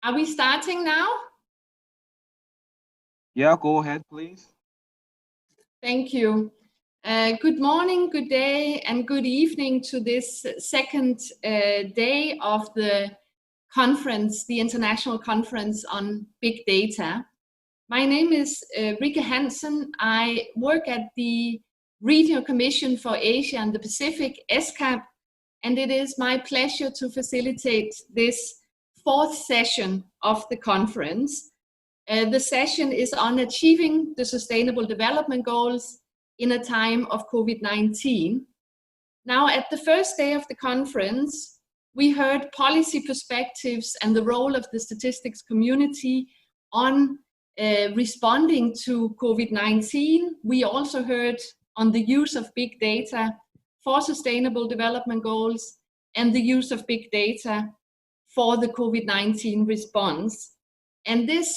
Are we starting now? Yeah, go ahead, please. Thank you. Good morning, good day, and good evening to this second day of the conference, the International Conference on Big Data. My name is Rikke Hansen. I work at the Regional Commission for Asia and the Pacific, ESCAP, and it is my pleasure to facilitate this fourth session of the conference. The session is on achieving the Sustainable Development Goals in a time of COVID-19. Now, at the first day of the conference, we heard policy perspectives and the role of the statistics community on responding to COVID-19. We also heard on the use of big data for Sustainable Development Goals and the use of big data for the COVID-19 response. And this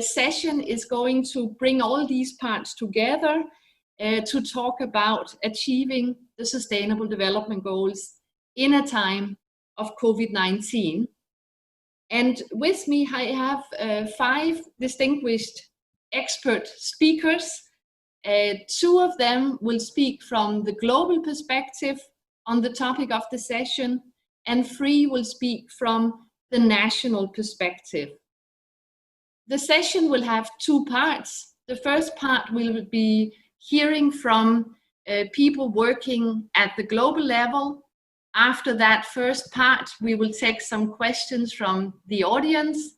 session is going to bring all these parts together to talk about achieving the Sustainable Development Goals in a time of COVID-19. And with me, I have 5 distinguished expert speakers. 2 of them will speak from the global perspective on the topic of the session, and 3 will speak from the national perspective. The session will have 2 parts. The first part will be hearing from people working at the global level. After that first part, we will take some questions from the audience.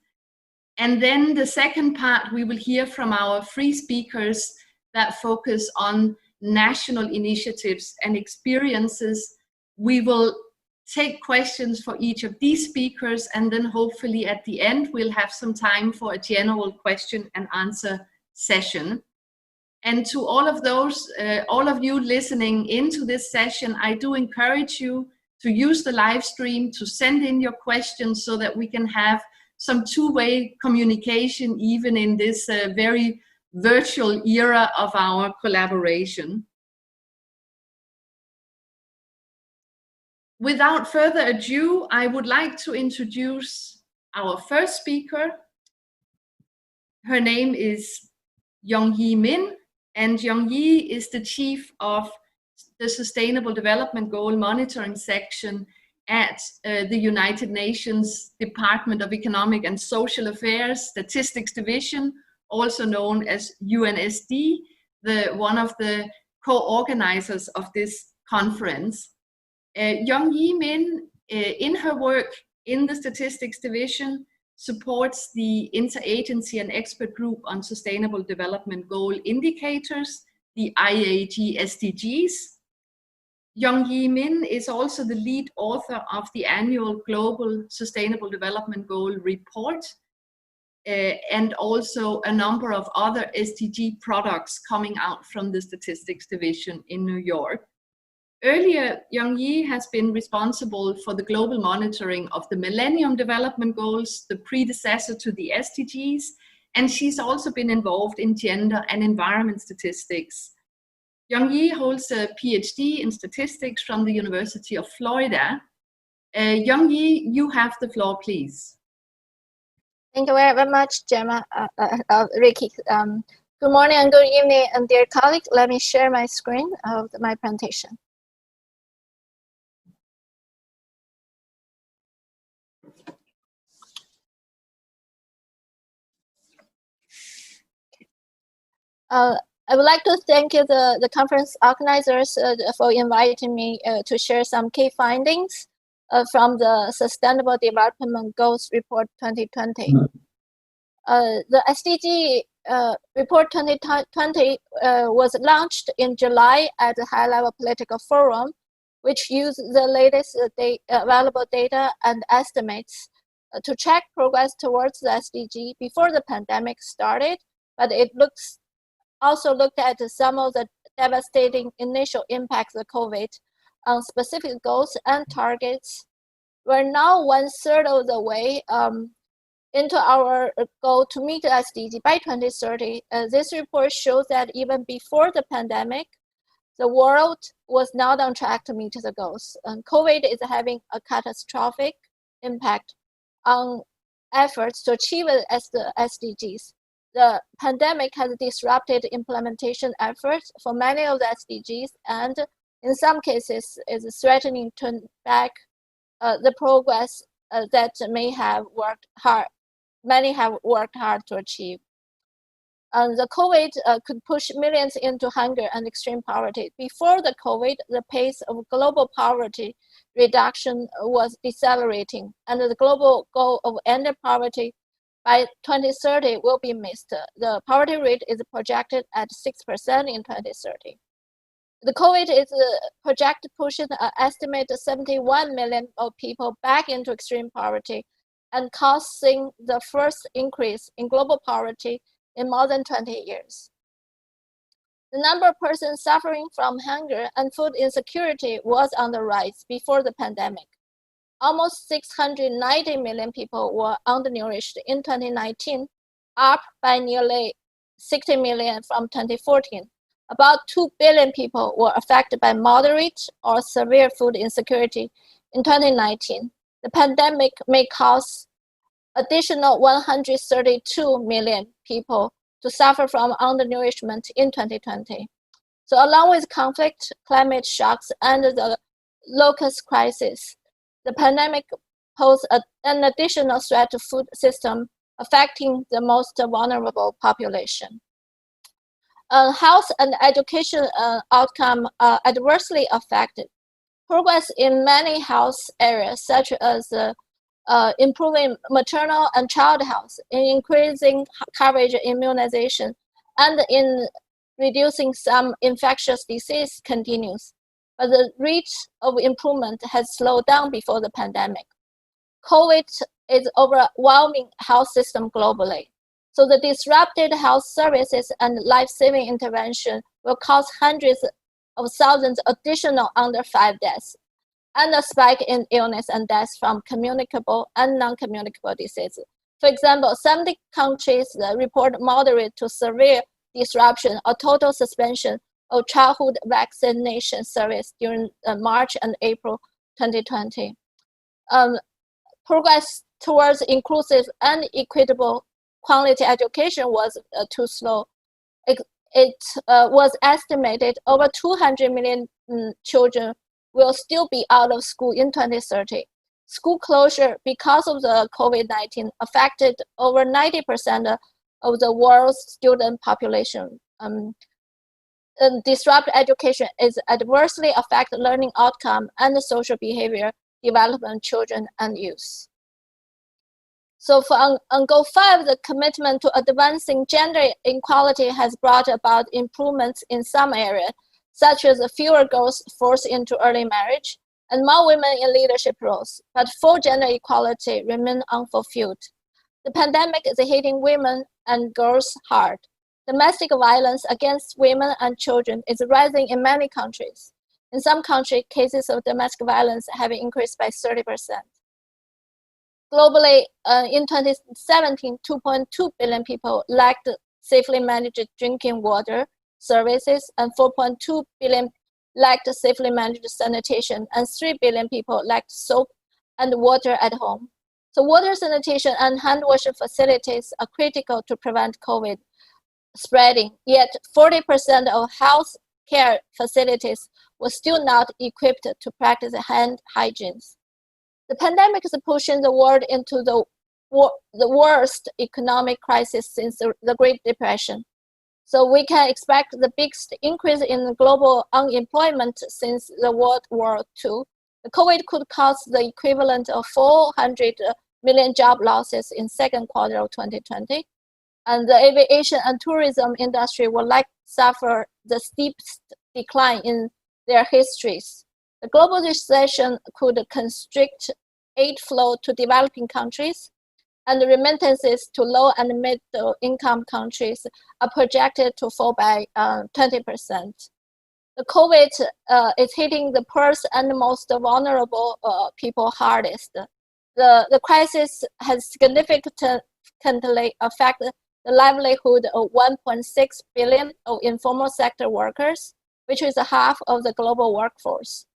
And then the second part, we will hear from our 3 speakers that focus on national initiatives and experiences. We will take questions for each of these speakers, and then hopefully at the end we'll have some time for a general question and answer session. And to all of those, all of you listening into this session, I do encourage you to use the live stream to send in your questions so that we can have some two-way communication even in this very virtual era of our collaboration. Without further ado, I would like to introduce our first speaker. Her name is Young-Hee Min, and Young-Hee is the chief of the Sustainable Development Goal Monitoring Section at the United Nations Department of Economic and Social Affairs Statistics Division, also known as UNSD, one of the co-organizers of this conference. Young-Hee Min, in her work in the Statistics Division, supports the Interagency and Expert Group on Sustainable Development Goal Indicators, the IAG SDGs. Young-Hee Min is also the lead author of the annual Global Sustainable Development Goal Report, and also a number of other SDG products coming out from the Statistics Division in New York. Earlier, Young-Hee has been responsible for the global monitoring of the Millennium Development Goals, the predecessor to the SDGs, and she's also been involved in gender and environment statistics. Young-Hee holds a PhD in statistics from the University of Florida. Young-Hee, you have the floor, please. Thank you very much, Gemma, Ricky. Good morning and good evening, and dear colleagues. Let me share my screen of my presentation. I would like to thank you, the conference organizers, for inviting me to share some key findings from the Sustainable Development Goals Report 2020. The SDG Report 2020 was launched in July at the high-level political forum, which used the latest available data and estimates to track progress towards the SDG before the pandemic started, but it also looked at some of the devastating initial impacts of COVID on specific goals and targets. We're now 1/3 of the way into our goal to meet the SDG by 2030. This report shows that even before the pandemic, the world was not on track to meet the goals. And COVID is having a catastrophic impact on efforts to achieve the SDGs. The pandemic has disrupted implementation efforts for many of the SDGs, and in some cases is threatening to turn back the progress that many have worked hard to achieve. The COVID could push millions into hunger and extreme poverty. Before the COVID, the pace of global poverty reduction was decelerating, and the global goal of ending poverty by 2030 will be missed. The poverty rate is projected at 6% in 2030. The COVID is projected pushing an estimated 71 million of people back into extreme poverty and causing the first increase in global poverty in more than 20 years. The number of persons suffering from hunger and food insecurity was on the rise before the pandemic. Almost 690 million people were undernourished in 2019, up by nearly 60 million from 2014. About 2 billion people were affected by moderate or severe food insecurity in 2019. The pandemic may cause additional 132 million people to suffer from undernourishment in 2020. So along with conflict, climate shocks, and the locust crisis, the pandemic posed an additional threat to food system affecting the most vulnerable population. Health and education outcome are adversely affected. Progress in many health areas, such as improving maternal and child health, in increasing coverage immunization, and in reducing some infectious disease continues. But the rate of improvement has slowed down before the pandemic. COVID is overwhelming health system globally. So the disrupted health services and life-saving intervention will cause hundreds of thousands additional under 5 deaths, and a spike in illness and deaths from communicable and non-communicable diseases. For example, 70 countries report moderate to severe disruption or total suspension of childhood vaccination service during March and April 2020. Progress towards inclusive and equitable quality education was too slow. It was estimated over 200 million children will still be out of school in 2030. School closure because of the COVID-19 affected over 90% of the world's student population. Disrupt education is adversely affect learning outcome and social behavior development children and youth. So for on Goal 5, the commitment to advancing gender equality has brought about improvements in some areas, such as fewer girls forced into early marriage and more women in leadership roles, but full gender equality remains unfulfilled. The pandemic is hitting women and girls hard. Domestic violence against women and children is rising in many countries. In some countries, cases of domestic violence have increased by 30%. Globally, in 2017, 2.2 billion people lacked safely managed drinking water services, and 4.2 billion lacked safely managed sanitation, and 3 billion people lacked soap and water at home. So water, sanitation, and hand washing facilities are critical to prevent COVID spreading, yet 40% of health care facilities were still not equipped to practice hand hygiene. The pandemic is pushing the world into the worst economic crisis since the Great Depression. So we can expect the biggest increase in global unemployment since the World War II. The COVID could cause the equivalent of 400 million job losses in second quarter of 2020. And the aviation and tourism industry will likely suffer the steepest decline in their histories. The global recession could constrict aid flow to developing countries, and the remittances to low and middle income countries are projected to fall by 20%. The COVID is hitting the poorest and most vulnerable people hardest. The crisis has significantly affected the livelihood of 1.6 billion of informal sector workers, which is half of the global workforce.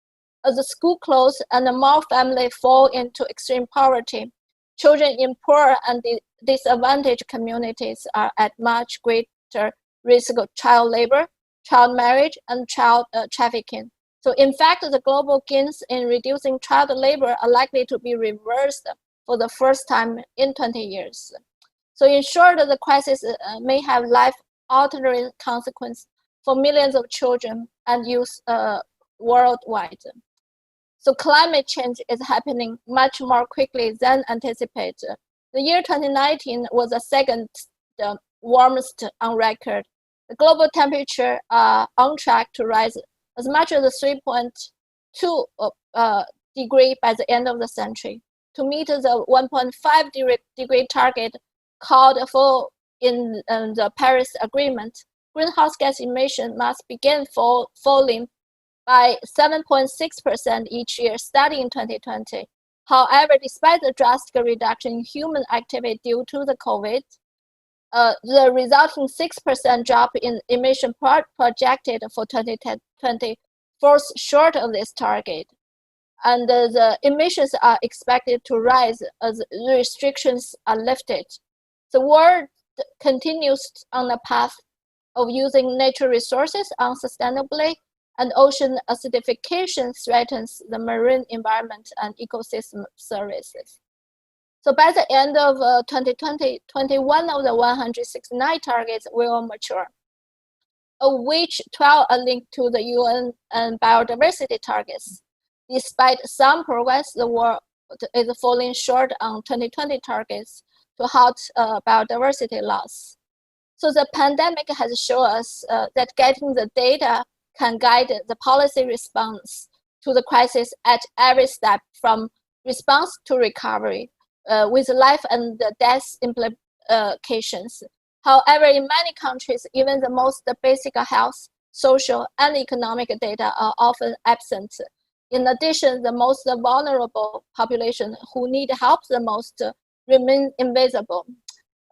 As the school closed and more families fall into extreme poverty, children in poor and disadvantaged communities are at much greater risk of child labor, child marriage, and child trafficking. So in fact, the global gains in reducing child labor are likely to be reversed for the first time in 20 years. So in short, the crisis may have life-altering consequences for millions of children and youth worldwide. So climate change is happening much more quickly than anticipated. The year 2019 was the second warmest on record. The global temperature are on track to rise as much as 3.2 degree by the end of the century. To meet the 1.5 degree target called for in the Paris Agreement, greenhouse gas emission must begin falling by 7.6% each year starting in 2020. However, despite the drastic reduction in human activity due to the COVID, the resulting 6% drop in emission projected for 2020 falls short of this target. And the emissions are expected to rise as restrictions are lifted. The world continues on the path of using natural resources unsustainably, and ocean acidification threatens the marine environment and ecosystem services. So by the end of 2020, 21 of the 169 targets will mature, of which 12 are linked to the UN and biodiversity targets. Despite some progress, the world is falling short on 2020 targets to halt biodiversity loss. So the pandemic has shown us that getting the data can guide the policy response to the crisis at every step, from response to recovery, with life and death implications. However, in many countries, even the most basic health, social, and economic data are often absent. In addition, the most vulnerable population who need help the most remain invisible.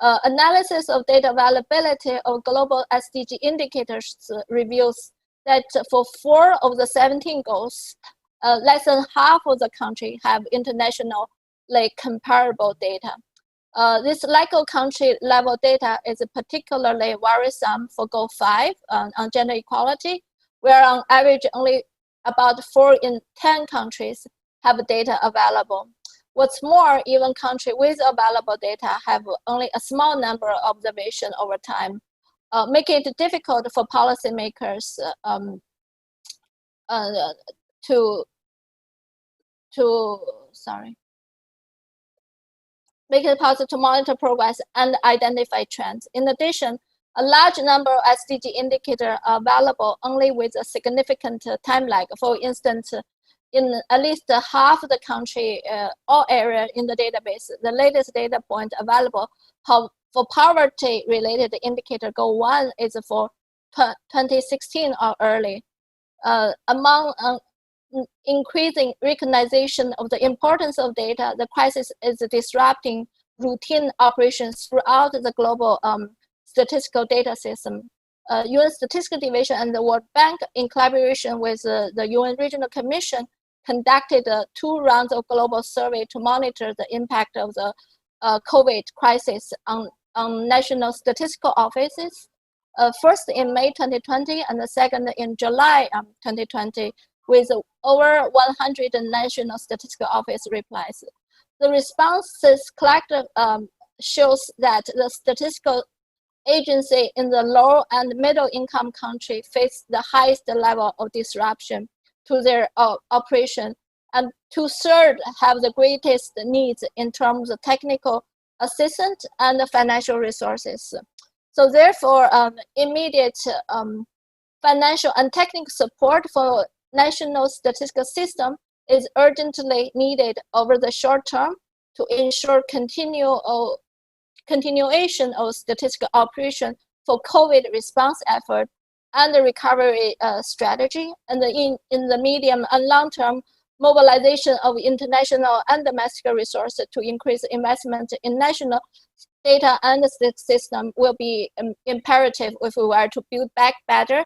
Analysis of data availability of global SDG indicators reveals that for 4 of the 17 goals, less than half of the country have internationally comparable data. This lack of country level data is particularly worrisome for Goal 5 on gender equality, where on average only about 4 in 10 countries have data available. What's more, even countries with available data have only a small number of observations over time, making it difficult for policymakers make it possible to monitor progress and identify trends. In addition, a large number of SDG indicators are available only with a significant time lag. For instance, in at least half the country or area in the database, the latest data point available for poverty-related indicator Goal 1 is for 2016 or early. Among increasing recognition of the importance of data, the crisis is disrupting routine operations throughout the global statistical data system. UN Statistical Division and the World Bank, in collaboration with the UN Regional Commission, conducted 2 rounds of global survey to monitor the impact of the COVID crisis on national statistical offices. First in May 2020 and the second in July 2020, with over 100 national statistical office replies. The responses collected shows that the statistical agency in the low and middle income country face the highest level of disruption to their operation, and 2/3 have the greatest needs in terms of technical assistance and financial resources. So therefore, immediate financial and technical support for national statistical system is urgently needed over the short term to ensure continuation of statistical operation for COVID response effort and the recovery strategy, and in the medium and long term, mobilization of international and domestic resources to increase investment in national data and the system will be imperative if we were to build back better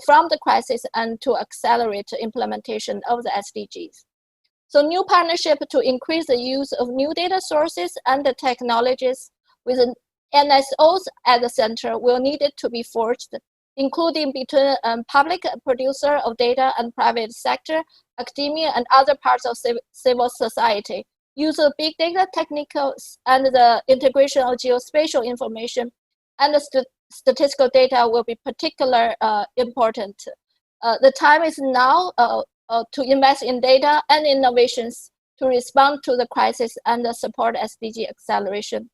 from the crisis and to accelerate the implementation of the SDGs. So new partnership to increase the use of new data sources and the technologies with NSOs at the center will need to be forged, including between public producer of data and private sector, academia, and other parts of civil society. Use of big data techniques and the integration of geospatial information and the statistical data will be particularly important. The time is now to invest in data and innovations to respond to the crisis and support SDG acceleration.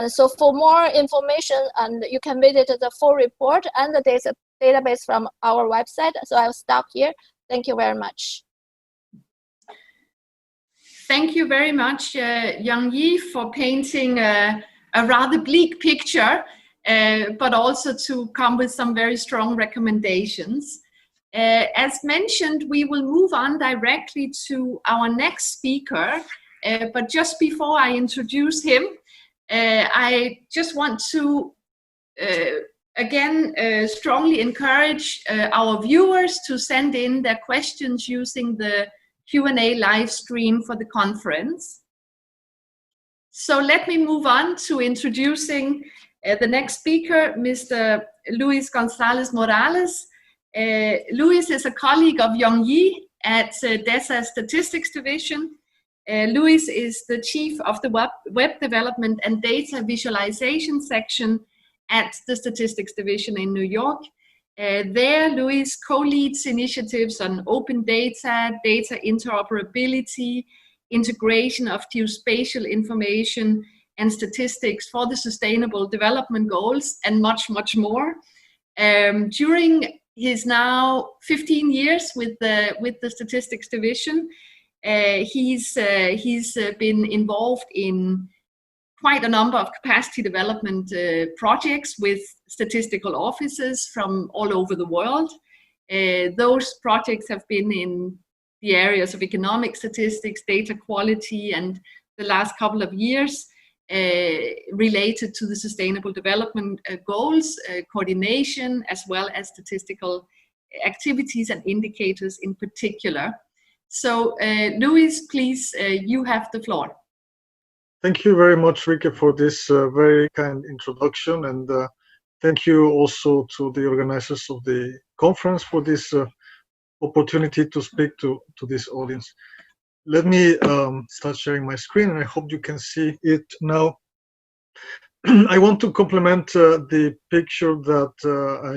So for more information, and you can visit the full report and the database from our website. So I'll stop here. Thank you very much. Thank you very much, Yang Yi, for painting a rather bleak picture, but also to come with some very strong recommendations. As mentioned, we will move on directly to our next speaker, but just before I introduce him, I just want to again strongly encourage our viewers to send in their questions using the Q&A live stream for the conference. So let me move on to introducing the next speaker, Mr. Luis Gonzalez Morales. Luis is a colleague of Yang Yi at DESA Statistics Division. Luis is the chief of the web development and data visualization section at the Statistics Division in New York. There, Luis co-leads initiatives on open data, data interoperability, integration of geospatial information and statistics for the Sustainable Development Goals, and much, much more. During his now 15 years with the Statistics Division, he's been involved in quite a number of capacity development projects with statistical offices from all over the world. Those projects have been in the areas of economic statistics, data quality, and the last couple of years related to the Sustainable Development Goals, coordination, as well as statistical activities and indicators in particular. So, Luis, please, you have the floor. Thank you very much, Rike, for this very kind introduction, and thank you also to the organizers of the conference for this opportunity to speak to this audience. Let me start sharing my screen, and I hope you can see it now. I want to complement the picture that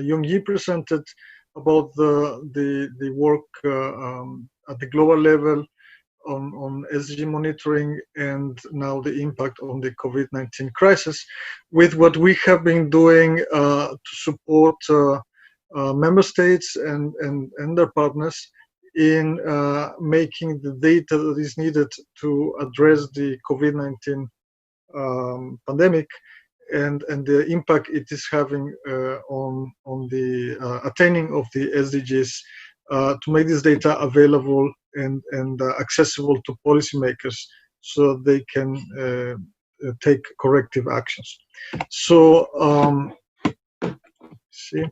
Yang Yi presented about the work at the global level on SDG monitoring and now the impact on the COVID-19 crisis, with what we have been doing to support member states and their partners in making the data that is needed to address the COVID-19 pandemic and the impact it is having on the attaining of the SDGs, to make this data available and accessible to policymakers so they can take corrective actions. So, see.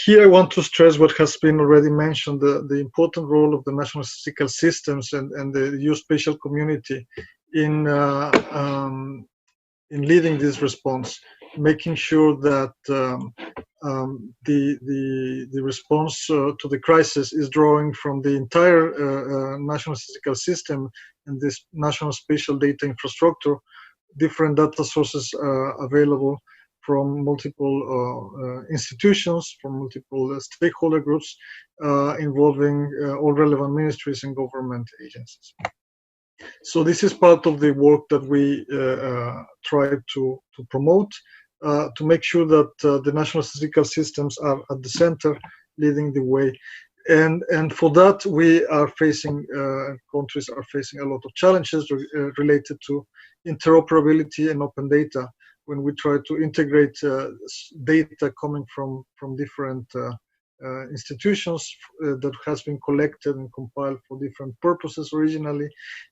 Here I want to stress what has been already mentioned, the important role of the national statistical systems and the geospatial community in leading this response, making sure that the response to the crisis is drawing from the entire national statistical system and this national spatial data infrastructure, different data sources available from multiple institutions, from multiple stakeholder groups, involving all relevant ministries and government agencies. So this is part of the work that we try to promote, to make sure that the national statistical systems are at the center, leading the way. And for that, we are facing, countries are facing a lot of challenges related to interoperability and open data when we try to integrate data coming from different institutions that has been collected and compiled for different purposes originally.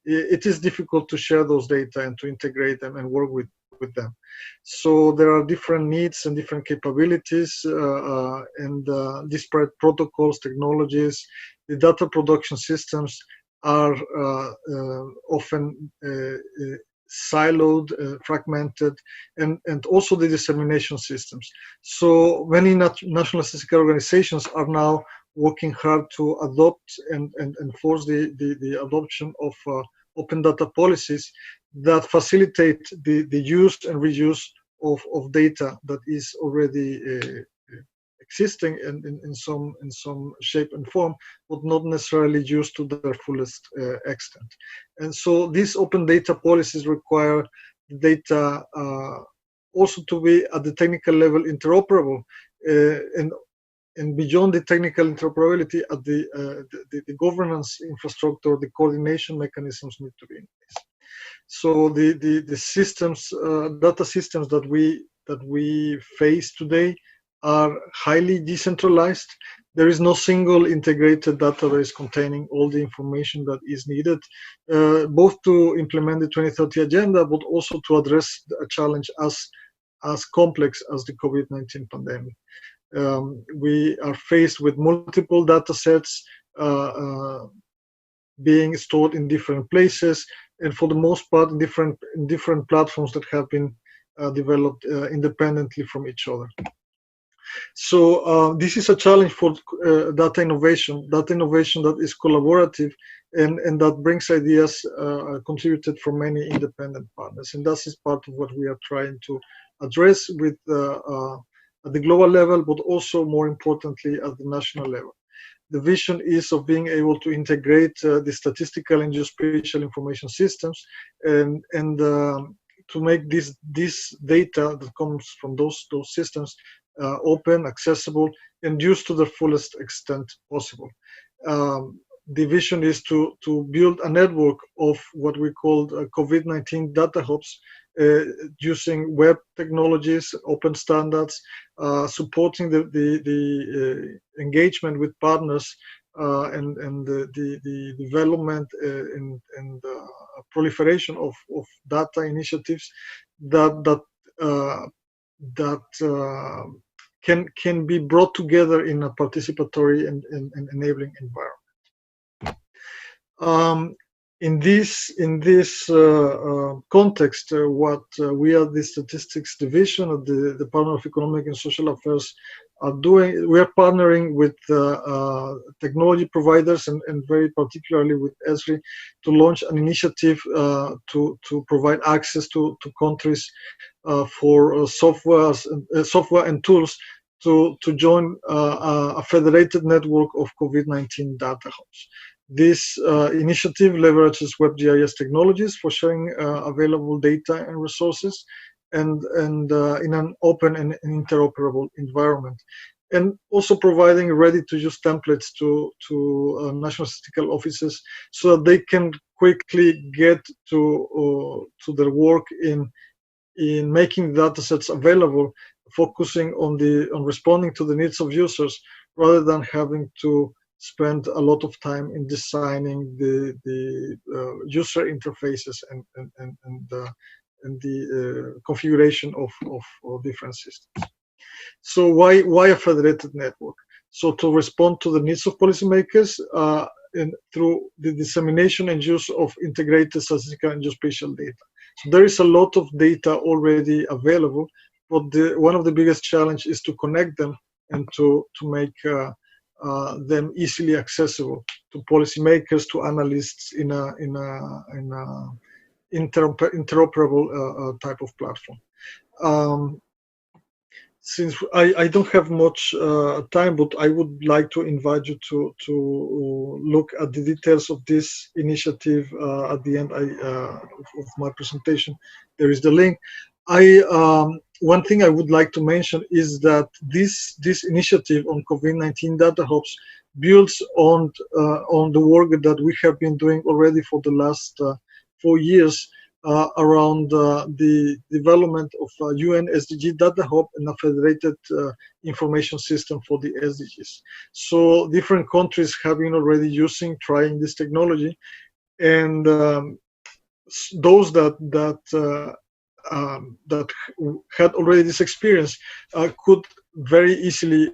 It is difficult to share those data and to integrate them and work with them. So there are different needs and different capabilities and disparate protocols, technologies. The data production systems are often siloed, fragmented, and also the dissemination systems. So many national statistical organizations are now working hard to adopt and enforce the adoption of open data policies that facilitate the use and reuse of data that is already existing in some shape and form, but not necessarily used to their fullest extent. And so these open data policies require data also to be at the technical level interoperable, and beyond the technical interoperability, at the governance infrastructure, the coordination mechanisms need to be in place. So the systems, data systems that we face today are highly decentralized. There is no single integrated database containing all the information that is needed, both to implement the 2030 agenda, but also to address a challenge as complex as the COVID-19 pandemic. We are faced with multiple data sets being stored in different places, and for the most part in different platforms that have been developed independently from each other. So this is a challenge for data innovation that is collaborative and that brings ideas contributed from many independent partners. And that is part of what we are trying to address with at the global level, but also more importantly at the national level. The vision is of being able to integrate the statistical and geospatial information systems and to make this data that comes from those systems open, accessible, and used to the fullest extent possible. The vision is to build a network of what we call COVID-19 data hubs, using web technologies, open standards, supporting the engagement with partners, and the development and proliferation of data initiatives that can be brought together in a participatory and enabling environment. In this context, what we at the Statistics Division of the Department of Economic and Social Affairs are doing, we are partnering with technology providers and very particularly with Esri to launch an initiative to provide access to countries for software and tools to join a federated network of COVID-19 data hubs. This initiative leverages WebGIS technologies for sharing available data and resources, and in an open and interoperable environment, and also providing ready-to-use templates to national statistical offices so that they can quickly get to their work in making datasets available, focusing on responding to the needs of users rather than having to spend a lot of time in designing the user interfaces and the configuration of different systems. So why a federated network? So to respond to the needs of policymakers and through the dissemination and use of integrated statistical and geospatial data. So there is a lot of data already available, but one of the biggest challenges is to connect them and to make them easily accessible to policymakers, to analysts in a interoperable type of platform. Since I don't have much time, but I would like to invite you to look at the details of this initiative at the end of my presentation. There is the link. One thing I would like to mention is that this initiative on COVID-19 data hubs builds on the work that we have been doing already for the last 4 years around the development of a UN SDG data hub and a federated information system for the SDGs. So different countries have been already trying this technology, and those that had already this experience could very easily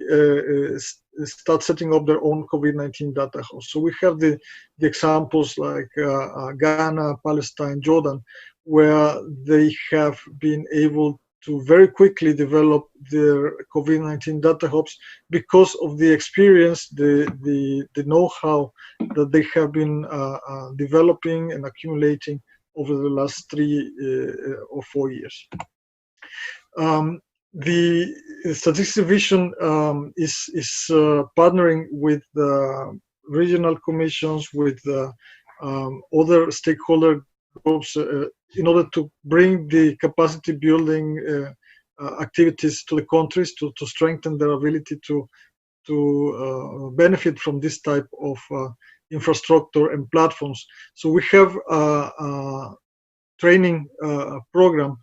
start setting up their own COVID-19 data hubs. So we have the examples like Ghana, Palestine, Jordan, where they have been able to very quickly develop their COVID-19 data hubs because of the experience, the know-how that they have been developing and accumulating over the last 3 or 4 years. The Statistics Division is partnering with regional commissions, with other stakeholder groups in order to bring the capacity building activities to the countries to strengthen their ability to benefit from this type of infrastructure and platforms. So we have a training program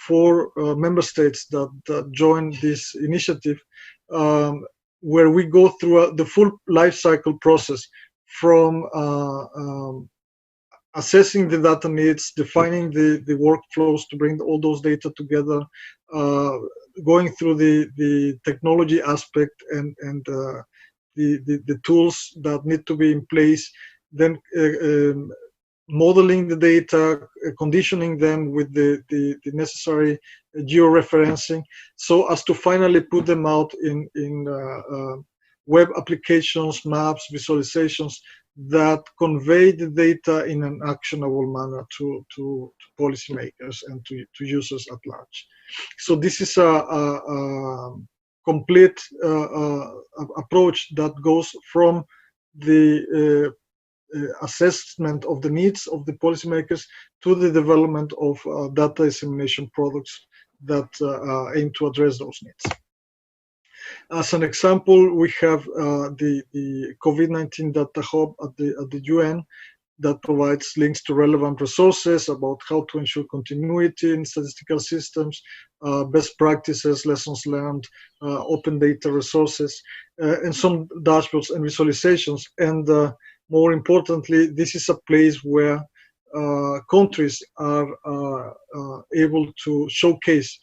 for member states that join this initiative, where we go through the full life cycle process from assessing the data needs, defining the workflows to bring all those data together, going through the technology aspect and the tools that need to be in place, then modeling the data, conditioning them with the necessary georeferencing, so as to finally put them out in web applications, maps, visualizations that convey the data in an actionable manner to policymakers and to users at large. So this is a complete approach that goes from the assessment of the needs of the policymakers to the development of data dissemination products that aim to address those needs. As an example, we have the COVID-19 Data Hub at the UN that provides links to relevant resources about how to ensure continuity in statistical systems, best practices, lessons learned, open data resources, and some dashboards and visualizations. And more importantly, this is a place where countries are able to showcase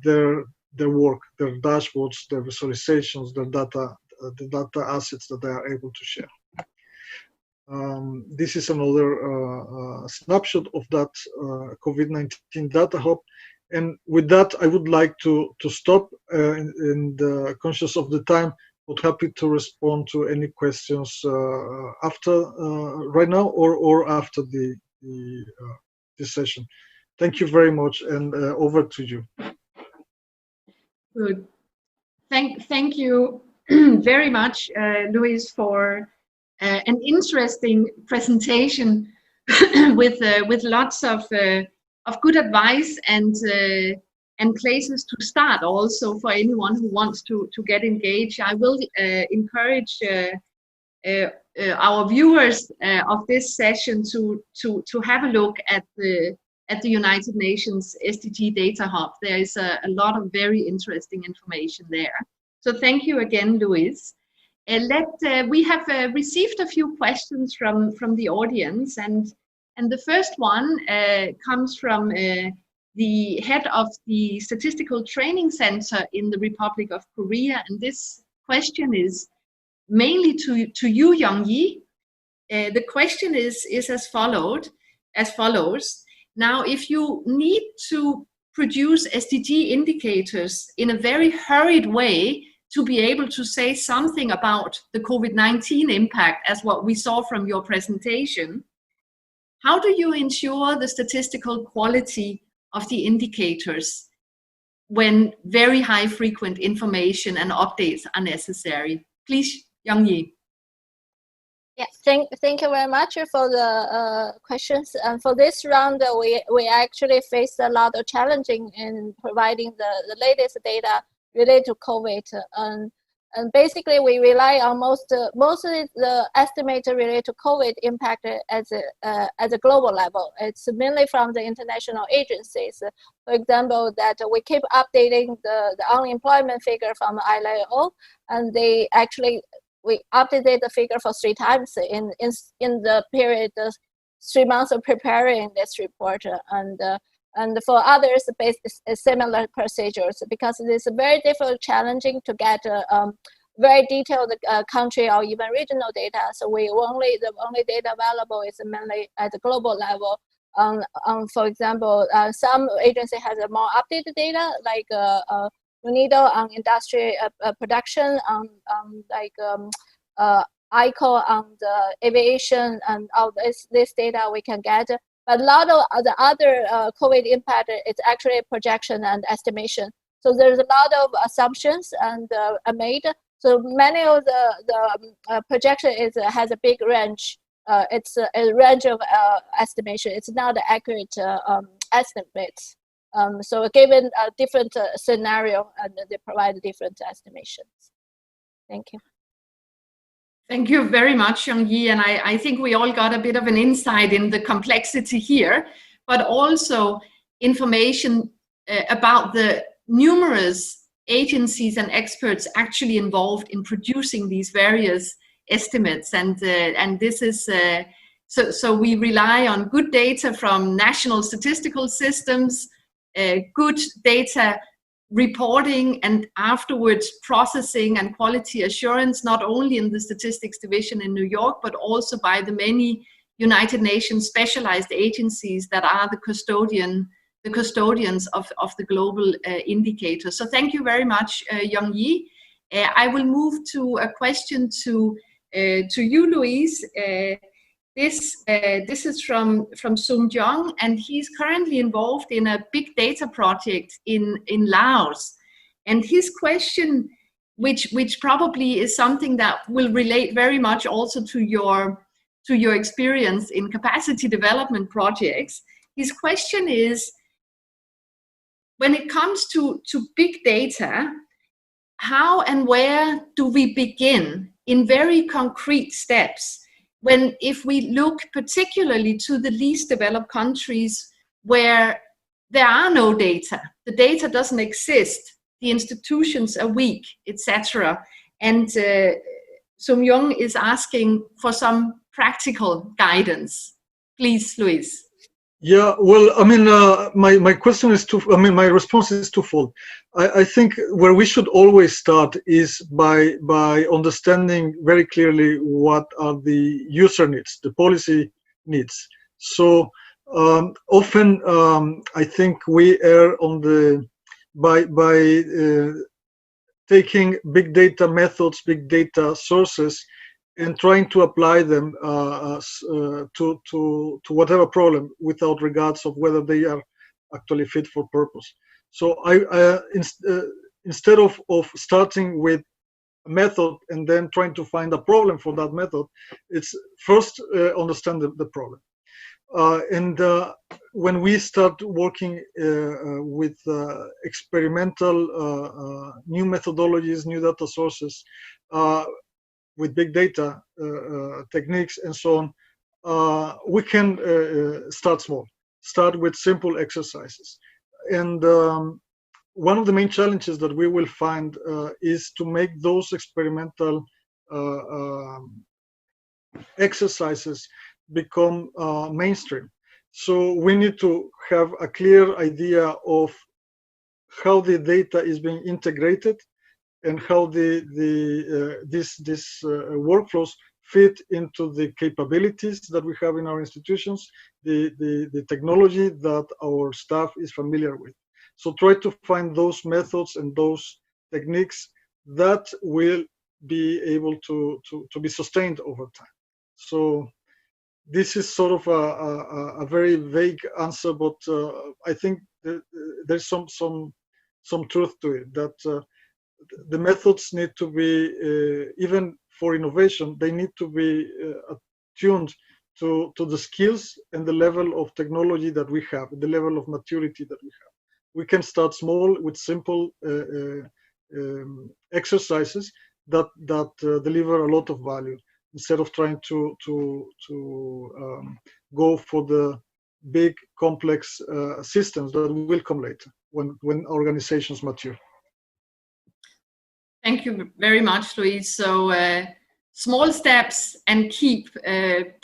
their work, their dashboards, their visualizations, their data, the data assets that they are able to share. This is another snapshot of that COVID-19 Data Hub. And with that, I would like to stop and conscious of the time, but happy to respond to any questions after right now or after this session. Thank you very much, and over to you. Good. Thank you very much, Luis, for an interesting presentation with lots of good advice and places to start also for anyone who wants to get engaged. I will encourage our viewers of this session to have a look at the United Nations SDG Data Hub. There is a lot of very interesting information there. So thank you again, Luis. We have received a few questions from the audience, and the first one comes from the head of the Statistical Training Center in the Republic of Korea, and this question is mainly to you, Young-Yi. The question is as follows. Now, if you need to produce SDG indicators in a very hurried way to be able to say something about the COVID-19 impact, as what we saw from your presentation, how do you ensure the statistical quality of the indicators when very high frequent information and updates are necessary? Please, Young-Yi. Yeah, thank you very much for the questions. And for this round, we actually faced a lot of challenging in providing the latest data related to COVID. And basically, we rely on most of the estimates related to COVID impact at a global level. It's mainly from the international agencies. For example, that we keep updating the unemployment figure from ILO, and we updated the figure for 3 times in the period 3 months of preparing this report, and for others, based similar procedures, because it is very difficult, challenging to get very detailed country or even regional data. So the only data available is mainly at the global level. For example, some agency has a more updated data, like UNIDO on industry production, ICO on the aviation, and all this data we can get. But a lot of the other COVID impact is actually projection and estimation. So there's a lot of assumptions and made. So many of the projection has a big range. It's a range of estimation. It's not an accurate estimate. So given a different scenario, and they provide different estimations. Thank you. Thank you very much, Young-Yi, and I think we all got a bit of an insight in the complexity here, but also information about the numerous agencies and experts actually involved in producing these various estimates, and this is so we rely on good data from national statistical systems, good data reporting, and afterwards processing and quality assurance, not only in the statistics division in New York, but also by the many United Nations specialized agencies that are the custodians of the global indicators. So thank you very much, Young-Yi. I will move to a question to you, Louise. This is from Sung Jong, and he's currently involved in a big data project in Laos. And his question, which probably is something that will relate very much also to your experience in capacity development projects. His question is, when it comes to big data, how and where do we begin in very concrete steps? If we look particularly to the least developed countries where there are no data, the data doesn't exist, the institutions are weak, etc. And Sung Jong is asking for some practical guidance. Please, Louise. Yeah, well, I mean, my question is my response is twofold. I think where we should always start is by understanding very clearly what are the user needs, the policy needs. So often I think we err on by taking big data methods, big data sources, and trying to apply them to whatever problem without regards of whether they are actually fit for purpose. So instead of starting with a method and then trying to find a problem for that method, it's first understand the problem. When we start working with experimental new methodologies, new data sources, with big data techniques and so on, we can start small, start with simple exercises. And one of the main challenges that we will find is to make those experimental exercises become mainstream. So we need to have a clear idea of how the data is being integrated and how these workflows fit into the capabilities that we have in our institutions, the technology that our staff is familiar with. So try to find those methods and those techniques that will be able to be sustained over time. So this is sort of a very vague answer, but I think there's some truth to it, that the methods need to be, even for innovation, they need to be attuned to the skills and the level of technology that we have, the level of maturity that we have. We can start small with simple exercises that deliver a lot of value, instead of trying to go for the big complex systems that will come later when organizations mature. Thank you very much, Louise. So small steps and keep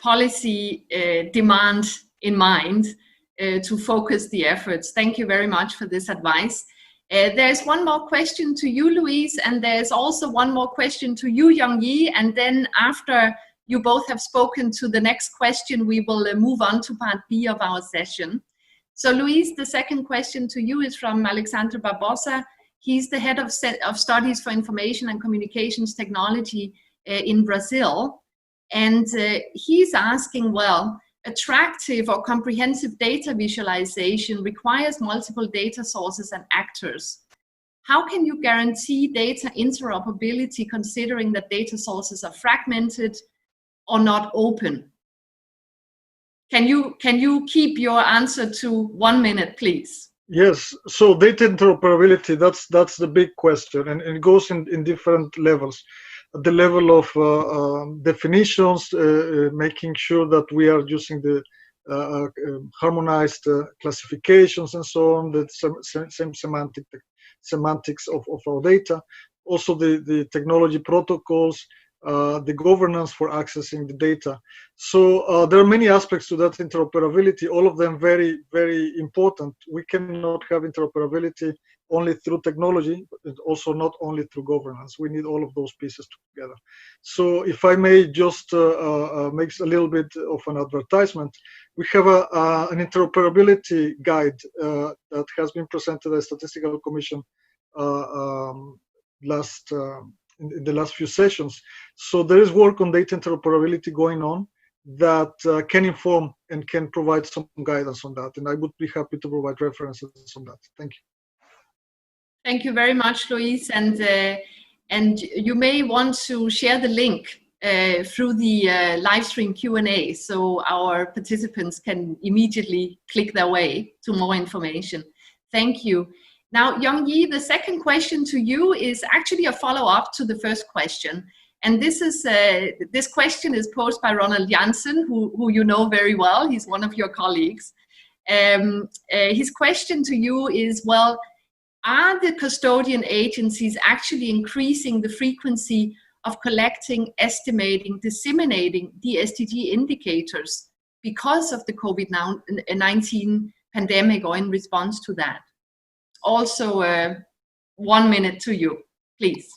policy demand in mind to focus the efforts. Thank you very much for this advice. There's one more question to you, Louise, and there's also one more question to you, Youngyi, and then after you both have spoken to the next question, we will move on to part B of our session. So Louise, the second question to you is from Alexandre Barbosa. He's the head of studies for information and communications technology in Brazil. And he's asking, well, attractive or comprehensive data visualization requires multiple data sources and actors. How can you guarantee data interoperability considering that data sources are fragmented or not open? Can you keep your answer to 1 minute, please? Yes, so data interoperability, that's the big question, and it goes in different levels. At the level of definitions, making sure that we are using the harmonized classifications and so on, the same semantics of our data. Also the technology protocols, the governance for accessing the data. So there are many aspects to that interoperability, all of them very, very important. We cannot have interoperability only through technology, but also not only through governance. We need all of those pieces together. So if I may just make a little bit of an advertisement, we have an interoperability guide that has been presented at Statistical Commission in the last few sessions. So there is work on data interoperability going on that can inform and can provide some guidance on that. And I would be happy to provide references on that. Thank you. Thank you very much, Louise. And you may want to share the link through the live stream Q&A so our participants can immediately click their way to more information. Thank you. Now, Youngyi, the second question to you is actually a follow-up to the first question. And this question is posed by Ronald Janssen, who you know very well. He's one of your colleagues. His question to you is, well, are the custodian agencies actually increasing the frequency of collecting, estimating, disseminating the SDG indicators because of the COVID-19 pandemic or in response to that? Also, 1 minute to you, please.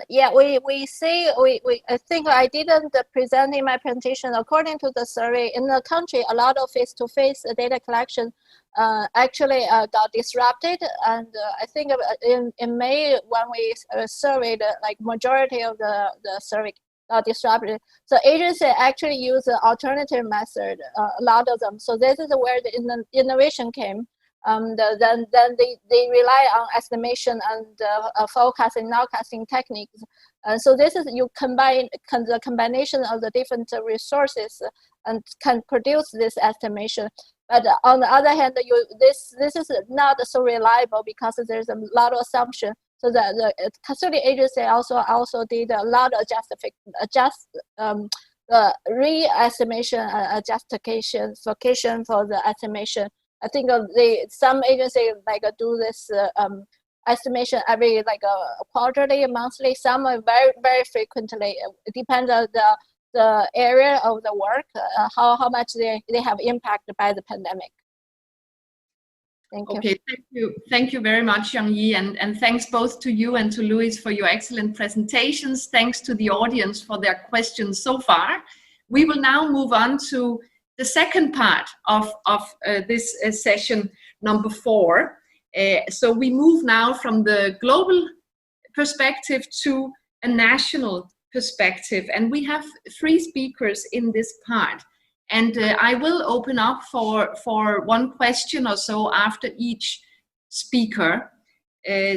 Yeah, we see, I think I didn't present in my presentation. According to the survey in the country, a lot of face-to-face data collection actually got disrupted. And I think in May, when we surveyed, like majority of the survey got disrupted. So agencies actually use an alternative method, a lot of them. So this is where the innovation came. Then they rely on estimation and forecasting, nowcasting techniques. So this is the combination of the different resources and can produce this estimation. But on the other hand, this is not so reliable because there's a lot of assumption. So the custodian agency also did a lot of re-estimation, justification for the estimation. I think some agencies do this estimation every quarterly, monthly. Some are very, very frequently. It depends on the area of the work, how much they have impacted by the pandemic. Thank you. Okay, thank you very much, Youngyi, and thanks both to you and to Louise for your excellent presentations. Thanks to the audience for their questions so far. We will now move on to the second part of this session, number 4. So we move now from the global perspective to a national perspective, and we have 3 speakers in this part. And I will open up for 1 question or so after each speaker.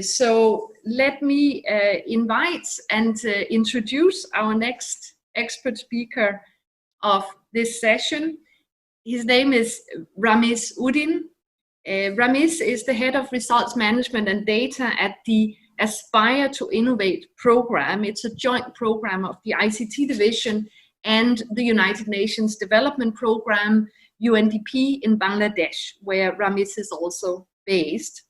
So let me invite and introduce our next expert speaker of this session. His name is Ramiz Uddin. Ramiz is the head of results management and data at the Aspire to Innovate program. It's a joint program of the ICT division and the United Nations Development Program, UNDP, in Bangladesh, where Ramiz is also based.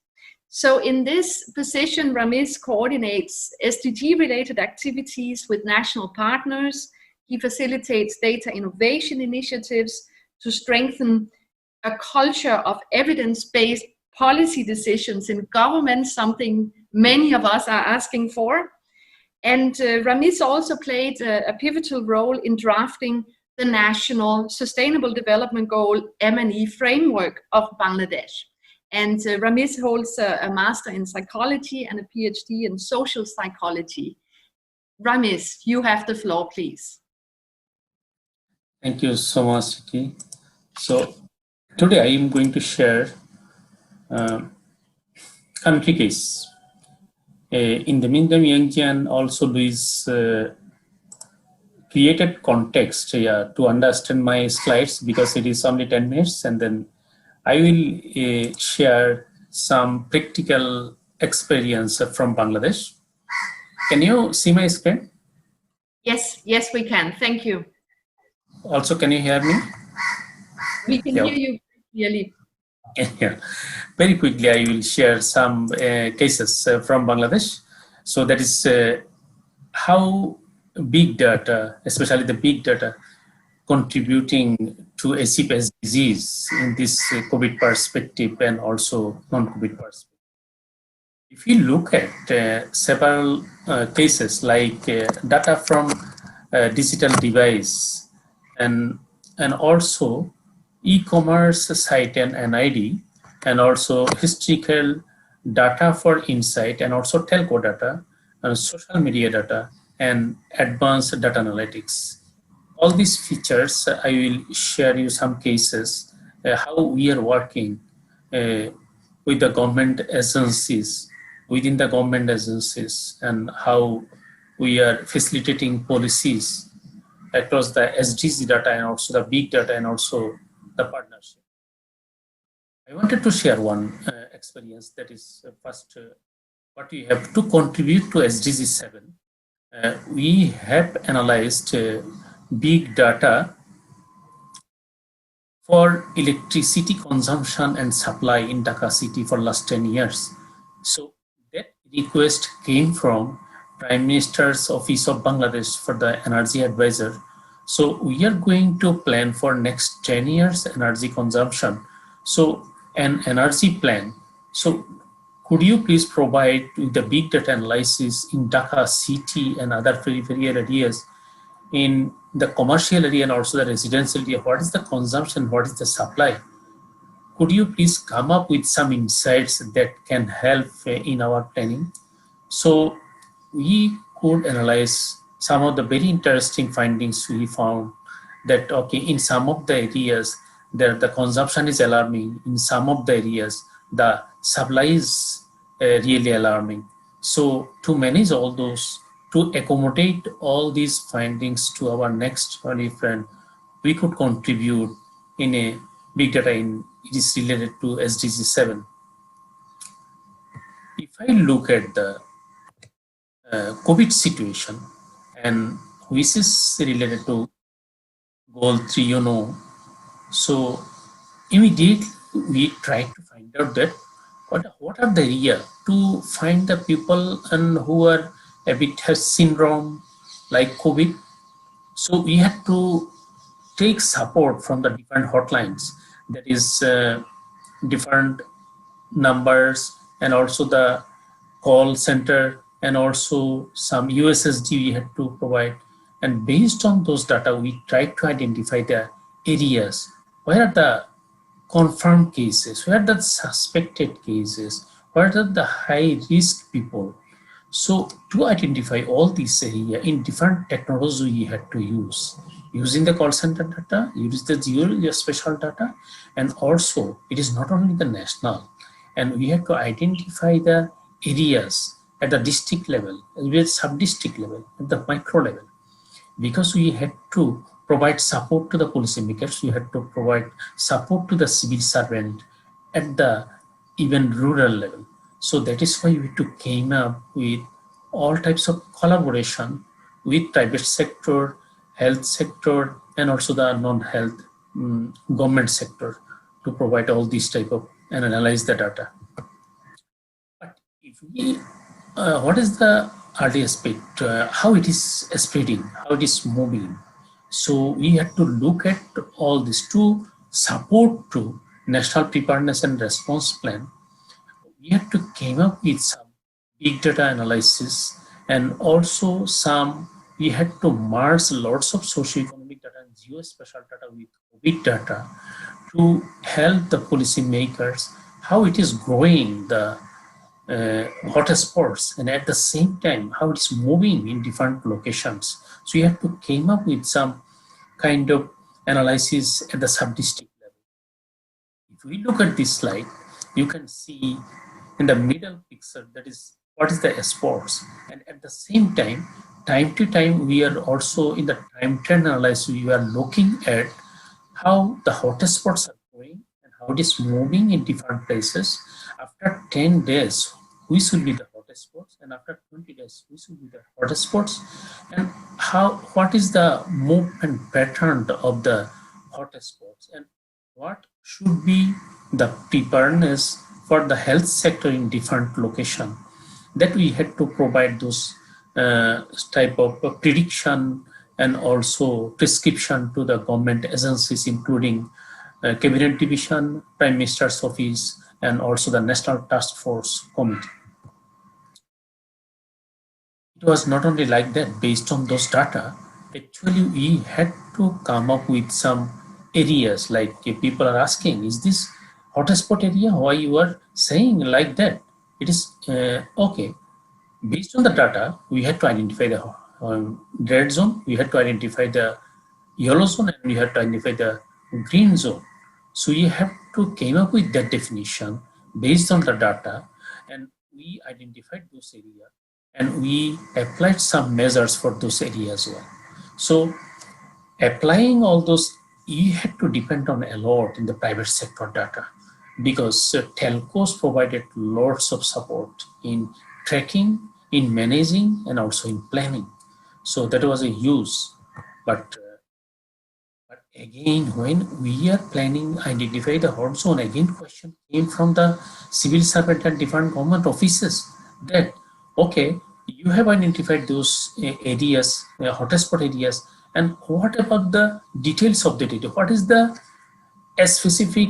So in this position, Ramiz coordinates SDG-related activities with national partners. He facilitates data innovation initiatives to strengthen a culture of evidence-based policy decisions in government, something many of us are asking for. And Ramiz also played a pivotal role in drafting the National Sustainable Development Goal M&E framework of Bangladesh. And Ramiz holds a master in psychology and a PhD in social psychology. Ramiz, you have the floor, please. Thank you so much, Vicky. So today I am going to share country case. In the meantime, Yangjian also Luis created context to understand my slides, because it is only 10 minutes, and then I will share some practical experience from Bangladesh. Can you see my screen? Yes, yes, we can. Thank you. Also, can you hear me? We can hear you clearly. Yeah. Very quickly, I will share some cases from Bangladesh. So that is how big data, especially the big data, contributing to achieve SDGs in this COVID perspective and also non-COVID perspective. If you look at several cases like data from digital device and also e-commerce site and NID, and also historical data for insight, and also telco data, and social media data, and advanced data analytics. All these features, I will share you some cases, how we are working with the government agencies, within the government agencies, and how we are facilitating policies across the SDG data and also the big data and also the partnership. I wanted to share one experience, that is first what we have to contribute to SDG 7. We have analyzed big data for electricity consumption and supply in Dhaka city for last 10 years. So that request came from Prime Minister's Office of Bangladesh for the Energy Advisor. So we are going to plan for next 10 years energy consumption. So an energy plan. So could you please provide with the big data analysis in Dhaka city and other peripheral areas, in the commercial area and also the residential area, what is the consumption, what is the supply? Could you please come up with some insights that can help in our planning? So we could analyze some of the very interesting findings. We found that, okay, in some of the areas, the consumption is alarming. In some of the areas, the supply is really alarming. So to manage all those, to accommodate all these findings to our next friend, we could contribute in a big data it is related to SDG 7. If I look at the COVID situation, and which is related to goal 3, so immediately we try to find out that what are the area to find the people and who are a bit has syndrome like COVID. So we had to take support from the different hotlines, that is different numbers, and also the call center, and also some USSD we had to provide. And based on those data, we tried to identify the areas where are the confirmed cases, where are the suspected cases, where are the high risk people. So to identify all these areas in different technology we had to use, using the call center data, use the geospatial data, and also it is not only the national, and we have to identify the areas at the district level, as well as sub-district level, at the micro level, because we had to provide support to the policymakers, we had to provide support to the civil servant at the even rural level. So that is why we came up with all types of collaboration with private sector, health sector, and also the non-health government sector to provide all these type of and analyze the data. But if we, what is the early aspect, how it is spreading, how it is moving. So we had to look at all this to support to National Preparedness and Response Plan. we had to came up with some big data analysis, and also we had to merge lots of socioeconomic data and geospatial data with COVID data to help the policymakers how it is growing the hotspots, and at the same time how it's moving in different locations. So you have to came up with some kind of analysis at the sub-district level. If we look at this slide, you can see in the middle picture that is what is the sports, and at the same time to time we are also in the time trend analysis, we are looking at how the hotspots are going and how it is moving in different places. After 10 days, we should be the hotspots, and after 20 days, we should be the hotspots, and what is the movement pattern of the hotspots, and what should be the preparedness for the health sector in different location. That we had to provide those type of prediction and also prescription to the government agencies, including Cabinet Division, Prime Minister's Office, and also the National Task Force Committee. It was not only like that. Based on those data, actually we had to come up with some areas, like people are asking, is this hotspot area? Why you are saying like that? It is okay. Based on the data, we had to identify the red zone, we had to identify the yellow zone, and we had to identify the green zone. So we have to came up with that definition based on the data, and we identified those areas, and we applied some measures for those areas as well. So applying all those, you had to depend on a lot in the private sector data, because telcos provided lots of support in tracking, in managing, and also in planning. So that was a use. But again, when we are planning, identify the hot zone, again question came from the civil servant and different government offices that, okay, you have identified those areas, hotspot areas, and what about the details of the data? What is the specific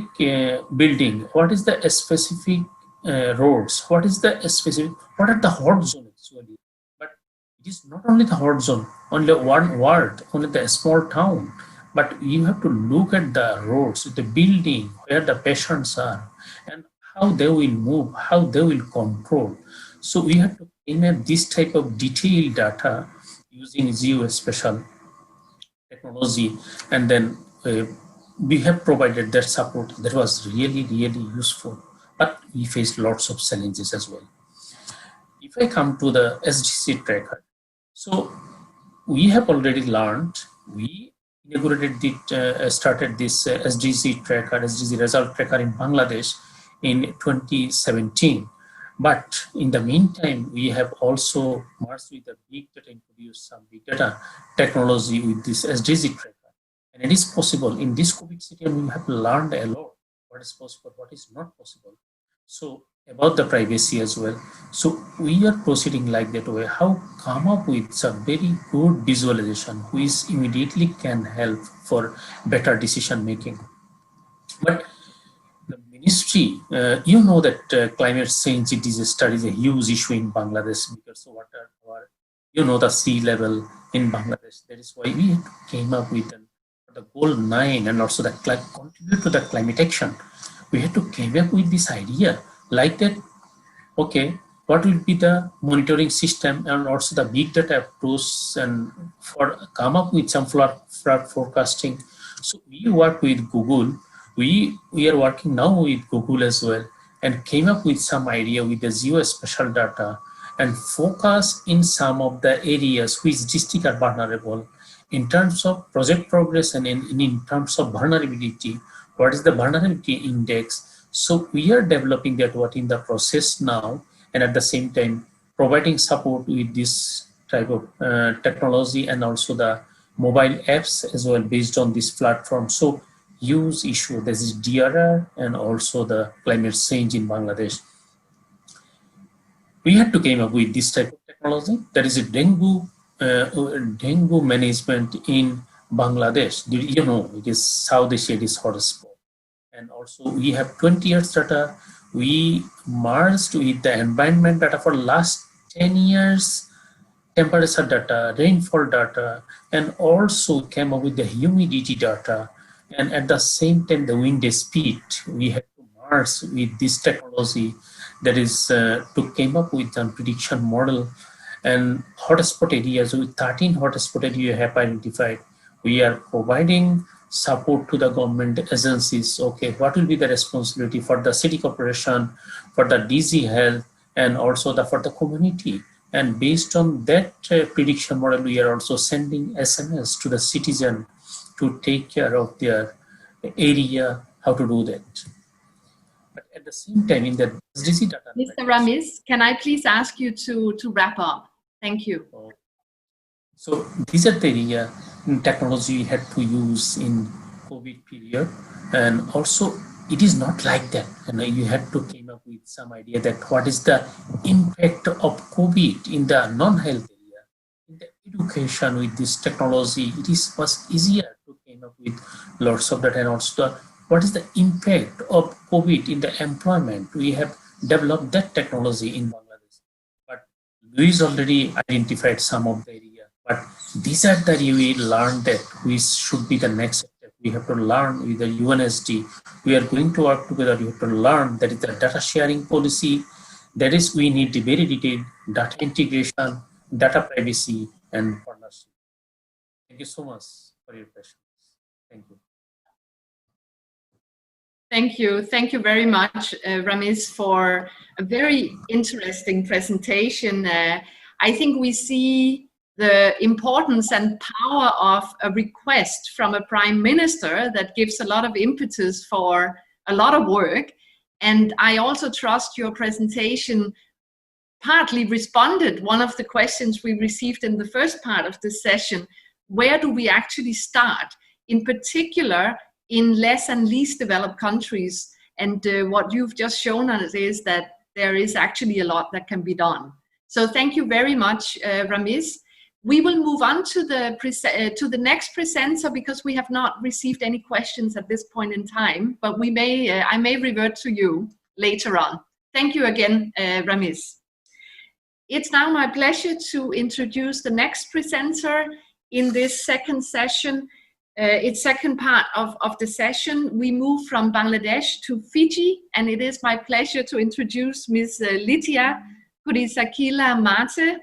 building? What is the specific roads? What is the specific, what are the hot zone actually? But it is not only the hot zone, only one ward, only the small town, but you have to look at the roads, the building, where the patients are, and how they will move, how they will control. So we have to enable this type of detailed data using geospatial technology, and then we have provided that support. That was really, really useful, but we faced lots of challenges as well. If I come to the SDG tracker, so we have already learned, we inaugurated started this SDG tracker, SDG result tracker in Bangladesh in 2017. But in the meantime, we have also merged with the big data, introduced some big data technology with this SDG tracker. And it is possible in this COVID situation, we have learned a lot, what is possible, what is not possible. So about the privacy as well. So we are proceeding like that way, how come up with some very good visualization, which immediately can help for better decision making. But the ministry, you know that climate change disaster is a huge issue in Bangladesh, because of water, you know, the sea level in Bangladesh. That is why we came up with the goal 9, and also the contribute to the climate action. We had to came up with this idea like that. Okay, what will be the monitoring system, and also the big data approach, and for come up with some flood forecasting. So we work with Google. We are working now with Google as well, and came up with some idea with the geospatial data, and focus in some of the areas which districts are vulnerable in terms of project progress, and in terms of vulnerability. What is the vulnerability index? So we are developing that what in the process now, and at the same time providing support with this type of technology, and also the mobile apps as well based on this platform. So use issue, this is DRR, and also the climate change in Bangladesh. We had to came up with this type of technology, that is a dengue management in Bangladesh. You know, it is South Asia, it is hotspot. And also we have 20 years data, we merged with the environment data for last 10 years, temperature data, rainfall data, and also came up with the humidity data. And at the same time, the wind speed, we had to merge with this technology that is to came up with a prediction model. And hotspot areas, with 13 hotspot areas you have identified, we are providing support to the government agencies. Okay, what will be the responsibility for the city corporation, for the DG Health, and also for the community. And based on that prediction model, we are also sending SMS to the citizen to take care of their area, how to do that. But at the same time, in the SDG data. Mr. Ramiz, can I please ask you to wrap up? Thank you. So these are the area technology we had to use in COVID period. And also, it is not like that. And you had to came up with some idea that what is the impact of COVID in the non-health area. In the education with this technology, it was easier to came up with lots of data, and also what is the impact of COVID in the employment. We have developed that technology in Bangladesh. But Luis already identified some of the area. But these are the we learned that we should be the next step. We have to learn with the UNSD. We are going to work together. We have to learn that is the data sharing policy. That is, we need the very detailed data integration, data privacy, and partnership. Thank you so much for your questions. Thank you. Thank you. Thank you very much, Ramiz, for a very interesting presentation. I think we see the importance and power of a request from a prime minister that gives a lot of impetus for a lot of work. And I also trust your presentation partly responded one of the questions we received in the first part of this session. Where do we actually start? In particular, in less and least developed countries. And what you've just shown us is that there is actually a lot that can be done. So thank you very much, Ramiz. We will move on to the next presenter because we have not received any questions at this point in time, but we may I may revert to you later on. Thank you again, Ramiz. It's now my pleasure to introduce the next presenter in this second session. It's second part of the session. We move from Bangladesh to Fiji, and it is my pleasure to introduce Ms. Lithia Kurisakila Mate.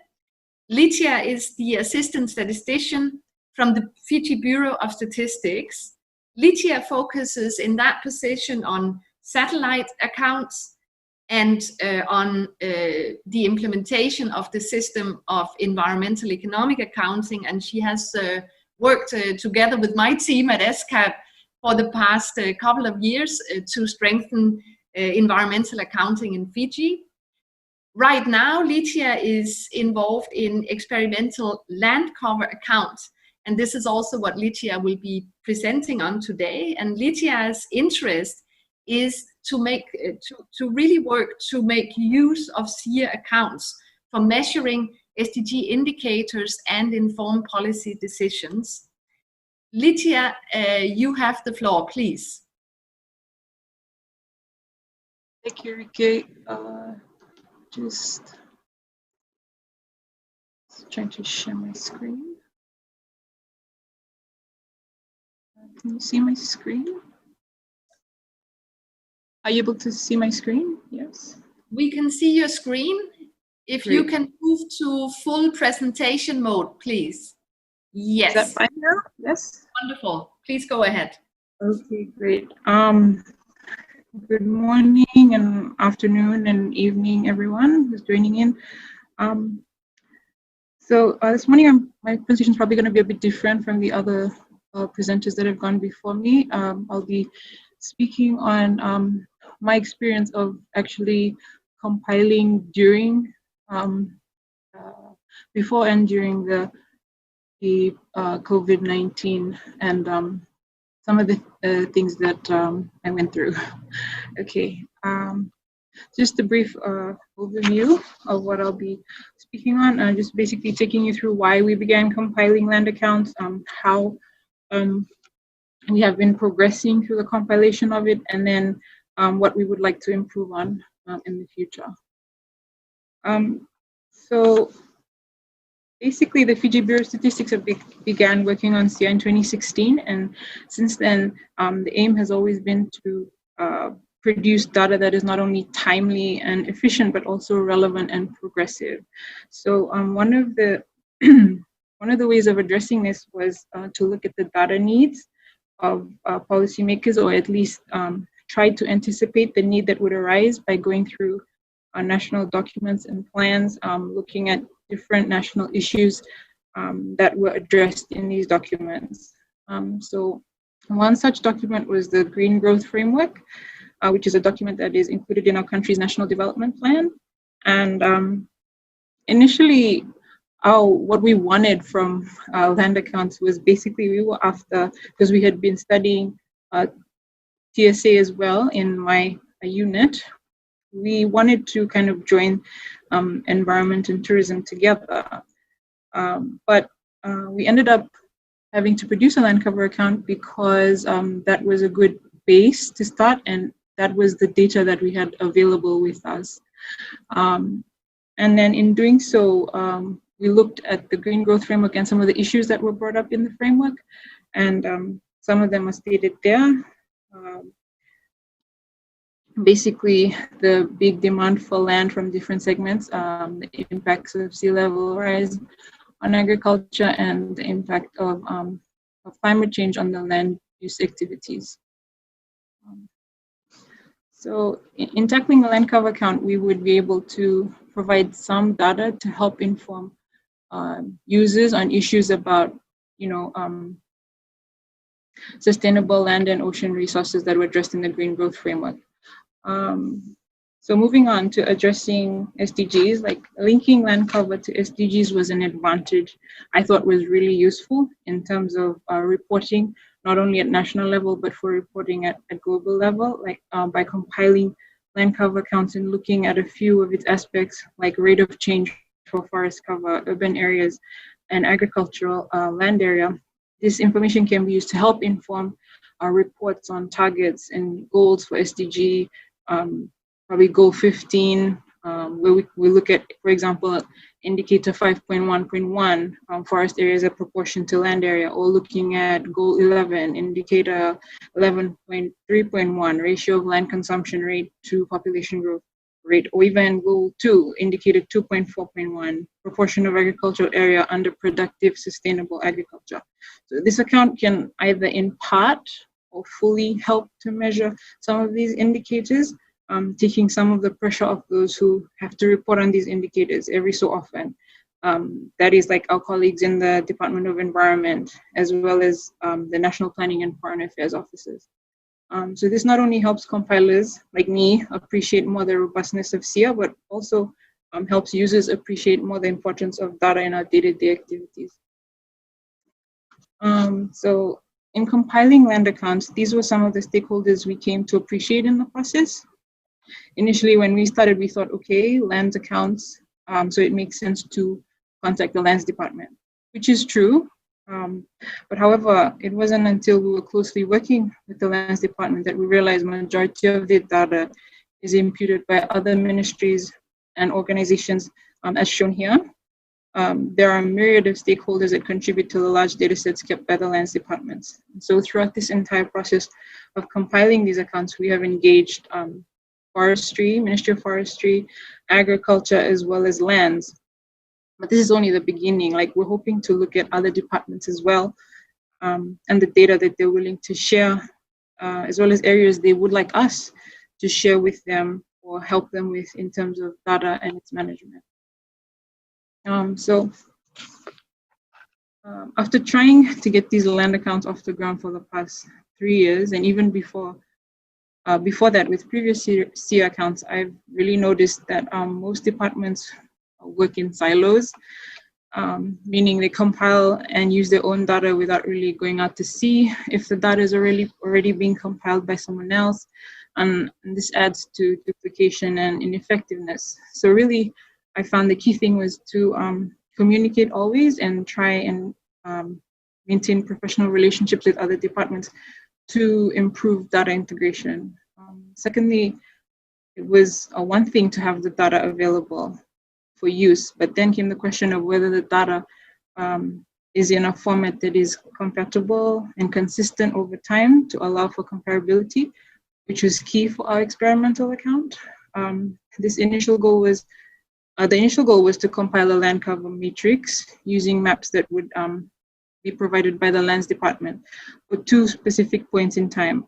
Lithia is the assistant statistician from the Fiji Bureau of Statistics. Lithia focuses in that position on satellite accounts and on the implementation of the system of environmental economic accounting, and she has worked together with my team at ESCAP for the past couple of years to strengthen environmental accounting in Fiji. Right now, Lithia is involved in experimental land cover accounts, and this is also what Lithia will be presenting on today. And Lithia's interest is to make to really work to make use of SEER accounts for measuring SDG indicators and inform policy decisions. Lithia, you have the floor, please. Thank you, Rike. Just trying to share my screen. Can you see my screen? Are you able to see my screen? Yes. We can see your screen. If Great. You can move to full presentation mode, please. Yes. Is that fine now? Yes. Wonderful. Please go ahead. Okay, great. Good morning and afternoon and evening, everyone who's joining in. So this morning, my presentation is probably going to be a bit different from the other presenters that have gone before me. I'll be speaking on my experience of actually compiling during, before and during the COVID-19 and some of the things that I went through. Okay, just a brief overview of what I'll be speaking on, just basically taking you through why we began compiling land accounts, how we have been progressing through the compilation of it, and then what we would like to improve on in the future. So basically, the Fiji Bureau of Statistics began working on SIA in 2016, and since then, the aim has always been to produce data that is not only timely and efficient, but also relevant and progressive. So one of the one of the ways of addressing this was to look at the data needs of policymakers, or at least try to anticipate the need that would arise by going through national documents and plans, looking at different national issues that were addressed in these documents. So one such document was the Green Growth Framework, which is a document that is included in our country's National Development Plan. And initially, what we wanted from land accounts was basically, we were after, because we had been studying TSA as well in my unit, we wanted to kind of join environment and tourism together. But we ended up having to produce a land cover account because that was a good base to start, and that was the data that we had available with us. And then in doing so, we looked at the Green Growth Framework and some of the issues that were brought up in the framework, and some of them are stated there. Basically, the big demand for land from different segments, the impacts of sea level rise on agriculture, and the impact of climate change on the land use activities. So in tackling the land cover account, we would be able to provide some data to help inform users on issues about, sustainable land and ocean resources that were addressed in the Green Growth Framework. So moving on to addressing SDGs, like linking land cover to SDGs was an advantage I thought was really useful in terms of reporting, not only at national level, but for reporting at a global level, like by compiling land cover accounts and looking at a few of its aspects, like rate of change for forest cover, urban areas, and agricultural land area. This information can be used to help inform our reports on targets and goals for SDG, probably goal 15, where we look at, for example, indicator 5.1.1, forest area as a proportion to land area, or looking at goal 11, indicator 11.3.1, ratio of land consumption rate to population growth rate, or even goal 2, indicator 2.4.1, proportion of agricultural area under productive sustainable agriculture. So this account can either in part or fully help to measure some of these indicators, taking some of the pressure off those who have to report on these indicators every so often. That is like our colleagues in the Department of Environment, as well as the National Planning and Foreign Affairs offices. So this not only helps compilers like me appreciate more the robustness of SIA, but also helps users appreciate more the importance of data in our day-to-day activities. So in compiling land accounts, these were some of the stakeholders we came to appreciate in the process. Initially, when we started, we thought, okay, land accounts, so it makes sense to contact the lands department, which is true. But however, it wasn't until we were closely working with the lands department that we realized majority of the data is imputed by other ministries and organizations, as shown here. There are a myriad of stakeholders that contribute to the large data sets kept by the lands departments. So throughout this entire process of compiling these accounts, we have engaged forestry, Ministry of Forestry, agriculture, as well as lands. But this is only the beginning. Like, we're hoping to look at other departments as well, and the data that they're willing to share, as well as areas they would like us to share with them or help them with in terms of data and its management. After trying to get these land accounts off the ground for the past 3 years, and even before that with previous SIA accounts, I've really noticed that most departments work in silos, meaning they compile and use their own data without really going out to see if the data is already being compiled by someone else, and this adds to duplication and ineffectiveness. So really, I found the key thing was to communicate always and try and maintain professional relationships with other departments to improve data integration. Secondly, it was one thing to have the data available for use, but then came the question of whether the data is in a format that is compatible and consistent over time to allow for comparability, which was key for our experimental account. The initial goal was to compile a land cover matrix using maps that would be provided by the lands department for 2 specific points in time.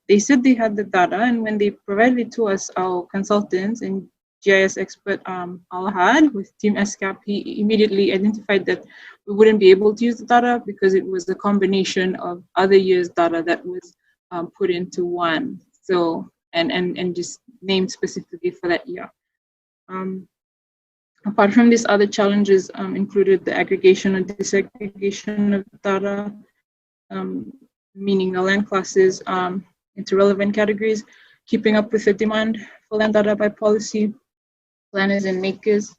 They said they had the data, and when they provided it to us, our consultants and GIS expert Alahad with Team ESCAP, he immediately identified that we wouldn't be able to use the data because it was a combination of other years' data that was put into one. So and just named specifically for that year. Apart from these, other challenges included the aggregation and disaggregation of data, meaning the land classes into relevant categories, keeping up with the demand for land data by policy, planners and makers.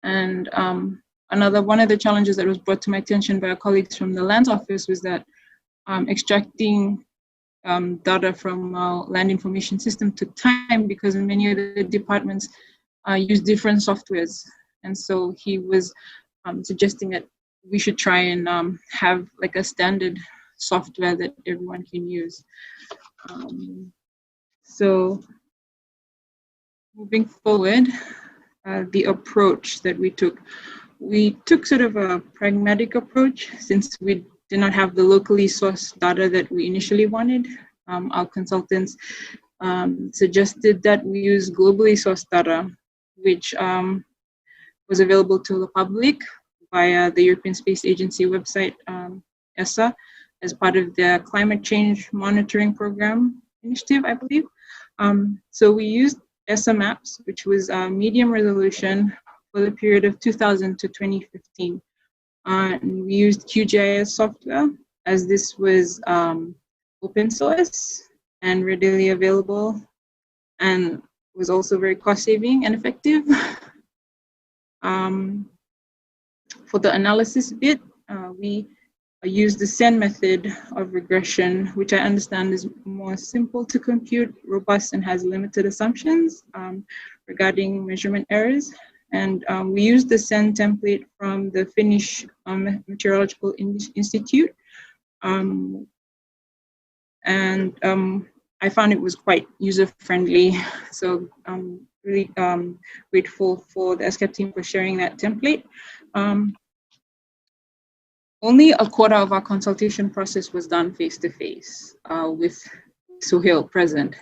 And one of the challenges that was brought to my attention by our colleagues from the Lands Office was that extracting data from our land information system took time because many of the departments use different softwares. And so he was suggesting that we should try and have like a standard software that everyone can use. So moving forward, the approach that we took sort of a pragmatic approach since we did not have the locally sourced data that we initially wanted. Our consultants suggested that we use globally sourced data, which was available to the public via the European Space Agency website, ESA, as part of their climate change monitoring program initiative, I believe. So we used ESA maps, which was medium resolution for the period of 2000 to 2015. And we used QGIS software, as this was open source and readily available, and was also very cost saving and effective. For the analysis bit, we used the SEN method of regression, which I understand is more simple to compute, robust, and has limited assumptions regarding measurement errors. And we used the SEN template from the Finnish Meteorological Institute. I found it was quite user-friendly. So I'm really grateful for the ESCAP team for sharing that template. Only a quarter of our consultation process was done face-to-face with Sohail present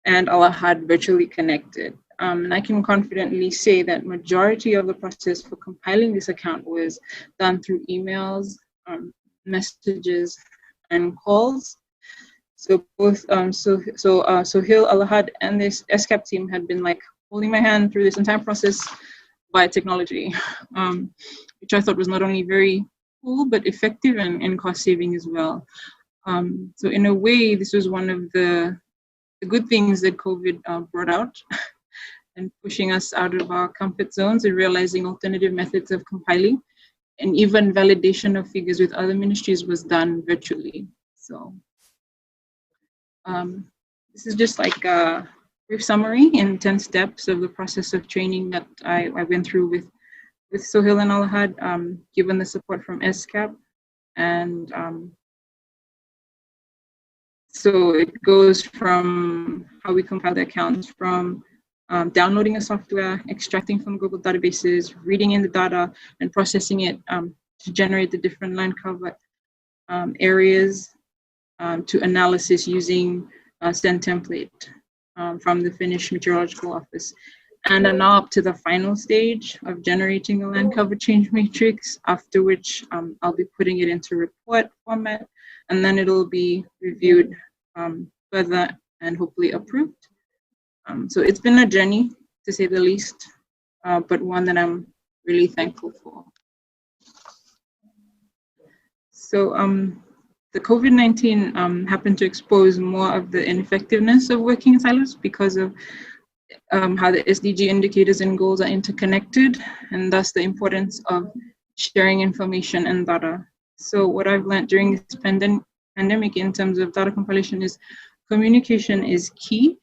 and Alahad virtually connected. And I can confidently say that majority of the process for compiling this account was done through emails, messages, and calls. So both Sohail, Alahad, and this ESCAP team had been like holding my hand through this entire process by technology, which I thought was not only very cool, but effective and cost saving as well. So in a way, this was one of the good things that COVID brought out and pushing us out of our comfort zones and realizing alternative methods of compiling, and even validation of figures with other ministries was done virtually. So this is just like a brief summary in 10 steps of the process of training that I went through with Sohail and Alahad, given the support from ESCAP. And so it goes from how we compile the accounts, from downloading a software, extracting from global databases, reading in the data, and processing it to generate the different land cover areas, to analysis using SEN template from the Finnish Meteorological Office. And then now up to the final stage of generating a land cover change matrix, after which I'll be putting it into report format, and then it'll be reviewed further and hopefully approved. So it's been a journey, to say the least, but one that I'm really thankful for. So the COVID-19 happened to expose more of the ineffectiveness of working in silos because of how the SDG indicators and goals are interconnected, and thus the importance of sharing information and data. So what I've learned during this pandemic in terms of data compilation is communication is key.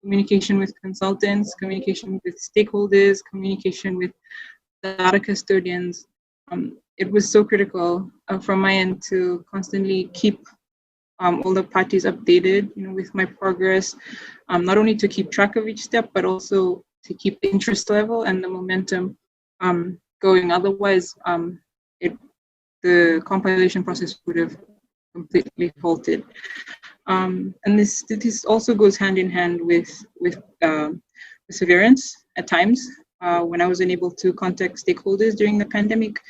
Communication with consultants, communication with stakeholders, communication with data custodians. It was so critical from my end to constantly keep all the parties updated, with my progress, not only to keep track of each step, but also to keep the interest level and the momentum going. Otherwise, the compilation process would have completely halted. And this also goes hand in hand with perseverance at times. When I was unable to contact stakeholders during the pandemic,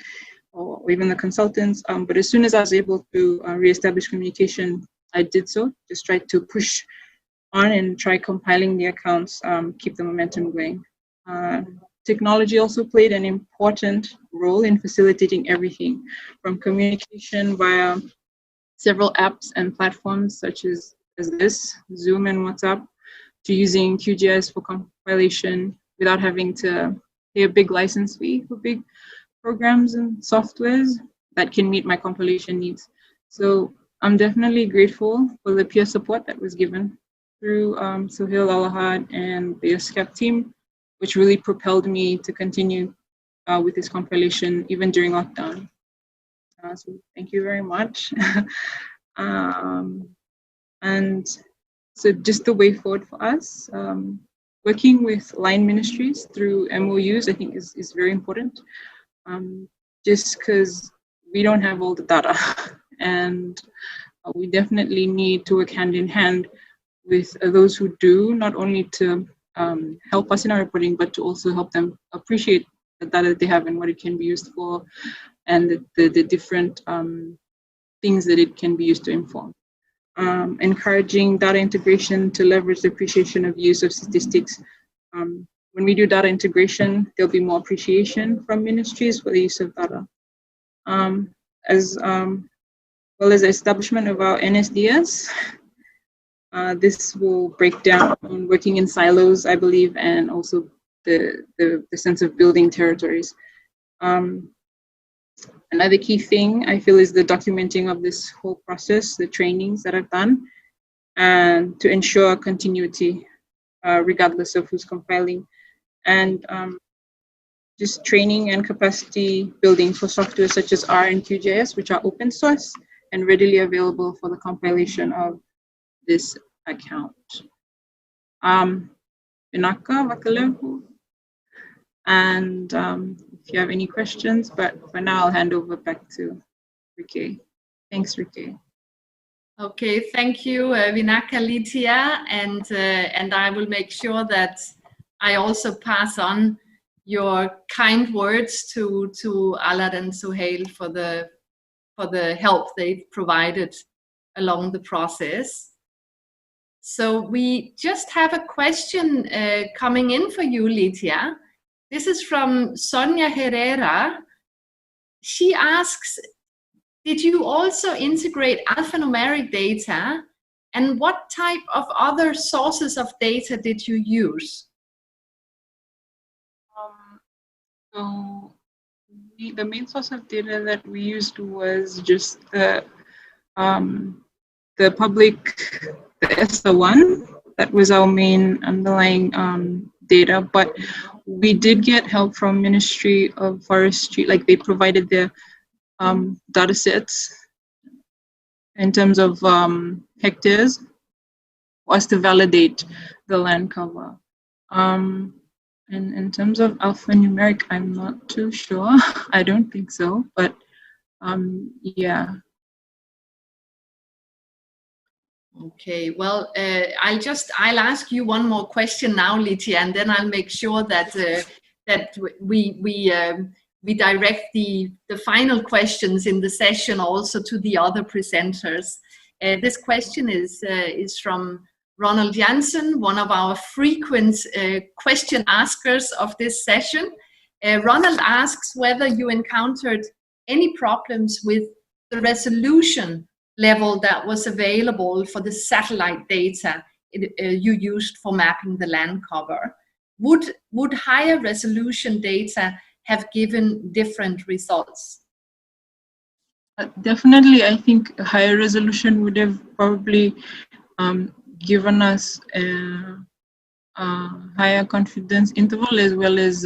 or even the consultants, but as soon as I was able to reestablish communication, I did so. Just tried to push on and try compiling the accounts, keep the momentum going. Technology also played an important role in facilitating everything, from communication via several apps and platforms such as this, Zoom and WhatsApp, to using QGIS for compilation without having to pay a big license fee for big programs and softwares that can meet my compilation needs. So I'm definitely grateful for the peer support that was given through Sohail Al-Ahad and the USCAP team, which really propelled me to continue with this compilation even during lockdown. So thank you very much. And so just the way forward for us, working with line ministries through MOUs, I think is very important. Just because we don't have all the data, and we definitely need to work hand in hand with those who do, not only to help us in our reporting, but to also help them appreciate the data that they have and what it can be used for, and the different things that it can be used to inform. Encouraging data integration to leverage the appreciation of use of statistics. When we do data integration, there'll be more appreciation from ministries for the use of data. As well as the establishment of our NSDS. This will break down working in silos, I believe, and also the sense of building territories. Another key thing I feel is the documenting of this whole process, the trainings that I've done, and to ensure continuity regardless of who's compiling, and just training and capacity building for software such as R and QGIS, which are open source and readily available for the compilation of this account. Vinaka Vakalevu. And if you have any questions, but for now I'll hand over back to Rike. Thanks, Rike. Okay, thank you, Vinaka Lithia, and I will make sure that I also pass on your kind words to Alad and Sohail for the help they've provided along the process. So we just have a question coming in for you, Lithia. This is from Sonia Herrera. She asks, did you also integrate alphanumeric data, and what type of other sources of data did you use? So the main source of data that we used was just the public, the ESSA1. That was our main underlying data, but we did get help from Ministry of Forestry, like they provided their data sets in terms of hectares for us to validate the land cover. And in terms of alphanumeric, I'm not too sure. I don't think so, but yeah. Okay, well, I'll ask you one more question now, Lithia, and then I'll make sure that that we direct the final questions in the session also to the other presenters. This question is from Ronald Jansen, one of our frequent question askers of this session. Ronald asks whether you encountered any problems with the resolution level that was available for the satellite data you used for mapping the land cover. Would higher resolution data have given different results? Definitely, I think higher resolution would have probably given us a higher confidence interval as well as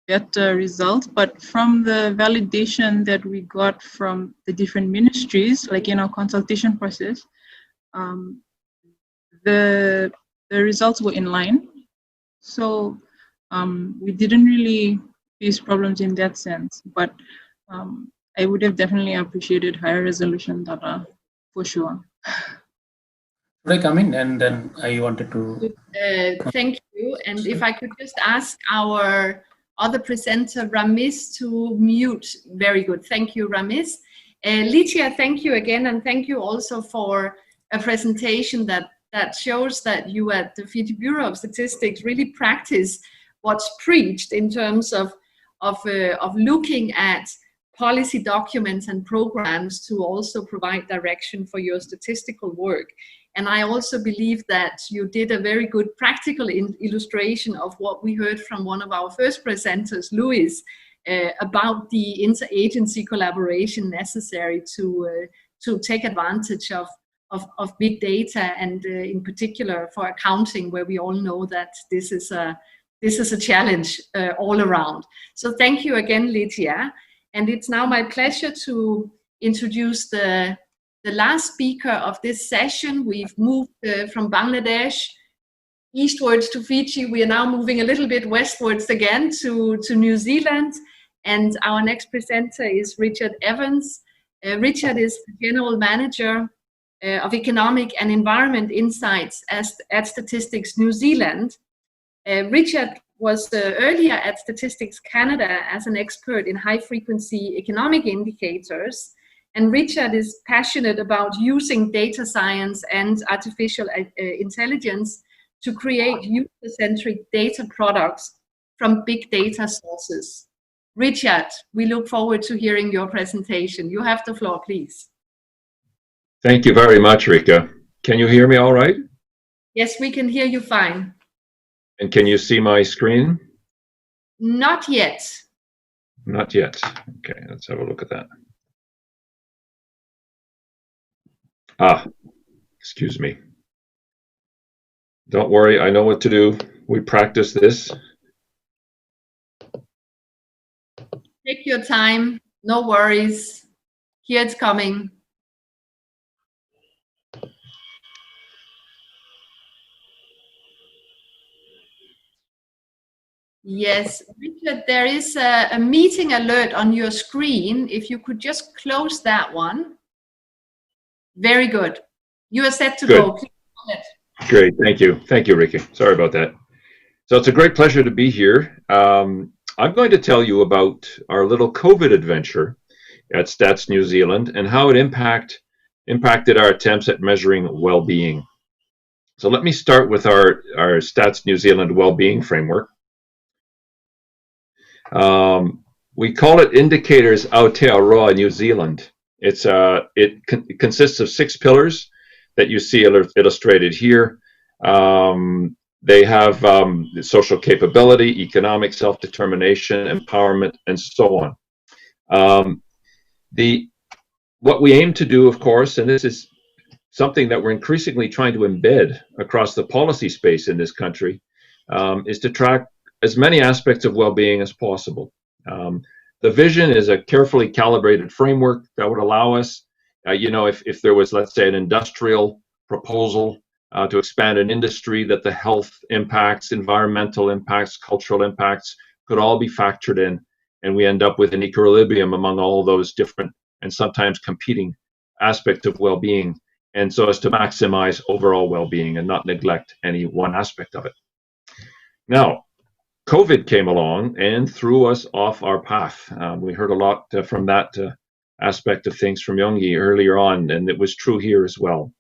better results. But from the validation that we got from the different ministries, like in our consultation process, the results were in line. So we didn't really face problems in that sense. But I would have definitely appreciated higher resolution data for sure. Should I come in? And then I wanted to. Thank you. And if I could just ask our other presenter, Ramiz, to mute. Very good. Thank you, Ramiz. Licia, thank you again. And thank you also for a presentation that shows that you at the Fiji Bureau of Statistics really practice what's preached in terms of looking at policy documents and programs to also provide direction for your statistical work. And I also believe that you did a very good practical illustration of what we heard from one of our first presenters, Luis, about the interagency collaboration necessary to take advantage of big data, and in particular for accounting, where we all know that this is a challenge all around. So thank you again, Licia. And it's now my pleasure to introduce the last speaker of this session. We've moved from Bangladesh eastwards to Fiji. We are now moving a little bit westwards again to New Zealand. And our next presenter is Richard Evans. Richard is the General Manager of Economic and Environment Insights at Statistics New Zealand. Richard was earlier at Statistics Canada as an expert in high-frequency economic indicators. And Richard is passionate about using data science and artificial intelligence to create user-centric data products from big data sources. Richard, we look forward to hearing your presentation. You have the floor, please. Thank you very much, Rika. Can you hear me all right? Yes, we can hear you fine. And can you see my screen? Not yet. Not yet. Okay, let's have a look at that. Excuse me. Don't worry, I know what to do. We practice this. Take your time, no worries. Here it's coming. Yes, Richard, there is a meeting alert on your screen. If you could just close that one. Very good. You are set to go. Please go ahead. Great, thank you. Thank you, Ricky. Sorry about that. So it's a great pleasure to be here. I'm going to tell you about our little COVID adventure at Stats New Zealand and how it impacted our attempts at measuring well-being. So let me start with our Stats New Zealand well-being framework. We call it Indicators Aotearoa New Zealand. It consists of 6 pillars that you see illustrated here. They have social capability, economic self-determination, empowerment, and so on. What we aim to do, of course, and this is something that we're increasingly trying to embed across the policy space in this country, is to track as many aspects of well-being as possible. The vision is a carefully calibrated framework that would allow us, if there was, let's say, an industrial proposal to expand an industry, that the health impacts, environmental impacts, cultural impacts could all be factored in, and we end up with an equilibrium among all those different and sometimes competing aspects of well-being, and so as to maximize overall well-being and not neglect any one aspect of it. Now, COVID came along and threw us off our path. We heard a lot from that aspect of things from Yonggi earlier on, and it was true here as well.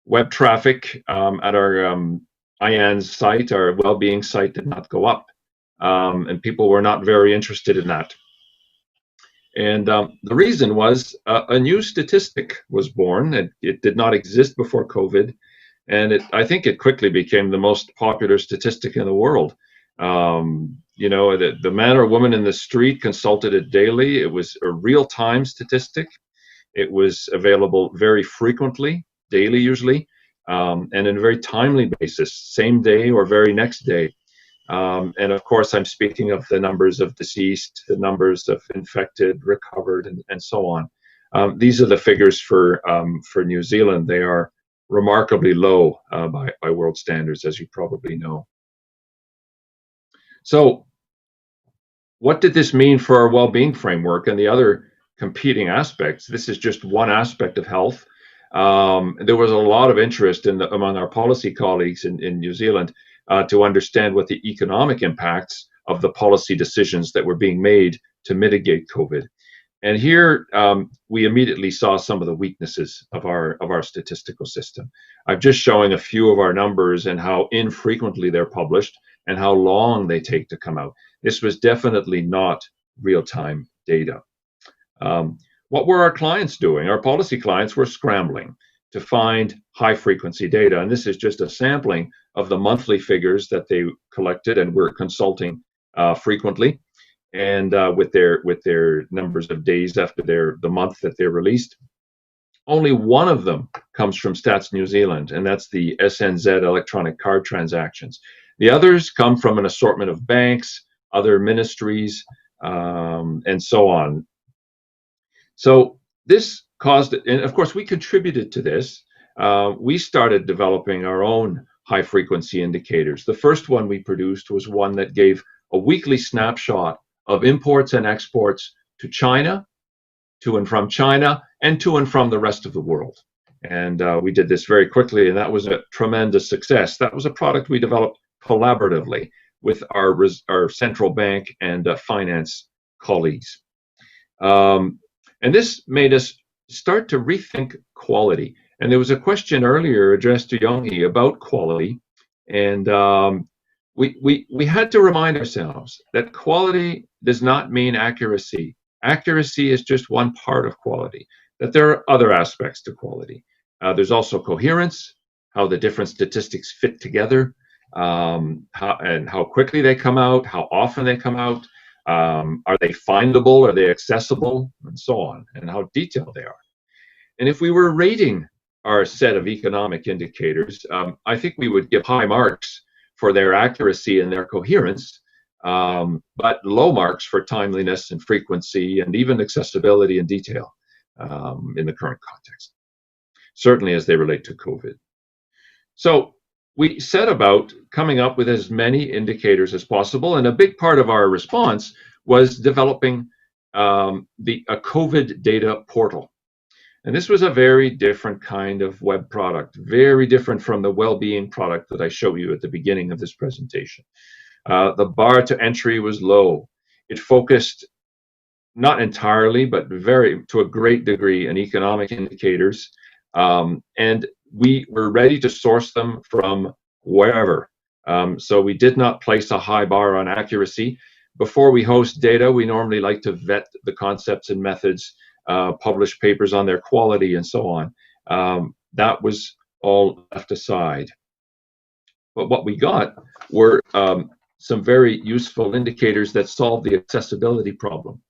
Web traffic at our IANZ site, our well-being site, did not go up, and people were not very interested in that. And the reason was a new statistic was born. It did not exist before COVID. And I think it quickly became the most popular statistic in the world. The man or woman in the street consulted it daily. It was a real-time statistic. It was available very frequently, daily usually, and in a very timely basis, same day or very next day. And of course, I'm speaking of the numbers of deceased, the numbers of infected, recovered, and so on. These are the figures for New Zealand. They are remarkably low by world standards, as you probably know. So what did this mean for our well-being framework and the other competing aspects? This is just one aspect of health. There was a lot of interest among our policy colleagues in New Zealand to understand what the economic impacts of the policy decisions that were being made to mitigate COVID. And here we immediately saw some of the weaknesses of our statistical system. I'm just showing a few of our numbers and how infrequently they're published and how long they take to come out. This was definitely not real-time data. What were our clients doing? Our policy clients were scrambling to find high-frequency data, and this is just a sampling of the monthly figures that they collected and were consulting frequently, and with their numbers of days after the month that they're released. Only one of them comes from Stats New Zealand, and that's the SNZ electronic card transactions. The others come from an assortment of banks, other ministries, and so on. So this caused, and of course we contributed to this. We started developing our own high frequency indicators. The first one we produced was one that gave a weekly snapshot of imports and exports to China, to and from China, and to and from the rest of the world. And we did this very quickly, and that was a tremendous success. That was a product we developed collaboratively with our central bank and finance colleagues. And this made us start to rethink quality. And there was a question earlier addressed to Yonghi about quality. And we had to remind ourselves that quality does not mean accuracy. Accuracy is just one part of quality, that there are other aspects to quality. There's also coherence, how the different statistics fit together, how quickly they come out, how often they come out, are they findable, are they accessible, and so on, and how detailed they are. And if we were rating our set of economic indicators, I think we would give high marks for their accuracy and their coherence, but low marks for timeliness and frequency and even accessibility and detail in the current context, certainly as they relate to COVID. So we set about coming up with as many indicators as possible, and a big part of our response was developing a COVID data portal. And this was a very different kind of web product, very different from the well-being product that I showed you at the beginning of this presentation. The bar to entry was low. It focused not entirely, but to a great degree on economic indicators. And we were ready to source them from wherever. So we did not place a high bar on accuracy. Before we host data, we normally like to vet the concepts and methods, publish papers on their quality, and so on. That was all left aside. But what we got were some very useful indicators that solve the accessibility problem.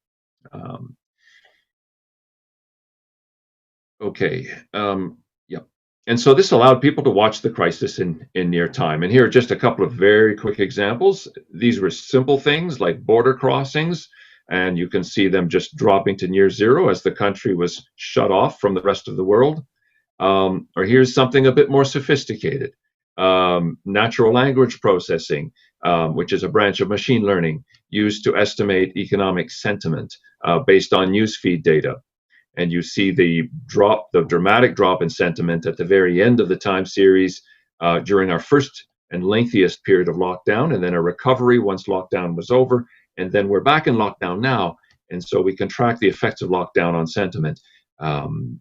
Yeah. And so this allowed people to watch the crisis in near time. And here are just a couple of very quick examples. These were simple things like border crossings, and you can see them just dropping to near zero as the country was shut off from the rest of the world. Or here's something a bit more sophisticated. Natural language processing, which is a branch of machine learning used to estimate economic sentiment based on newsfeed data. And you see the dramatic drop in sentiment at the very end of the time series during our first and lengthiest period of lockdown, and then a recovery once lockdown was over, and then we're back in lockdown now, and so we can track the effects of lockdown on sentiment.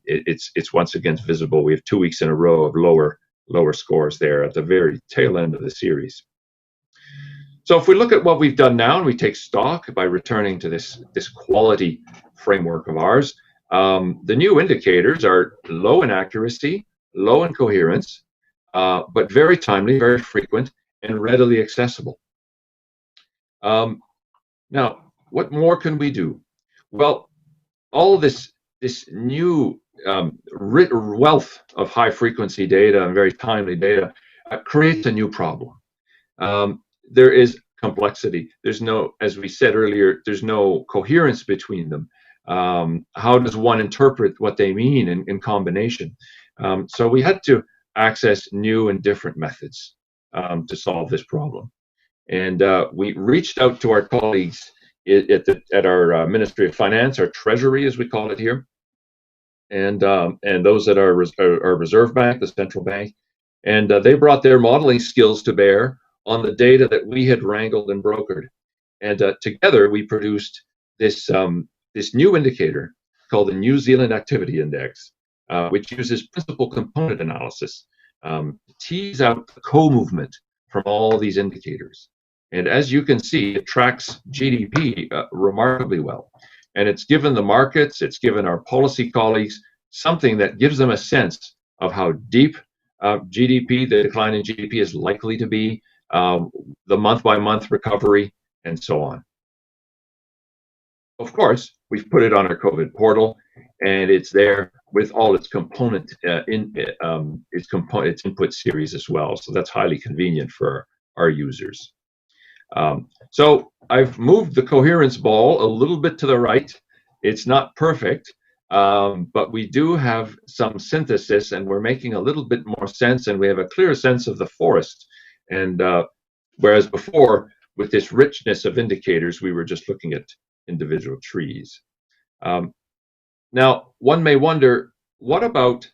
It's once again visible. We have 2 weeks in a row of lower scores there at the very tail end of the series. So if we look at what we've done now and we take stock by returning to this quality framework of ours, the new indicators are low in accuracy, low in coherence, but very timely, very frequent, and readily accessible. Now, what more can we do? Well, all of this this new wealth of high frequency data and very timely data creates a new problem. There is complexity. There's no, as we said earlier, there's no coherence between them. How does one interpret what they mean in combination? So we had to access new and different methods to solve this problem. And we reached out to our colleagues at our Ministry of Finance, our Treasury, as we call it here, and those at our Reserve Bank, the central bank, and they brought their modeling skills to bear on the data that we had wrangled and brokered, and together we produced this this new indicator called the New Zealand Activity Index, which uses principal component analysis to tease out the co-movement from all these indicators. And as you can see, it tracks GDP remarkably well. And it's given the markets, it's given our policy colleagues something that gives them a sense of how deep GDP, the decline in GDP is likely to be, the month-by-month recovery, and so on. Of course, we've put it on our COVID portal, and it's there with all its component its input series as well. So that's highly convenient for our users. So I've moved the coherence ball a little bit to the right. It's not perfect, but we do have some synthesis, and we're making a little bit more sense, and we have a clear sense of the forest. And whereas before, with this richness of indicators, we were just looking at individual trees. Now, one may wonder, what about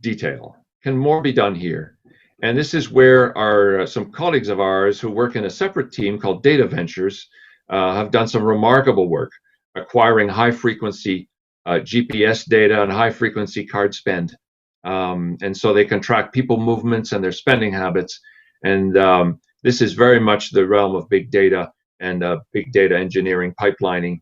detail? Can more be done here? And this is where some colleagues of ours who work in a separate team called Data Ventures have done some remarkable work acquiring high-frequency GPS data and high-frequency card spend. And so they can track people movements and their spending habits. And this is very much the realm of big data and big data engineering pipelining.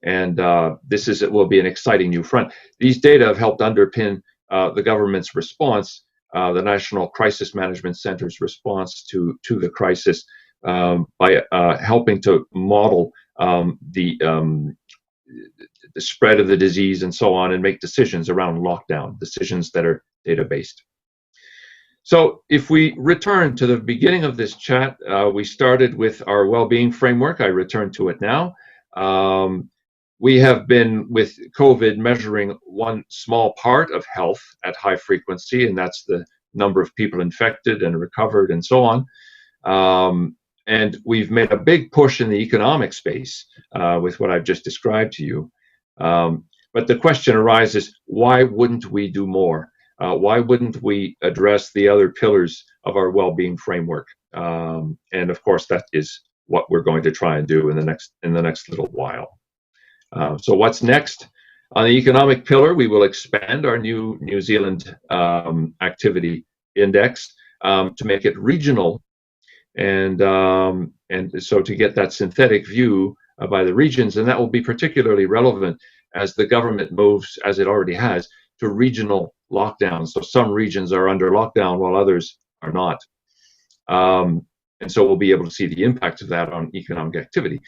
And it will be an exciting new front. These data have helped underpin the government's response, the National Crisis Management Center's response to the crisis by helping to model the spread of the disease and so on, and make decisions around lockdown, decisions that are data-based. So if we return to the beginning of this chat, we started with our well-being framework. I return to it now. We have been, with COVID, measuring one small part of health at high frequency, and that's the number of people infected and recovered and so on. And we've made a big push in the economic space with what I've just described to you. But the question arises, why wouldn't we do more? Why wouldn't we address the other pillars of our well-being framework? And of course, that is what we're going to try and do in the next little while. So what's next? On the economic pillar, we will expand our New Zealand activity index to make it regional, and so to get that synthetic view by the regions, and that will be particularly relevant as the government moves, as it already has, to regional lockdowns. So some regions are under lockdown while others are not. And so we'll be able to see the impact of that on economic activity.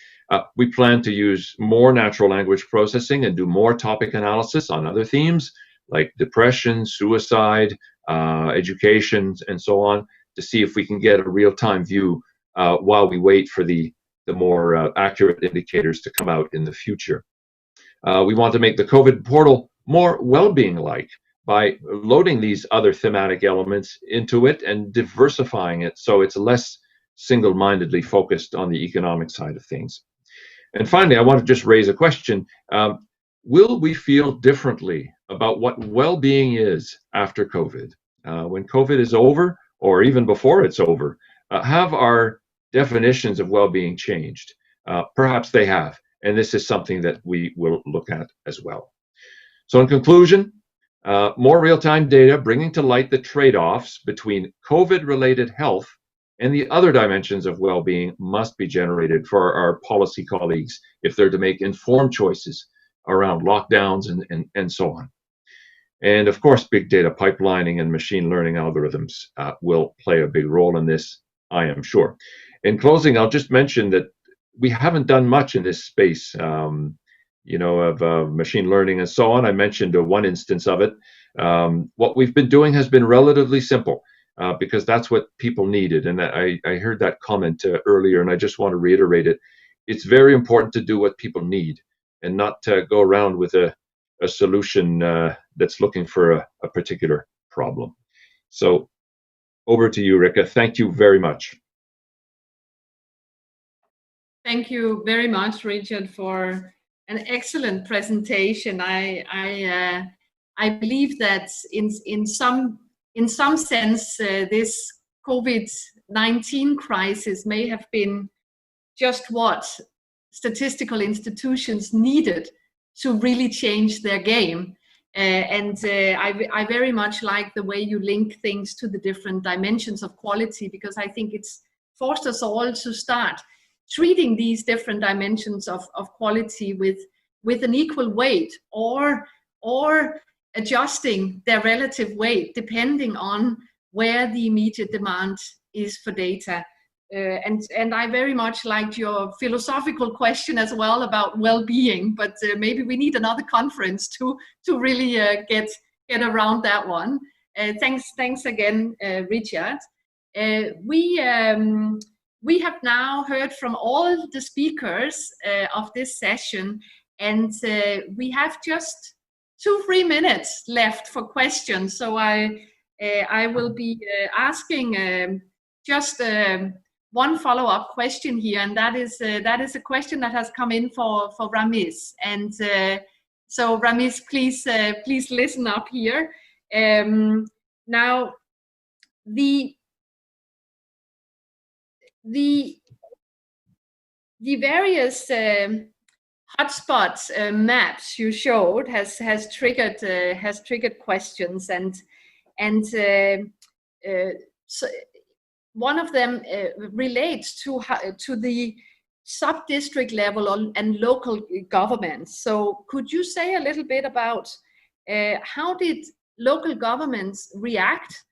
We plan to use more natural language processing and do more topic analysis on other themes like depression, suicide, education, and so on, to see if we can get a real-time view while we wait for the more accurate indicators to come out in the future. We want to make the COVID portal more well-being-like by loading these other thematic elements into it and diversifying it so it's less single-mindedly focused on the economic side of things. And finally, I want to just raise a question. Will we feel differently about what well-being is after COVID? When COVID is over, or even before it's over, have our definitions of well-being changed? Perhaps they have, and this is something that we will look at as well. So in conclusion, more real-time data bringing to light the trade-offs between COVID-related health and the other dimensions of well-being must be generated for our policy colleagues if they're to make informed choices around lockdowns and so on. And of course, big data pipelining and machine learning algorithms will play a big role in this, I am sure. In closing, I'll just mention that we haven't done much in this space. of machine learning and so on. I mentioned one instance of it. What we've been doing has been relatively simple because that's what people needed. And I heard that comment earlier, and I just want to reiterate it. It's very important to do what people need and not to go around with a solution that's looking for a particular problem. So over to you, Rika. Thank you very much. Thank you very much, Richard, for an excellent presentation. I believe that in some sense this COVID-19 crisis may have been just what statistical institutions needed to really change their game. I very much like the way you link things to the different dimensions of quality, because I think it's forced us all to start treating these different dimensions of quality with an equal weight, or adjusting their relative weight depending on where the immediate demand is for data. And I very much liked your philosophical question as well about well-being, but maybe we need another conference to really get around that one. Thanks again, Richard. We have now heard from all the speakers of this session, and we have just 2-3 minutes left for questions. So I will be asking just one follow-up question here, and that is a question that has come in for Ramiz. And so Ramiz, please listen up here. Now, the various hotspots maps you showed has triggered questions, and so one of them relates to the sub-district level and local governments. So could you say a little bit about how did local governments react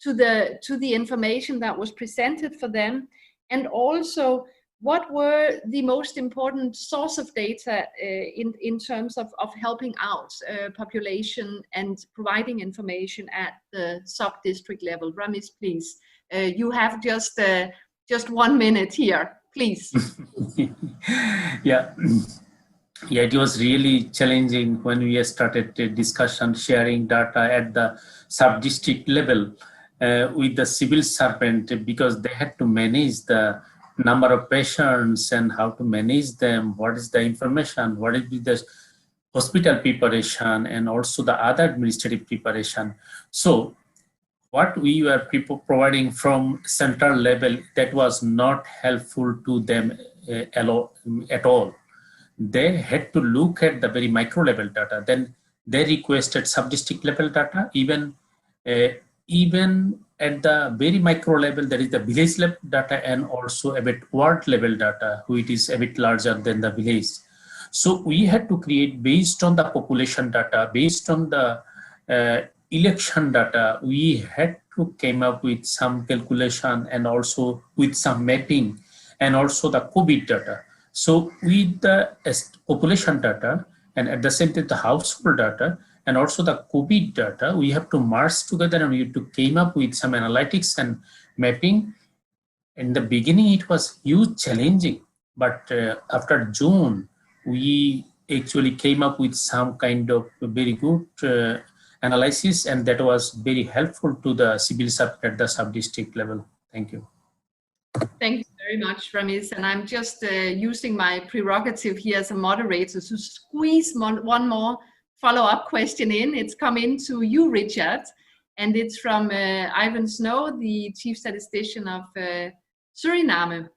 to the information that was presented for them, and also what were the most important source of data in terms of helping out population and providing information at the sub-district level? Ramiz, please. You have just 1 minute here, please. Yeah, it was really challenging when we started the discussion sharing data at the sub-district level with the civil servant, because they had to manage the number of patients and how to manage them, what is the information, what is the hospital preparation, and also the other administrative preparation. So what we were providing from central level, that was not helpful to them at all. They had to look at the very micro level data. Then they requested sub-district level data. Even at the very micro level, there is the village level data and also a bit ward level data, which is a bit larger than the village. So we had to create, based on the population data, based on the election data, we had to come up with some calculation and also with some mapping and also the COVID data. So with the population data and at the same time the household data and also the COVID data, we have to merge together and we have to came up with some analytics and mapping. In the beginning, it was huge challenging, but after June, we actually came up with some kind of very good analysis, and that was very helpful to the civil servant at the sub-district level. Thank you. Thank you very much, Ramiz. And I'm just using my prerogative here as a moderator to squeeze one more follow-up question in. It's come in to you, Richard, and it's from Ivan Snow, the chief statistician of Suriname.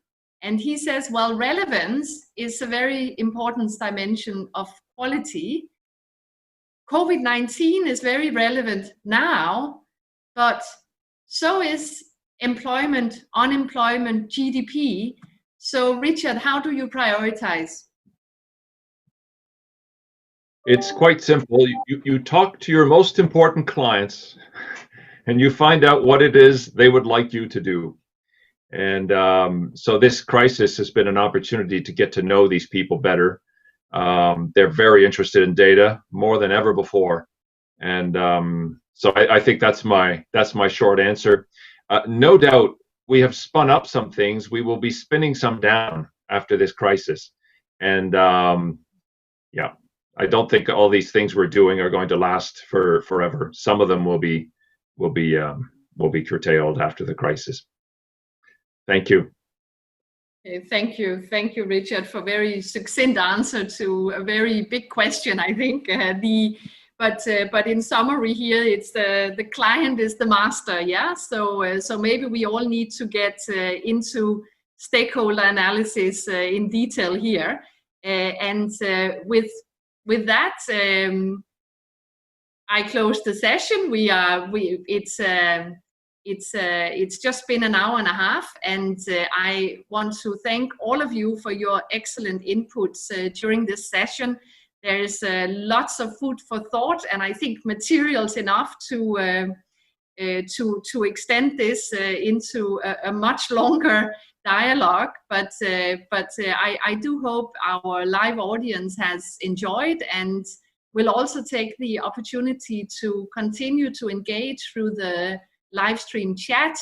And he says, well, relevance is a very important dimension of quality. COVID-19 is very relevant now, but so is employment, unemployment, GDP. So Richard, how do you prioritize? It's quite simple. You talk to your most important clients and you find out what it is they would like you to do. And so this crisis has been an opportunity to get to know these people better. They're very interested in data more than ever before, and so I think that's my short answer. No doubt, we have spun up some things. We will be spinning some down after this crisis, and yeah, I don't think all these things we're doing are going to last for forever. Some of them will be curtailed after the crisis. Thank you. Okay, thank you, Richard, for very succinct answer to a very big question. I think but in summary here, it's the client is the master. Yeah, so maybe we all need to get into stakeholder analysis in detail here, and with that, I close the session. It's just been an hour and a half, and I want to thank all of you for your excellent inputs during this session. There is lots of food for thought, and I think materials enough to extend this into a much longer dialogue. But I do hope our live audience has enjoyed and will also take the opportunity to continue to engage through the live stream chat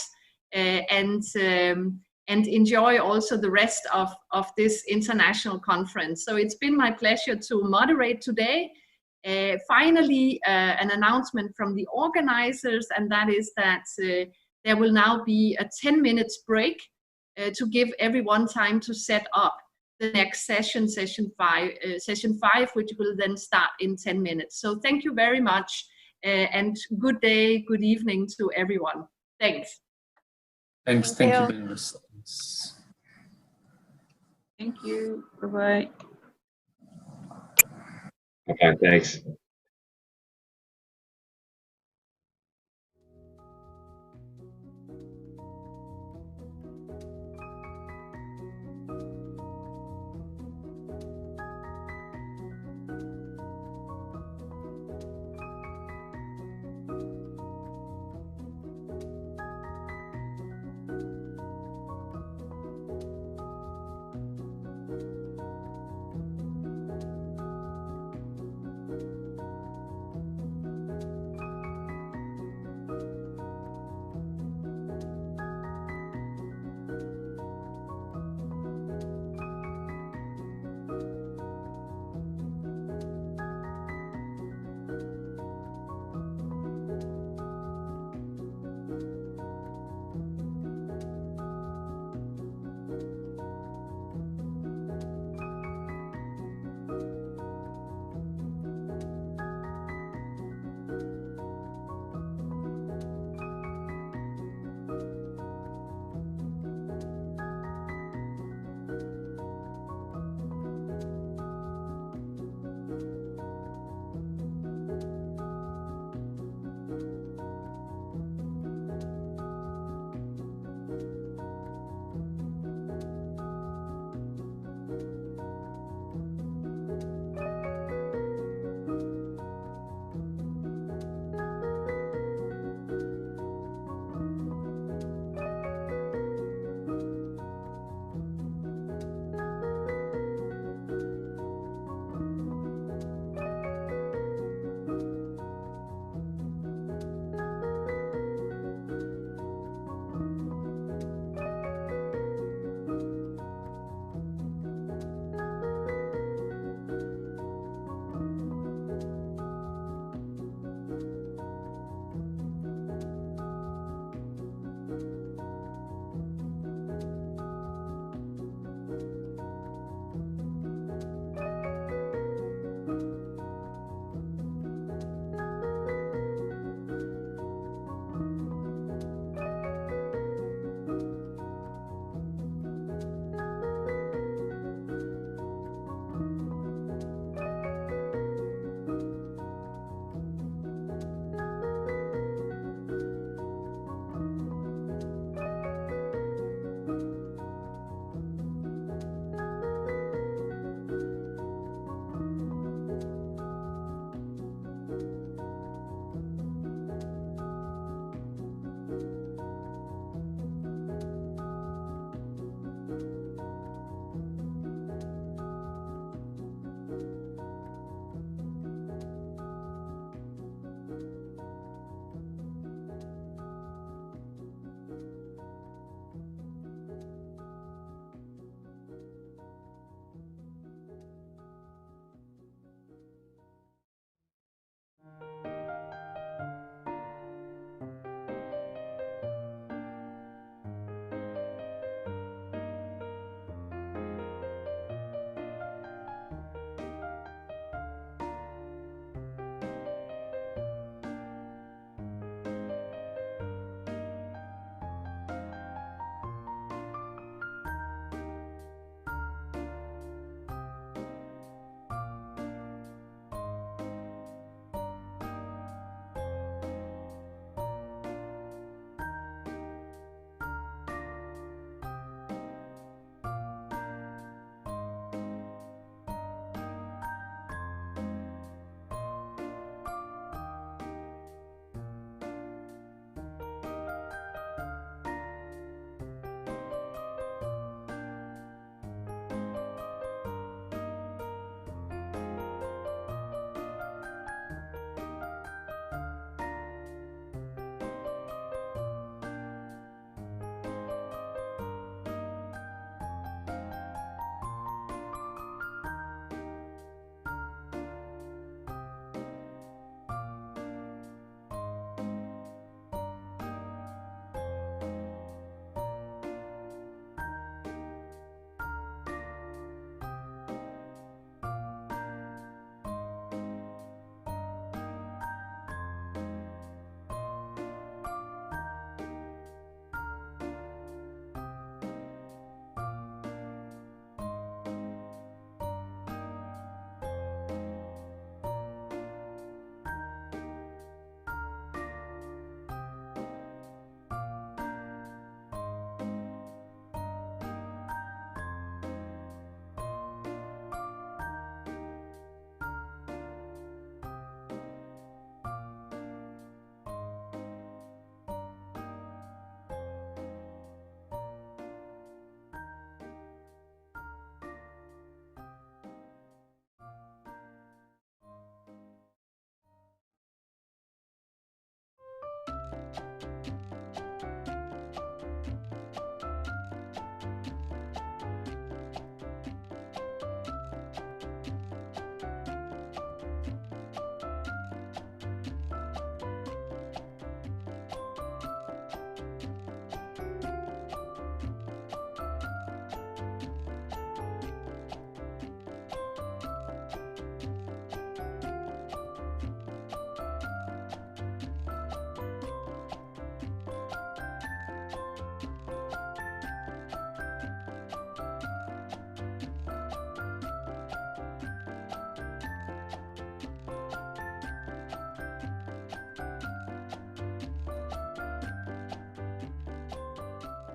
and enjoy also the rest of this international conference. So it's been my pleasure to moderate today. Finally, an announcement from the organizers, and that is that there will now be a 10 minutes break to give everyone time to set up the next session, session five, which will then start in 10 minutes. So thank you very much. And good day, good evening to everyone. Thanks. Thank you very much. Thank you. Bye-bye. Okay, thanks.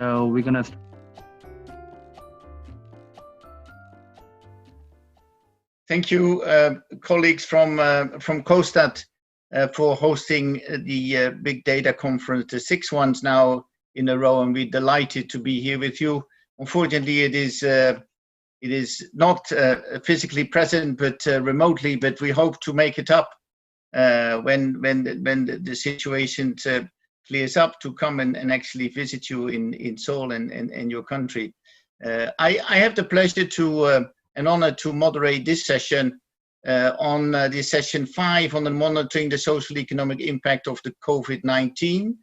So we're gonna. Thank you, colleagues from COSTAT, for hosting the Big Data Conference, the 6th ones now in a row, and we're delighted to be here with you. Unfortunately, it is not physically present, but remotely. But we hope to make it up when the situation clears up, to come and actually visit you in Seoul and your country. I have the pleasure to an honor to moderate this session on this session 5 on the monitoring the social economic impact of the COVID-19.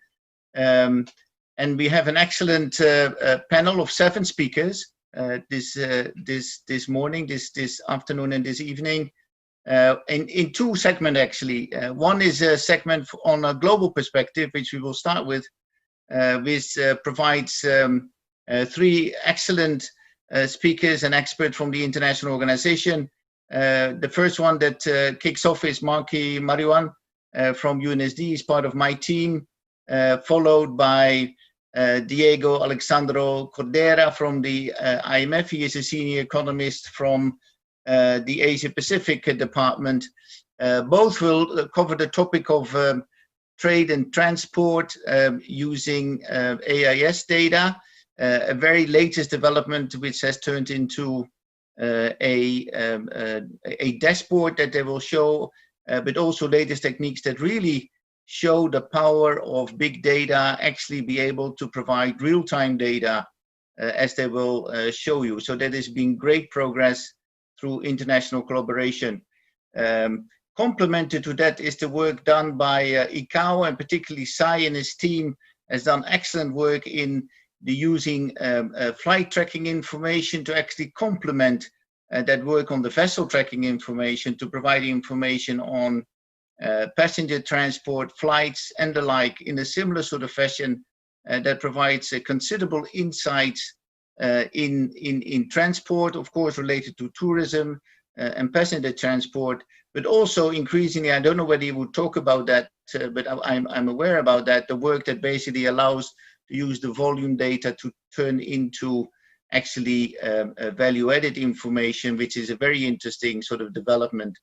And we have an excellent panel of 7 speakers this morning, this afternoon, and this evening, in 2 segments actually. One is a segment on a global perspective, which we will start with, which provides 3 excellent speakers and experts from the international organization. The first one that kicks off is Marky Mariwan from UNSD. He's part of my team, followed by Diego Alexandro Cordera from the IMF. He is a senior economist from the Asia Pacific department. Both will cover the topic of trade and transport using AIS data, a very latest development which has turned into a dashboard that they will show, but also latest techniques that really show the power of big data, actually be able to provide real-time data, as they will show you. So that has been great progress through international collaboration. Complemented to that is the work done by ICAO, and particularly Sai and his team has done excellent work in the using flight tracking information to actually complement that work on the vessel tracking information, to provide information on passenger transport, flights, and the like, in a similar sort of fashion that provides considerable insights in transport, of course, related to tourism and passenger transport, but also increasingly, I don't know whether you would talk about that, but I'm aware about that, the work that basically allows to use the volume data to turn into actually value-added information, which is a very interesting sort of development.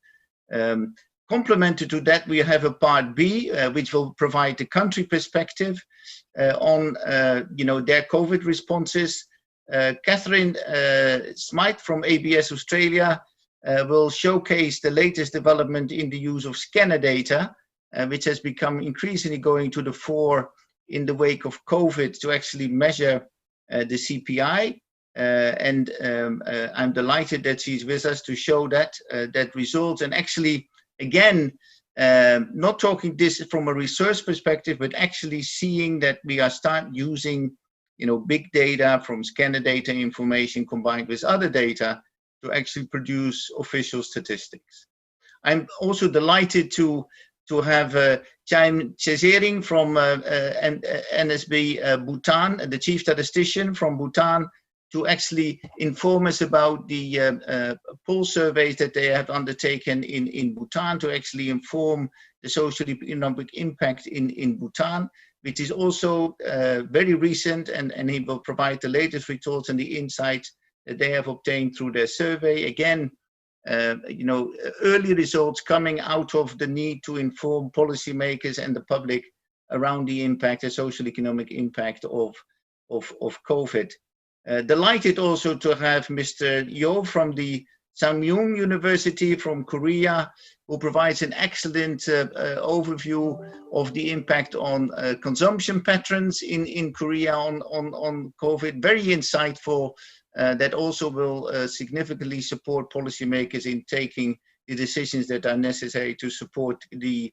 Complemented to that, we have a part B, which will provide the country perspective on their COVID responses. Catherine Smythe from ABS Australia will showcase the latest development in the use of scanner data, which has become increasingly going to the fore in the wake of COVID to actually measure the CPI. And I'm delighted that she's with us to show that results. And actually, again, not talking this from a research perspective, but actually seeing that we are start using big data from scanner data information combined with other data to actually produce official statistics. I'm also delighted to have Chaim Chesering from NSB Bhutan, the chief statistician from Bhutan, to actually inform us about the poll surveys that they have undertaken in Bhutan to actually inform the social economic impact in Bhutan, which is also very recent, and he will provide the latest results and the insights that they have obtained through their survey. Again, early results coming out of the need to inform policymakers and the public around the impact, the social economic impact of COVID. Delighted also to have Mr. Yo from the Samyung University from Korea, who provides an excellent overview of the impact on consumption patterns in Korea on COVID. Very insightful, that also will significantly support policymakers in taking the decisions that are necessary to support the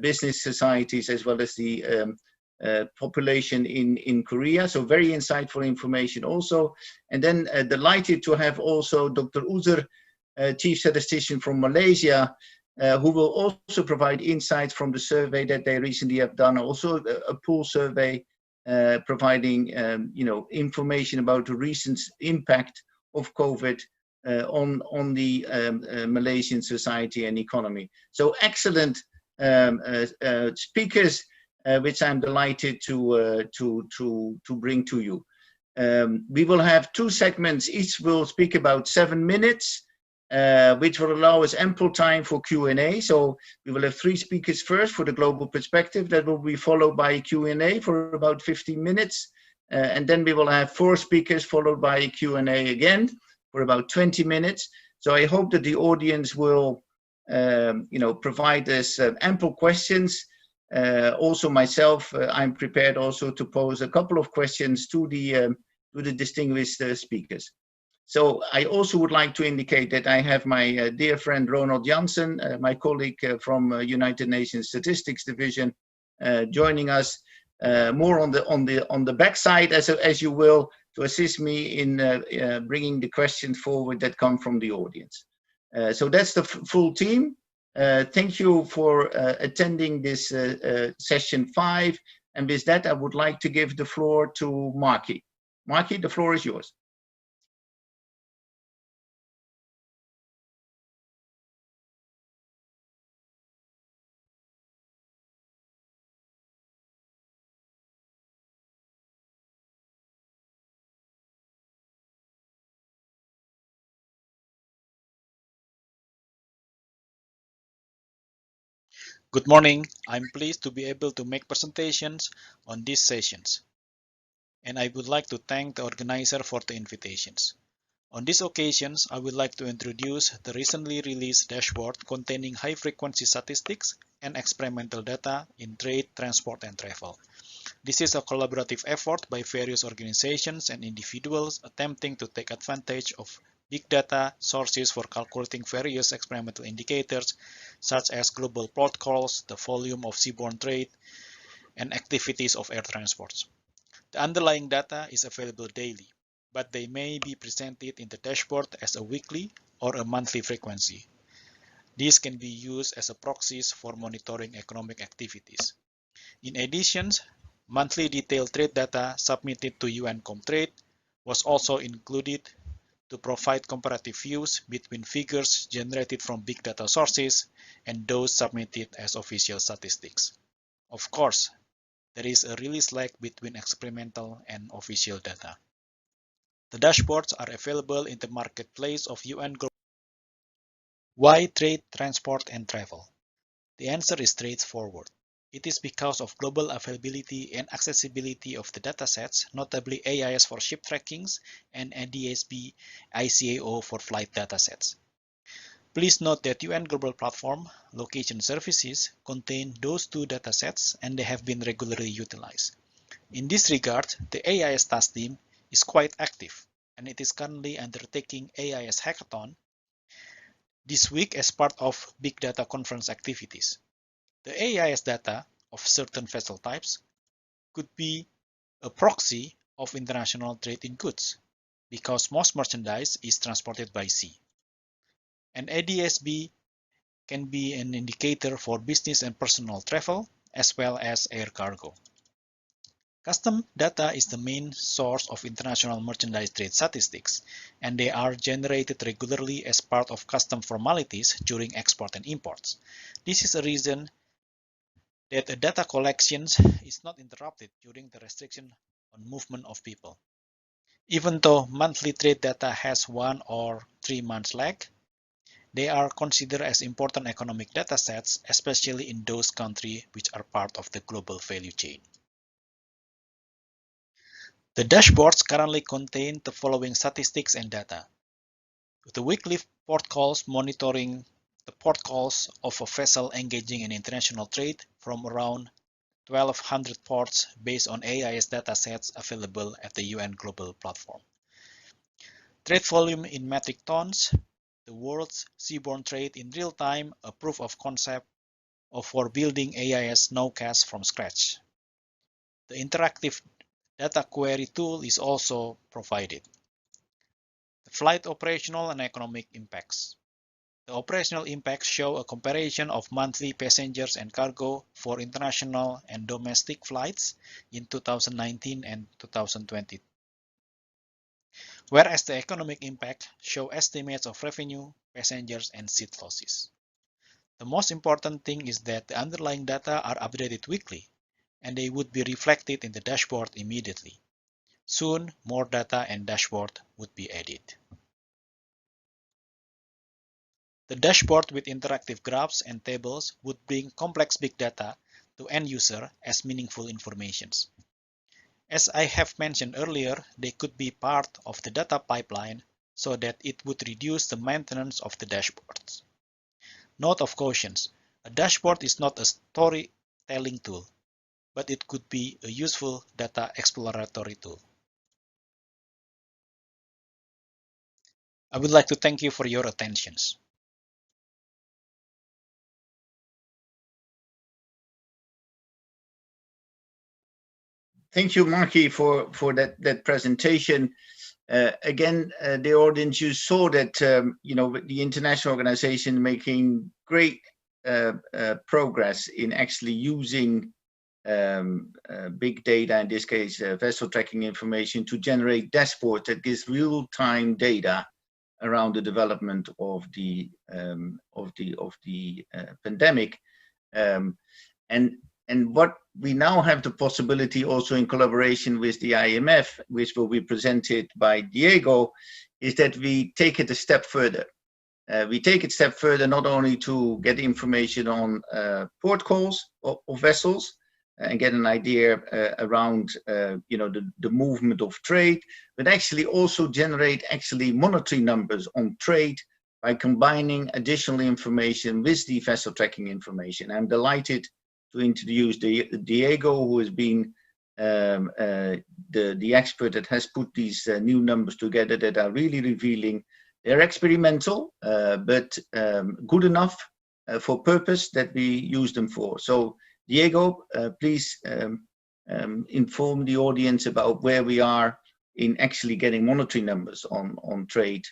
business societies as well as the population in Korea. So very insightful information also. And then delighted to have also Dr. Uzur, chief statistician from Malaysia, who will also provide insights from the survey that they recently have done, also a pool survey providing information about the recent impact of COVID on the Malaysian society and economy. So excellent speakers. which I'm delighted to bring to you. We will have 2 segments. Each will speak about 7 minutes, which will allow us ample time for Q&A. So we will have 3 speakers first for the global perspective. That will be followed by a Q&A for about 15 minutes. And then we will have 4 speakers followed by a Q&A again for about 20 minutes. So I hope that the audience will provide us ample questions. Also myself, I'm prepared also to pose a couple of questions to the distinguished speakers. So I also would like to indicate that I have my dear friend Ronald Janssen, my colleague from United Nations Statistics Division, joining us more on the backside, as you will, to assist me in bringing the questions forward that come from the audience. So that's the full team. Thank you for attending this session 5. And with that, I would like to give the floor to Marky. Marky, the floor is yours. Good morning. I'm pleased to be able to make presentations on these sessions. And I would like to thank the organizer for the invitations. On these occasions, I would like to introduce the recently released dashboard containing high-frequency statistics and experimental data in trade, transport, and travel. This is a collaborative effort by various organizations and individuals attempting to take advantage of big data sources for calculating various experimental indicators such as global port calls, the volume of seaborne trade, and activities of air transports. The underlying data is available daily, but they may be presented in the dashboard as a weekly or a monthly frequency. These can be used as a proxies for monitoring economic activities. In addition, monthly detailed trade data submitted to UN Comtrade was also included to provide comparative views between figures generated from big data sources and those submitted as official statistics. Of course, there is a release lag between experimental and official data. The dashboards are available in the marketplace of UN Global. Why trade, transport, and travel? The answer is straightforward. It is because of global availability and accessibility of the datasets, notably AIS for ship trackings and ADSB ICAO for flight datasets. Please note that UN Global Platform Location Services contain those 2 datasets and they have been regularly utilized. In this regard, the AIS task team is quite active and it is currently undertaking AIS Hackathon this week as part of Big Data Conference activities. The AIS data of certain vessel types could be a proxy of international trade in goods because most merchandise is transported by sea. And ADSB can be an indicator for business and personal travel as well as air cargo. Custom data is the main source of international merchandise trade statistics, and they are generated regularly as part of custom formalities during export and imports. This is a reason that the data collection is not interrupted during the restriction on movement of people. Even though monthly trade data has 1 or 3 months lag, they are considered as important economic datasets, especially in those countries which are part of the global value chain. The dashboards currently contain the following statistics and data. The weekly port calls monitoring the port calls of a vessel engaging in international trade from around 1,200 ports based on AIS datasets available at the UN Global Platform. Trade volume in metric tons, the world's seaborne trade in real time, a proof of concept for building AIS nowcast from scratch. The interactive data query tool is also provided. The flight operational and economic impacts. The operational impacts show a comparison of monthly passengers and cargo for international and domestic flights in 2019 and 2020. Whereas the economic impact show estimates of revenue, passengers, and seat losses. The most important thing is that the underlying data are updated weekly, and they would be reflected in the dashboard immediately. Soon, more data and dashboard would be added. The dashboard with interactive graphs and tables would bring complex big data to end user as meaningful informations. As I have mentioned earlier, they could be part of the data pipeline so that it would reduce the maintenance of the dashboards. Note of cautions: a dashboard is not a storytelling tool, but it could be a useful data exploratory tool. I would like to thank you for your attention. Thank you, Marky, for that presentation. Again, the audience, you saw that the international organization making great progress in actually using big data, in this case vessel tracking information, to generate dashboards that gives real-time data around the development of the pandemic, and what we now have the possibility, also in collaboration with the IMF, which will be presented by Diego, is that we take it a step further. We take it a step further, not only to get information on port calls of vessels and get an idea around the movement of trade, but actually also generate monetary numbers on trade by combining additional information with the vessel tracking information. I'm delighted to introduce Diego, who has been the expert that has put these new numbers together that are really revealing. They're experimental, but good enough for purpose that we use them for. So Diego, please inform the audience about where we are in actually getting monetary numbers on trade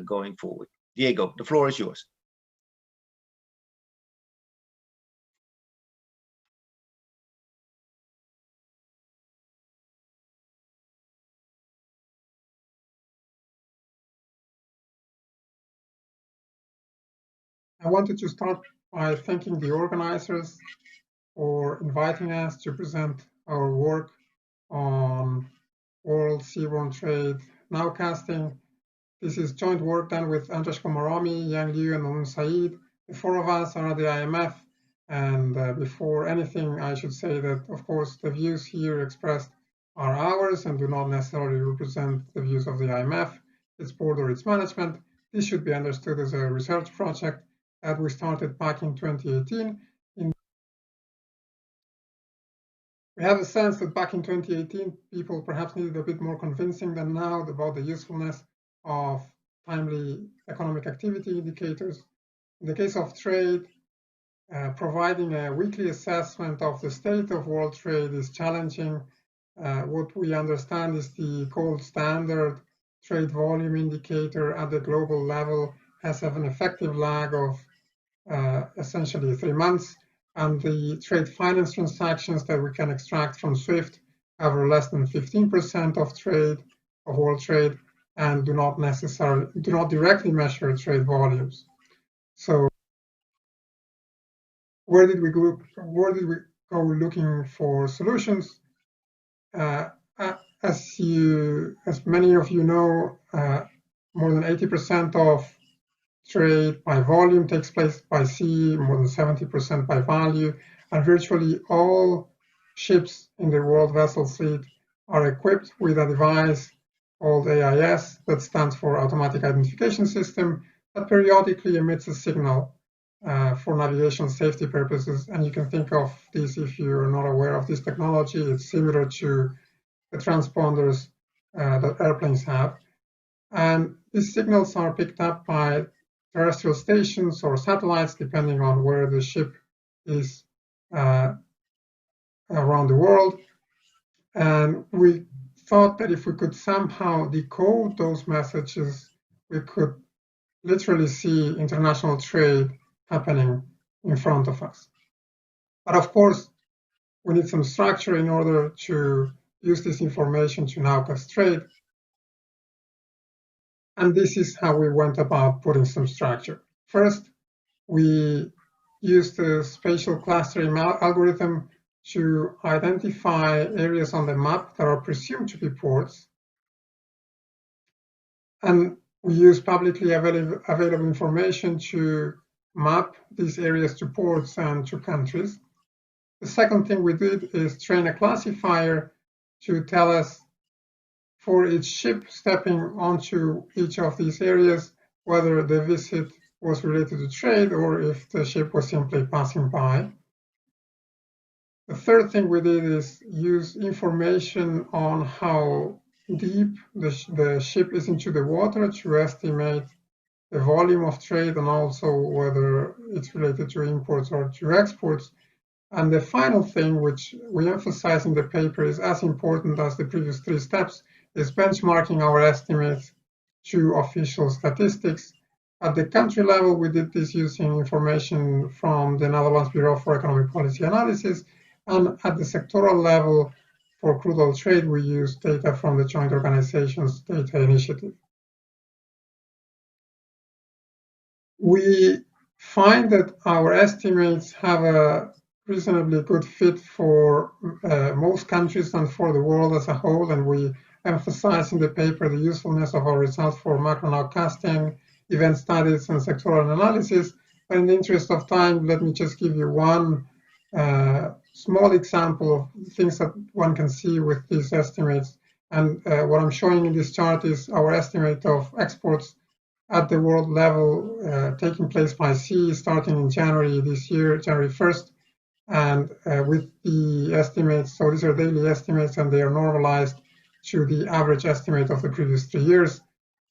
going forward. Diego, the floor is yours. I wanted to start by thanking the organizers for inviting us to present our work on world seaborne trade nowcasting. This is joint work done with Andras Komarami, Yang Liu, and Mamoun Saeed. The four of us are at the IMF, and before anything, I should say that, of course, the views here expressed are ours and do not necessarily represent the views of the IMF, its board, or its management. This should be understood as a research project that we started back in 2018. We have a sense that back in 2018, people perhaps needed a bit more convincing than now about the usefulness of timely economic activity indicators. In the case of trade, providing a weekly assessment of the state of world trade is challenging. What we understand is the gold standard trade volume indicator at the global level has an effective lag of essentially 3 months, and the trade finance transactions that we can extract from SWIFT cover less than 15% of trade, of world trade, and do not directly measure trade volumes. So where did we go looking for solutions? As many of you know, more than 80% of trade by volume takes place by sea, more than 70% by value, and virtually all ships in the world vessel fleet are equipped with a device called AIS, that stands for Automatic Identification System, that periodically emits a signal for navigation safety purposes. And you can think of this, if you're not aware of this technology, it's similar to the transponders that airplanes have. And these signals are picked up by terrestrial stations or satellites, depending on where the ship is around the world. And we thought that if we could somehow decode those messages, we could literally see international trade happening in front of us. But of course, we need some structure in order to use this information to nowcast trade. And this is how we went about putting some structure. First, we used a spatial clustering algorithm to identify areas on the map that are presumed to be ports. And we use publicly available information to map these areas to ports and to countries. The second thing we did is train a classifier to tell us for each ship stepping onto each of these areas, whether the visit was related to trade or if the ship was simply passing by. The third thing we did is use information on how deep the ship is into the water to estimate the volume of trade and also whether it's related to imports or to exports. And the final thing, which we emphasize in the paper, is as important as the previous three steps, is benchmarking our estimates to official statistics. At the country level, we did this using information from the Netherlands Bureau for Economic Policy Analysis. And at the sectoral level, for crude oil trade, we use data from the Joint Organizations Data Initiative. We find that our estimates have a reasonably good fit for most countries and for the world as a whole, and we emphasize in the paper the usefulness of our results for macro nowcasting, event studies, and sectoral analysis. But in the interest of time, let me just give you one small example of things that one can see with these estimates. And what I'm showing in this chart is our estimate of exports at the world level taking place by sea starting in January this year, January 1st. And with the estimates, so these are daily estimates and they are normalized to the average estimate of the previous 3 years.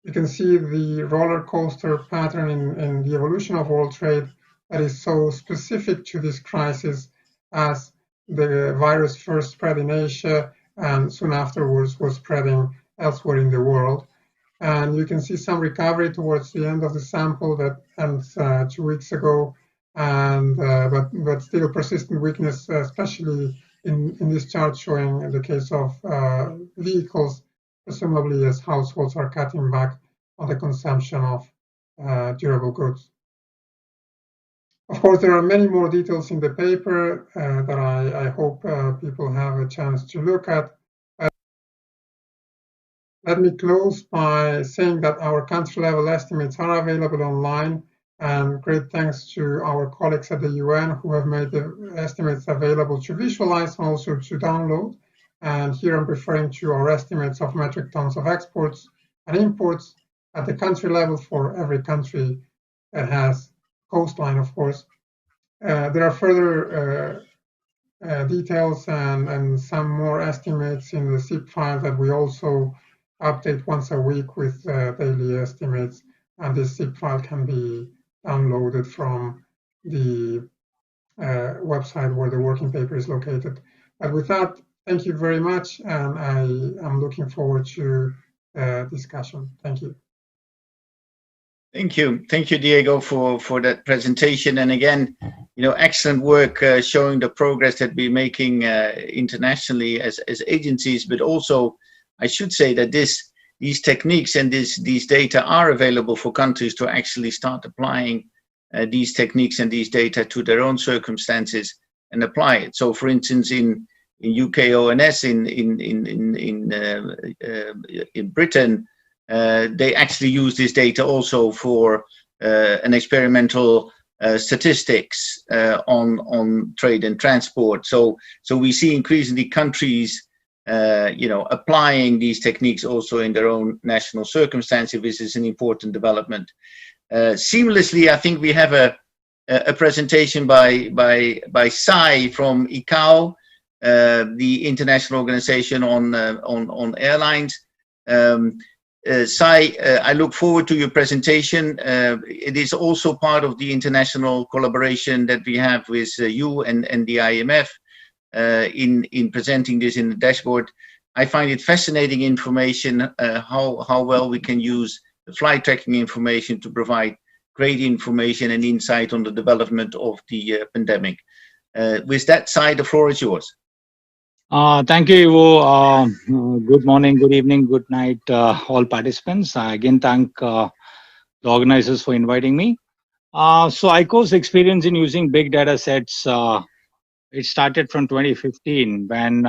You can see the roller coaster pattern in the evolution of world trade that is so specific to this crisis, as the virus first spread in Asia and soon afterwards was spreading elsewhere in the world. And you can see some recovery towards the end of the sample that ends 2 weeks ago, and but still persistent weakness, especially in this chart showing the case of vehicles, presumably as households are cutting back on the consumption of durable goods. Of course, there are many more details in the paper that I hope people have a chance to look at. Let me close by saying that our country-level estimates are available online, and great thanks to our colleagues at the UN who have made the estimates available to visualize and also to download. And here I'm referring to our estimates of metric tons of exports and imports at the country level for every country that has coastline, of course. There are further details and some more estimates in the zip file that we also update once a week with daily estimates. And this zip file can be downloaded from the website where the working paper is located. But with that, thank you very much, and I am looking forward to discussion. Thank you. Thank you, Diego, for that presentation. And again, excellent work showing the progress that we're making internationally as agencies. But also, I should say that these techniques and these data are available for countries to actually start applying these techniques and these data to their own circumstances and apply it. So, for instance, in UK ONS in Britain, they actually use this data also for an experimental statistics on trade and transport. So we see increasingly countries, applying these techniques also in their own national circumstances, which is an important development. Seamlessly, I think we have a presentation by Sai from ICAO, the International Organization on Airlines. Sai, I look forward to your presentation. It is also part of the international collaboration that we have with you and the IMF in presenting this in the dashboard. I find it fascinating information, how well we can use the flight tracking information to provide great information and insight on the development of the pandemic. With that, Sai, the floor is yours. Thank you, Ivo. Good morning, good evening, good night, all participants. I again thank the organizers for inviting me. So ICAO's experience in using big data sets It started from 2015 when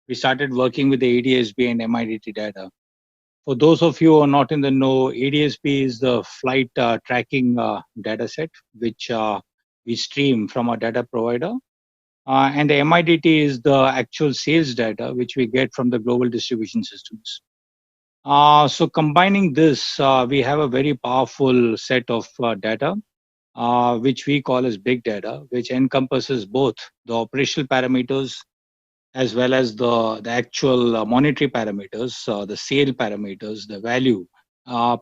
we started working with the ADSB and MIDT data. For those of you who are not in the know, ADSB is the flight tracking data set, which we stream from our data provider. And the MIDT is the actual sales data, which we get from the global distribution systems. So combining this, we have a very powerful set of data, which we call as big data, which encompasses both the operational parameters as well as the actual monetary parameters, the sale parameters, the value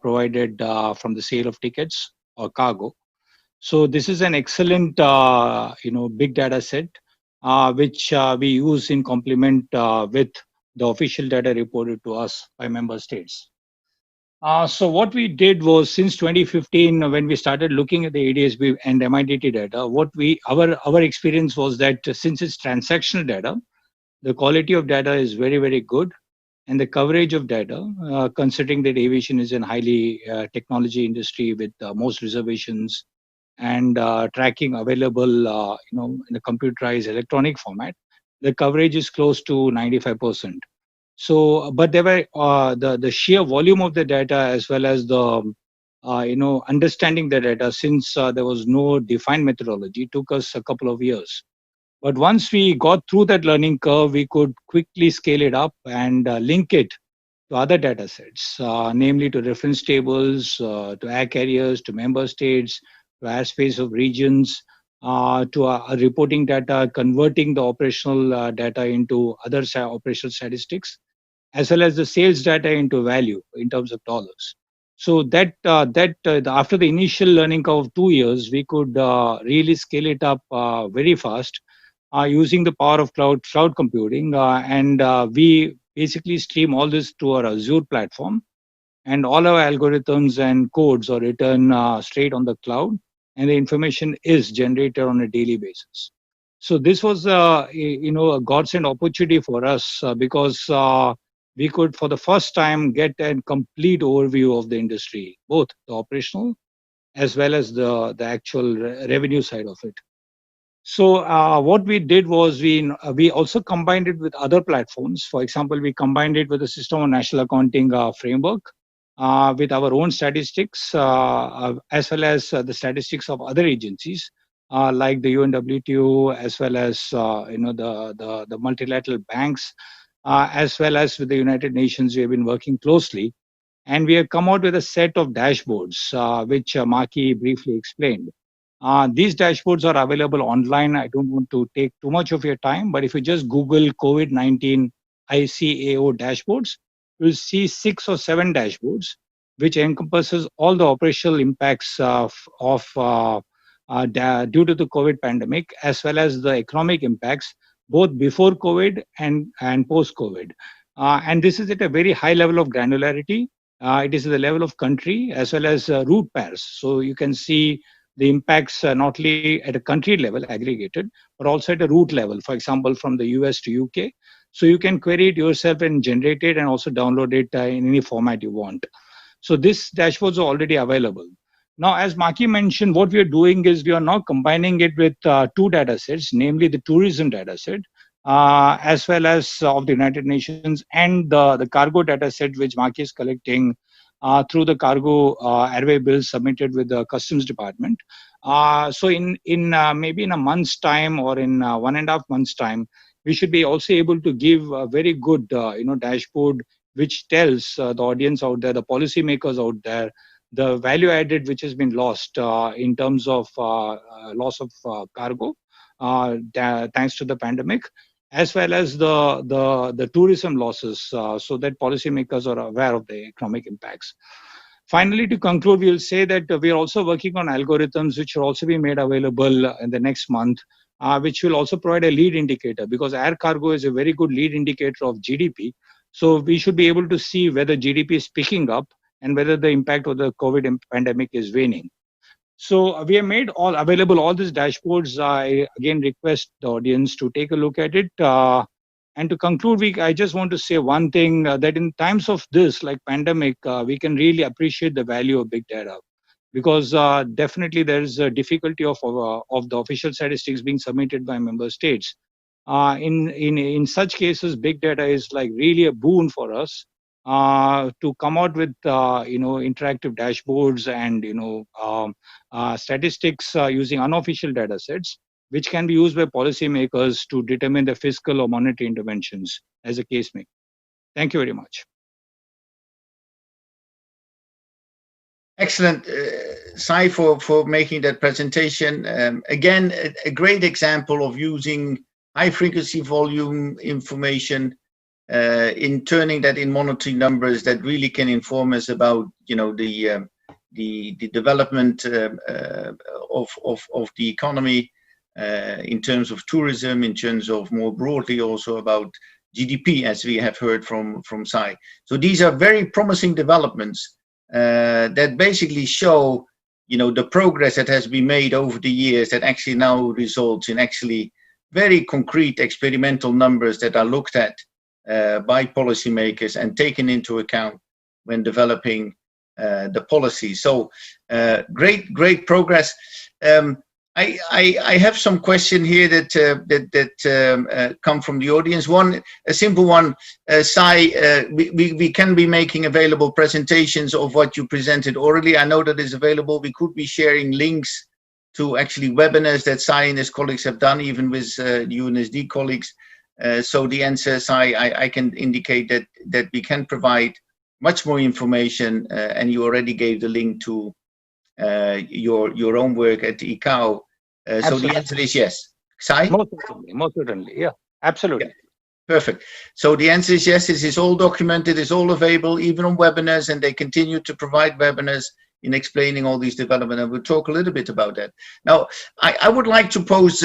provided from the sale of tickets or cargo. So this is an excellent, big data set, which we use in complement with the official data reported to us by member states. So what we did was, since 2015, when we started looking at the ADSB and MIDT data, our experience was that since it's transactional data, the quality of data is very, very good, and the coverage of data, considering that aviation is a highly technology industry with most reservations and tracking available, in a computerized electronic format, the coverage is close to 95%. So, but there were the sheer volume of the data as well as the understanding the data, since there was no defined methodology, took us a couple of years. But once we got through that learning curve, we could quickly scale it up and link it to other data sets, namely to reference tables, to air carriers, to member states, to airspace of regions, to reporting data, converting the operational data into other operational statistics, as well as the sales data into value in terms of dollars. So after the initial learning curve of 2 years, we could really scale it up very fast using the power of cloud computing, and we basically stream all this to our Azure platform, and all our algorithms and codes are written straight on the cloud, and the information is generated on a daily basis. So this was a godsend opportunity for us because we could, for the first time, get a complete overview of the industry, both the operational as well as the actual revenue side of it. So what we did was we also combined it with other platforms. For example, we combined it with the System of National Accounting framework, with our own statistics, as well as the statistics of other agencies like the UNWTO, as well as the multilateral banks, as well as with the United Nations. We have been working closely, and we have come out with a set of dashboards, which Maki briefly explained. These dashboards are available online. I don't want to take too much of your time, but if you just Google COVID-19 ICAO dashboards, you'll see 6 or 7 dashboards, which encompasses all the operational impacts due to the COVID pandemic, as well as the economic impacts, both before COVID and post-COVID. And this is at a very high level of granularity. It is at the level of country as well as route pairs. So you can see the impacts not only at a country level aggregated, but also at a route level, for example, from the US to UK. So you can query it yourself and generate it and also download it in any format you want. So this dashboards are already available. Now, as Maki mentioned, what we are doing is we are now combining it with 2 data sets, namely the tourism data set, as well as of the United Nations, and the cargo data set, which Maki is collecting through the cargo airway bills submitted with the Customs Department. So in maybe in a month's time or in 1.5 months' time, we should be also able to give a very good dashboard which tells the audience out there, the policymakers out there, the value added which has been lost in terms of loss of cargo thanks to the pandemic, as well as the tourism losses, so that policymakers are aware of the economic impacts. Finally, to conclude, we will say that we are also working on algorithms which will also be made available in the next month, which will also provide a lead indicator, because air cargo is a very good lead indicator of GDP. So we should be able to see whether GDP is picking up and whether the impact of the COVID pandemic is waning. So we have made all these dashboards. I again request the audience to take a look at it. And to conclude, I just want to say one thing, that in times of this, like pandemic, we can really appreciate the value of big data, because definitely there is a difficulty of the official statistics being submitted by member states. In such cases, big data is like really a boon for us to come out with interactive dashboards and statistics using unofficial data sets, which can be used by policymakers to determine the fiscal or monetary interventions as a case may be. Thank you very much. Excellent, Sai, for making that presentation. Again, a great example of using high frequency volume information in turning that in monetary numbers that really can inform us about the development of the economy in terms of tourism, in terms of more broadly also about GDP, as we have heard from Sai. So these are very promising developments that basically show the progress that has been made over the years that actually now results in actually very concrete experimental numbers that are looked at by policymakers and taken into account when developing the policy. So great progress. I have some question here that come from the audience. One, a simple one, Sai, we can be making available presentations of what you presented orally. I know that is available. We could be sharing links to actually webinars that Sai and his colleagues have done, even with the UNSD colleagues. So the answer, Sai, I can indicate that we can provide much more information, and you already gave the link to your own work at ICAO. So the answer is yes. Sai? Most certainly, yeah, absolutely. Yeah. Perfect. So the answer is yes, this is all documented, it's all available, even on webinars, and they continue to provide webinars in explaining all these developments, and we'll talk a little bit about that. Now, I would like to pose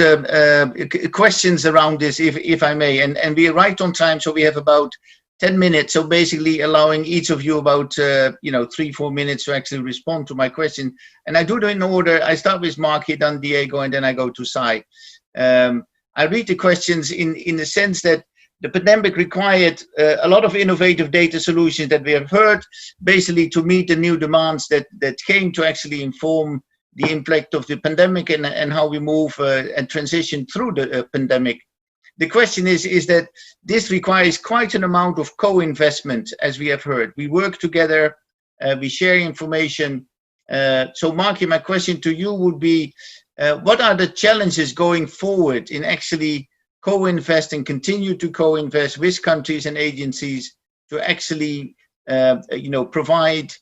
questions around this, if I may, and we are right on time, so we have about 10 minutes, so basically allowing each of you about 3-4 minutes to actually respond to my question. And I do them in order. I start with Marky, then Diego, and then I go to Sai. I read the questions in the sense that the pandemic required a lot of innovative data solutions that we have heard, basically to meet the new demands that came to actually inform the impact of the pandemic and how we move and transition through the pandemic. The question is that this requires quite an amount of co-investment, as we have heard. We work together, we share information. So Marky, my question to you would be, what are the challenges going forward in actually co-invest and continue to co-invest with countries and agencies to actually provide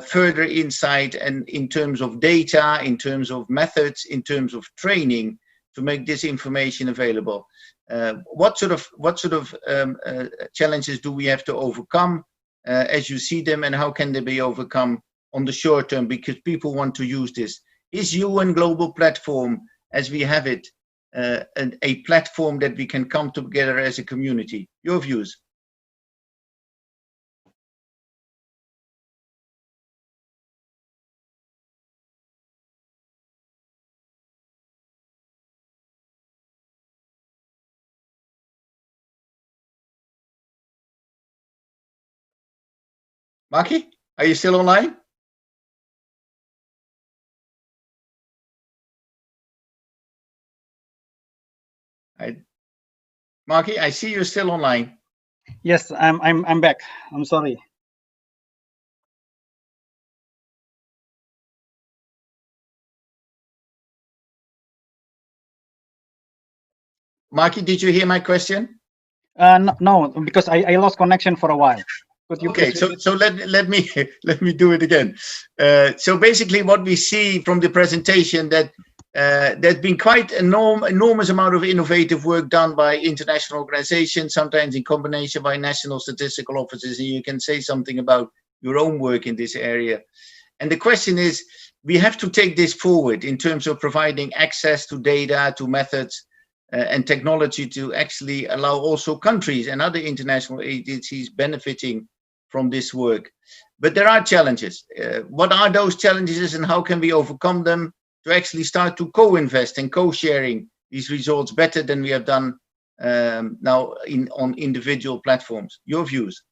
further insight and in terms of data, in terms of methods, in terms of training to make this information available? What sort of challenges do we have to overcome as you see them, and how can they be overcome on the short term, because people want to use this? Is UN Global Platform, as we have it, a platform that we can come together as a community? Your views? Marky, are you still online? Marky, I see you're still online. Yes, I'm back. I'm sorry. Marky, did you hear my question? No, because I lost connection for a while. Okay, so let me do it again. So basically, what we see from the presentation that there's been quite enormous amount of innovative work done by international organizations, sometimes in combination by national statistical offices, and you can say something about your own work in this area. And the question is, we have to take this forward in terms of providing access to data, to methods, and technology to actually allow also countries and other international agencies benefiting from this work. But there are challenges. What are those challenges, and how can we overcome them to actually start to co-invest and co-sharing these results better than we have done now on individual platforms? Your views?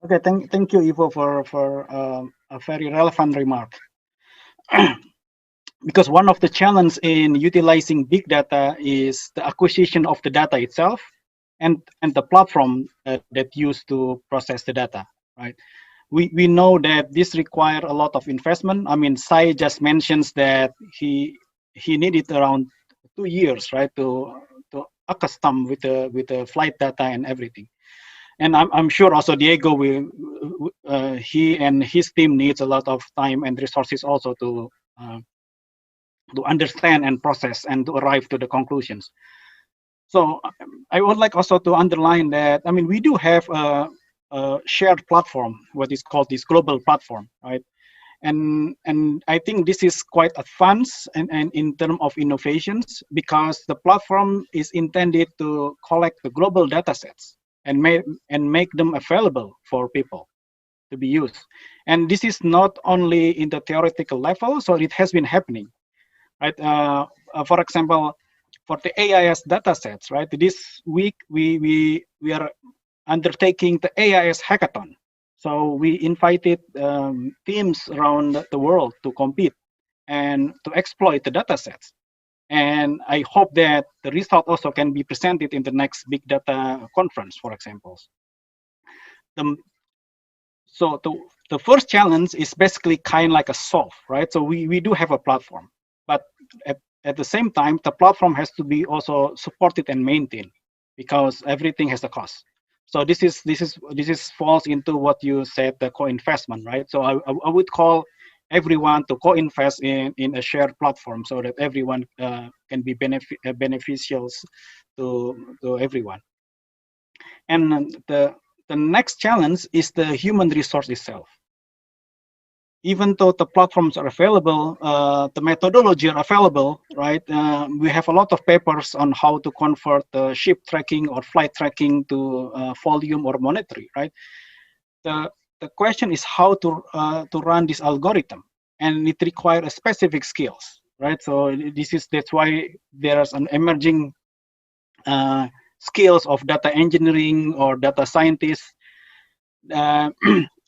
Okay, thank you, Ivo, for a very relevant remark. because one of the challenges in utilizing big data is the acquisition of the data itself and the platform that used to process the data, right? We know that this requires a lot of investment. I mean, Sai just mentions that he needed around 2 years, right, to accustom with the flight data and everything. And I'm sure also Diego will, he and his team needs a lot of time and resources also to understand and process and to arrive to the conclusions. So I would like also to underline that, I mean, we do have a shared platform, what is called this global platform, right? And I think this is quite advanced and in terms of innovations, because the platform is intended to collect the global data sets and make them available for people to be used. And this is not only in the theoretical level, so it has been happening, right? For example, for the AIS data sets, right? This week we are undertaking the AIS hackathon. So we invited teams around the world to compete and to exploit the data sets. And I hope that the result also can be presented in the next big data conference, for example. So the first challenge is basically kind of like a solve, right? So we do have a platform, but at the same time, the platform has to be also supported and maintained, because everything has a cost. So this is falls into what you said, the co-investment, right? So I would call everyone to co-invest in a shared platform so that everyone can be beneficials to everyone. And the next challenge is the human resource itself. Even though the platforms are available, the methodology are available, right? We have a lot of papers on how to convert the ship tracking or flight tracking to volume or monetary, right? The question is how to run this algorithm, and it requires specific skills, right? So that's why there's an emerging skills of data engineering or data scientists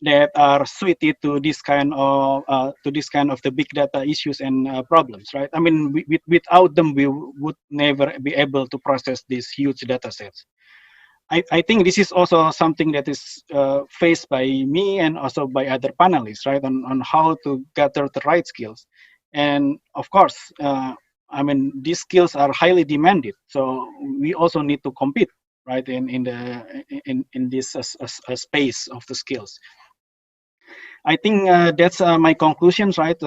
that are suited to this kind of the big data issues and problems, right? I mean, without them, we would never be able to process these huge data sets. I think this is also something that is faced by me and also by other panelists, right? On how to gather the right skills, and of course, I mean, these skills are highly demanded, so we also need to compete, right, in this space of the skills. I think that's my conclusions, right?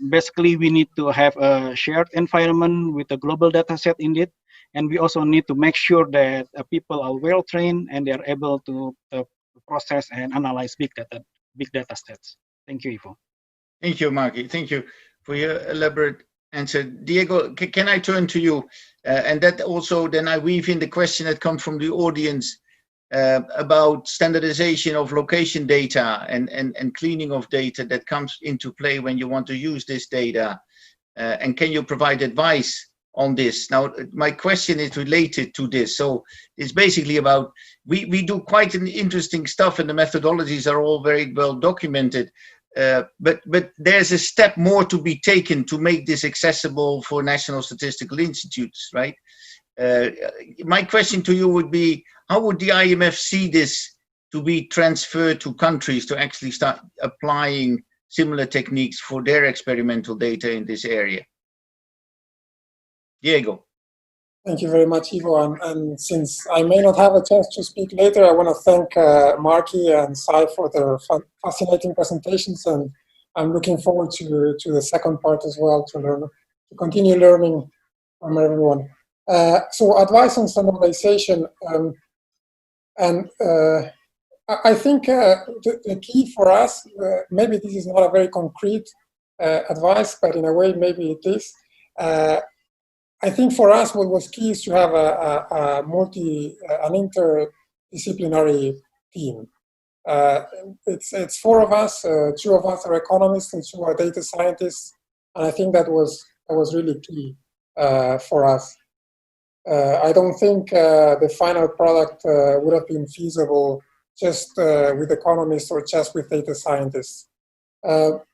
Basically, we need to have a shared environment with a global data set indeed, and we also need to make sure that people are well trained and they're able to process and analyze big data sets. Thank you, Ivo. Thank you, Marky. Thank you for your elaborate answer. Diego, can I turn to you? And that also, then I weave in the question that comes from the audience about standardization of location data and cleaning of data that comes into play when you want to use this data. And can you provide advice on this? Now, my question is related to this. So it's basically about, we do quite an interesting stuff, and the methodologies are all very well documented. But there's a step more to be taken to make this accessible for national statistical institutes, right? My question to you would be, how would the IMF see this to be transferred to countries to actually start applying similar techniques for their experimental data in this area? Diego. Thank you very much, Ivo. And since I may not have a chance to speak later, I want to thank Marky and Sai for their fascinating presentations. And I'm looking forward to the second part as well, to continue learning from everyone. So advice on standardization. I think the key for us, maybe this is not a very concrete advice, but in a way, maybe it is. I think for us, what was key is to have an interdisciplinary team. It's four of us. Two of us are economists and two are data scientists, and I think that was really key for us. I don't think the final product would have been feasible just with economists or just with data scientists.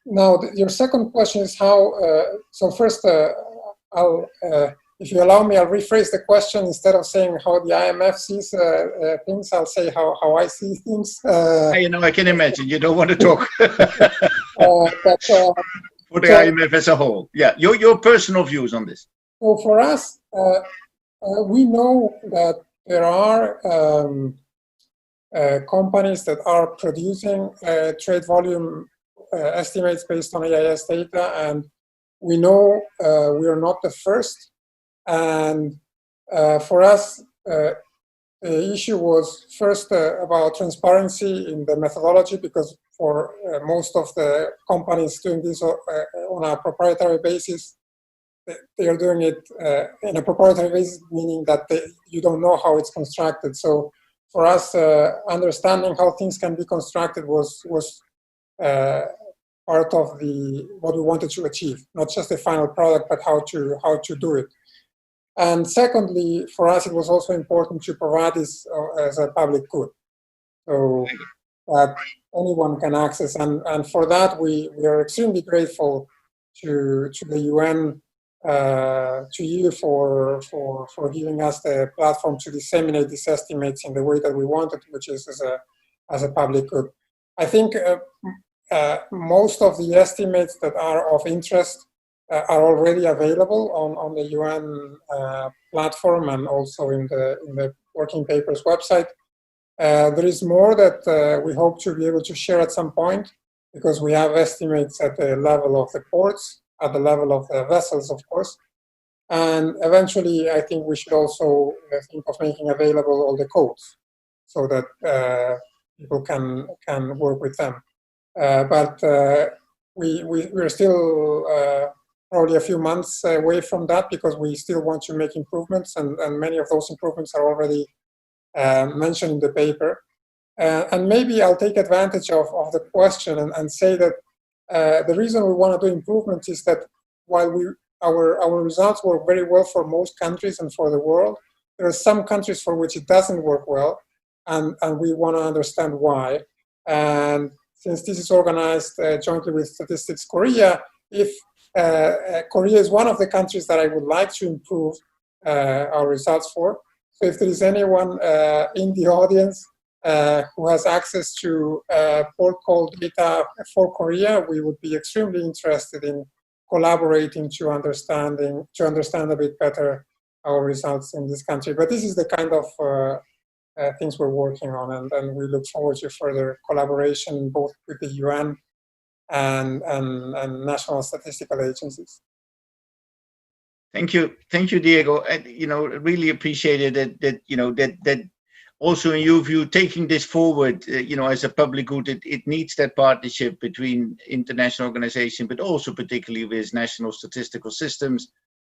Now, your second question is how. So first, I'll, if you allow me, I'll rephrase the question. Instead of saying how the IMF sees things, I'll say how I see things. You know, I can imagine you don't want to talk but, for the IMF as a whole. Yeah, your personal views on this. So for us, we know that there are companies that are producing trade volume estimates based on AIS data, and we know we are not the first. And for us, the issue was first about transparency in the methodology, because for most of the companies doing this on a proprietary basis, they are doing it in a proprietary basis, meaning that you don't know how it's constructed. So for us, understanding how things can be constructed was part of what we wanted to achieve, not just the final product, but how to do it. And secondly, for us, it was also important to provide this as a public good, so that anyone can access. And for that, we are extremely grateful to the UN, to you for giving us the platform to disseminate these estimates in the way that we wanted, which is as a public good. I think most of the estimates that are of interest are already available on the UN platform and also in the Working Papers website. There is more that we hope to be able to share at some point, because we have estimates at the level of the ports, at the level of the vessels, of course. And eventually, I think we should also think of making available all the codes so that people can work with them. But we're still probably a few months away from that, because we still want to make improvements, and many of those improvements are already mentioned in the paper. And maybe I'll take advantage of the question and say that the reason we want to do improvements is that while our results work very well for most countries and for the world, there are some countries for which it doesn't work well, and we want to understand why. And since this is organized jointly with Statistics Korea, if Korea is one of the countries that I would like to improve our results for. So if there is anyone in the audience who has access to port call data for Korea, we would be extremely interested in collaborating to understand a bit better our results in this country. But this is the kind of things we're working on, and we look forward to further collaboration both with the UN and national statistical agencies. Thank you, Diego. You know, really appreciated that also in your view, taking this forward, you know, as a public good, it needs that partnership between international organizations, but also particularly with national statistical systems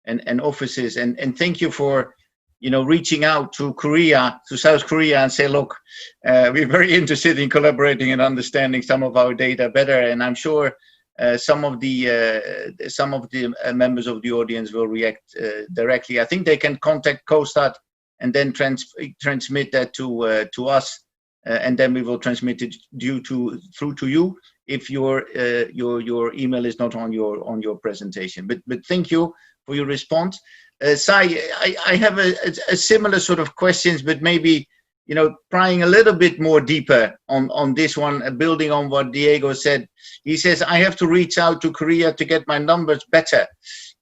and offices. And thank you for, you know, reaching out to Korea, to South Korea, and say, look, we're very interested in collaborating and understanding some of our data better. And I'm sure some of the members of the audience will react directly. I think they can contact COSTAT and then transmit that to us, and then we will transmit it through to you if your email is not on your presentation. But thank you for your response. Sai, I have a similar sort of questions, but maybe, you know, prying a little bit more deeper on this one, building on what Diego said. He says, I have to reach out to Korea to get my numbers better.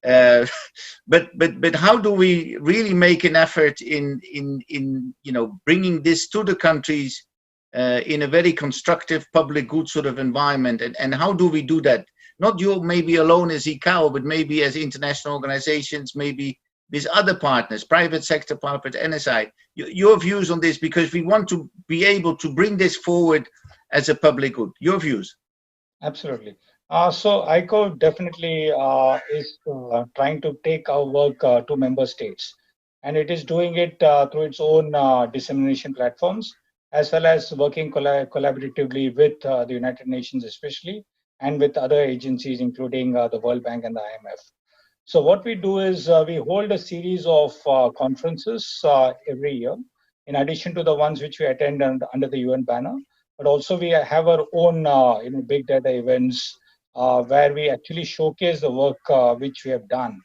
But how do we really make an effort in you know, bringing this to the countries in a very constructive public good sort of environment? And how do we do that? Not you maybe alone as ICAO, but maybe as international organizations, maybe with other partners, private sector partners, NSI. Your views on this, because we want to be able to bring this forward as a public good. Your views. Absolutely. So ICAO definitely is trying to take our work to member states, and it is doing it through its own dissemination platforms, as well as working collaboratively with the United Nations especially, and with other agencies, including the World Bank and the IMF. So what we do is we hold a series of conferences every year, in addition to the ones which we attend under the UN banner. But also we have our own big data events where we actually showcase the work which we have done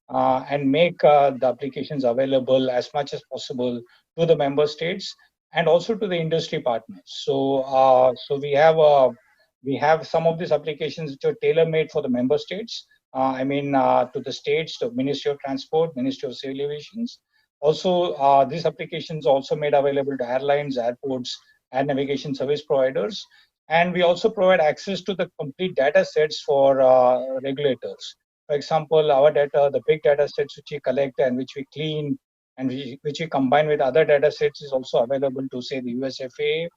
and make the applications available as much as possible to the member states and also to the industry partners. So, we have some of these applications which are tailor-made for the member states. To the states, the Ministry of Transport, Ministry of Civil Aviation. Also, these applications also made available to airlines, airports, and navigation service providers. And we also provide access to the complete data sets for regulators. For example, our data, the big data sets which we collect and which we clean and which we combine with other data sets is also available to, say, the USFA,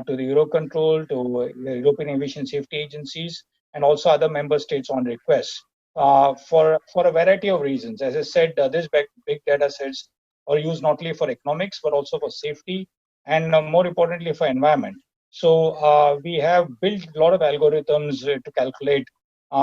to the Eurocontrol, to the European Aviation Safety Agencies, and also other member states on request for a variety of reasons. As I said, these big data sets are used not only for economics, but also for safety and more importantly for environment. So we have built a lot of algorithms to calculate,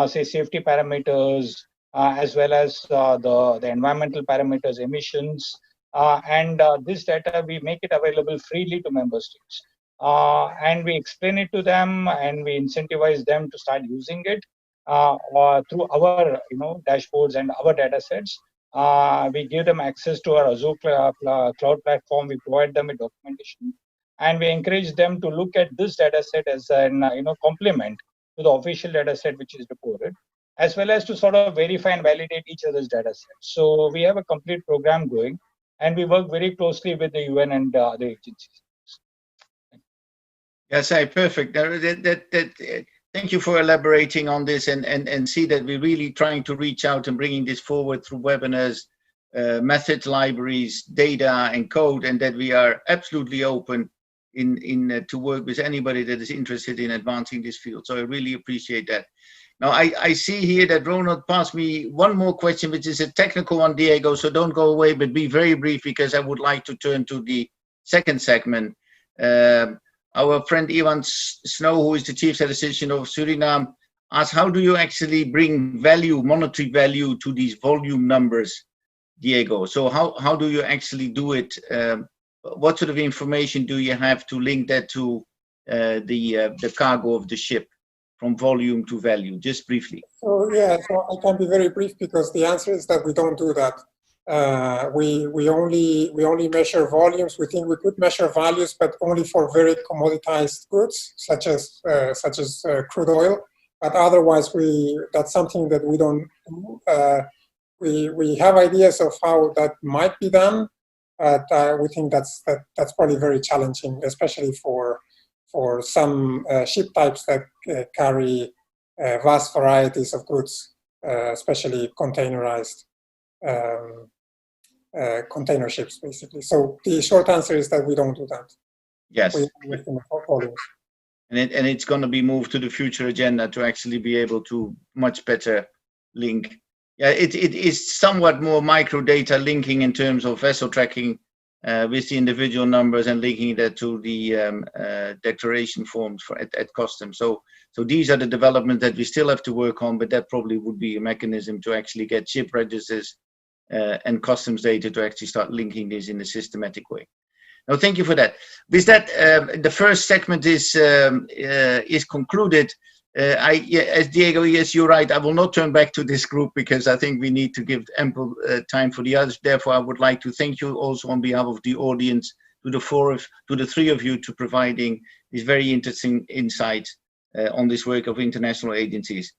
say, safety parameters, as well as the environmental parameters, emissions, and this data, we make it available freely to member states. And we explain it to them and we incentivize them to start using it through our dashboards and our data sets. We give them access to our Azure cloud platform. We provide them with documentation, and we encourage them to look at this data set as an complement to the official data set which is reported, as well as to sort of verify and validate each other's data sets. So we have a complete program going, and we work very closely with the UN and other agencies. Yes, perfect. Thank you for elaborating on this and see that we're really trying to reach out and bringing this forward through webinars, methods, libraries, data, and code, and that we are absolutely open to work with anybody that is interested in advancing this field. So I really appreciate that. Now, I see here that Ronald passed me one more question, which is a technical one, Diego, so don't go away, but be very brief because I would like to turn to the second segment. Our friend Ivan Snow, who is the Chief Statistician of Suriname, asked, how do you actually bring value, monetary value, to these volume numbers, Diego? So how do you actually do it? What sort of information do you have to link that to the cargo of the ship, from volume to value? Just briefly. So yeah, so I can be very brief because the answer is that we don't do that. We only measure volumes. We think we could measure values, but only for very commoditized goods, such as crude oil. But otherwise, that's something that we don't do. We have ideas of how that might be done, but we think that's probably very challenging, especially for some ship types that carry vast varieties of goods, especially containerized container ships, basically. So the short answer is that we don't do that. Yes. And it's going to be moved to the future agenda to actually be able to much better link. Yeah, it is somewhat more micro data linking in terms of vessel tracking with the individual numbers and linking that to the declaration forms at customs. So these are the developments that we still have to work on, but that probably would be a mechanism to actually get ship registers and customs data to actually start linking this in a systematic way. Now, thank you for that. With that, the first segment is concluded. As Diego, yes, you're right. I will not turn back to this group because I think we need to give ample time for the others. Therefore, I would like to thank you also on behalf of the audience, to the three of you, to providing these very interesting insights on this work of international agencies.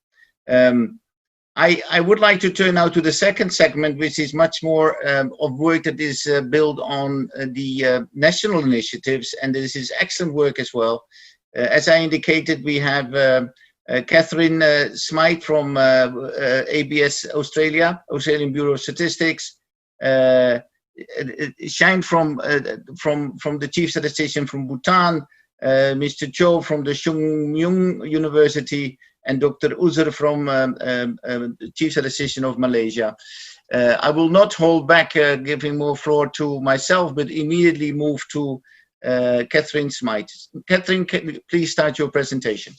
I would like to turn now to the second segment, which is much more of work that is built on the national initiatives, and this is excellent work as well. As I indicated, we have Catherine Smythe from ABS Australia, Australian Bureau of Statistics, Shine from the Chief Statistician from Bhutan, Mr. Cho from the Chung Myung University, and Dr. Uzzer from the Chief Statistician of Malaysia. I will not hold back giving more floor to myself, but immediately move to Catherine Smythe. Catherine, can you please start your presentation?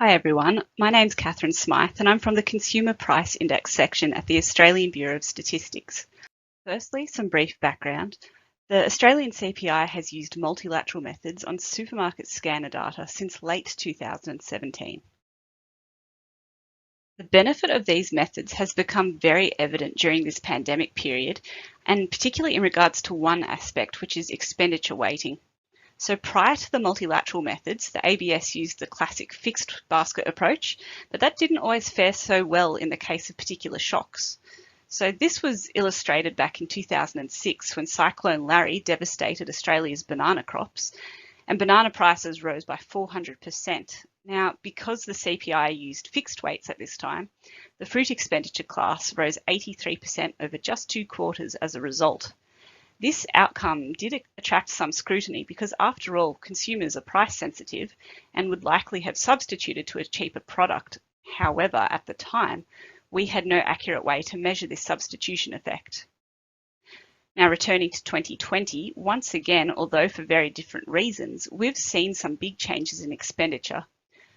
Hi everyone, my name's Catherine Smythe and I'm from the Consumer Price Index section at the Australian Bureau of Statistics. Firstly, some brief background. The Australian CPI has used multilateral methods on supermarket scanner data since late 2017. The benefit of these methods has become very evident during this pandemic period, and particularly in regards to one aspect, which is expenditure weighting. So prior to the multilateral methods, the ABS used the classic fixed basket approach, but that didn't always fare so well in the case of particular shocks. So this was illustrated back in 2006 when Cyclone Larry devastated Australia's banana crops, and banana prices rose by 400%. Now, because the CPI used fixed weights at this time, the fruit expenditure class rose 83% over just 2 quarters as a result. This outcome did attract some scrutiny because, after all, consumers are price sensitive and would likely have substituted to a cheaper product. However, at the time, we had no accurate way to measure this substitution effect. Now, returning to 2020, once again, although for very different reasons, we've seen some big changes in expenditure.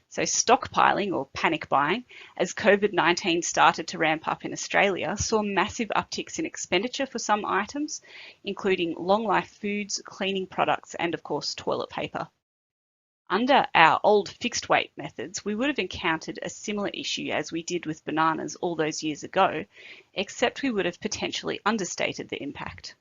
So stockpiling or panic buying, as COVID-19 started to ramp up in Australia, saw massive upticks in expenditure for some items, including long life foods, cleaning products, and of course, toilet paper. Under our old fixed weight methods, we would have encountered a similar issue as we did with bananas all those years ago, except we would have potentially understated the impact.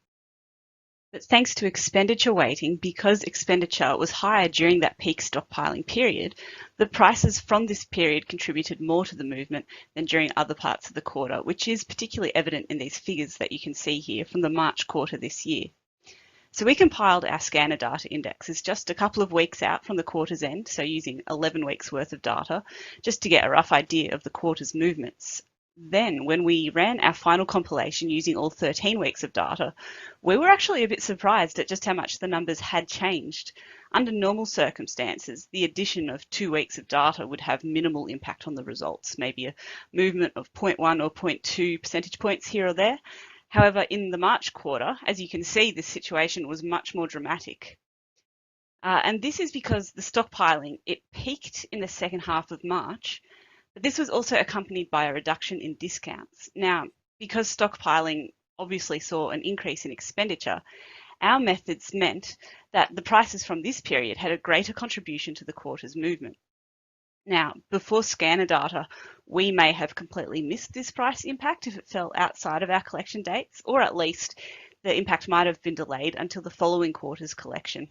But thanks to expenditure weighting, because expenditure was higher during that peak stockpiling period, the prices from this period contributed more to the movement than during other parts of the quarter, which is particularly evident in these figures that you can see here from the March quarter this year. So we compiled our scanner data indexes just a couple of weeks out from the quarter's end, so using 11 weeks worth of data, just to get a rough idea of the quarter's movements. Then, when we ran our final compilation using all 13 weeks of data, we were actually a bit surprised at just how much the numbers had changed. Under normal circumstances, the addition of 2 weeks of data would have minimal impact on the results, maybe a movement of 0.1 or 0.2 percentage points here or there. However, in the March quarter, as you can see, this situation was much more dramatic. And this is because the stockpiling, it peaked in the second half of March, but this was also accompanied by a reduction in discounts. Now, because stockpiling obviously saw an increase in expenditure, our methods meant that the prices from this period had a greater contribution to the quarter's movement. Now, before scanner data, we may have completely missed this price impact if it fell outside of our collection dates, or at least the impact might have been delayed until the following quarter's collection.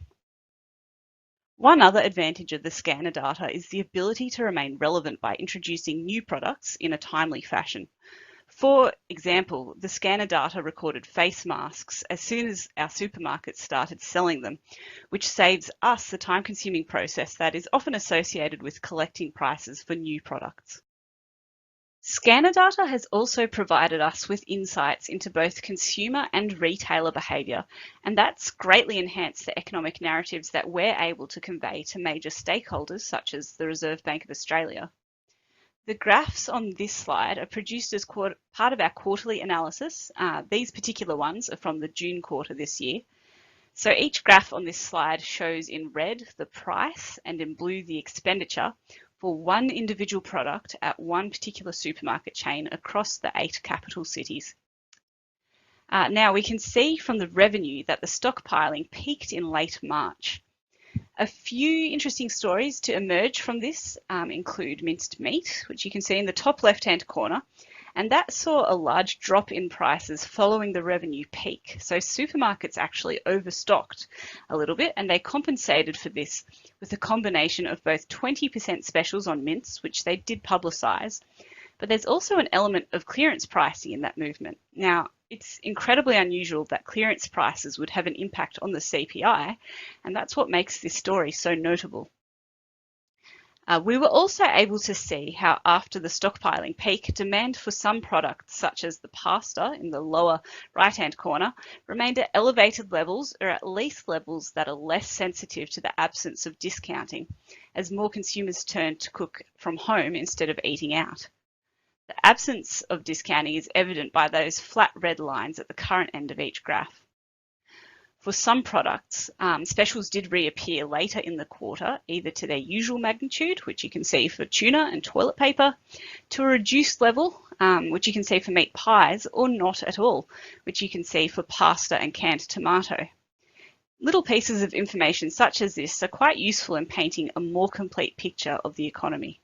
One other advantage of the scanner data is the ability to remain relevant by introducing new products in a timely fashion. For example, the scanner data recorded face masks as soon as our supermarkets started selling them, which saves us the time-consuming process that is often associated with collecting prices for new products. Scanner data has also provided us with insights into both consumer and retailer behaviour, and that's greatly enhanced the economic narratives that we're able to convey to major stakeholders such as the Reserve Bank of Australia. The graphs on this slide are produced as part of our quarterly analysis. These particular ones are from the June quarter this year. So each graph on this slide shows in red the price and in blue the expenditure for one individual product at one particular supermarket chain across the 8 capital cities. Now we can see from the revenue that the stockpiling peaked in late March. A few interesting stories to emerge from this include minced meat, which you can see in the top left-hand corner, and that saw a large drop in prices following the revenue peak. So supermarkets actually overstocked a little bit, and they compensated for this with a combination of both 20% specials on mince, which they did publicise, but there's also an element of clearance pricing in that movement. Now, it's incredibly unusual that clearance prices would have an impact on the CPI, and that's what makes this story so notable. We were also able to see how after the stockpiling peak, demand for some products such as the pasta in the lower right-hand corner remained at elevated levels, or at least levels that are less sensitive to the absence of discounting, as more consumers turned to cook from home instead of eating out. The absence of discounting is evident by those flat red lines at the current end of each graph. For some products, specials did reappear later in the quarter, either to their usual magnitude, which you can see for tuna and toilet paper, to a reduced level, which you can see for meat pies, or not at all, which you can see for pasta and canned tomato. Little pieces of information such as this are quite useful in painting a more complete picture of the economy.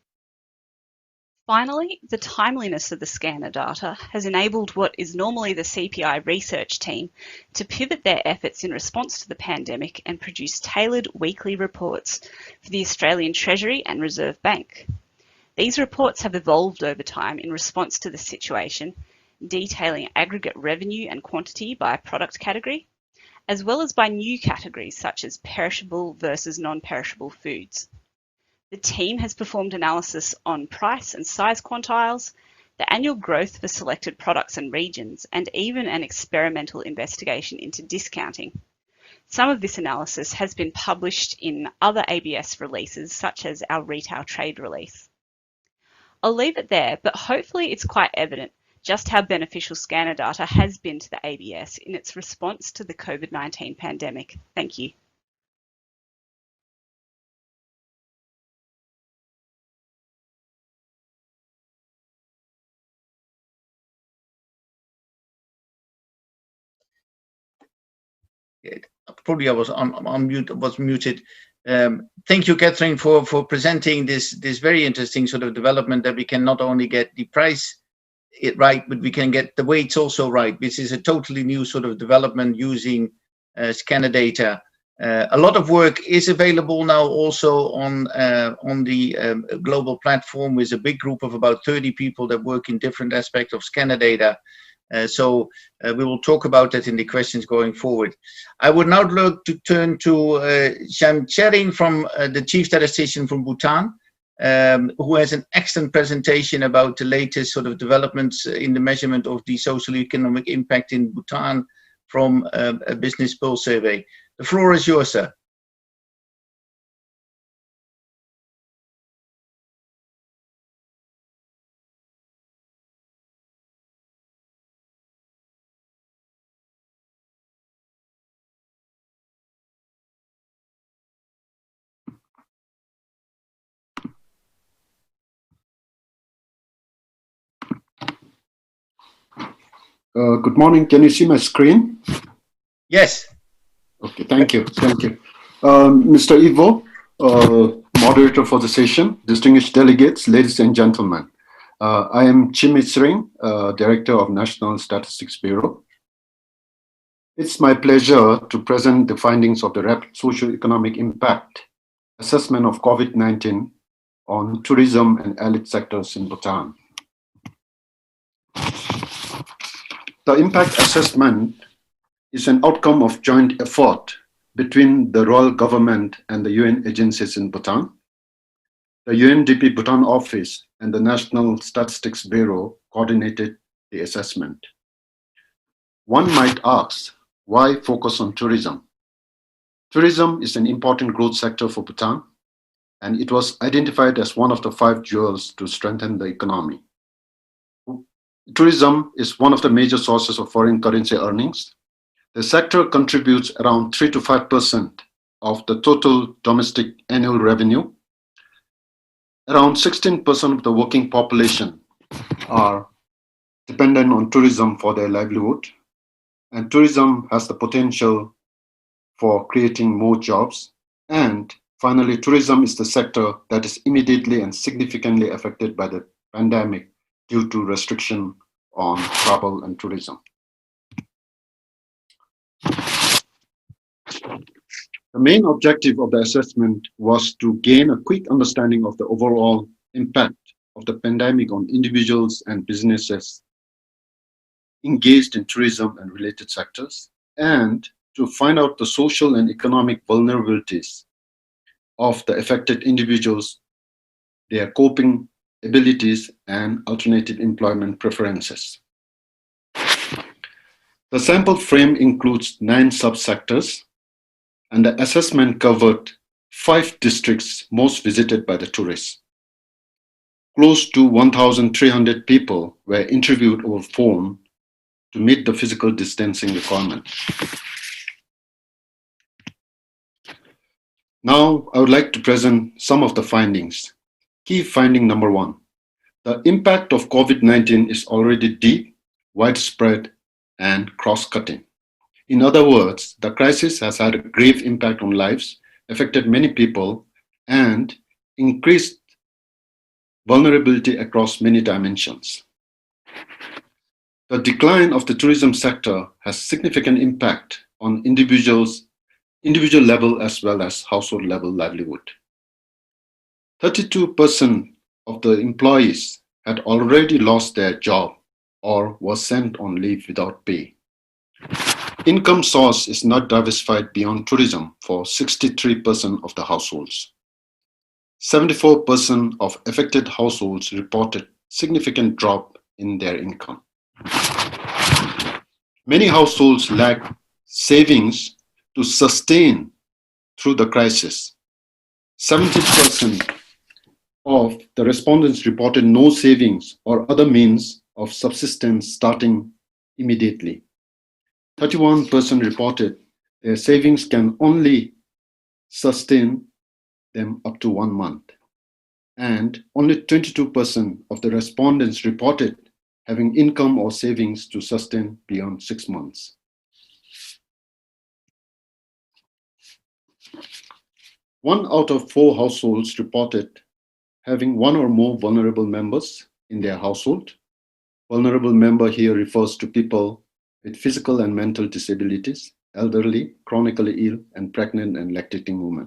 Finally, the timeliness of the scanner data has enabled what is normally the CPI research team to pivot their efforts in response to the pandemic and produce tailored weekly reports for the Australian Treasury and Reserve Bank. These reports have evolved over time in response to the situation, detailing aggregate revenue and quantity by product category, as well as by new categories such as perishable versus non-perishable foods. The team has performed analysis on price and size quantiles, the annual growth for selected products and regions, and even an experimental investigation into discounting. Some of this analysis has been published in other ABS releases, such as our retail trade release. I'll leave it there, but hopefully it's quite evident just how beneficial scanner data has been to the ABS in its response to the COVID-19 pandemic. Thank you. Probably I was muted. Thank you, Catherine, for presenting this very interesting sort of development that we can not only get the price right, but we can get the weights also right. This is a totally new sort of development using scanner data. A lot of work is available now also on the global platform with a big group of about 30 people that work in different aspects of scanner data. So we will talk about that in the questions going forward. I would now like to turn to Shamcharin from the Chief Statistician from Bhutan, who has an excellent presentation about the latest sort of developments in the measurement of the socio-economic impact in Bhutan from a Business Pulse survey. The floor is yours, sir. Good morning. Can you see my screen? Yes. Okay, thank you. Thank you. Mr. Ivo, moderator for the session, distinguished delegates, ladies and gentlemen. I am Chimi Sring, Director of National Statistics Bureau. It's my pleasure to present the findings of the rapid socio-economic impact assessment of COVID-19 on tourism and allied sectors in Bhutan. The impact assessment is an outcome of joint effort between the royal government and the UN agencies in Bhutan. The UNDP Bhutan office and the National Statistics Bureau coordinated the assessment. One might ask, why focus on tourism? Tourism is an important growth sector for Bhutan, and it was identified as one of the 5 jewels to strengthen the economy. Tourism is one of the major sources of foreign currency earnings. The sector contributes around 3 to 5% of the total domestic annual revenue. Around 16% of the working population are dependent on tourism for their livelihood, and tourism has the potential for creating more jobs. And finally, tourism is the sector that is immediately and significantly affected by the pandemic due to restriction on travel and tourism. The main objective of the assessment was to gain a quick understanding of the overall impact of the pandemic on individuals and businesses engaged in tourism and related sectors, and to find out the social and economic vulnerabilities of the affected individuals, their coping abilities, and alternative employment preferences. The sample frame includes 9 subsectors, and the assessment covered 5 districts most visited by the tourists. Close to 1,300 people were interviewed over phone to meet the physical distancing requirement. Now, I would like to present some of the findings. Key finding number 1. The impact of COVID-19 is already deep, widespread, and cross-cutting. In other words, the crisis has had a grave impact on lives, affected many people, and increased vulnerability across many dimensions. The decline of the tourism sector has significant impact on individual level as well as household level livelihood. 32% of the employees had already lost their job or was sent on leave without pay. Income source is not diversified beyond tourism for 63% of the households. 74% of affected households reported significant drop in their income. Many households lack savings to sustain through the crisis. 70% of the respondents reported no savings or other means of subsistence starting immediately. 31% reported their savings can only sustain them up to 1 month. And only 22% of the respondents reported having income or savings to sustain beyond 6 months. One out of 4 households reported having 1 or more vulnerable members in their household. Vulnerable member here refers to people with physical and mental disabilities, elderly, chronically ill, and pregnant and lactating women.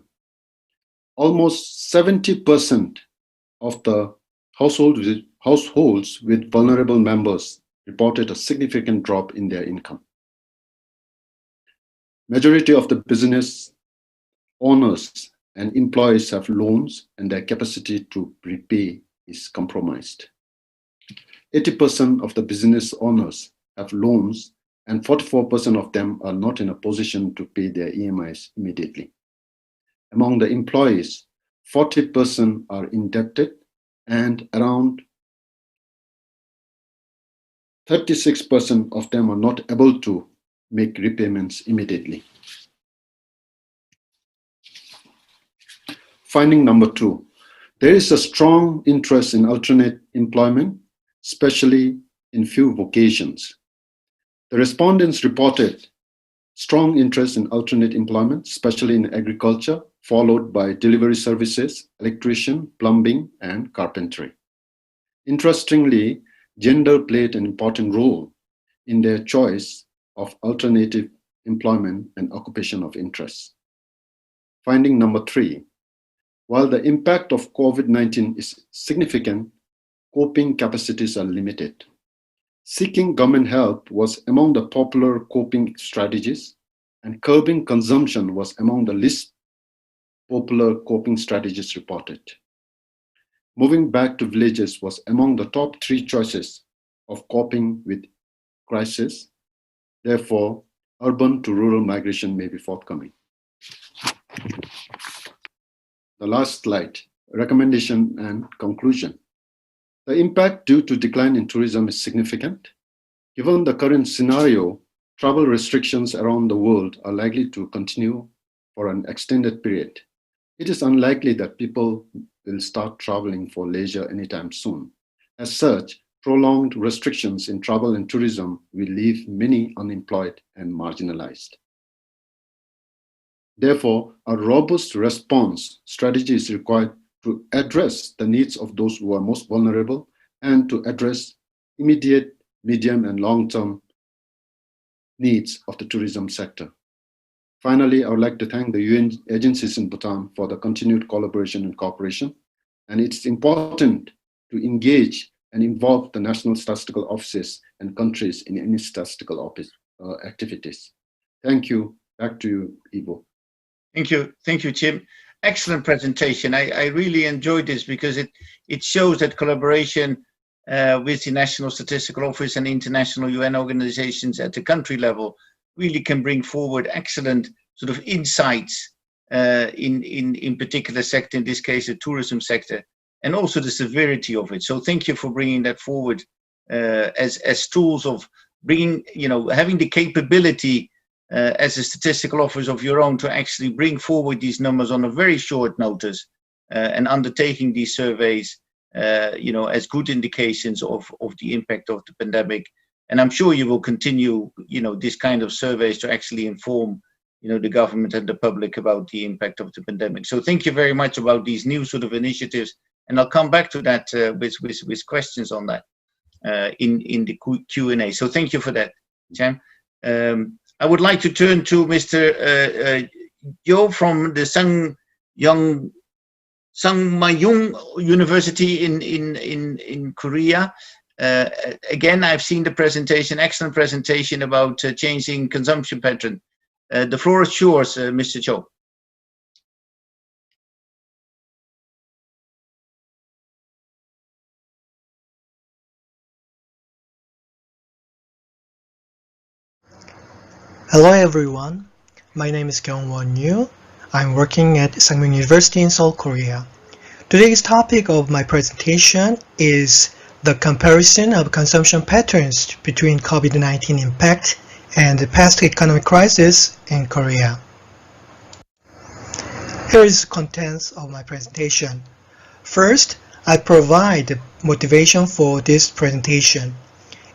Almost 70% of the households with vulnerable members reported a significant drop in their income. Majority of the business owners and employees have loans and their capacity to repay is compromised. 80% of the business owners have loans and 44% of them are not in a position to pay their EMIs immediately. Among the employees, 40% are indebted and around 36% of them are not able to make repayments immediately. Finding number 2, there is a strong interest in alternate employment, especially in few vocations. The respondents reported strong interest in alternate employment, especially in agriculture, followed by delivery services, electrician, plumbing, and carpentry. Interestingly, gender played an important role in their choice of alternative employment and occupation of interest. Finding number 3, while the impact of COVID-19 is significant, coping capacities are limited. Seeking government help was among the popular coping strategies, and curbing consumption was among the least popular coping strategies reported. Moving back to villages was among the top 3 choices of coping with crisis. Therefore, urban to rural migration may be forthcoming. The last slide, recommendation and conclusion. The impact due to decline in tourism is significant. Given the current scenario, travel restrictions around the world are likely to continue for an extended period. It is unlikely that people will start traveling for leisure anytime soon. As such, prolonged restrictions in travel and tourism will leave many unemployed and marginalized. Therefore, a robust response strategy is required to address the needs of those who are most vulnerable and to address immediate, medium, and long-term needs of the tourism sector. Finally, I would like to thank the UN agencies in Bhutan for the continued collaboration and cooperation. And it's important to engage and involve the national statistical offices and countries in any statistical activities. Thank you. Back to you, Ivo. Thank you, Chim. Excellent presentation. I really enjoyed this because it shows that collaboration with the National Statistical Office and international UN organizations at the country level really can bring forward excellent sort of insights in particular sector, in this case the tourism sector, and also the severity of it. So thank you for bringing that forward as tools of bringing, having the capability as a statistical office of your own to actually bring forward these numbers on a very short notice and undertaking these surveys, as good indications of the impact of the pandemic. And I'm sure you will continue, this kind of surveys to actually inform, the government and the public about the impact of the pandemic. So thank you very much about these new sort of initiatives. And I'll come back to that with questions on that in the Q&A. So thank you for that, Cham. I would like to turn to Mr. Yo from the Sangmayung University in Korea. Again, I've seen the presentation, excellent presentation about changing consumption pattern. The floor is yours, Mr. Cho. Hello everyone, my name is Kyung-won Yoo. I'm working at Sangmyung University in Seoul, Korea. Today's topic of my presentation is the comparison of consumption patterns between COVID-19 impact and the past economic crisis in Korea. Here is the contents of my presentation. First, I provide the motivation for this presentation.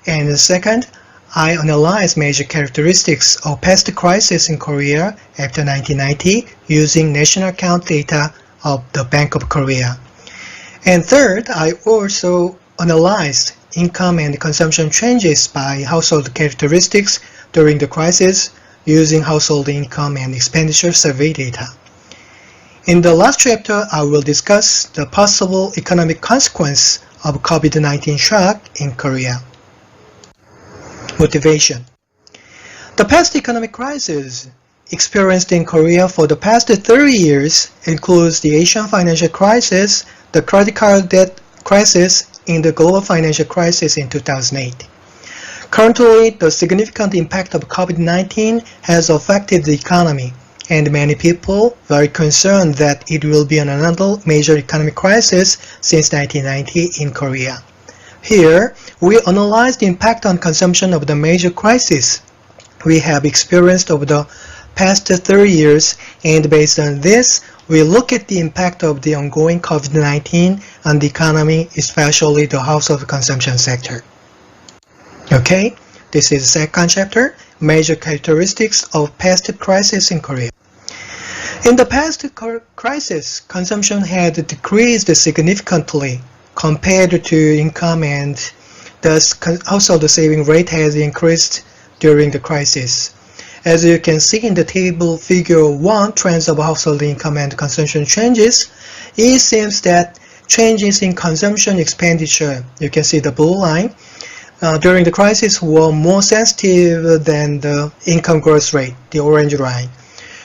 And second, I analyze major characteristics of past crisis in Korea after 1990 using national account data of the Bank of Korea. And third, I also analyzed income and consumption changes by household characteristics during the crisis using household income and expenditure survey data. In the last chapter, I will discuss the possible economic consequence of COVID-19 shock in Korea. Motivation. The past economic crisis experienced in Korea for the past 30 years includes the Asian financial crisis, the credit card debt crisis, and the global financial crisis in 2008. Currently, the significant impact of COVID-19 has affected the economy, and many people are very concerned that it will be another major economic crisis since 1990 in Korea. Here, we analyze the impact on consumption of the major crisis we have experienced over the past 30 years, and based on this, we look at the impact of the ongoing COVID-19 on the economy, especially the household consumption sector. Okay, this is the second chapter, Major Characteristics of Past Crisis in Korea. In the past crisis, consumption had decreased significantly compared to income, and thus household saving rate has increased during the crisis. As you can see in the table figure 1, trends of household income and consumption changes, it seems that changes in consumption expenditure, you can see the blue line, during the crisis were more sensitive than the income growth rate, the orange line.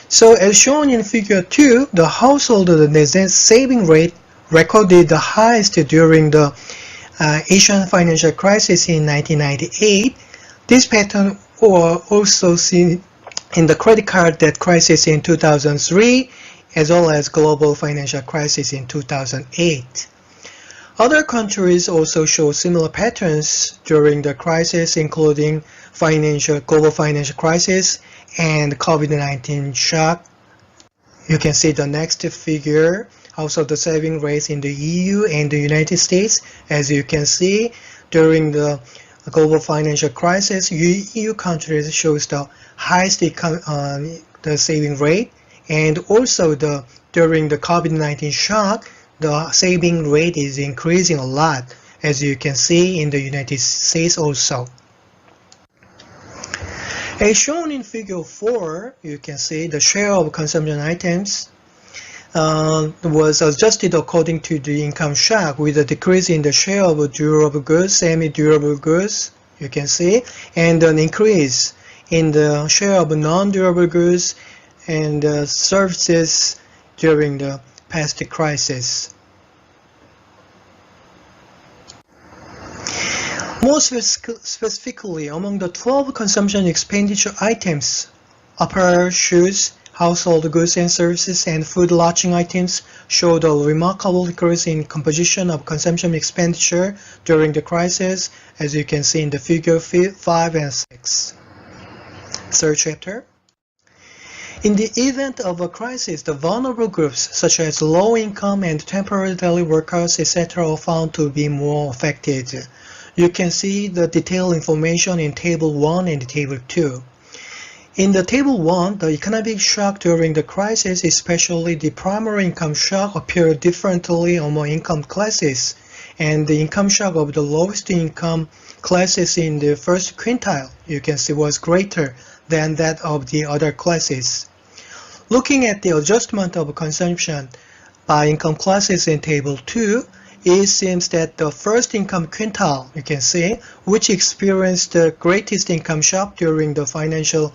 So as shown in figure 2, the household net saving rate recorded the highest during the Asian financial crisis in 1998. This pattern was also seen in the credit card debt crisis in 2003, as well as global financial crisis in 2008. Other countries also show similar patterns during the crisis, including global financial crisis and COVID-19 shock. You can see the next figure, household saving rates in the EU and the United States. As you can see, during the global financial crisis, EU countries shows the highest the saving rate, and also during the COVID-19 shock, the saving rate is increasing a lot, as you can see in the United States also. As shown in figure 4, you can see the share of consumption items was adjusted according to the income shock, with a decrease in the share of durable goods, semi-durable goods, you can see, and an increase in the share of non-durable goods and services during the past crisis. More specifically, among the 12 consumption expenditure items, apparel, shoes, household goods and services, and food lodging items showed a remarkable decrease in composition of consumption expenditure during the crisis, as you can see in the figure 5 and 6. Third chapter, In the event of a crisis, the vulnerable groups, such as low-income and temporary daily workers, etc., are found to be more affected. You can see the detailed information in Table 1 and Table 2. In the Table 1, the economic shock during the crisis, especially the primary income shock, appeared differently among income classes, and the income shock of the lowest income classes in the first quintile, you can see, was greater than that of the other classes. Looking at the adjustment of consumption by income classes in Table 2, it seems that the first income quintile, you can see, which experienced the greatest income shock during the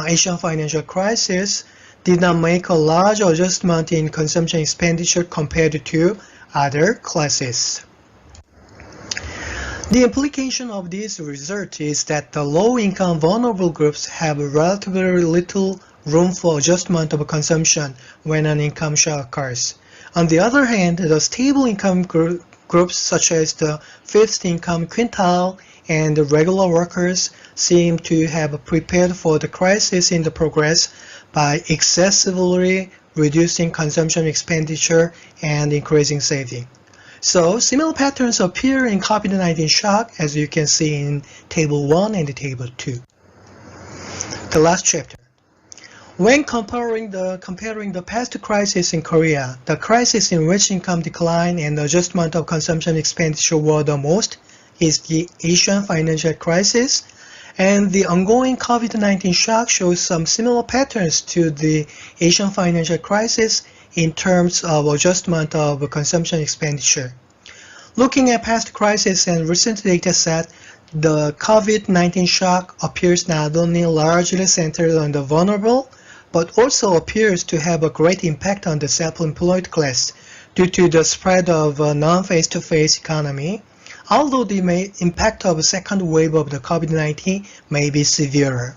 Asian financial crisis, did not make a large adjustment in consumption expenditure compared to other classes. The implication of this result is that the low-income vulnerable groups have relatively little room for adjustment of consumption when an income shock occurs. On the other hand, the stable income groups such as the fifth income quintile and the regular workers seem to have prepared for the crisis in the progress by excessively reducing consumption expenditure and increasing saving. So similar patterns appear in COVID-19 shock, as you can see in Table 1 and Table 2. The last chapter. When comparing the past crisis in Korea, the crisis in which income decline and adjustment of consumption expenditure were the most is the Asian financial crisis, and the ongoing COVID-19 shock shows some similar patterns to the Asian financial crisis in terms of adjustment of consumption expenditure. Looking at past crises and recent data set, the COVID-19 shock appears not only largely centered on the vulnerable, but also appears to have a great impact on the self-employed class due to the spread of a non-face-to-face economy, although the impact of a second wave of the COVID-19 may be severer.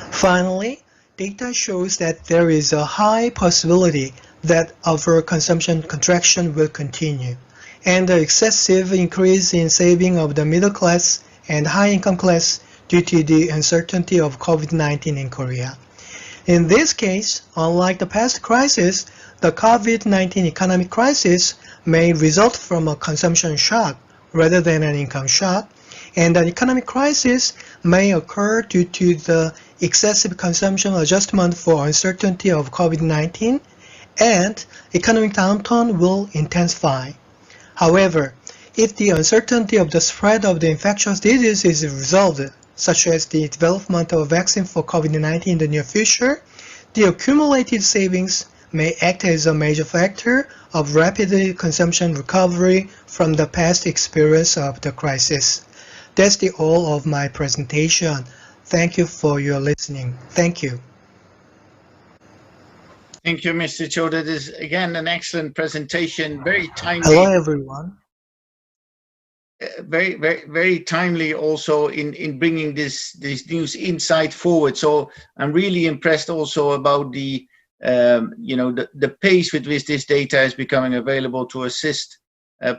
Finally, data shows that there is a high possibility that overconsumption contraction will continue, and the excessive increase in saving of the middle class and high-income class due to the uncertainty of COVID-19 in Korea. In this case, unlike the past crisis, the COVID-19 economic crisis may result from a consumption shock rather than an income shock, and an economic crisis may occur due to the excessive consumption adjustment for uncertainty of COVID-19, and economic downturn will intensify. However, if the uncertainty of the spread of the infectious disease is resolved, such as the development of a vaccine for COVID-19 in the near future, the accumulated savings may act as a major factor of rapid consumption recovery from the past experience of the crisis. That's the all of my presentation. Thank you for your listening. Thank you. Thank you, Mr. Cho. That is, again, an excellent presentation, very timely. Hello, everyone. Very timely also in bringing this news insight forward. So I'm really impressed also about the pace with which this data is becoming available to assist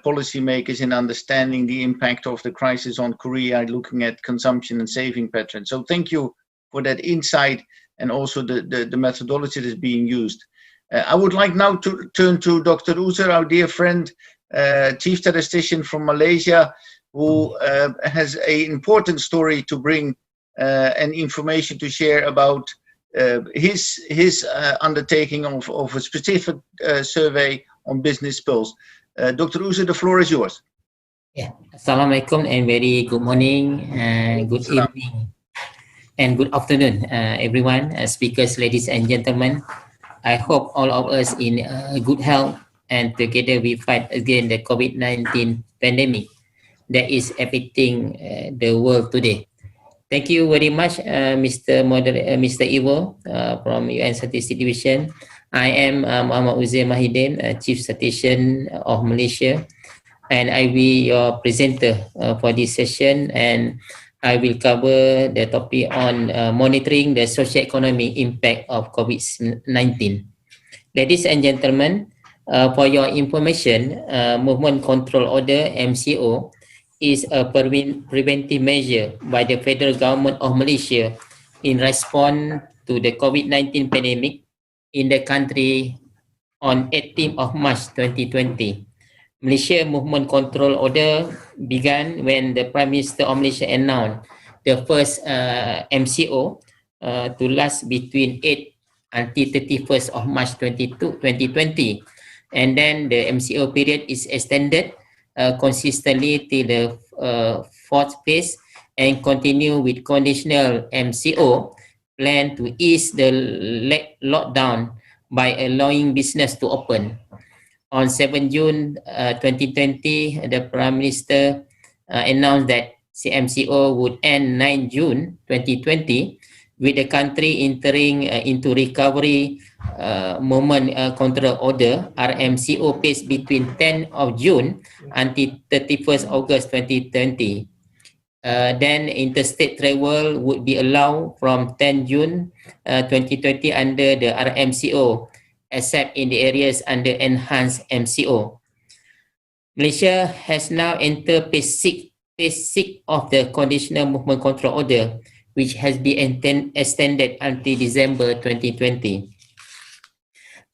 policymakers in understanding the impact of the crisis on Korea, looking at consumption and saving patterns. So thank you for that insight and also the methodology that is being used. I would like now to turn to Dr. Uzer, our dear friend, Chief Statistician from Malaysia, who has an important story to bring and information to share about his undertaking of a specific survey on business spills. Dr. Uzer, the floor is yours. Yeah, Assalamualaikum and very good morning, good evening, and good afternoon, everyone, speakers, ladies and gentlemen. I hope all of us in good health, and together we fight against the COVID-19 pandemic that is affecting the world today. Thank you very much, Mr. Ivo from UN Statistic Division. I am Muhammad Uzair Mahidin, Chief Statistician of Malaysia, and I will be your presenter for this session, and I will cover the topic on monitoring the socio-economic impact of COVID-19. Ladies and gentlemen, for your information, Movement Control Order, MCO, is a preventive measure by the federal government of Malaysia in response to the COVID-19 pandemic in the country on 18th of March 2020. Malaysia Movement Control Order began when the Prime Minister of Malaysia announced the first MCO to last between 8 until 31st of March 2020. And then the MCO period is extended consistently till the fourth phase and continue with conditional MCO plan to ease the lockdown by allowing business to open. On 7 June 2020, the Prime Minister announced that CMCO would end 9 June 2020, with the country entering into recovery movement control order RMCO phase between 10 of June until 31st August 2020. Then interstate travel would be allowed from 10 June 2020 under the RMCO, except in the areas under enhanced MCO. Malaysia has now entered phase 6 of the conditional movement control order, which has been extended until December 2020.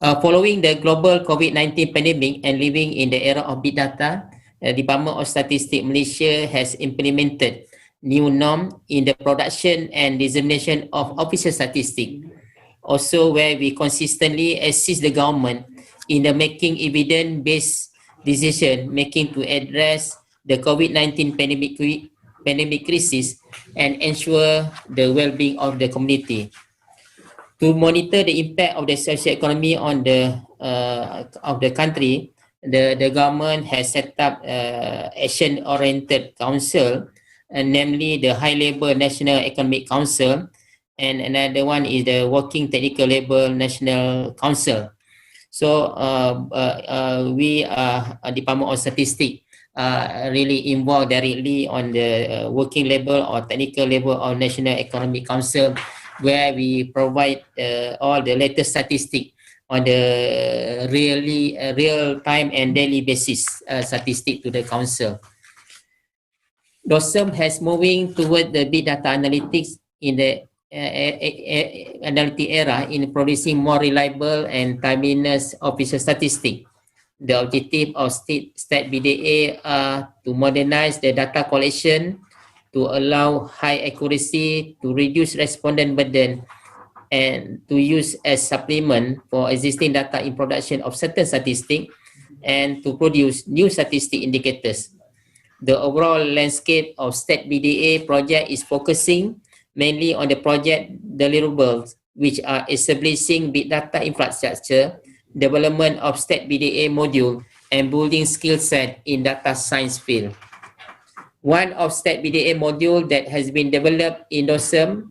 Following the global COVID-19 pandemic and living in the era of big data, the Department of Statistics Malaysia has implemented new norm in the production and dissemination of official statistics. Also, where we consistently assist the government in the making evidence-based decision making to address the COVID-19 pandemic crisis and ensure the well-being of the community. To monitor the impact of the social economy on the country, the government has set up action-oriented council, namely the High-Level National Economic Council, and another one is the Working Technical Labor National Council. So we Department of Statistics really involved directly on the working level or technical level of National Economic Council, where we provide all the latest statistics on the real time and daily basis statistics to the council. DOSM has moving toward the big data analytics in the analytic era in producing more reliable and timeliness official statistics. The objective of Stat BDA are to modernize the data collection, to allow high accuracy, to reduce respondent burden, and to use as supplement for existing data in production of certain statistics, and to produce new statistic indicators. The overall landscape of Stat BDA project is focusing mainly on the project deliverables, which are establishing big data infrastructure, development of Stat BDA module, and building skill set in data science field. One of Stat BDA module that has been developed in DOSM,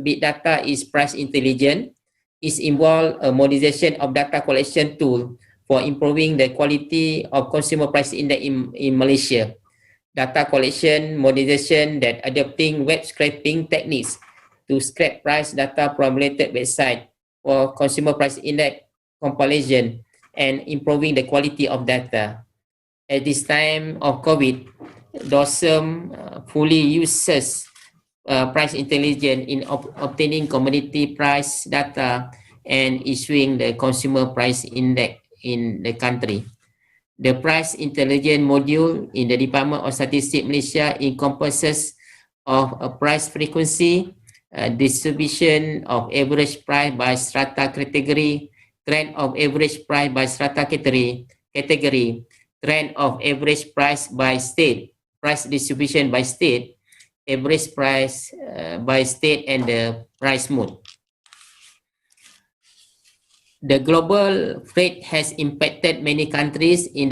big data is price intelligence, is involved a modernization of data collection tool for improving the quality of consumer price index in Malaysia. Data collection modernization that adopting web scraping techniques to scrape price data from related website for consumer price index compilation and improving the quality of data. At this time of COVID, DOSM fully uses price intelligence in obtaining commodity price data and issuing the consumer price index in the country. The price intelligence module in the Department of Statistics Malaysia encompasses of a price frequency, distribution of average price by strata category, trend of average price by strata category, trend of average price by state, price distribution by state, average price by state, and the price mode. The global freight has impacted many countries in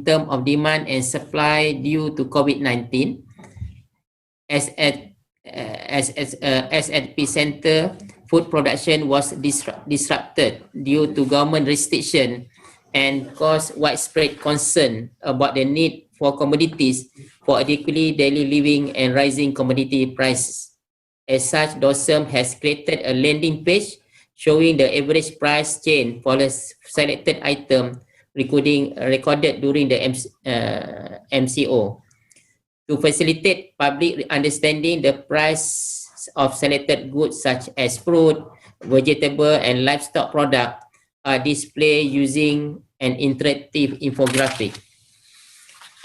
terms of demand and supply due to COVID-19. As at epicenter, food production was disrupted due to government restriction and caused widespread concern about the need for commodities for adequately daily living and rising commodity prices. As such, DOSM has created a landing page showing the average price change for the selected item recorded during the MCO. To facilitate public understanding the price of selected goods such as fruit, vegetable and livestock product are displayed using an interactive infographic.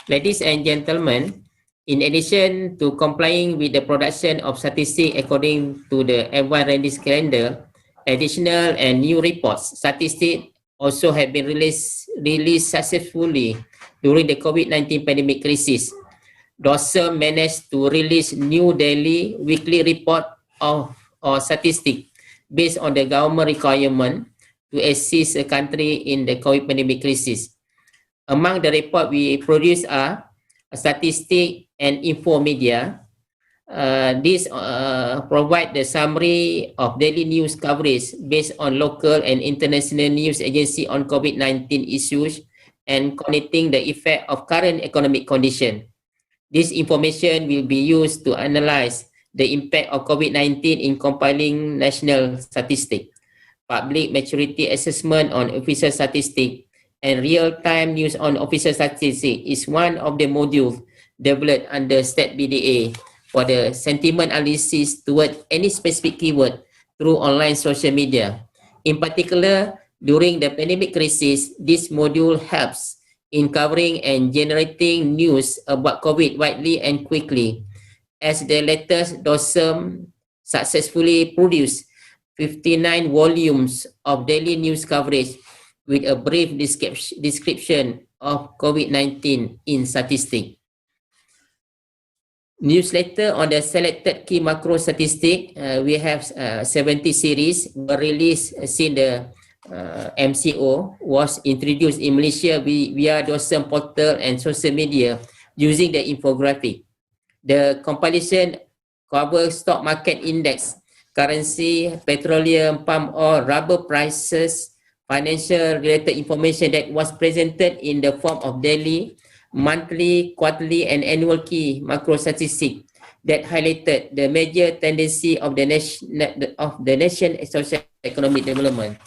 Ladies and gentlemen, in addition to complying with the production of statistics according to the F1 Readiness Calendar, additional and new reports, statistics also have been released successfully during the COVID-19 pandemic crisis. DOSM managed to release new daily, weekly report of statistics based on the government requirement to assist the country in the COVID pandemic crisis. Among the reports we produce are statistics and info media. These provide the summary of daily news coverage based on local and international news agency on COVID-19 issues and connecting the effect of current economic condition. This information will be used to analyze the impact of COVID-19 in compiling national statistics, public maturity assessment on official statistics, and real-time news on official statistics is one of the modules developed under StatBDA for the sentiment analysis toward any specific keyword through online social media. In particular, during the pandemic crisis, this module helps in covering and generating news about COVID widely and quickly, as the latest DOSM successfully produced 59 volumes of daily news coverage with a brief description of COVID-19 in statistics. Newsletter on the selected key macro statistic, we have 70 series were released since the MCO was introduced in Malaysia via DOSM portal and social media using the infographic. The compilation covers stock market index, currency, petroleum, palm oil, rubber prices, financial related information that was presented in the form of daily, monthly, quarterly, and annual key macro statistics that highlighted the major tendency of the nation social economic development.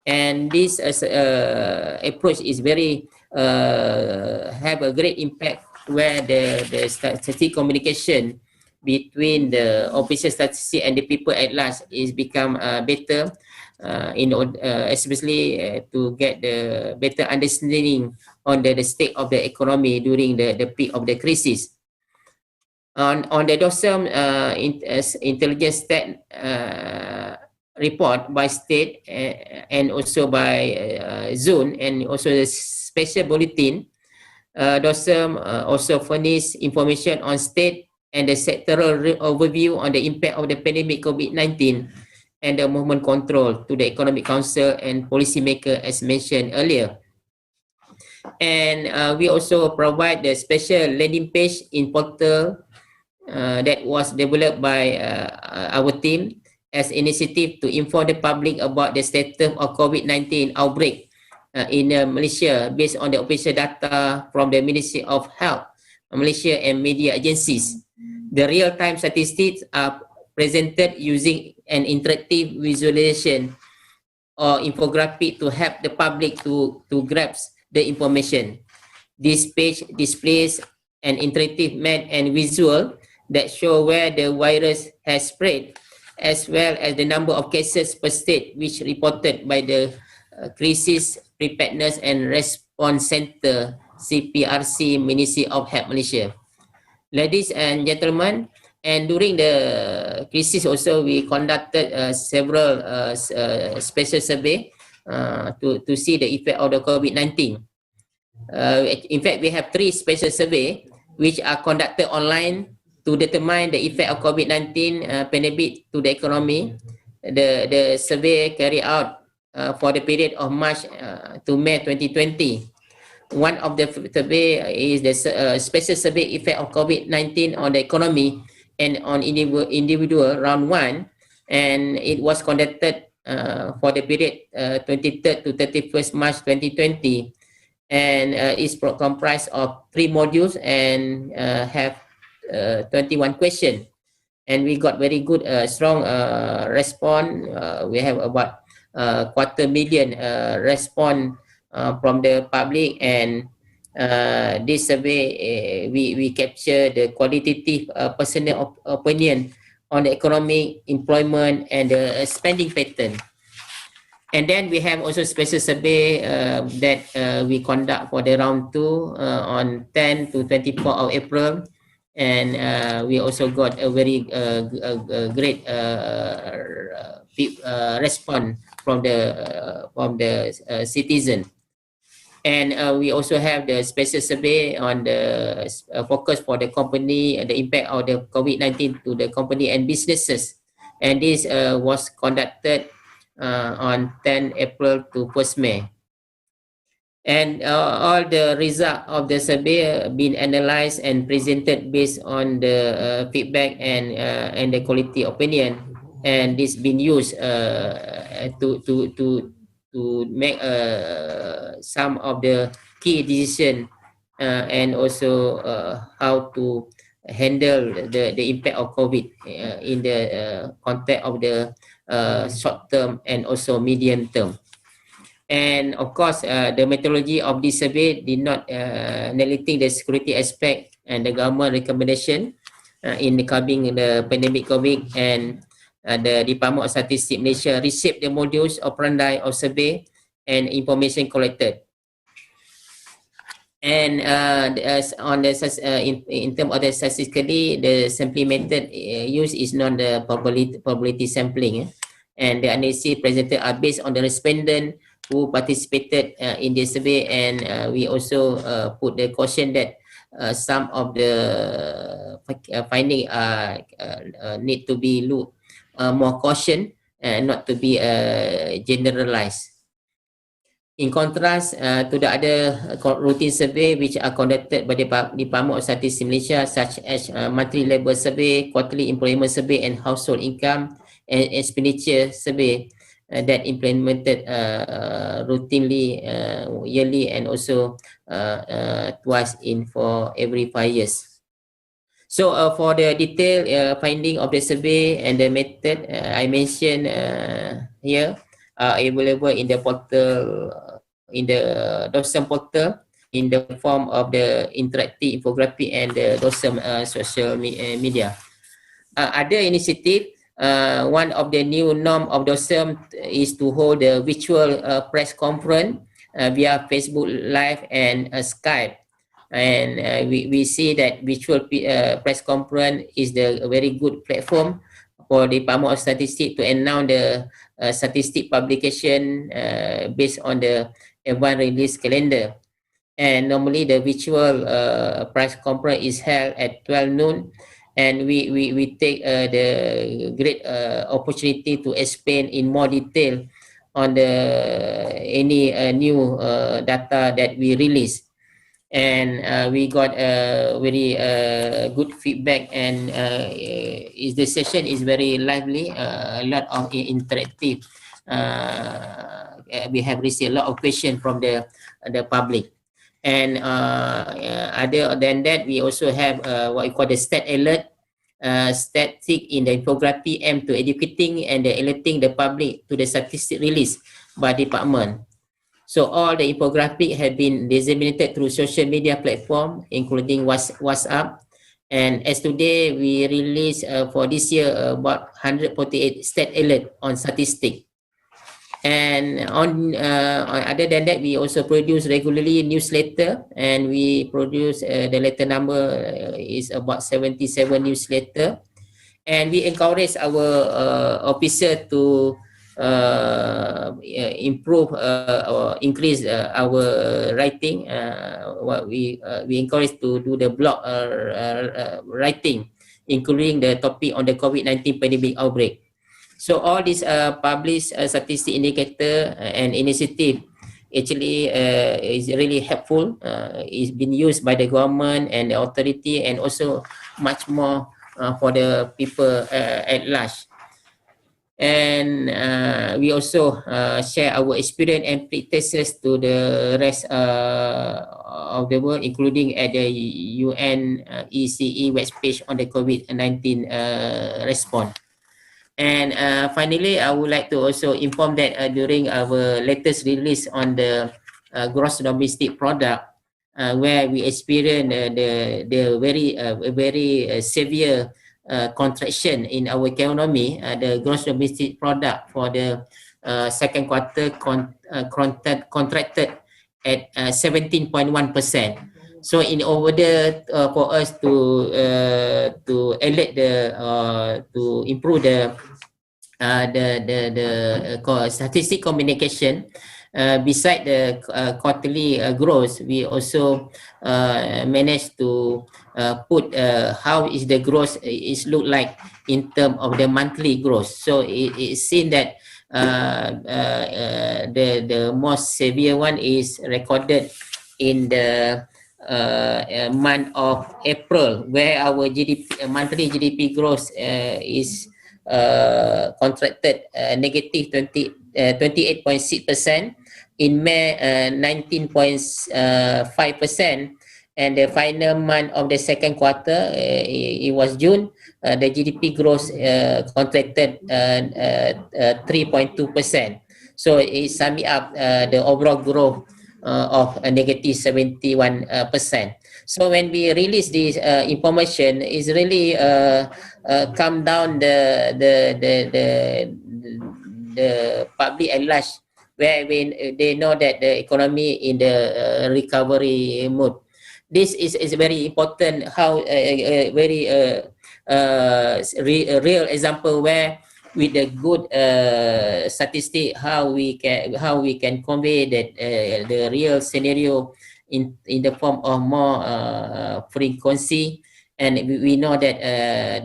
And this approach is very have a great impact where the statistic communication between the official statistics and the people at large is become better, especially to get the better understanding on the state of the economy during the peak of the crisis. On the DOSM intelligence stat report by state and also by zone and also the special bulletin, DOSM also furnish information on state and the sectoral overview on the impact of the pandemic COVID-19 and the movement control to the Economic Council and policymaker as mentioned earlier. And we also provide the special landing page in portal that was developed by our team as initiative to inform the public about the status of COVID-19 outbreak in Malaysia based on the official data from the Ministry of Health, Malaysia and media agencies. The real-time statistics are presented using an interactive visualization or infographic to help the public to grasp the information. This page displays an interactive map and visual that show where the virus has spread, as well as the number of cases per state which reported by the Crisis Preparedness and Response Center, CPRC, Ministry of Health Malaysia. Ladies and gentlemen, and during the crisis also we conducted several special survey to see the effect of the COVID-19. In fact, we have 3 special survey which are conducted online to determine the effect of COVID-19 pandemic to the economy. The survey carried out for the period of March to May 2020. One of the survey is the special survey effect of COVID-19 on the economy and on individual round 1, and it was conducted for the period 23rd to 31st March 2020, and is comprised of 3 modules and have 21 questions, and we got very good strong response. We have about 250,000 response from the public, and this survey we capture the qualitative personal opinion on the economic, employment, and the spending pattern. And then we have also special survey that we conduct for the round 2 on 10 to 24 of April. And we also got a very great response from the citizen. And we also have the special survey on the focus for the company, the impact of the COVID-19 to the company and businesses. And this was conducted on 10 April to 1st May. And all the result of the survey been analyzed and presented based on the feedback and the quality opinion. And this been used to make some of the key decision and also how to handle the impact of COVID in the context of the short term and also medium term. And of course, the methodology of this survey did not neglecting the security aspect and the government recommendation in the curbing the pandemic COVID. And the Department of Statistics Malaysia received the modules operandi of survey and information collected. And in terms of the statistically, the sampling method used is not the probability sampling, and the analysis presented are based on the respondent who participated in the survey. And we also put the caution that some of the findings need to be looked more caution and not to be generalized. In contrast to the other routine survey which are conducted by the Department of Statistics Malaysia, such as monthly labour survey, quarterly employment survey, and household income and expenditure survey that implemented routinely, yearly, and also twice for every 5 years. So for the detailed finding of the survey and the method I mentioned here are available in the portal, in the DOSM portal, in the form of the interactive infographic and the DOSM social media. Other initiative, one of the new norm of DOSM is to hold a virtual press conference via Facebook Live and Skype. And we see that virtual press conference is a very good platform for the Department of Statistics to announce the statistic publication based on the advanced release calendar. And normally the virtual press conference is held at 12 noon. And we take the great opportunity to explain in more detail on the any new data that we release. And we got very good feedback, and the session is very lively, a lot of interactive. We have received a lot of questions from the public. And other than that, we also have what we call the stat alert, static in the infographic aimed to educating and alerting the public to the statistic release by department. So all the infographic have been disseminated through social media platform, including WhatsApp. And as today, we release for this year about 148 stat alert on statistics. And on other than that, we also produce regularly newsletter, and we produce the letter number is about 77 newsletter. And we encourage our officer to improve or increase our writing. What we encourage to do the blog writing, including the topic on the COVID-19 pandemic outbreak. So all these published statistic indicator and initiative actually is really helpful. It's been used by the government and the authority, and also much more for the people at large. And we also share our experience and practices to the rest of the world, including at the UNECE webpage on the COVID-19 response. And finally, I would like to also inform that during our latest release on the gross domestic product, where we experienced the very severe contraction in our economy, the gross domestic product for the second quarter contracted at 17.1%. So in order for us to elevate to improve the statistic communication, beside the quarterly growth, we also managed to put how is the growth is look like in terms of the monthly growth. So it's seen that the most severe one is recorded in the month of April, where our monthly GDP growth is contracted negative 28.6%. In May, 19.5%, and the final month of the second quarter, it was June. The GDP growth contracted 3.2%. So it sums up the overall growth of a negative 71%. So when we release this information, is really come down the public at large, where they know that the economy in the recovery mode. This is very important. How very real example where with the good statistic, how we can convey that the real scenario in the form of more frequency. And we know that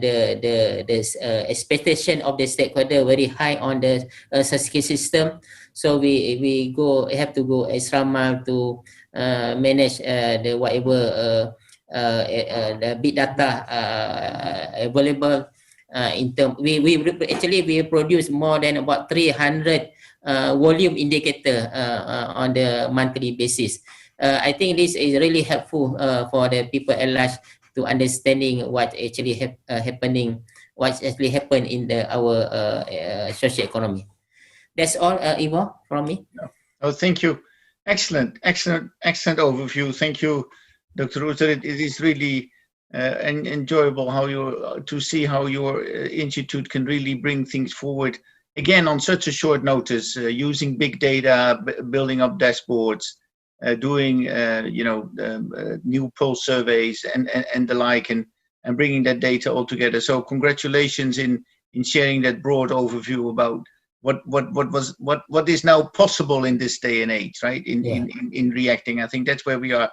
the expectation of the stakeholder very high on the statistical system. So we have to go extra mile to manage the whatever the big data available. In term, we produce more than about 300 volume indicator on the monthly basis. I think this is really helpful for the people at large to understanding what actually happening, what actually happened in our social economy. That's all, Ivo, from me. Oh, thank you. Excellent overview. Thank you, Dr. User. It is really enjoyable to see how your institute can really bring things forward again on such a short notice, using big data, building up dashboards, doing new pulse surveys and the like, and bringing that data all together. So congratulations in sharing that broad overview about what is now possible in this day and age, right? In reacting. I think that's where we are.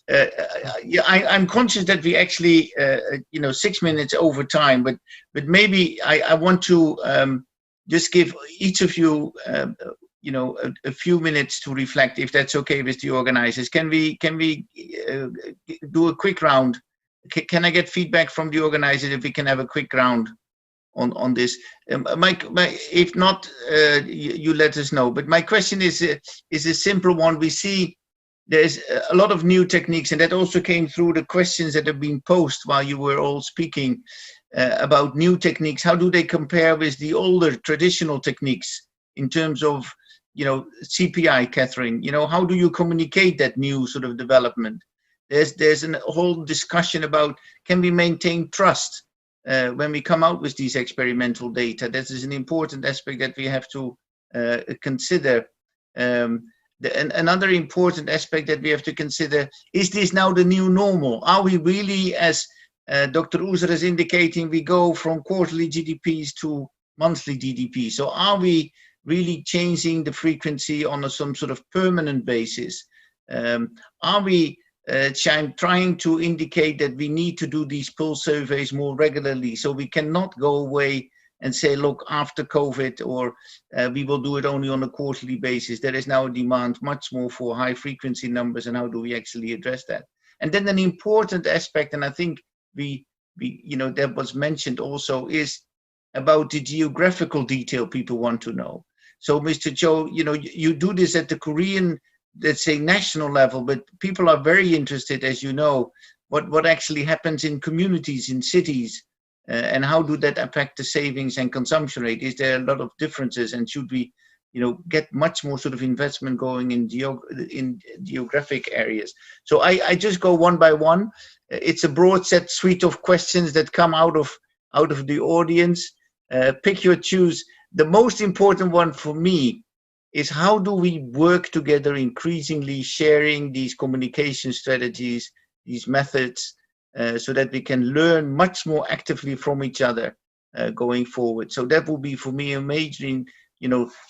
I'm conscious that we actually 6 minutes over time, but maybe I want to just give each of you a few minutes to reflect, if that's okay with the organizers. Can we do a quick round? Can I get feedback from the organizers if we can have a quick round on this? Mike, if not, you let us know. But my question is a simple one. We see there's a lot of new techniques, and that also came through the questions that have been posed while you were all speaking about new techniques. How do they compare with the older traditional techniques in terms of CPI, Catherine? How do you communicate that new sort of development? There's a whole discussion about, can we maintain trust when we come out with these experimental data? That is an important aspect that we have to consider. Another important aspect that we have to consider, is this now the new normal? Are we really, as Dr. User is indicating, we go from quarterly GDPs to monthly GDP? So are we really changing the frequency on some sort of permanent basis? Are we trying to indicate that we need to do these pulse surveys more regularly, so we cannot go away and say, look, after COVID, or we will do it only on a quarterly basis? There is now a demand much more for high frequency numbers, and how do we actually address that? And then an important aspect, and I think that was mentioned also, is about the geographical detail people want to know. So Mr. Cho, you do this at the Korean, let's say, national level, but people are very interested, as you know, what actually happens in communities, in cities, and how do that affect the savings and consumption rate? Is there a lot of differences, and should we, get much more sort of investment going in geographic areas? So I just go one by one. It's a broad suite of questions that come out of out of the audience. Pick your choose. The most important one for me is how do we work together, increasingly sharing these communication strategies, these methods, so that we can learn much more actively from each other going forward. So that will be for me a major,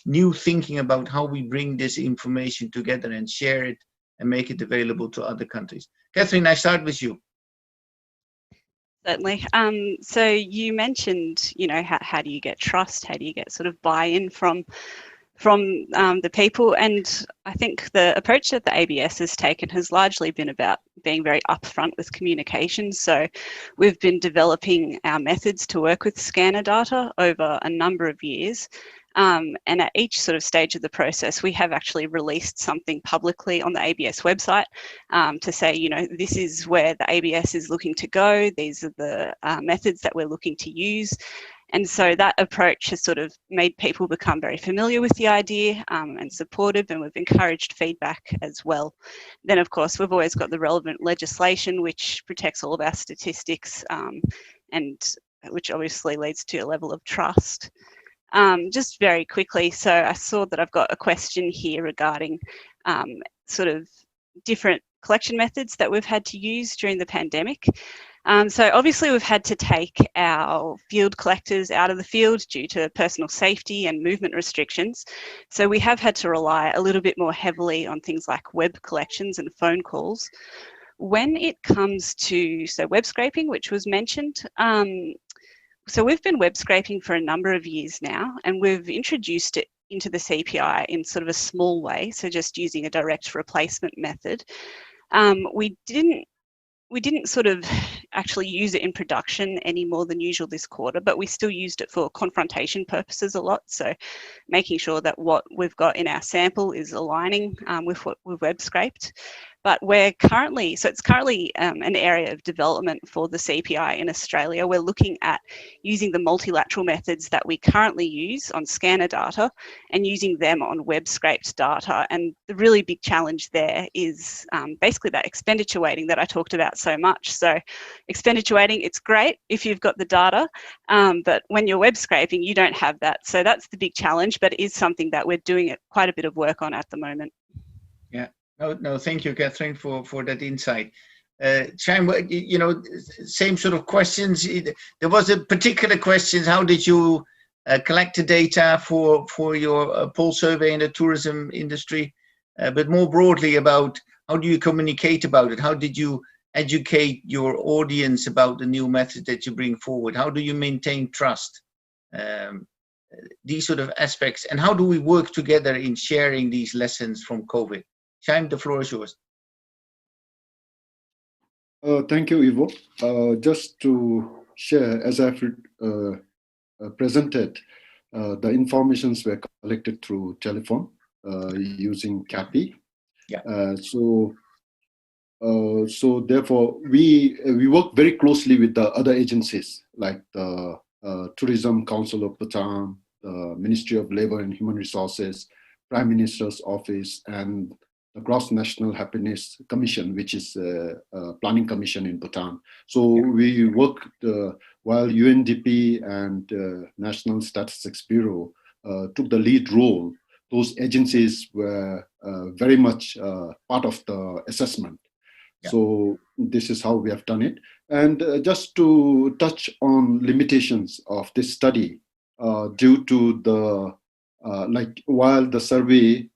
new thinking about how we bring this information together and share it and make it available to other countries. Catherine, I start with you. Certainly. So you mentioned, how do you get trust? How do you get sort of buy-in from the people? And I think the approach that the ABS has taken has largely been about being very upfront with communication. So we've been developing our methods to work with scanner data over a number of years. And at each sort of stage of the process, we have actually released something publicly on the ABS website to say, this is where the ABS is looking to go. These are the methods that we're looking to use. And so that approach has sort of made people become very familiar with the idea and supportive, and we've encouraged feedback as well. Then, of course, we've always got the relevant legislation which protects all of our statistics and which obviously leads to a level of trust. Just very quickly, so I saw that I've got a question here regarding sort of different collection methods that we've had to use during the pandemic. So obviously we've had to take our field collectors out of the field due to personal safety and movement restrictions. So we have had to rely a little bit more heavily on things like web collections and phone calls. When it comes to, web scraping, which was mentioned, so we've been web scraping for a number of years now, and we've introduced it into the CPI in sort of a small way, so just using a direct replacement method. We didn't sort of actually use it in production any more than usual this quarter, but we still used it for confrontation purposes a lot. So making sure that what we've got in our sample is aligning with what we've web scraped. But we're currently, so it's currently an area of development for the CPI in Australia. We're looking at using the multilateral methods that we currently use on scanner data and using them on web scraped data. And the really big challenge there is basically that expenditure weighting that I talked about so much. So expenditure weighting, it's great if you've got the data, but when you're web scraping, you don't have that. So that's the big challenge, but it is something that we're doing quite a bit of work on at the moment. Yeah. No, thank you, Catherine, for that insight. Chaim, same sort of questions. There was a particular question, how did you collect the data for your poll survey in the tourism industry? But more broadly about how do you communicate about it? How did you educate your audience about the new method that you bring forward? How do you maintain trust? These sort of aspects. And how do we work together in sharing these lessons from COVID? Chaim, the floor is yours. Thank you, Ivo. Just to share, as I've presented, the informations were collected through telephone using CAPI. Yeah. So therefore, we work very closely with the other agencies like the Tourism Council of Bhutan, the Ministry of Labor and Human Resources, Prime Minister's Office, and the Gross National Happiness Commission, which is a planning commission in Bhutan. So we worked while UNDP and National Statistics Bureau took the lead role. Those agencies were very much part of the assessment. Yeah. So this is how we have done it. And just to touch on limitations of this study, due to the while the survey,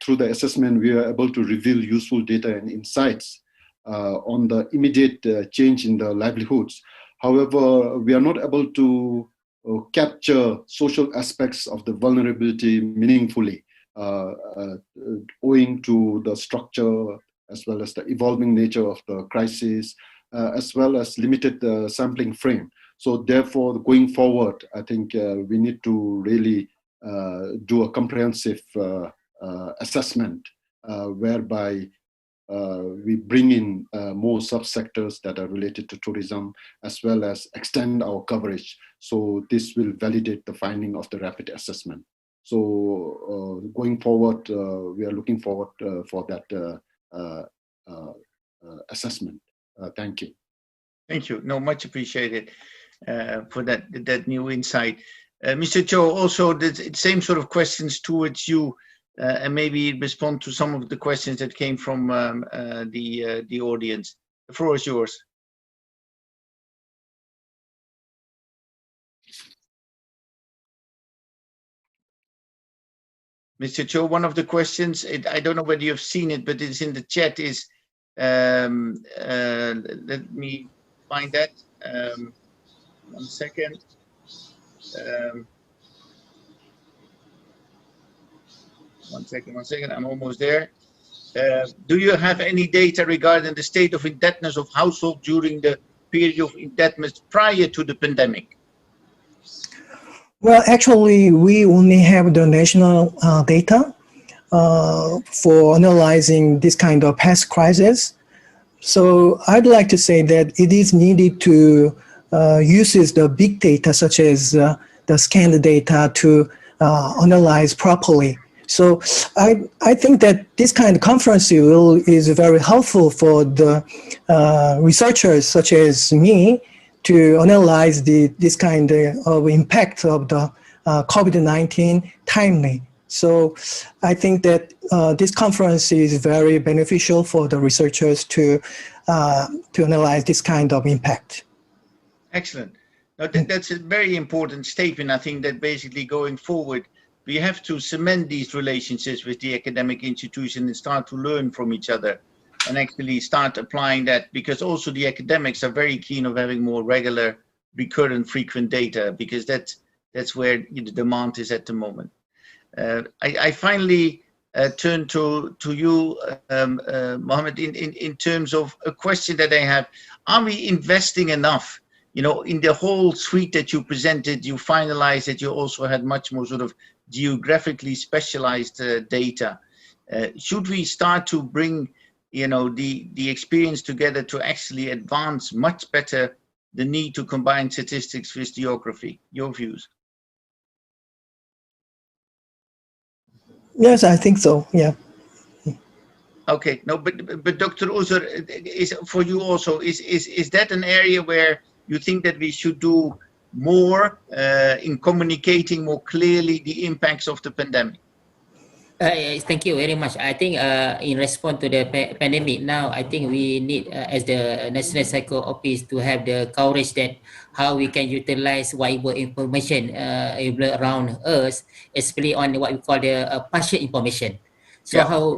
through the assessment, we are able to reveal useful data and insights on the immediate change in the livelihoods. However, we are not able to capture social aspects of the vulnerability meaningfully, owing to the structure as well as the evolving nature of the crisis, as well as limited sampling frame. So therefore, going forward, I think we need to really do a comprehensive assessment whereby we bring in more subsectors that are related to tourism, as well as extend our coverage. So this will validate the finding of the rapid assessment. So going forward, we are looking forward for that assessment. Thank you. Thank you. No, much appreciated. for that new insight. Mr. Cho, also the same sort of questions towards you, and maybe respond to some of the questions that came from the audience. The floor is yours. Mr. Cho, one of the questions, I don't know whether you've seen it, but it's in the chat, is, let me find that. 1 second. One second, I'm almost there. Do you have any data regarding the state of indebtedness of households during the period of indebtedness prior to the pandemic? Well, actually, we only have the national data for analyzing this kind of past crisis. So I'd like to say that it is needed to use the big data, such as the scanned data, to analyze properly. So I think that this kind of conference is very helpful for the researchers such as me to analyze this kind of impact of the COVID-19 timely. So I think that this conference is very beneficial for the researchers to analyze this kind of impact. Excellent. Now, that's a very important statement. I think that basically going forward, we have to cement these relationships with the academic institution and start to learn from each other and actually start applying that, because also the academics are very keen of having more regular, recurrent, frequent data, because that's where the demand is at the moment. I finally turn to you, Mohammed, in terms of a question that I have. Are we investing enough? You know, in the whole suite that you presented, you finalized that you also had much more sort of geographically specialized data. Should we start to bring, you know, the experience together to actually advance much better the need to combine statistics with geography? Your views? Yes, I think so. Yeah. Okay. No, but Dr. Uzur, is for you also, is that an area where you think that we should do more in communicating more clearly the impacts of the pandemic? Thank you very much. I think in response to the pandemic now, I think we need, as the National Psycho Office, to have the courage that how we can utilize whatever information around us, especially on what we call the partial information. So Yeah. how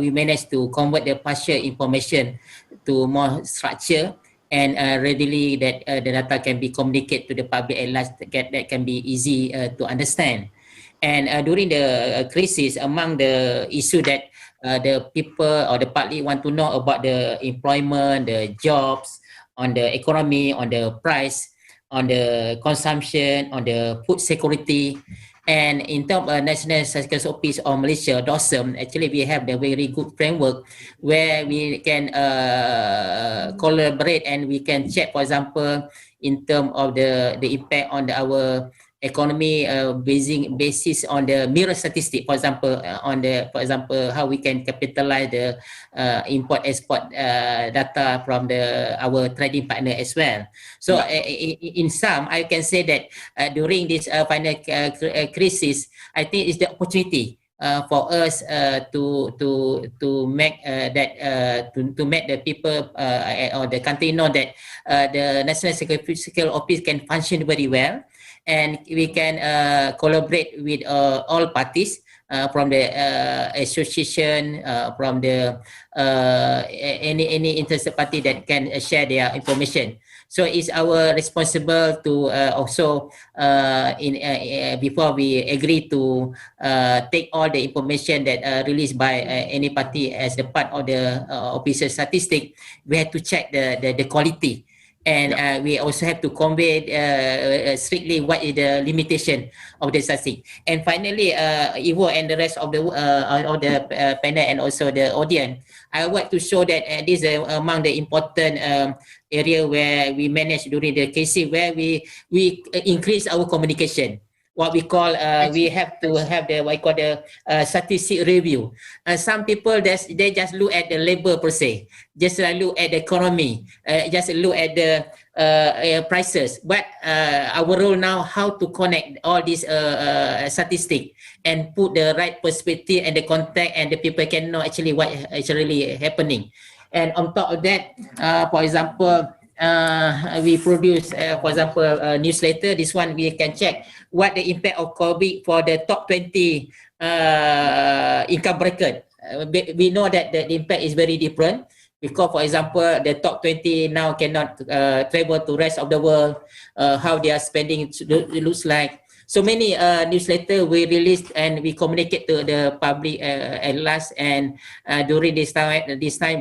we manage to convert the partial information to more structure and readily that the data can be communicated to the public at large, that can be easy to understand. And during the crisis, among the issue that the people or the public want to know about the employment, the jobs, on the economy, on the price, on the consumption, on the food security. And in terms of National Statistics Office of Malaysia, DOSM, actually we have the very good framework where we can collaborate and we can check, for example, in terms of the impact on our economy basis on the mirror statistic, for example, how we can capitalize the import export data from our trading partner as well. So in sum, I can say that during this final crisis, I think it's the opportunity for us to make to make the people or the country know that the National Statistical Office can function very well. And we can collaborate with all parties from the association, from the any interested party that can share their information. So it's our responsible to also before we agree to take all the information that released by any party as the part of the official statistic, we have to check the quality. And we also have to convey strictly what is the limitation of the statistic. And finally, Ivo and the rest of the panel and also the audience, I want to show that this is among the important area where we manage during the case where we increase our communication. what we call we have to have the what we call the statistic review. Some people they just look at the labor per se, just look at the economy, just look at the prices. But our role now how to connect all these statistics and put the right perspective and the context, and the people can know actually what actually happening. And on top of that, for example, we produce, for example, a newsletter. This one we can check what the impact of COVID for the top 20 income bracket. We know that the impact is very different because, for example, the top 20 now cannot travel to rest of the world. How they are spending it looks like. So many newsletter we released and we communicate to the public at last. And during this time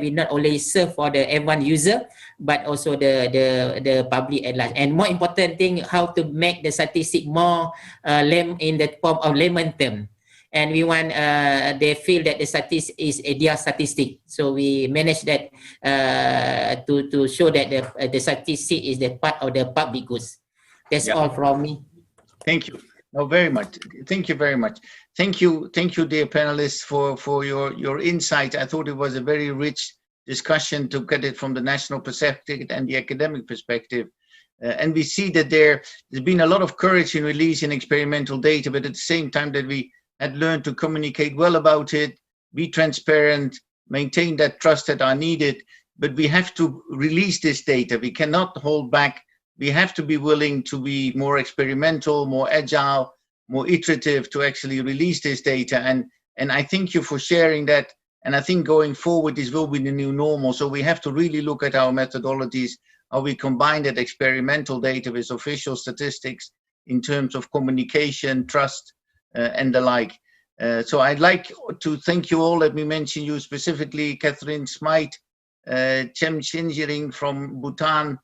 we not only serve for the F1 user, but also the public at large. And more important thing, how to make the statistic more in the form of layman term. And we want they feel that the statistic is their statistic. So we manage that to show that the statistic is the part of the public goods. That's all from me. Thank you. No, very much. Thank you very much. Thank you, dear panelists, for your insight. I thought it was a very rich discussion to get it from the national perspective and the academic perspective. And we see that there's been a lot of courage in releasing experimental data, but at the same time that we had learned to communicate well about it, be transparent, maintain that trust that are needed. But we have to release this data. We cannot hold back. We have to be willing to be more experimental, more agile, more iterative to actually release this data. And I thank you for sharing that. And I think going forward, this will be the new normal. So we have to really look at our methodologies, how we combine that experimental data with official statistics in terms of communication, trust, and the like. So I'd like to thank you all. Let me mention you specifically, Catherine Smythe, Chem Shinjiring from Bhutan,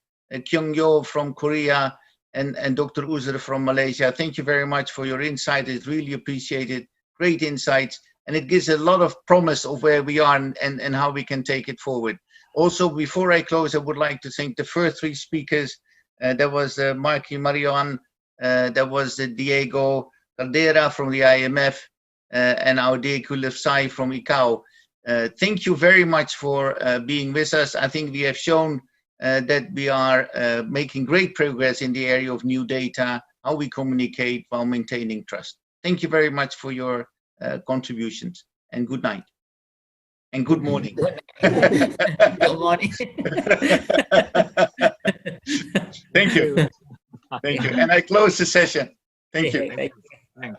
Kyung Yo from Korea, and Dr. Uzra from Malaysia. Thank you very much for your insight. It's really appreciated. Great insights. And it gives a lot of promise of where we are and how we can take it forward. Also, before I close, I would like to thank the first three speakers. That was Marky Marion, that was Diego Caldera from the IMF, and our dear Kulif Sai from ICAO. Thank you very much for being with us. I think we have shown that we are making great progress in the area of new data, how we communicate while maintaining trust. Thank you very much for your contributions, and good night. And good morning. Good morning. Thank you. Thank you. And I close the session. Thank you. Thank you.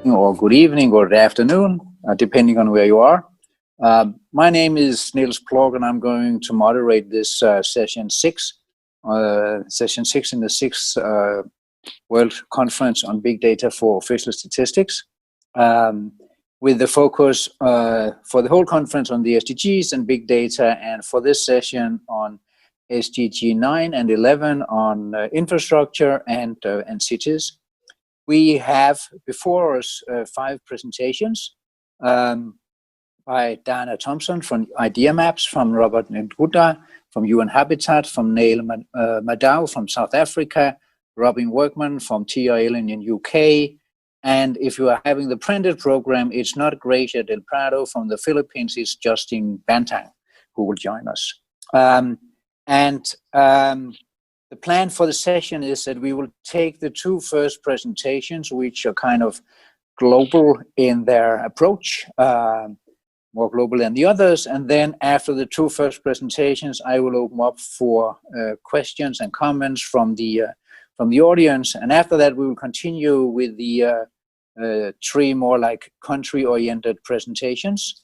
or good evening or good afternoon, depending on where you are. My name is Niels Plog, and I'm going to moderate this session 6 in the 6th World Conference on Big Data for Official Statistics, with the focus for the whole conference on the SDGs and big data, and for this session on SDG 9 and 11 on infrastructure and cities. We have before us 5 presentations by Dana Thompson from Idea Maps, from Robert Ndruta from UN Habitat, from Neil Madau from South Africa, Robin Workman from TRL in the UK, and if you are having the printed program, it's not Gracia Del Prado from the Philippines, it's Justin Bantang who will join us. The plan for the session is that we will take the 2 first presentations, which are kind of global in their approach, more global than the others, and then after the 2 first presentations, I will open up for questions and comments from the audience, and after that we will continue with the 3 more like country-oriented presentations,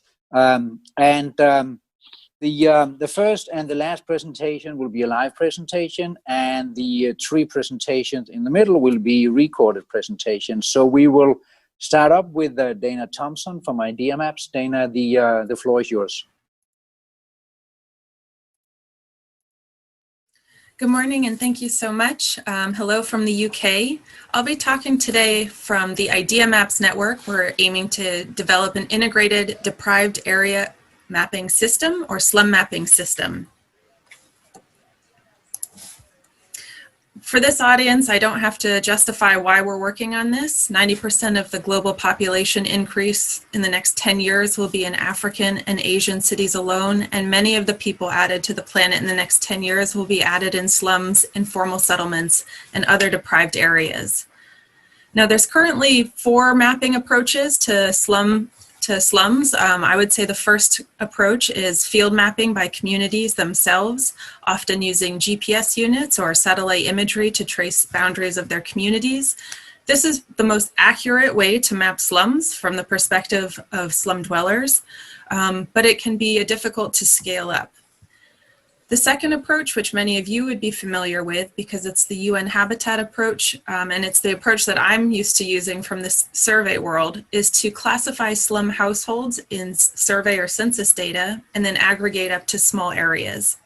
the first and the last presentation will be a live presentation, and the 3 presentations in the middle will be recorded presentations. So we will start up with Dana Thompson from Idea Maps. Dana, the floor is yours. Good morning, and thank you so much. Hello from the UK. I'll be talking today from the Idea Maps network. We're aiming to develop an integrated deprived area mapping system, or slum mapping system. For this audience, I don't have to justify why we're working on this. 90% of the global population increase in the next 10 years will be in African and Asian cities alone, and many of the people added to the planet in the next 10 years will be added in slums, informal settlements, and other deprived areas. Now, there's currently 4 mapping approaches to slums. I would say the first approach is field mapping by communities themselves, often using GPS units or satellite imagery to trace boundaries of their communities. This is the most accurate way to map slums from the perspective of slum dwellers, but it can be difficult to scale up. The second approach, which many of you would be familiar with because it's the UN Habitat approach, and it's the approach that I'm used to using from this survey world, is to classify slum households in survey or census data and then aggregate up to small areas.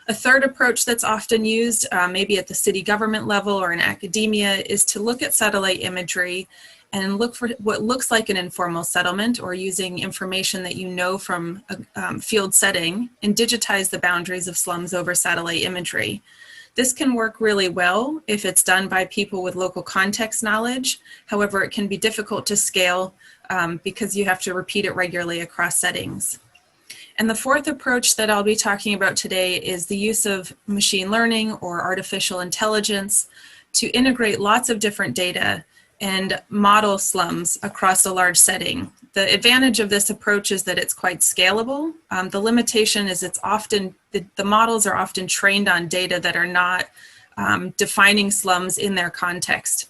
A third approach that's often used, maybe at the city government level or in academia, is to look at satellite imagery and look for what looks like an informal settlement, or using information that you know from a field setting, and digitize the boundaries of slums over satellite imagery. This can work really well if it's done by people with local context knowledge. However, it can be difficult to scale because you have to repeat it regularly across settings. And the fourth approach that I'll be talking about today is the use of machine learning or artificial intelligence to integrate lots of different data and model slums across a large setting. The advantage of this approach is that it's quite scalable. The limitation is it's often, the models are often trained on data that are not defining slums in their context.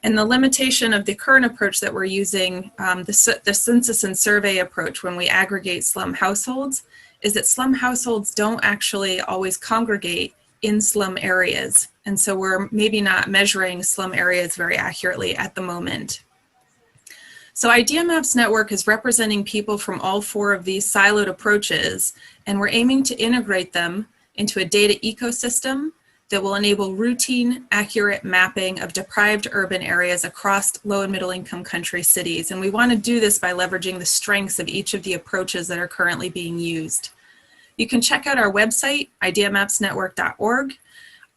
And the limitation of the current approach that we're using, the census and survey approach when we aggregate slum households, is that slum households don't actually always congregate in slum areas. And so we're maybe not measuring slum areas very accurately at the moment. So Idea Maps Network is representing people from all 4 of these siloed approaches, and we're aiming to integrate them into a data ecosystem that will enable routine, accurate mapping of deprived urban areas across low and middle income country cities. And we want to do this by leveraging the strengths of each of the approaches that are currently being used. You can check out our website, ideamapsnetwork.org.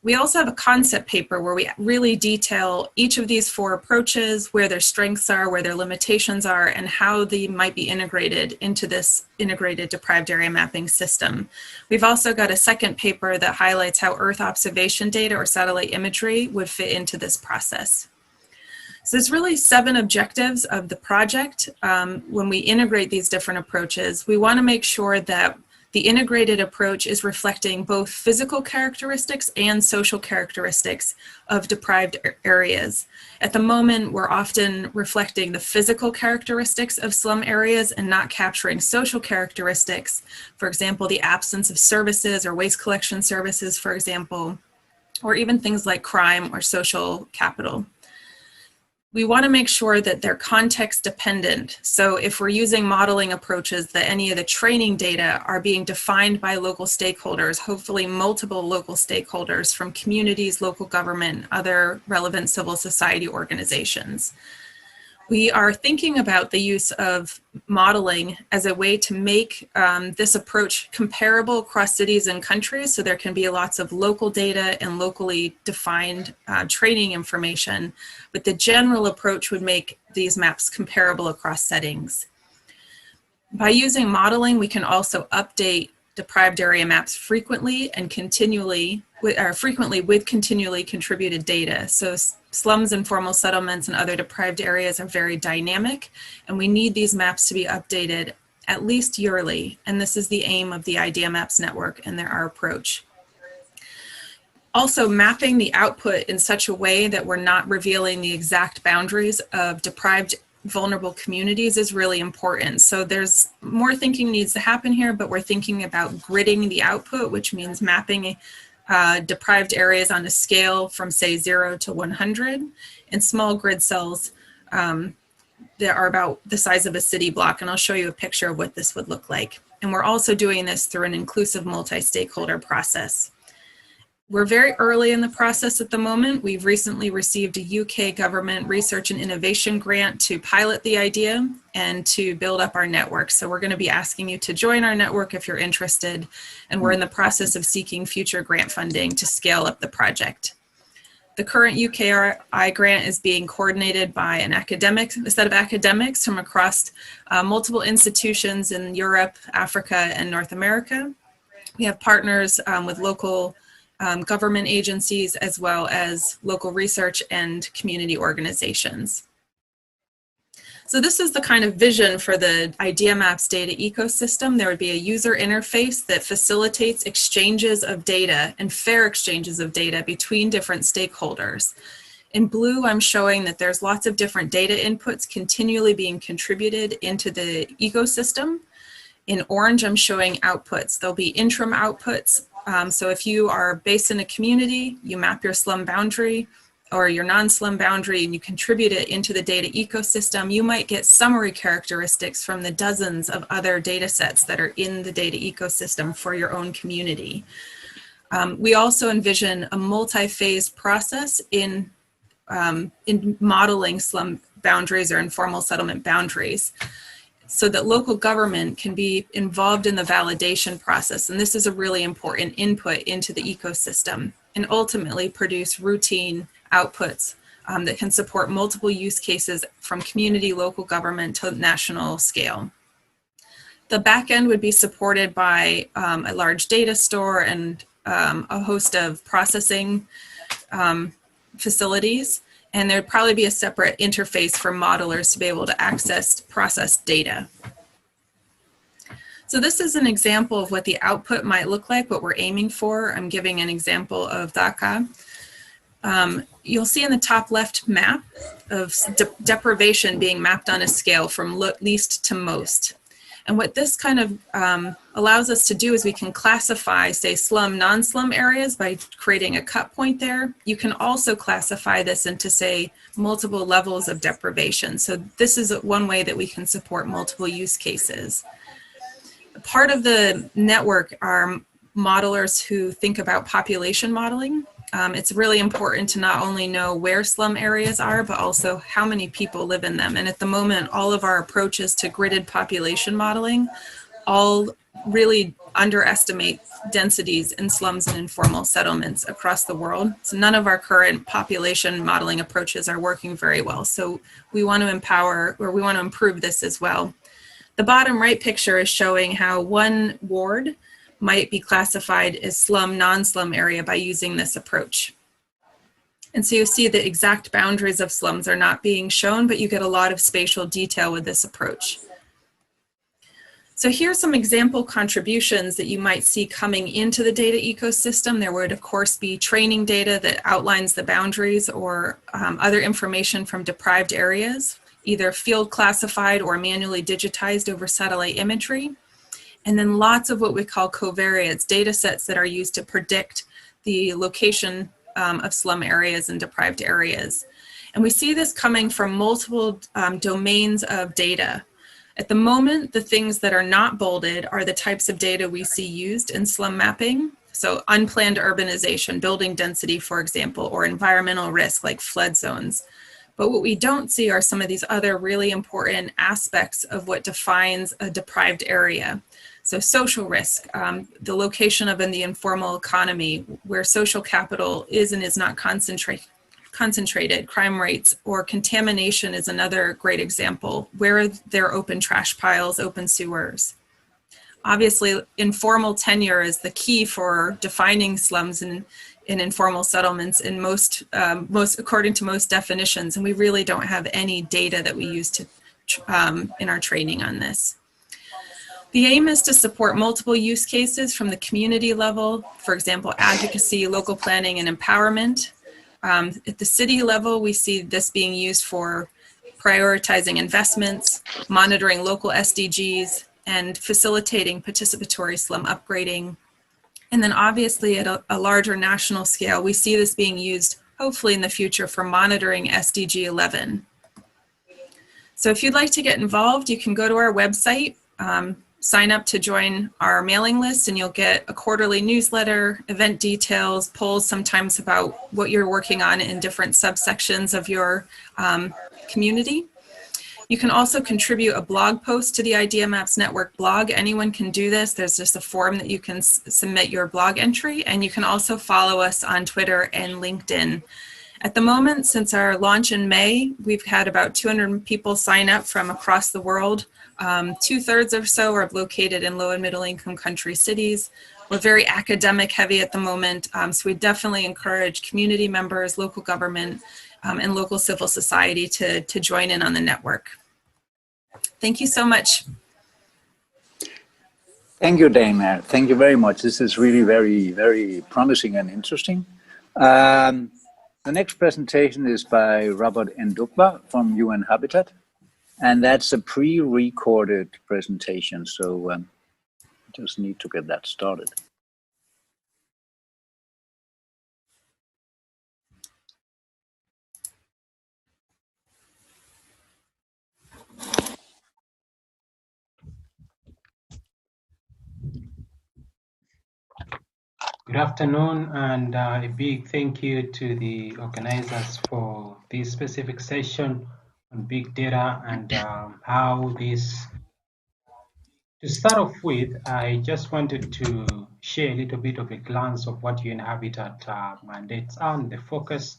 We also have a concept paper where we really detail each of these 4 approaches, where their strengths are, where their limitations are, and how they might be integrated into this integrated deprived area mapping system. We've also got a second paper that highlights how Earth observation data or satellite imagery would fit into this process. So there's really 7 objectives of the project. When we integrate these different approaches, we want to make sure that The integrated approach is reflecting both physical characteristics and social characteristics of deprived areas. At the moment, we're often reflecting the physical characteristics of slum areas and not capturing social characteristics. For example, the absence of services or waste collection services, for example, or even things like crime or social capital. We want to make sure that they're context dependent. So if we're using modeling approaches, that any of the training data are being defined by local stakeholders, hopefully multiple local stakeholders from communities, local government, other relevant civil society organizations. We are thinking about the use of modeling as a way to make this approach comparable across cities and countries, so there can be lots of local data and locally defined training information, but the general approach would make these maps comparable across settings. By using modeling, we can also update deprived area maps frequently and continually, with continually contributed data. So slums, informal settlements, and other deprived areas are very dynamic, and we need these maps to be updated at least yearly, and this is the aim of the Idea Maps Network and our approach. Also, mapping the output in such a way that we're not revealing the exact boundaries of deprived vulnerable communities is really important. So there's more thinking needs to happen here, but we're thinking about gridding the output, which means mapping deprived areas on a scale from, say, 0 to 100 in small grid cells that are about the size of a city block. And I'll show you a picture of what this would look like. And we're also doing this through an inclusive multi-stakeholder process. We're very early in the process at the moment. We've recently received a UK government research and innovation grant to pilot the idea and to build up our network. So we're going to be asking you to join our network if you're interested. And we're in the process of seeking future grant funding to scale up the project. The current UKRI grant is being coordinated by a set of academics from across multiple institutions in Europe, Africa, and North America. We have partners with local government agencies, as well as local research and community organizations. So this is the kind of vision for the Idea Maps data ecosystem. There would be a user interface that facilitates exchanges of data and fair exchanges of data between different stakeholders. In blue, I'm showing that there's lots of different data inputs continually being contributed into the ecosystem. In orange, I'm showing outputs. There'll be interim outputs. So if you are based in a community, you map your slum boundary or your non-slum boundary and you contribute it into the data ecosystem, you might get summary characteristics from the dozens of other data sets that are in the data ecosystem for your own community. We also envision a multi-phase process in modeling slum boundaries or informal settlement boundaries, so that local government can be involved in the validation process. And this is a really important input into the ecosystem, and ultimately produce routine outputs that can support multiple use cases from community, local government to national scale. The back end would be supported by a large data store and a host of processing facilities. And there'd probably be a separate interface for modelers to be able to access processed data. So this is an example of what the output might look like, what we're aiming for. I'm giving an example of Dhaka. You'll see in the top left map of deprivation being mapped on a scale from least to most. And what this kind of allows us to do is we can classify, say, slum, non-slum areas by creating a cut point there. You can also classify this into, say, multiple levels of deprivation. So this is one way that we can support multiple use cases. Part of the network are modelers who think about population modeling. It's really important to not only know where slum areas are, but also how many people live in them. And at the moment, all of our approaches to gridded population modeling all really underestimate densities in slums and informal settlements across the world. So none of our current population modeling approaches are working very well. So we want to empower, or we want to improve this as well. The bottom right picture is showing how one ward might be classified as slum, non-slum area by using this approach. And so you see the exact boundaries of slums are not being shown, but you get a lot of spatial detail with this approach. So here's some example contributions that you might see coming into the data ecosystem. There would, of course, be training data that outlines the boundaries or other information from deprived areas, either field classified or manually digitized over satellite imagery. And then lots of what we call covariates, data sets that are used to predict the location of slum areas and deprived areas. And we see this coming from multiple domains of data. At the moment, the things that are not bolded are the types of data we see used in slum mapping. So unplanned urbanization, building density, for example, or environmental risk like flood zones. But what we don't see are some of these other really important aspects of what defines a deprived area. So social risk, the location of the informal economy, where social capital is and is not concentrated, crime rates, or contamination is another great example, where there are open trash piles, open sewers. Obviously, informal tenure is the key for defining slums in informal settlements in most according to most definitions, and we really don't have any data that we use to in our training on this. The aim is to support multiple use cases from the community level, for example, advocacy, local planning, and empowerment. At the city level, we see this being used for prioritizing investments, monitoring local SDGs, and facilitating participatory slum upgrading. And then obviously at a larger national scale, we see this being used hopefully in the future for monitoring SDG 11. So if you'd like to get involved, you can go to our website, sign up to join our mailing list, and you'll get a quarterly newsletter, event details, polls sometimes about what you're working on in different subsections of your community. You can also contribute a blog post to the Idea Maps Network blog. Anyone can do this. There's just a form that you can submit your blog entry, and you can also follow us on Twitter and LinkedIn. At the moment, since our launch in May, we've had about 200 people sign up from across the world. 2/3 or so are located in low and middle income country cities. We're very academic heavy at the moment, so we definitely encourage community members, local government, and local civil society to join in on the network. Thank you so much. Thank you, Dana. Thank you very much. This is really very, very promising and interesting. The next presentation is by Robert Ndukba from UN Habitat, and that's a pre-recorded presentation, so just need to get that started. Good afternoon, and a big thank you to the organizers for this specific session on big data and how this. To start off with, I just wanted to share a little bit of a glance of what UN Habitat mandates and the focus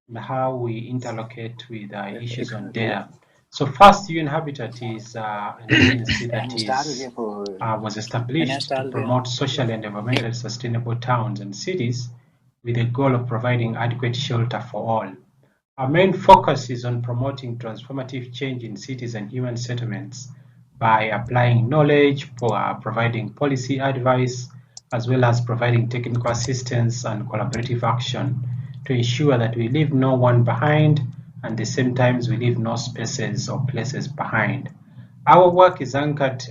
and how we interlocate with issues on data. So first, UN Habitat is an agency that was established to promote social and environmentally sustainable towns and cities with the goal of providing adequate shelter for all. Our main focus is on promoting transformative change in cities and human settlements by applying knowledge, providing policy advice, as well as providing technical assistance and collaborative action to ensure that we leave no one behind, and at the same time we leave no spaces or places behind. Our work is anchored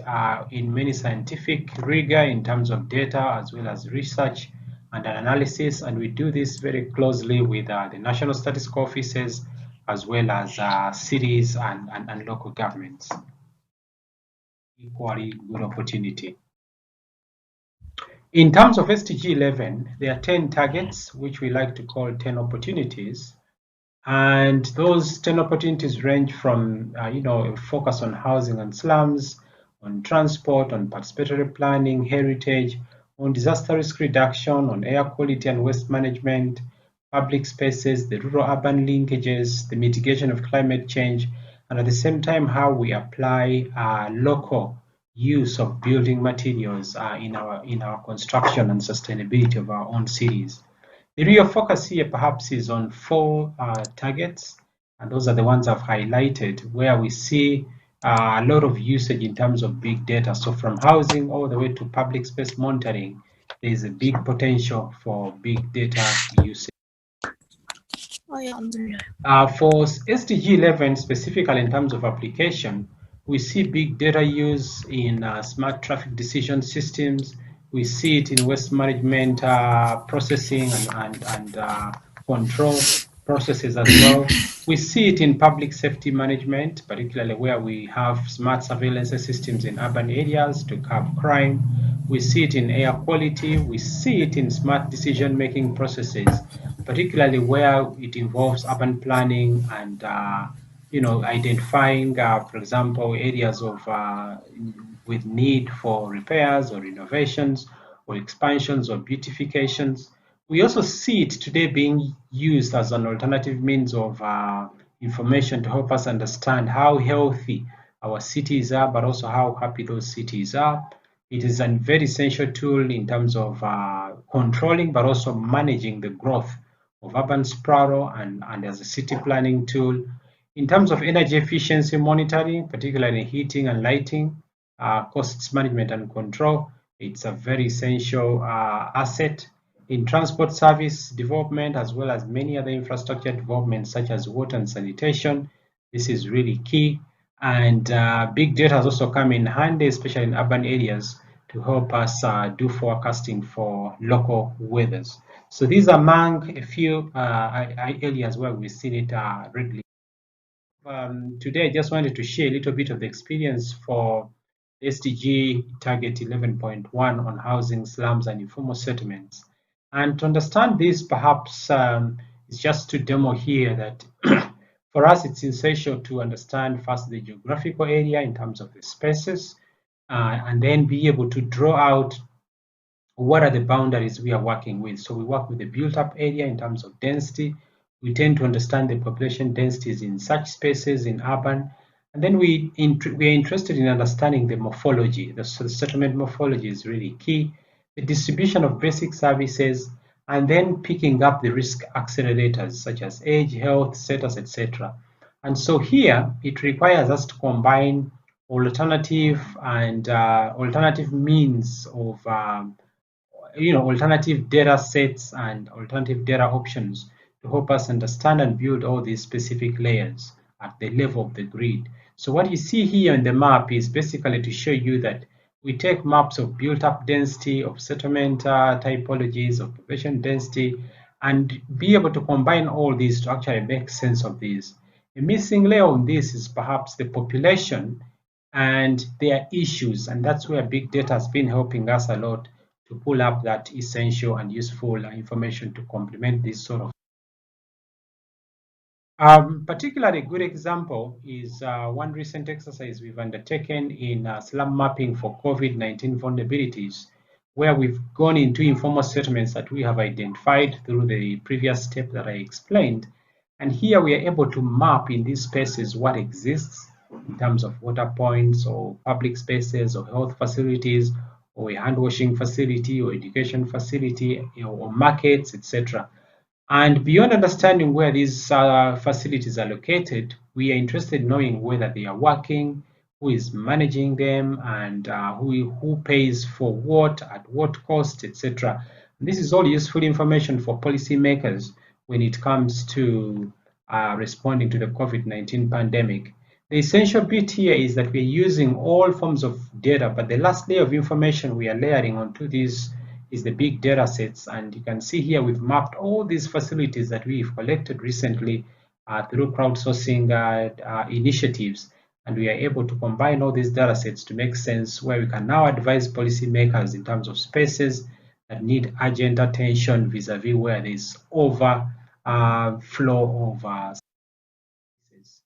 in many scientific rigor in terms of data as well as research and analysis, and we do this very closely with the national statistical offices as well as cities and local governments. Equally good opportunity. In terms of SDG 11, there are 10 targets, which we like to call 10 opportunities. And those 10 opportunities range from, a focus on housing and slums, on transport, on participatory planning, heritage, on disaster risk reduction, on air quality and waste management, public spaces, the rural-urban linkages, the mitigation of climate change, and at the same time, how we apply local use of building materials in our construction and sustainability of our own cities. The real focus here perhaps is on 4 targets, and those are the ones I've highlighted, where we see a lot of usage in terms of big data. So from housing all the way to public space monitoring, there is a big potential for big data usage. For SDG 11, specifically in terms of application, we see big data use in smart traffic decision systems. We see it in waste management processing and control processes as well. We see it in public safety management, particularly where we have smart surveillance systems in urban areas to curb crime. We see it in air quality. We see it in smart decision-making processes, particularly where it involves urban planning and identifying, for example, areas of with need for repairs or renovations or expansions or beautifications. We also see it today being used as an alternative means of information to help us understand how healthy our cities are, but also how happy those cities are. It is a very essential tool in terms of controlling, but also managing the growth of urban sprawl and as a city planning tool. In terms of energy efficiency monitoring, particularly heating and lighting, costs management and control, it's a very essential asset. In transport service development, as well as many other infrastructure developments such as water and sanitation, this is really key. And big data has also come in handy, especially in urban areas, to help us do forecasting for local weathers. So these are among a few areas where we've seen it readily. Today, I just wanted to share a little bit of the experience for SDG Target 11.1 on housing, slums, and informal settlements. And to understand this, perhaps it's just to demo here that for us, it's essential to understand first the geographical area in terms of the spaces, and then be able to draw out what are the boundaries we are working with. So we work with the built-up area in terms of density. We tend to understand the population densities in such spaces in urban. And then we are interested in understanding the morphology. The settlement morphology is really key. The distribution of basic services, and then picking up the risk accelerators such as age, health, status, etc. And so here it requires us to combine alternative and alternative means of alternative data sets and alternative data options to help us understand and build all these specific layers at the level of the grid. So what you see here in the map is basically to show you that we take maps of built-up density, of settlement typologies, of population density, and be able to combine all these to actually make sense of these. A missing layer on this is perhaps the population and their issues, and that's where big data has been helping us a lot to pull up that essential and useful information to complement this sort of. Particularly a good example is one recent exercise we've undertaken in slum mapping for COVID-19 vulnerabilities, where we've gone into informal settlements that we have identified through the previous step that I explained. And here we are able to map in these spaces what exists in terms of water points or public spaces or health facilities or a hand washing facility or education facility or markets, etc. And beyond understanding where these facilities are located, we are interested in knowing whether they are working, who is managing them, and who pays for what, at what cost, etc. This is all useful information for policymakers when it comes to responding to the COVID-19 pandemic. The essential bit here is that we're using all forms of data, but the last layer of information we are layering onto this is the big data sets. And you can see here we've mapped all these facilities that we've collected recently through crowdsourcing initiatives. And we are able to combine all these data sets to make sense where we can now advise policymakers in terms of spaces that need urgent attention vis-a-vis where there's overflow of services.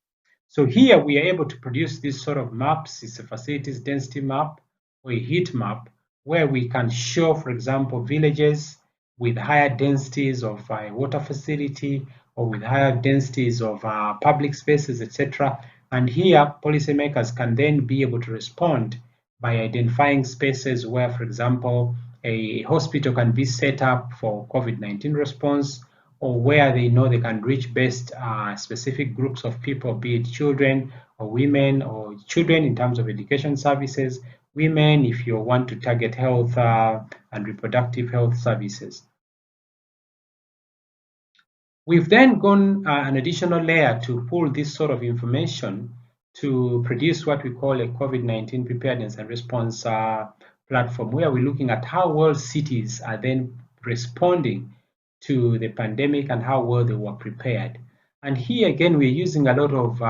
So here we are able to produce this sort of maps. It's a facilities density map or a heat map, where we can show, for example, villages with higher densities of water facility or with higher densities of public spaces, etc. And here, policymakers can then be able to respond by identifying spaces where, for example, a hospital can be set up for COVID-19 response, or where they know they can reach best specific groups of people, be it children women or children in terms of education services, women if you want to target health and reproductive health services. We've then gone an additional layer to pull this sort of information to produce what we call a COVID-19 preparedness and response platform, where we're looking at how well cities are then responding to the pandemic and how well they were prepared. And here again, we're using a lot of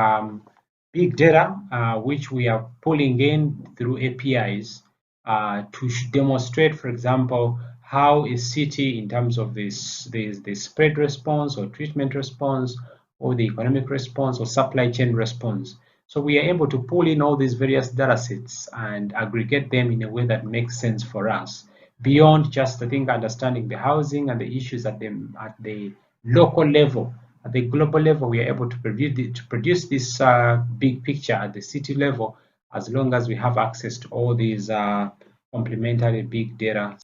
big data, which we are pulling in through APIs to demonstrate, for example, how a city in terms of the spread response or treatment response or the economic response or supply chain response. So we are able to pull in all these various data sets and aggregate them in a way that makes sense for us, beyond just, I think, understanding the housing and the issues at the local level. At the global level, we are able to produce this big picture at the city level, as long as we have access to all these complementary big data.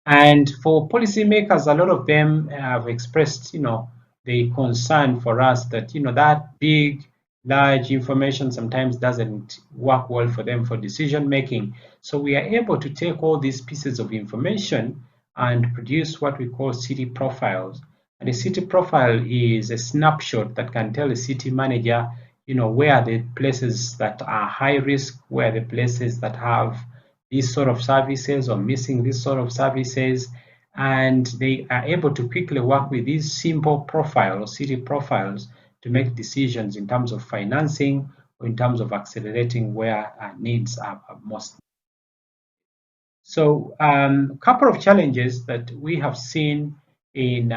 And for policymakers, a lot of them have expressed, the concern for us that, that big, large information sometimes doesn't work well for them for decision making. So we are able to take all these pieces of information and produce what we call city profiles. And a city profile is a snapshot that can tell a city manager, where are the places that are high risk, where are the places that have these sort of services or missing these sort of services, and they are able to quickly work with these simple profiles, city profiles, to make decisions in terms of financing or in terms of accelerating where needs are most. So a couple of challenges that we have seen in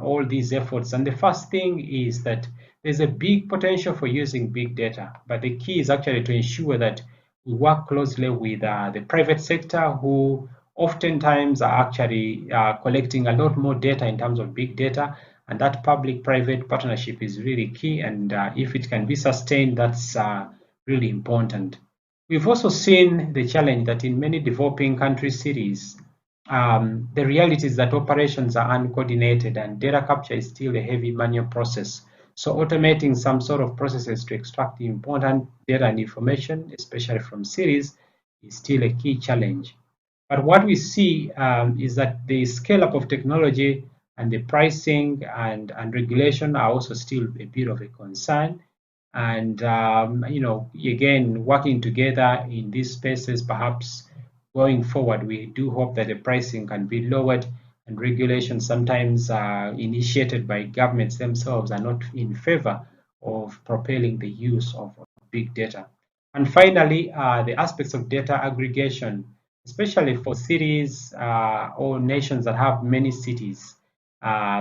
all these efforts, and the first thing is that there's a big potential for using big data, but the key is actually to ensure that we work closely with the private sector, who oftentimes are actually collecting a lot more data in terms of big data, and that public-private partnership is really key, and if it can be sustained, that's really important. We've also seen the challenge that in many developing country cities, the reality is that operations are uncoordinated and data capture is still a heavy manual process. So automating some sort of processes to extract the important data and information, especially from cities, is still a key challenge. But what we see is that the scale up of technology and the pricing and regulation are also still a bit of a concern. And, again, working together in these spaces, perhaps going forward, we do hope that the pricing can be lowered, and regulations sometimes initiated by governments themselves are not in favor of propelling the use of big data. And finally, the aspects of data aggregation, especially for cities or nations that have many cities.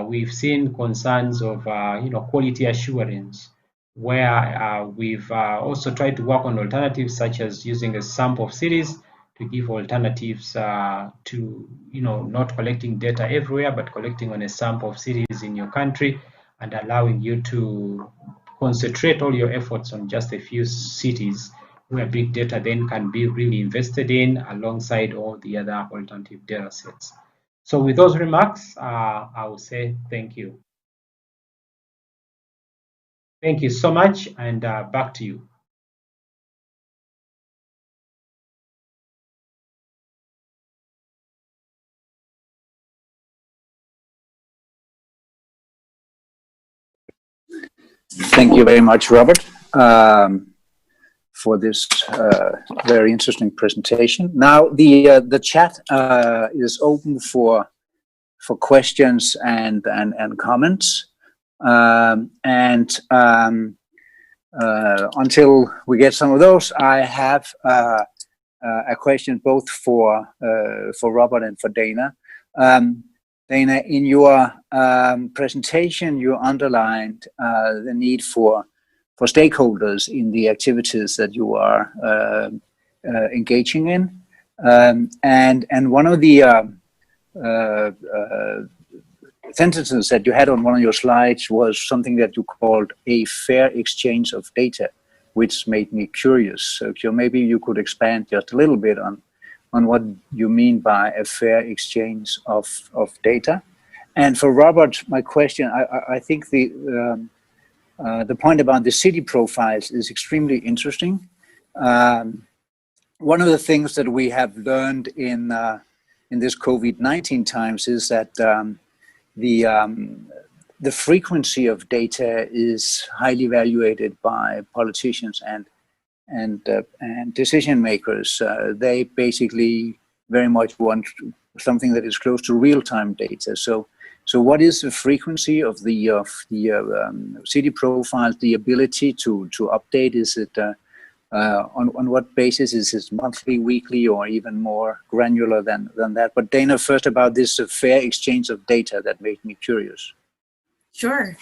We've seen concerns of quality assurance, where we've also tried to work on alternatives, such as using a sample of cities to give alternatives to, not collecting data everywhere, but collecting on a sample of cities in your country and allowing you to concentrate all your efforts on just a few cities where big data then can be really invested in alongside all the other alternative data sets. So with those remarks, I will say thank you. Thank you so much, and back to you. Thank you very much, Robert, for this very interesting presentation. Now the chat is open for questions and comments, until we get some of those, I have a question both for Robert and for Dana. Dana, in your presentation, you underlined the need for stakeholders in the activities that you are engaging in, and one of the sentences that you had on one of your slides was something that you called a fair exchange of data, which made me curious. So maybe you could expand just a little bit on what you mean by a fair exchange of data. And for Robert, my question, I think The point about the city profiles is extremely interesting. One of the things that we have learned in this COVID-19 times is that the frequency of data is highly evaluated by politicians and decision makers. They basically very much want something that is close to real-time data. So what is the frequency of the city profiles, the ability to update? Is it on what basis? Is it monthly, weekly, or even more granular than that? But Dana, first about this fair exchange of data that made me curious. Sure.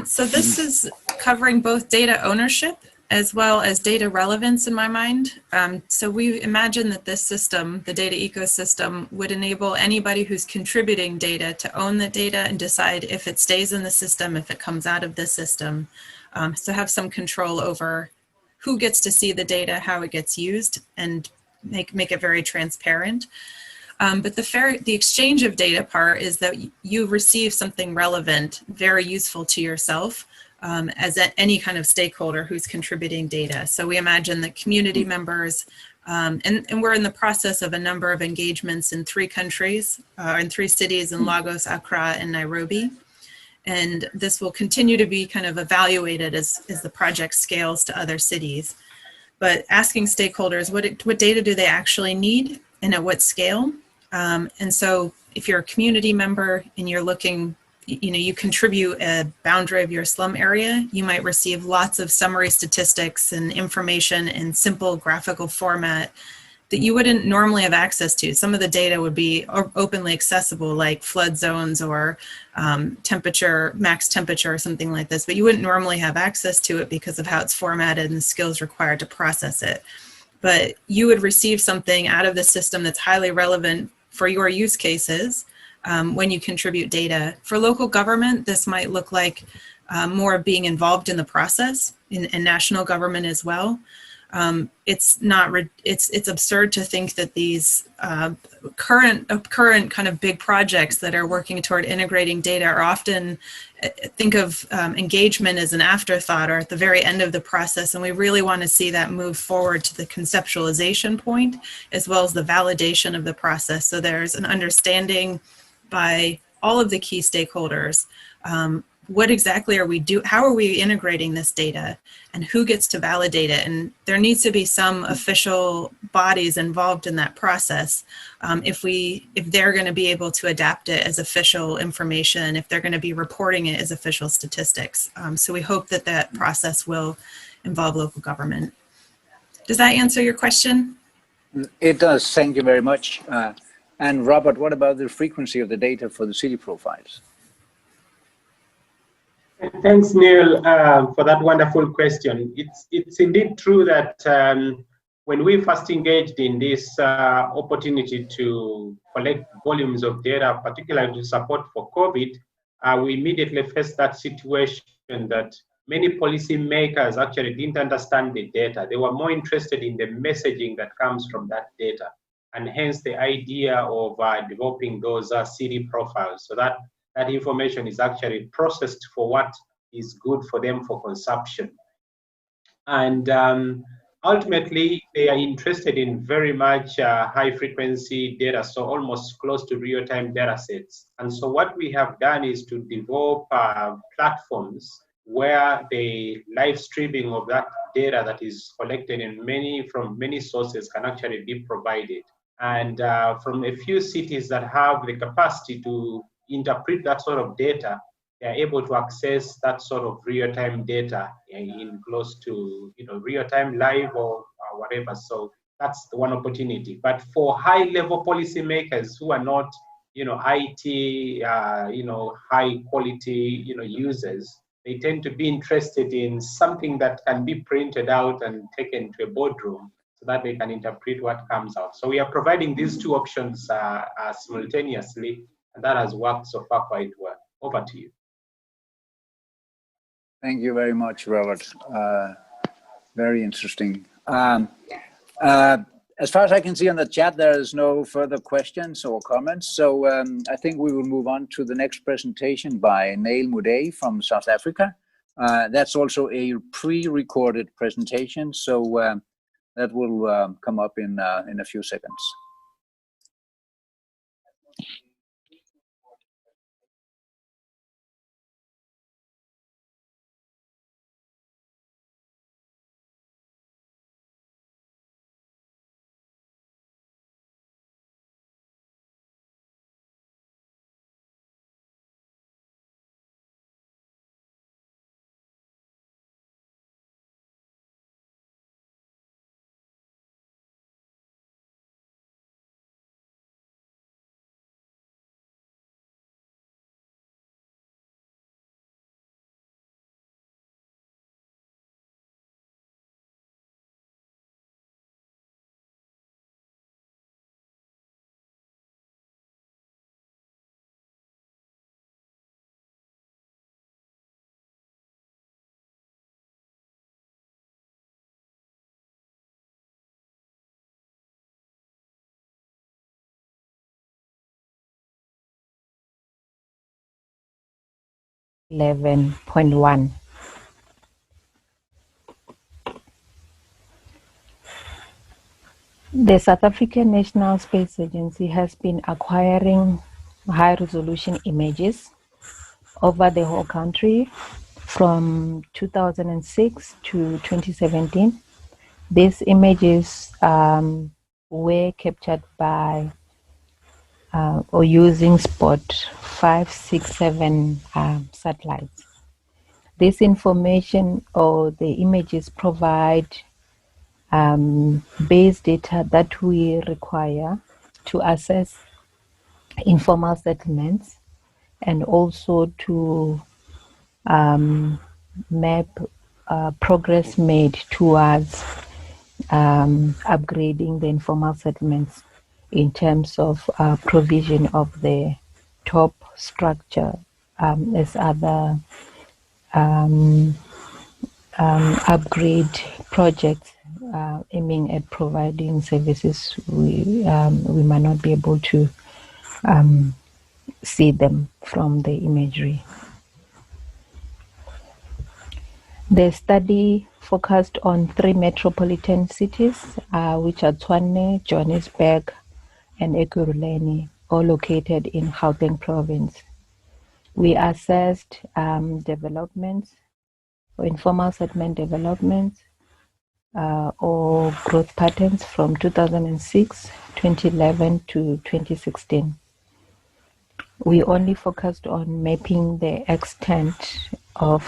So this is covering both data ownership as well as data relevance in my mind. So we imagine that this system, the data ecosystem, would enable anybody who's contributing data to own the data and decide if it stays in the system, if it comes out of the system. So have some control over who gets to see the data, how it gets used, and make it very transparent. But the exchange of data part is that you receive something relevant, very useful to yourself, as any kind of stakeholder who's contributing data. So we imagine that community members, and we're in the process of a number of engagements in 3 countries, in 3 cities, in Lagos, Accra, and Nairobi. And this will continue to be kind of evaluated as the project scales to other cities. But asking stakeholders, what data do they actually need and at what scale? And so if you're a community member and you're looking, you contribute a boundary of your slum area, you might receive lots of summary statistics and information in simple graphical format that you wouldn't normally have access to. Some of the data would be openly accessible, like flood zones or temperature, max temperature or something like this, but you wouldn't normally have access to it because of how it's formatted and the skills required to process it. But you would receive something out of the system that's highly relevant for your use cases when you contribute data. For local government, this might look like more being involved in the process, and national government as well. It's absurd to think that these current kind of big projects that are working toward integrating data are often think of engagement as an afterthought or at the very end of the process, and we really want to see that move forward to the conceptualization point as well as the validation of the process. So there's an understanding by all of the key stakeholders. What exactly are we doing? How are we integrating this data, and who gets to validate it? And there needs to be some official bodies involved in that process if they're going to be able to adapt it as official information, if they're going to be reporting it as official statistics. So we hope that that process will involve local government. Does that answer your question? It does. Thank you very much. And Robert, what about the frequency of the data for the city profiles? Thanks, Neil, for that wonderful question. It's indeed true that when we first engaged in this opportunity to collect volumes of data, particularly to support for COVID, we immediately faced that situation that many policymakers actually didn't understand the data. They were more interested in the messaging that comes from that data, and hence the idea of developing those city profiles, so that that information is actually processed for what is good for them for consumption. And ultimately, they are interested in very much high frequency data, so almost close to real-time data sets. And so what we have done is to develop platforms where the live streaming of that data that is collected from many sources can actually be provided. And from a few cities that have the capacity to interpret that sort of data, they are able to access that sort of real-time data in close to real-time live or whatever. So that's the one opportunity. But for high-level policymakers who are not IT high quality users, they tend to be interested in something that can be printed out and taken to a boardroom so that they can interpret what comes out. So we are providing these two options simultaneously, and that has worked so far quite well. Over to you. Thank you very much, Robert. Very interesting. As far as I can see on the chat, there is no further questions or comments. So I think we will move on to the next presentation by Neil Mudee from South Africa. That's also a pre-recorded presentation, so that will come up in a few seconds. .1. The South African National Space Agency has been acquiring high-resolution images over the whole country from 2006 to 2017. These images were captured by or using Spot 567 satellites. This information or the images provide base data that we require to assess informal settlements and also to map progress made towards upgrading the informal settlements in terms of provision of the top structure as other upgrade projects aiming at providing services we might not be able to see them from the imagery. The study focused on 3 metropolitan cities, which are Tshwane, Johannesburg, and Ekurhuleni, all located in Gauteng province. We assessed developments or informal settlement developments or growth patterns from 2006, 2011 to 2016. We only focused on mapping the extent of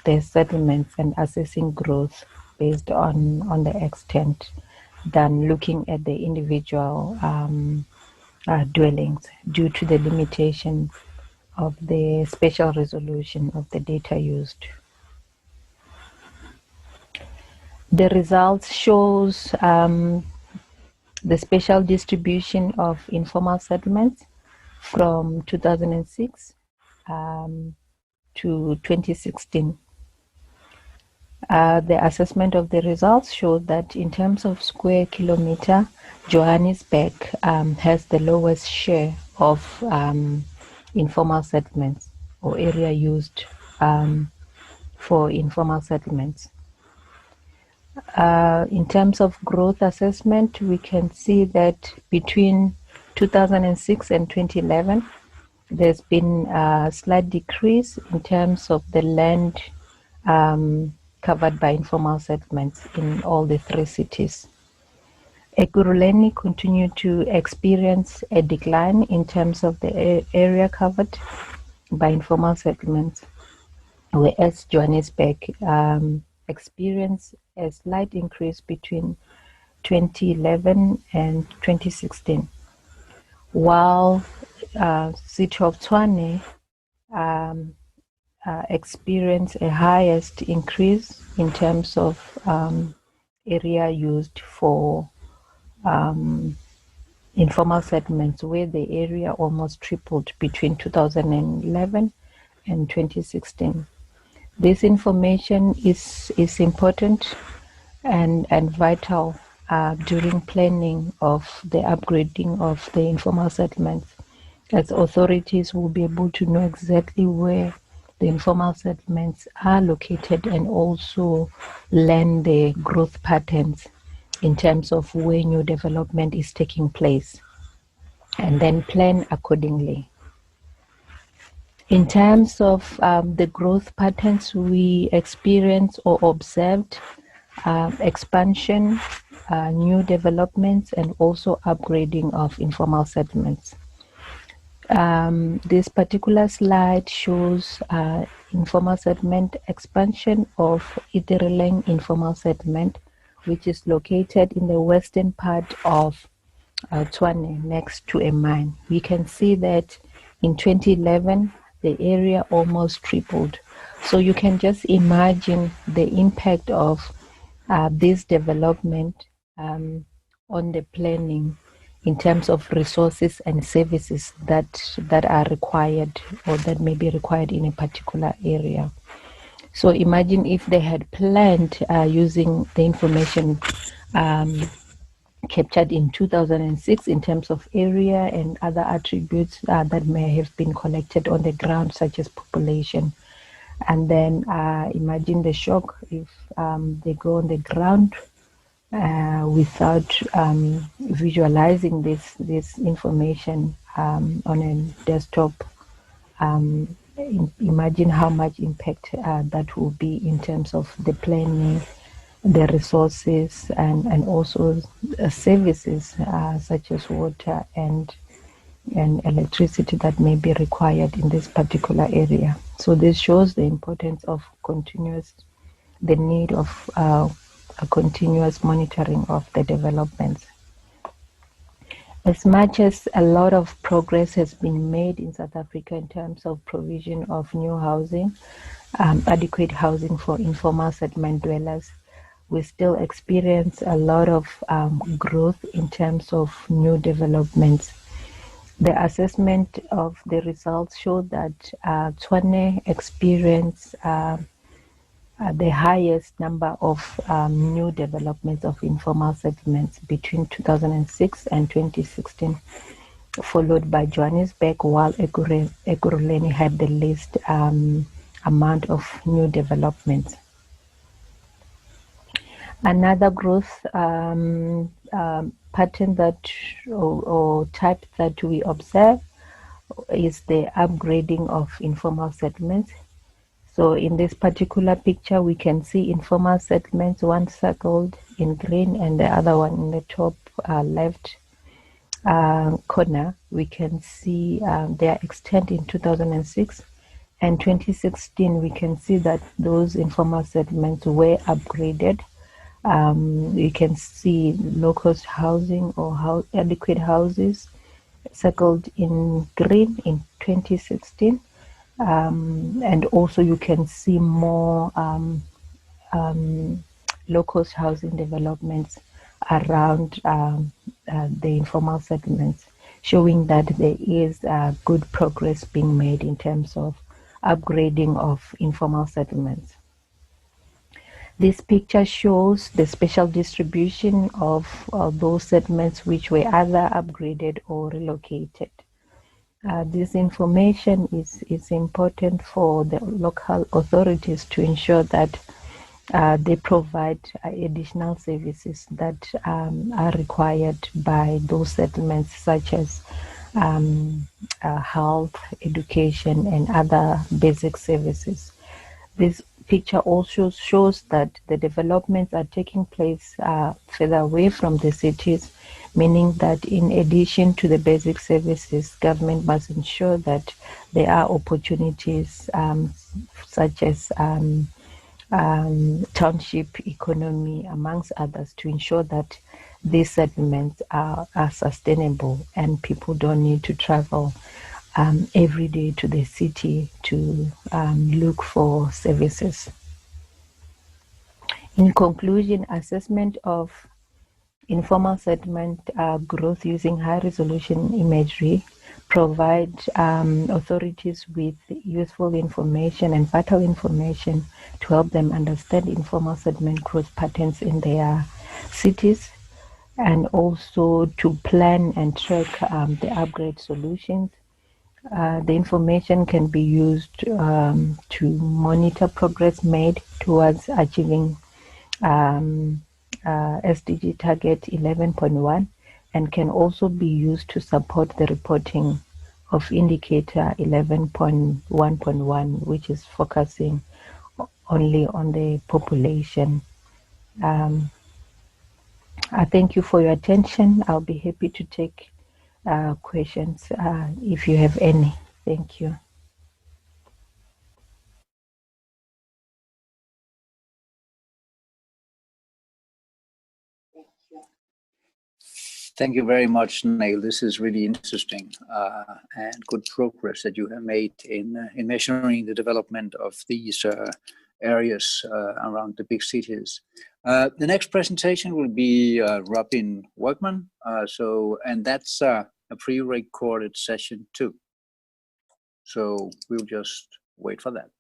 the settlements and assessing growth based on the extent than looking at the individual dwellings due to the limitation of the spatial resolution of the data used. The results shows the spatial distribution of informal settlements from 2006 to 2016. The assessment of the results showed that in terms of square kilometer, Johannesburg has the lowest share of informal settlements or area used for informal settlements. In terms of growth assessment, we can see that between 2006 and 2011, there's been a slight decrease in terms of the land covered by informal settlements in all the 3 cities. Ekurhuleni continued to experience a decline in terms of the area covered by informal settlements, whereas Johannesburg experienced a slight increase between 2011 and 2016, while city of Tshwane experienced a highest increase in terms of area used for informal settlements, where the area almost tripled between 2011 and 2016. This information is important and vital during planning of the upgrading of the informal settlements, as authorities will be able to know exactly where the informal settlements are located, and also learn the growth patterns in terms of where new development is taking place, and then plan accordingly. In terms of the growth patterns, we experienced or observed expansion, new developments, and also upgrading of informal settlements. This particular slide shows informal settlement expansion of Itereleng informal settlement, which is located in the western part of Tshwane, next to a mine. We can see that in 2011, the area almost tripled. So you can just imagine the impact of this development on the planning in terms of resources and services that are required or that may be required in a particular area. So imagine if they had planned using the information captured in 2006 in terms of area and other attributes that may have been collected on the ground, such as population. And then imagine the shock if they go on the ground without visualizing this information on a desktop. Imagine how much impact that will be in terms of the planning, the resources, and also services such as water and electricity that may be required in this particular area. So this shows the importance of the need of a continuous monitoring of the developments. As much as a lot of progress has been made in South Africa in terms of provision of new housing, adequate housing for informal settlement dwellers, we still experience a lot of growth in terms of new developments. The assessment of the results showed that Tshwane experienced the highest number of new developments of informal settlements between 2006 and 2016, followed by Johannesburg, while Ekurhuleni had the least amount of new developments. Another growth pattern or type that we observe is the upgrading of informal settlements. So in this particular picture, we can see informal settlements, one circled in green and the other one in the top left corner. We can see their extent in 2006 and 2016. We can see that those informal settlements were upgraded. You can see low-cost housing or adequate houses circled in green in 2016. And also you can see more low-cost housing developments around the informal settlements, showing that there is good progress being made in terms of upgrading of informal settlements. This picture shows the spatial distribution of those settlements which were either upgraded or relocated. This information is important for the local authorities to ensure that they provide additional services that are required by those settlements, such as health, education, and other basic services. This picture also shows that the developments are taking place further away from the cities, meaning that in addition to the basic services, government must ensure that there are opportunities such as township economy, amongst others, to ensure that these settlements are sustainable and people don't need to travel every day to the city to look for services. In conclusion, assessment of informal settlement growth using high-resolution imagery provide authorities with useful information and vital information to help them understand informal settlement growth patterns in their cities, and also to plan and track the upgrade solutions The information can be used to monitor progress made towards achieving SDG target 11.1 and can also be used to support the reporting of indicator 11.1.1, which is focusing only on the population. I thank you for your attention. I'll be happy to take questions if you have any. Thank you. Thank you very much, Neil. This is really interesting and good progress that you have made in measuring the development of these areas around the big cities. The next presentation will be Robin Workman. And that's a pre-recorded session too. So we'll just wait for that.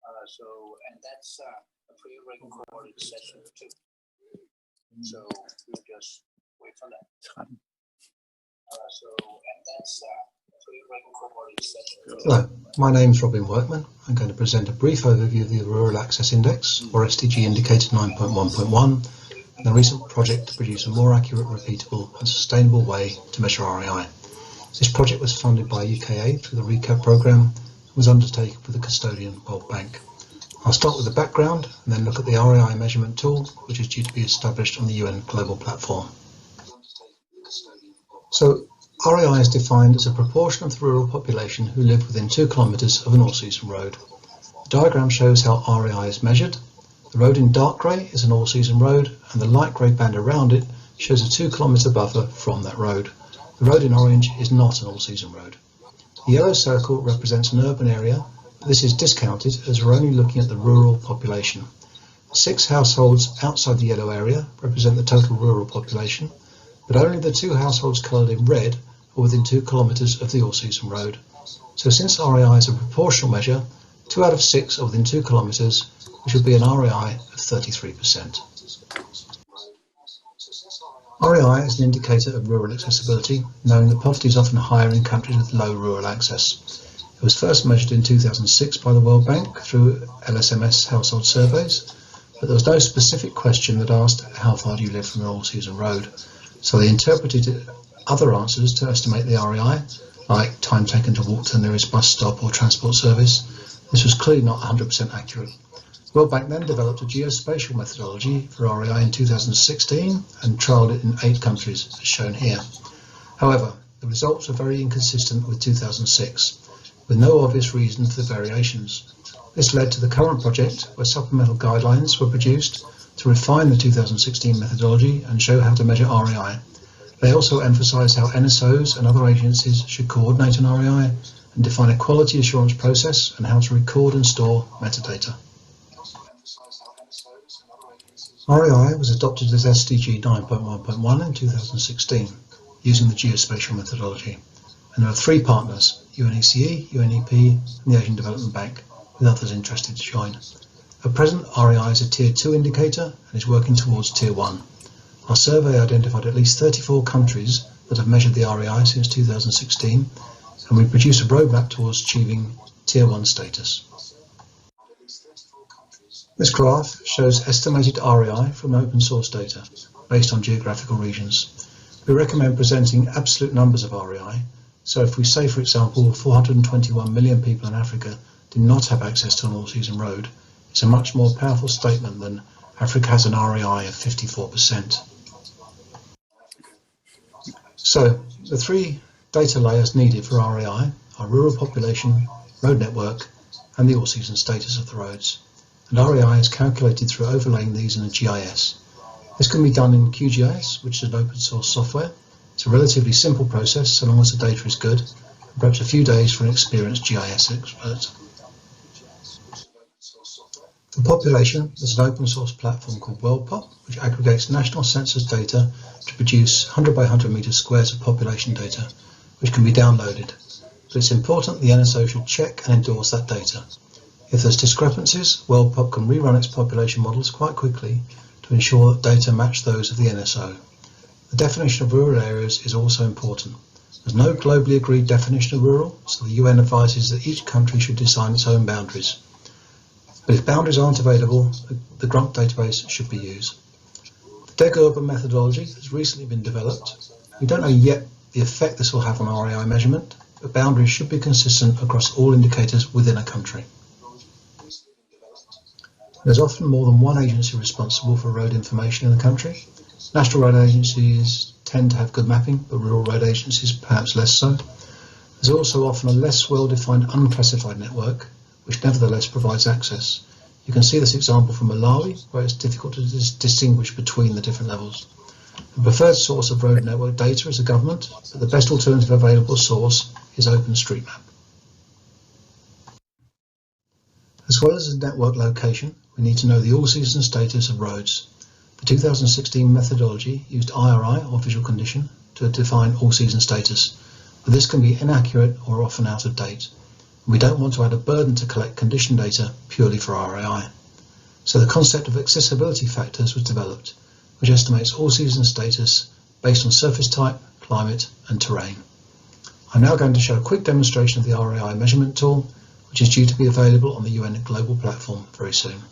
And that's a pre-recorded session too. So we'll just wait for that. Hello, my name is Robin Workman. I'm going to present a brief overview of the Rural Access Index, or SDG Indicator 9.1.1, and the recent project to produce a more accurate, repeatable and sustainable way to measure REI. This project was funded by UKAID through the RECAP programme and was undertaken with the custodian World Bank. I'll start with the background and then look at the REI measurement tool, which is due to be established on the UN Global Platform. So, REI is defined as a proportion of the rural population who live within 2 kilometres of an all-season road. The diagram shows how REI is measured. The road in dark grey is an all-season road, and the light grey band around it shows a 2 kilometre buffer from that road. The road in orange is not an all-season road. The yellow circle represents an urban area. This is discounted as we're only looking at the rural population. 6 households outside the yellow area represent the total rural population, but only the 2 households coloured in red are within 2 kilometres of the all-season road. So since REI is a proportional measure, 2 out of 6 are within 2 kilometres, which would be an REI of 33%. REI is an indicator of rural accessibility, knowing that poverty is often higher in countries with low rural access. It was first measured in 2006 by the World Bank through LSMS household surveys, but there was no specific question that asked how far do you live from an all-season road. So they interpreted other answers to estimate the REI, like time taken to walk to the nearest bus stop or transport service. This was clearly not 100% accurate. The World Bank then developed a geospatial methodology for REI in 2016 and trialled it in 8 countries, as shown here. However, the results are very inconsistent with 2006. With no obvious reason for the variations. This led to the current project where supplemental guidelines were produced to refine the 2016 methodology and show how to measure REI. They also emphasise how NSOs and other agencies should coordinate on REI and define a quality assurance process and how to record and store metadata. REI was adopted as SDG 9.1.1 in 2016 using the geospatial methodology. And there are 3 partners, UNECE, UNEP and the Asian Development Bank, with others interested to join. At present, REI is a Tier 2 indicator and is working towards Tier 1. Our survey identified at least 34 countries that have measured the REI since 2016, and we produced a roadmap towards achieving Tier 1 status. This graph shows estimated REI from open source data based on geographical regions. We recommend presenting absolute numbers of REI. So if we say, for example, 421 million people in Africa do not have access to an all-season road, it's a much more powerful statement than Africa has an REI of 54%. So the 3 data layers needed for REI are rural population, road network, and the all-season status of the roads. And REI is calculated through overlaying these in a GIS. This can be done in QGIS, which is an open source software. It's a relatively simple process so long as the data is good, and perhaps a few days for an experienced GIS expert. For population, there's an open source platform called WorldPop, which aggregates national census data to produce 100 by 100 meter squares of population data, which can be downloaded. But it's important the NSO should check and endorse that data. If there's discrepancies, WorldPop can rerun its population models quite quickly to ensure that data match those of the NSO. The definition of rural areas is also important. There's no globally agreed definition of rural, so the UN advises that each country should design its own boundaries. But if boundaries aren't available, the GRUMP database should be used. The DEG-Urban methodology has recently been developed. We don't know yet the effect this will have on RAI measurement, but boundaries should be consistent across all indicators within a country. There's often more than one agency responsible for road information in a country. National road agencies tend to have good mapping, but rural road agencies perhaps less so. There's also often a less well-defined unclassified network, which nevertheless provides access. You can see this example from Malawi, where it's difficult to distinguish between the different levels. The preferred source of road network data is the government, but the best alternative available source is OpenStreetMap. As well as the network location, we need to know the all-season status of roads. The 2016 methodology used IRI, or visual condition, to define all-season status, but this can be inaccurate or often out of date. We don't want to add a burden to collect condition data purely for RAI. So the concept of accessibility factors was developed, which estimates all-season status based on surface type, climate, and terrain. I'm now going to show a quick demonstration of the RAI measurement tool, which is due to be available on the UN Global Platform very soon.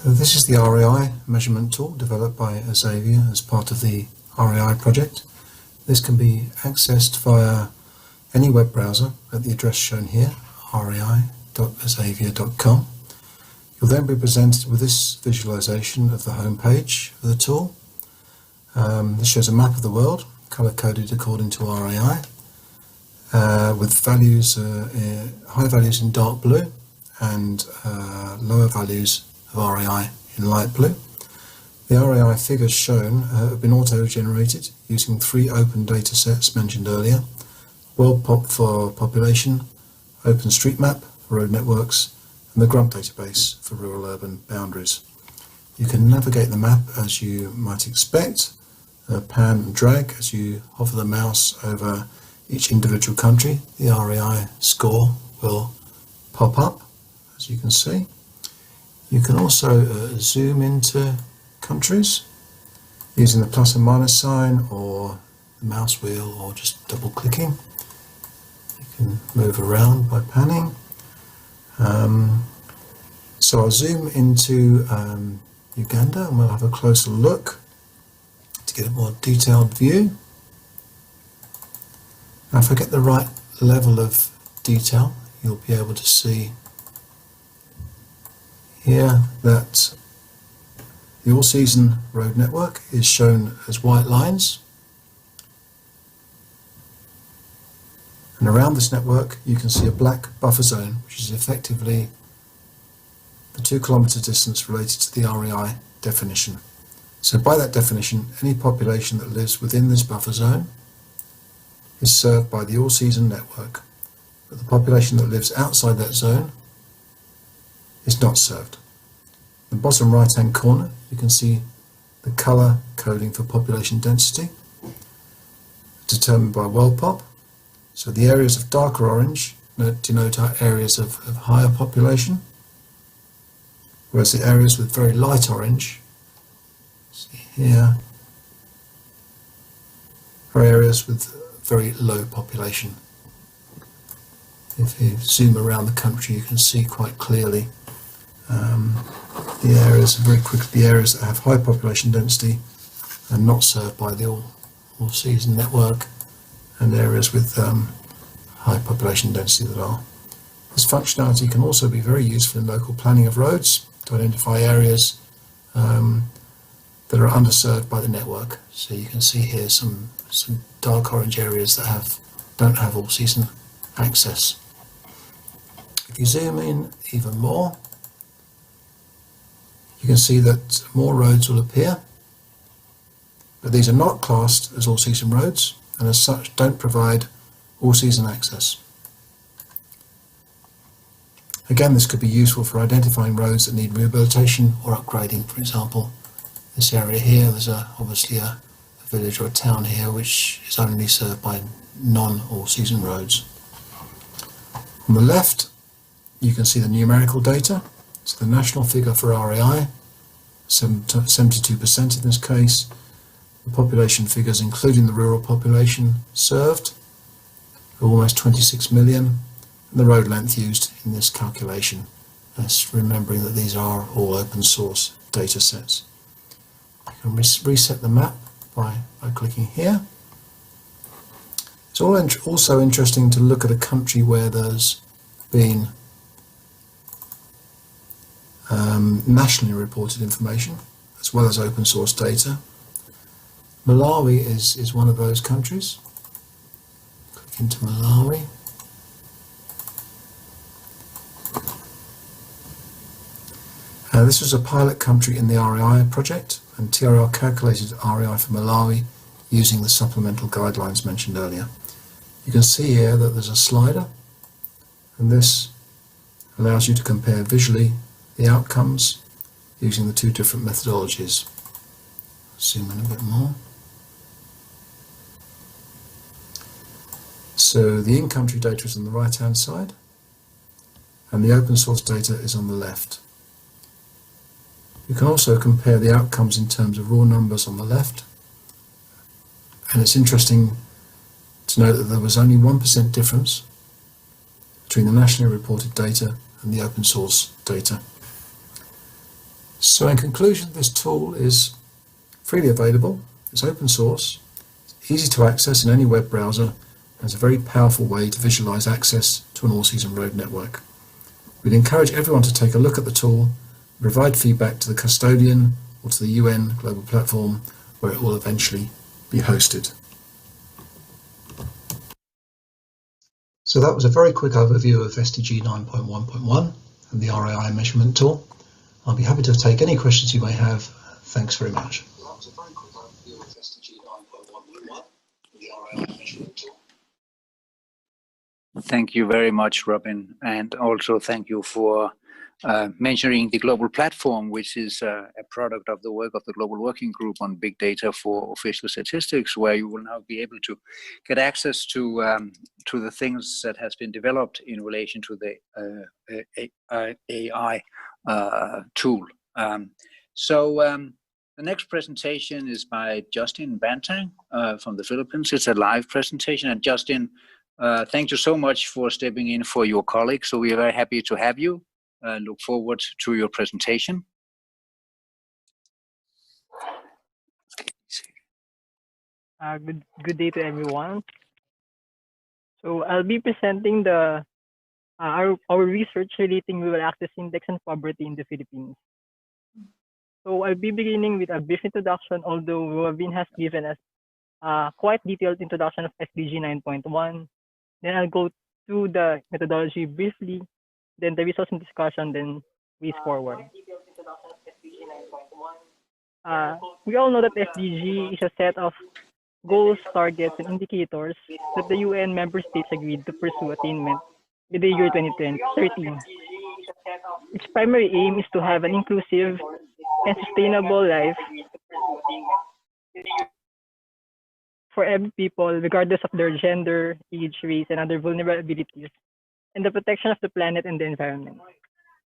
This is the RAI measurement tool developed by Xavier as part of the RAI project. This can be accessed via any web browser at the address shown here, rai.xavier.com. You'll then be presented with this visualization of the home page of the tool. This shows a map of the world, color-coded according to RAI, with values, high values in dark blue and lower values of RAI in light blue. The RAI figures shown have been auto-generated using 3 open data sets mentioned earlier: WorldPop for population, OpenStreetMap for road networks, and the GRUMP database for rural-urban boundaries. You can navigate the map as you might expect, pan and drag as you hover the mouse over each individual country. The RAI score will pop up, as you can see. You can also zoom into countries using the plus and minus sign or the mouse wheel or just double clicking. You can move around by panning. So I'll zoom into Uganda and we'll have a closer look to get a more detailed view. Now if I get the right level of detail, you'll be able to see here that the all-season road network is shown as white lines, and around this network you can see a black buffer zone, which is effectively the 2 kilometre distance related to the RAI definition. So by that definition, any population that lives within this buffer zone is served by the all-season network, but the population that lives outside that zone is not served. In the bottom right hand corner you can see the colour coding for population density determined by WorldPop. So the areas of darker orange denote our areas of higher population, whereas the areas with very light orange, see here, are areas with very low population. If you zoom around the country you can see quite clearly the areas that have high population density are not served by the all-season network, and areas with high population density that are. This functionality can also be very useful in local planning of roads to identify areas that are underserved by the network. So you can see here some dark orange areas that don't have all-season access. If you zoom in even more, you can see that more roads will appear, but these are not classed as all-season roads and as such don't provide all-season access. Again, this could be useful for identifying roads that need rehabilitation or upgrading. For example, this area here, there's obviously a village or a town here which is only served by non-all-season roads. On the left you can see the numerical data. So the national figure for RAI, 72% in this case, the population figures, including the rural population served, of almost 26 million, and the road length used in this calculation, as remembering that these are all open source data sets. You can reset the map by clicking here. It's also interesting to look at a country where there's been nationally reported information as well as open source data. Malawi is one of those countries. Click into Malawi. This was a pilot country in the REI project, and TRL calculated REI for Malawi using the supplemental guidelines mentioned earlier. You can see here that there's a slider, and this allows you to compare visually the outcomes using the two different methodologies. Zoom in a bit more. So the in-country data is on the right-hand side, and the open source data is on the left. You can also compare the outcomes in terms of raw numbers on the left, and it's interesting to note that there was only 1% difference between the nationally reported data and the open source data. So in conclusion, this tool is freely available, it's open source, it's easy to access in any web browser, and it's a very powerful way to visualize access to an all-season road network. We'd encourage everyone to take a look at the tool and provide feedback to the custodian or to the UN Global Platform, where it will eventually be hosted. So that was a very quick overview of SDG 9.1.1 and the REI measurement tool. I'll be happy to take any questions you may have. Thanks very much. Thank you very much, Robin, and also thank you for mentioning the global platform, which is a product of the work of the Global Working Group on Big Data for Official Statistics, where you will now be able to get access to the things that has been developed in relation to the AI tool. The next presentation is by Justin Bantang from the Philippines. It's a live presentation, and Justin, thank you so much for stepping in for your colleague. So we are very happy to have you. Look forward to your presentation. Good day to everyone. So I'll be presenting the our research relating rural access index and poverty in the Philippines. So I'll be beginning with a brief introduction, although Robin has given us a quite detailed introduction of SDG 9.1. Then I'll go through the methodology briefly, then the results and discussion, then ways forward. We all know that SDG is a set of goals, targets, and indicators that the UN member states agreed to pursue attainment with the year 2013. Its primary aim is to have an inclusive and sustainable life for every people, regardless of their gender, age, race, and other vulnerabilities, and the protection of the planet and the environment.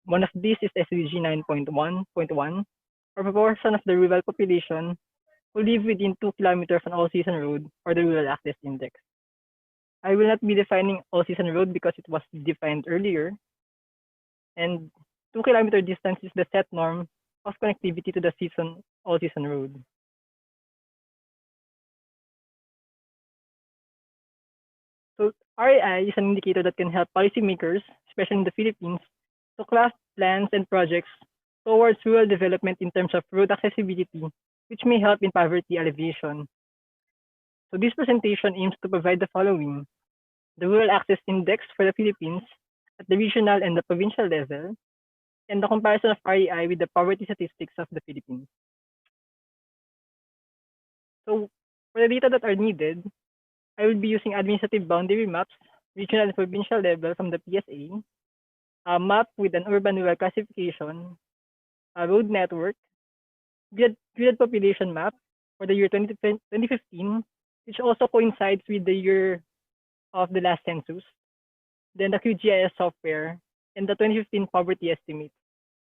One of these is SDG 9.1.1, or proportion of the rural population who live within 2 kilometers of an all-season road, or the Rural Access Index. I will not be defining all-season road because it was defined earlier, and 2-kilometer distance is the set norm of connectivity to the all-season road. So REI is an indicator that can help policymakers, especially in the Philippines, to craft plans and projects towards rural development in terms of road accessibility, which may help in poverty alleviation. So this presentation aims to provide the following: the Rural Access Index for the Philippines at the regional and the provincial level, and the comparison of REI with the poverty statistics of the Philippines. So for the data that are needed, I will be using administrative boundary maps, regional and provincial level from the PSA, a map with an urban-rural classification, a road network, grid population map for the year 2015, which also coincides with the year of the last census, then the QGIS software, and the 2015 poverty estimate,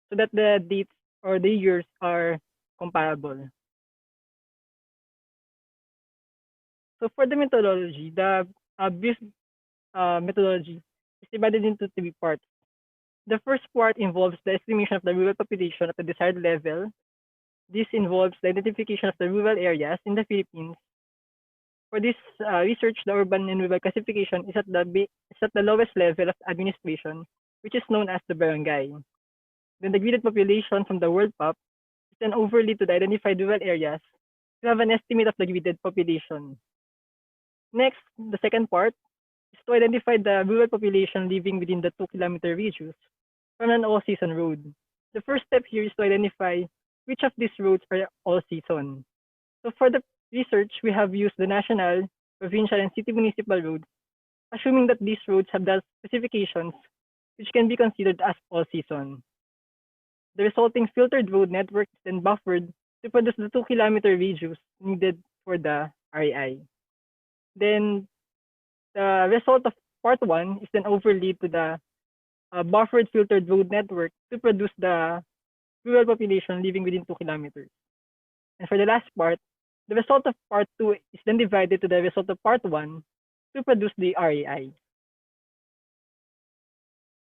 so that the dates or the years are comparable. So for the methodology, the brief methodology is divided into 3 parts. The first part involves the estimation of the rural population at the desired level. This involves the identification of the rural areas in the Philippines. For this research, the urban and rural classification is at the lowest level of administration, which is known as the barangay. Then the gridded population from the World Pop is then overlaid to the identified rural areas to have an estimate of the gridded population. Next, the second part is to identify the rural population living within the 2-kilometer radius from an all-season road. The first step here is to identify which of these roads are all-season. So for the research, we have used the national, provincial, and city municipal roads, assuming that these roads have the specifications which can be considered as all-season. The resulting filtered road network is then buffered to produce the 2-kilometer radius needed for the REI. Then the result of part 1 is then overlaid to the buffered filtered road network to produce the rural population living within 2 kilometers. And for the last part, the result of part 2 is then divided to the result of part 1 to produce the REI.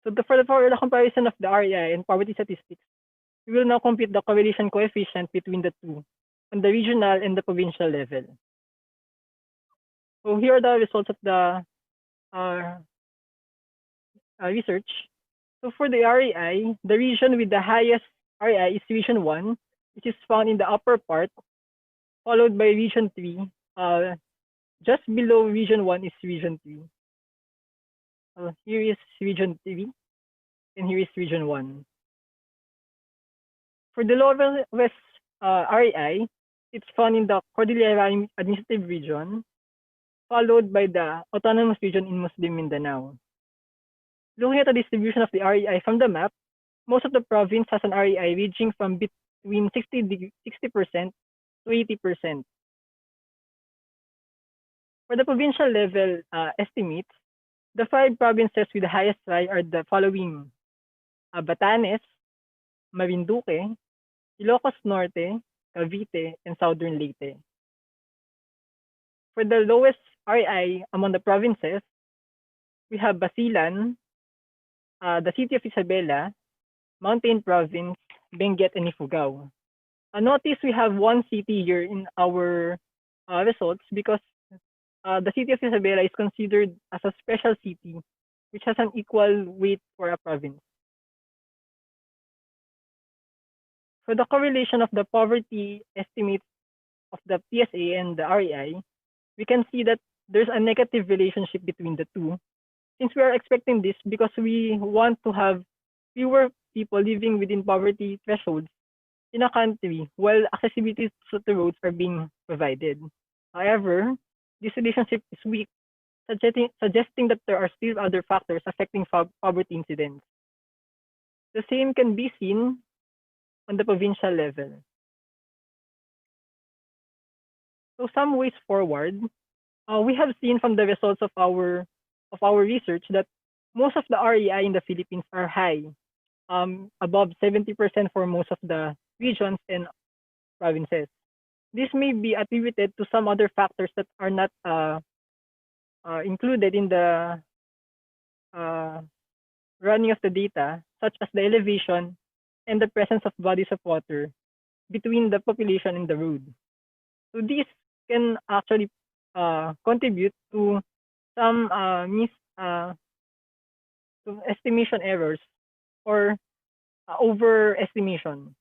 So for the comparison of the REI and poverty statistics, we will now compute the correlation coefficient between the two on the regional and the provincial level. So here are the results of the research. So for the REI, the region with the highest REI is Region 1, which is found in the upper part, followed by Region 3. Just below Region 1 is Region 3. Here is Region 3, and here is Region 1. For the lowest REI, it's found in the Cordillera Administrative Region, followed by the Autonomous Region in Muslim Mindanao. Looking at the distribution of the REI from the map, most of the province has an REI ranging from between 60% to 80%. For the provincial level estimates, the 5 provinces with the highest REI are the following: Batanes, Marinduque, Ilocos Norte, Cavite, and Southern Leyte. For the lowest REI among the provinces, we have Basilan, the city of Isabela, Mountain Province, Benguet, and Ifugao. Notice we have one city here in our results because the city of Isabela is considered as a special city which has an equal weight for a province. For the correlation of the poverty estimates of the PSA and the REI, we can see that there's a negative relationship between the two. Since we are expecting this because we want to have fewer people living within poverty thresholds in a country while accessibility to the roads are being provided. However, this relationship is weak, suggesting that there are still other factors affecting poverty incidence. The same can be seen on the provincial level. So some ways forward, we have seen from the results of our research that most of the REI in the Philippines are high, above 70% for most of the regions and provinces. This may be attributed to some other factors that are not included in the running of the data, such as the elevation and the presence of bodies of water between the population and the road. So these can actually contribute to some to estimation errors or overestimation.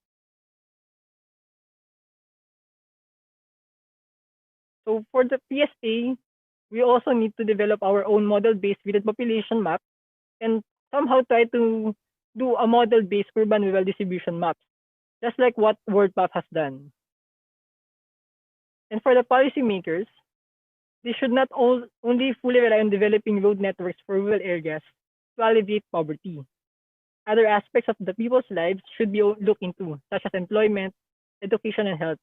So for the PSA, we also need to develop our own model-based gridded population map and somehow try to do a model-based urban-rural distribution maps, just like what WorldMap has done. And for the policymakers, they should not only fully rely on developing road networks for rural areas to alleviate poverty. Other aspects of the people's lives should be looked into, such as employment, education, and health.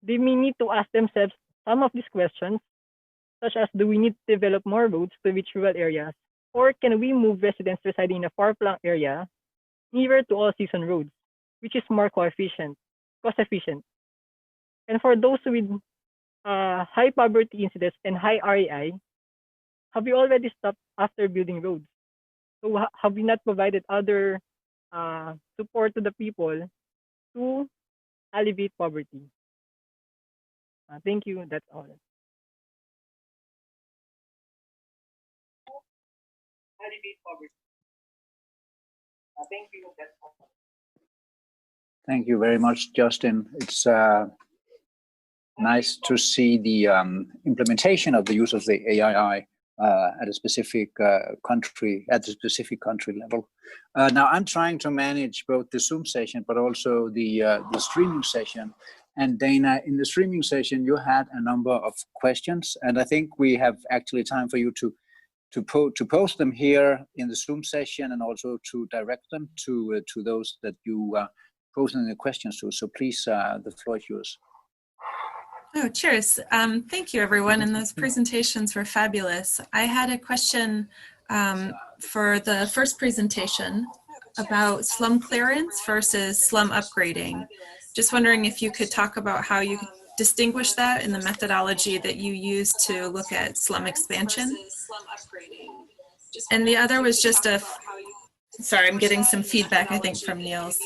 They may need to ask themselves some of these questions, such as do we need to develop more roads to reach rural areas, or can we move residents residing in a far-flung area nearer to all-season roads, which is more cost-efficient? And for those with high poverty incidence and high REI, have you already stopped after building roads? So have we not provided other support to the people to alleviate poverty? Thank you. That's all. Thank you very much, Justin. It's nice to see the implementation of the use of the AII at a specific country, at the specific country level. Now I'm trying to manage both the Zoom session, but also the streaming session. And Dana, in the streaming session, you had a number of questions, and I think we have actually time for you to post them here in the Zoom session, and also to direct them to those that you posing the questions to. So please, the floor is yours. Oh, cheers. Thank you, everyone. And those presentations were fabulous. I had a question for the first presentation about slum clearance versus slum upgrading. Just wondering if you could talk about how you distinguish that in the methodology that you use to look at slum expansion. And the other was just a, sorry, I'm getting some feedback, I think, from Niels.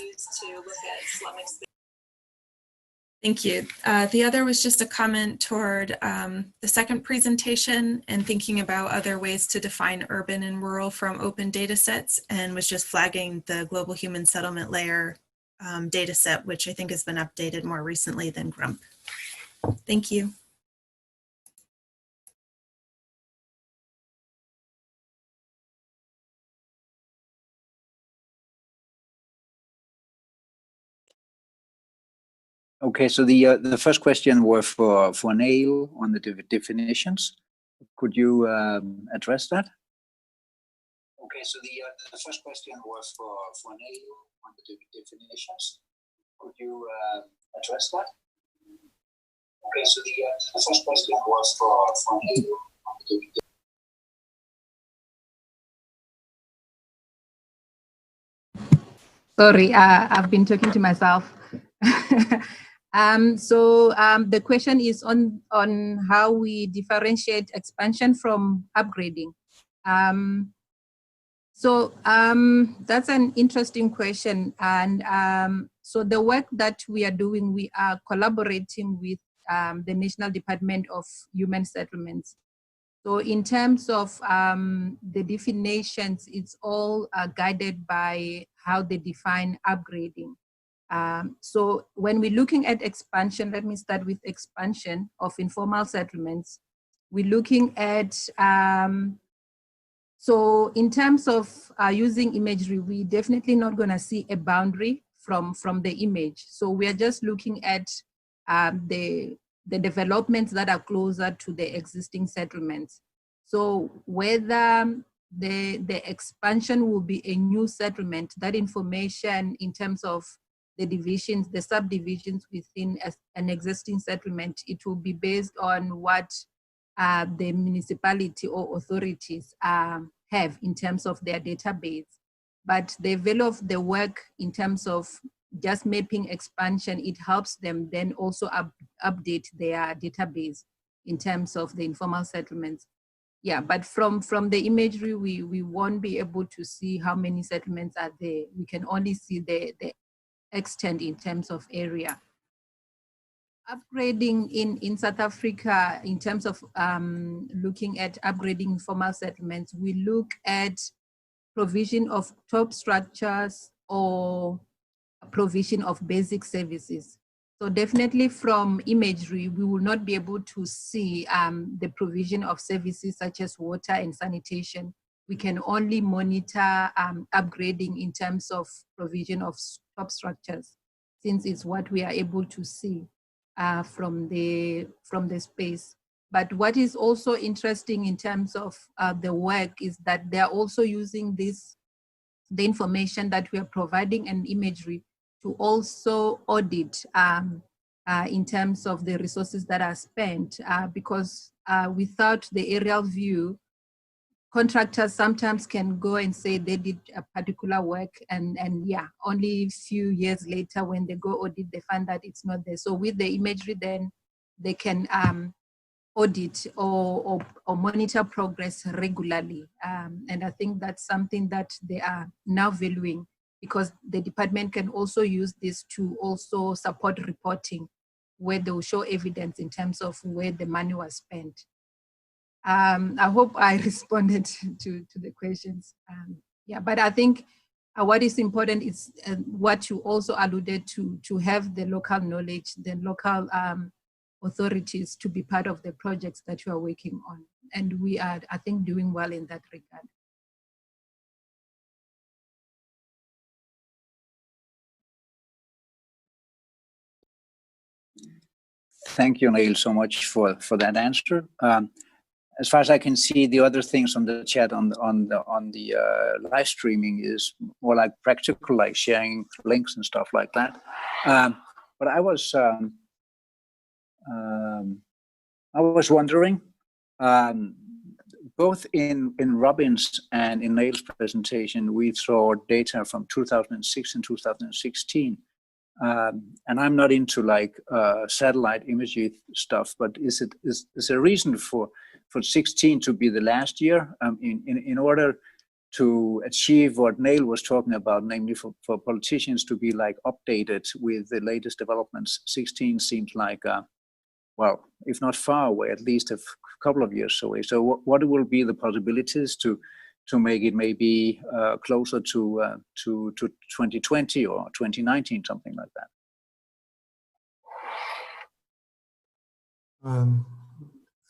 Thank you. The other was just a comment toward the second presentation and thinking about other ways to define urban and rural from open data sets, and was just flagging the global human settlement layer data set, which I think has been updated more recently than GRUMP. Thank you. Okay, so the first question was for Neil on the definitions. Could you address that? Okay, so the first question was for Neil on the definitions. Could you address that? Okay, so the first question was for Neil on the definitions. Sorry, I've been talking to myself. The question is on how we differentiate expansion from upgrading. That's an interesting question. And so the work that we are doing, we are collaborating with the National Department of Human Settlements. So in terms of the definitions, it's all guided by how they define upgrading. So when we're looking at expansion, let me start with expansion of informal settlements. We're looking at, so in terms of using imagery, we're definitely not gonna see a boundary from the image. So we are just looking at the developments that are closer to the existing settlements. So whether the expansion will be a new settlement, that information in terms of the divisions, the subdivisions within an existing settlement, it will be based on what the municipality or authorities have in terms of their database. But the value of the work in terms of just mapping expansion, it helps them then also update their database in terms of the informal settlements. Yeah, but from the imagery, we won't be able to see how many settlements are there. We can only see the extent in terms of area. Upgrading in South Africa, in terms of looking at upgrading informal settlements, we look at provision of top structures or provision of basic services. So definitely from imagery, we will not be able to see the provision of services such as water and sanitation. We can only monitor upgrading in terms of provision of top structures, since it's what we are able to see from the space. But what is also interesting in terms of the work is that they're also using the information that we are providing and imagery to also audit in terms of the resources that are spent, because without the aerial view, contractors sometimes can go and say they did a particular work and yeah, only a few years later when they go audit, they find that it's not there. So with the imagery, then they can audit or monitor progress regularly. And I think that's something that they are now valuing, because the department can also use this to also support reporting, where they will show evidence in terms of where the money was spent. I hope I responded to the questions. Yeah, but I think what is important is what you also alluded to have the local knowledge, the local authorities to be part of the projects that you are working on. And we are, I think, doing well in that regard. Thank you, Neil, so much for that answer. As far as I can see, the other things on the chat on the live streaming is more like practical, like sharing links and stuff like that. But I was wondering, both in Robin's and in Neil's presentation, we saw data from 2006 and 2016. And I'm not into like satellite imagery stuff, but is there a reason for 16 to be the last year in order to achieve what Neil was talking about, namely for politicians to be like updated with the latest developments? 16 seems like, well, if not far away, at least a couple of years away. So what will be the possibilities to make it maybe closer to 2020 or 2019, something like that?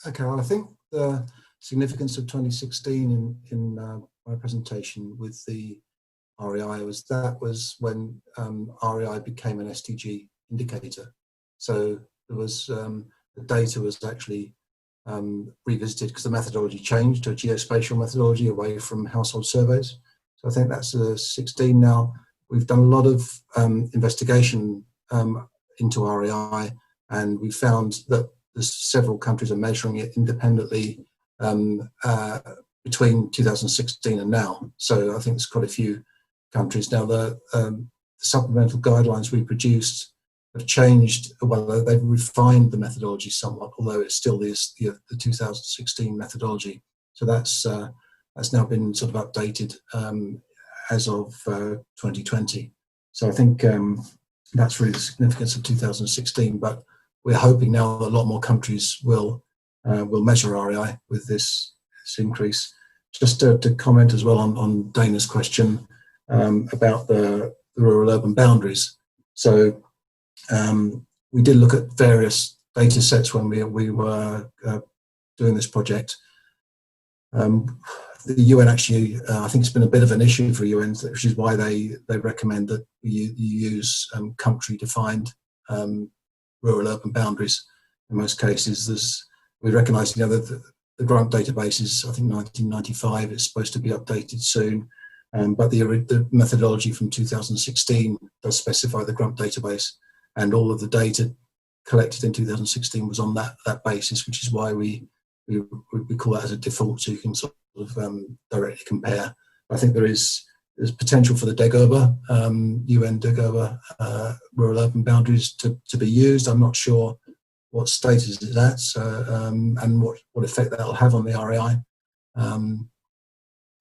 Okay, well, I think the significance of 2016 in my presentation with the REI was when REI became an SDG indicator. So there was the data was actually revisited because the methodology changed to a geospatial methodology away from household surveys. So I think that's 16 now. We've done a lot of investigation into REI, and we found that there's several countries are measuring it independently between 2016 and now. So I think there's quite a few countries now. The supplemental guidelines we produced have changed. Well, they've refined the methodology somewhat, although it still is the 2016 methodology. So that's now been sort of updated as of 2020. So I think that's really the significance of 2016. But we're hoping now that a lot more countries will measure REI with this increase. Just to comment as well on Dana's question about the rural-urban boundaries. So we did look at various data sets when we were doing this project. The UN actually, I think it's been a bit of an issue for UN, which is why they recommend that you use country-defined rural-urban boundaries. In most cases, we recognise that the grant database is, I think, 1995. It's supposed to be updated soon, but the methodology from 2016 does specify the grant database, and all of the data collected in 2016 was on that basis, which is why we call that as a default, so you can sort of directly compare. I think there's potential for the DEGURBA, UN DEGURBA rural-urban boundaries to be used. I'm not sure what status it's at and what effect that'll have on the REI.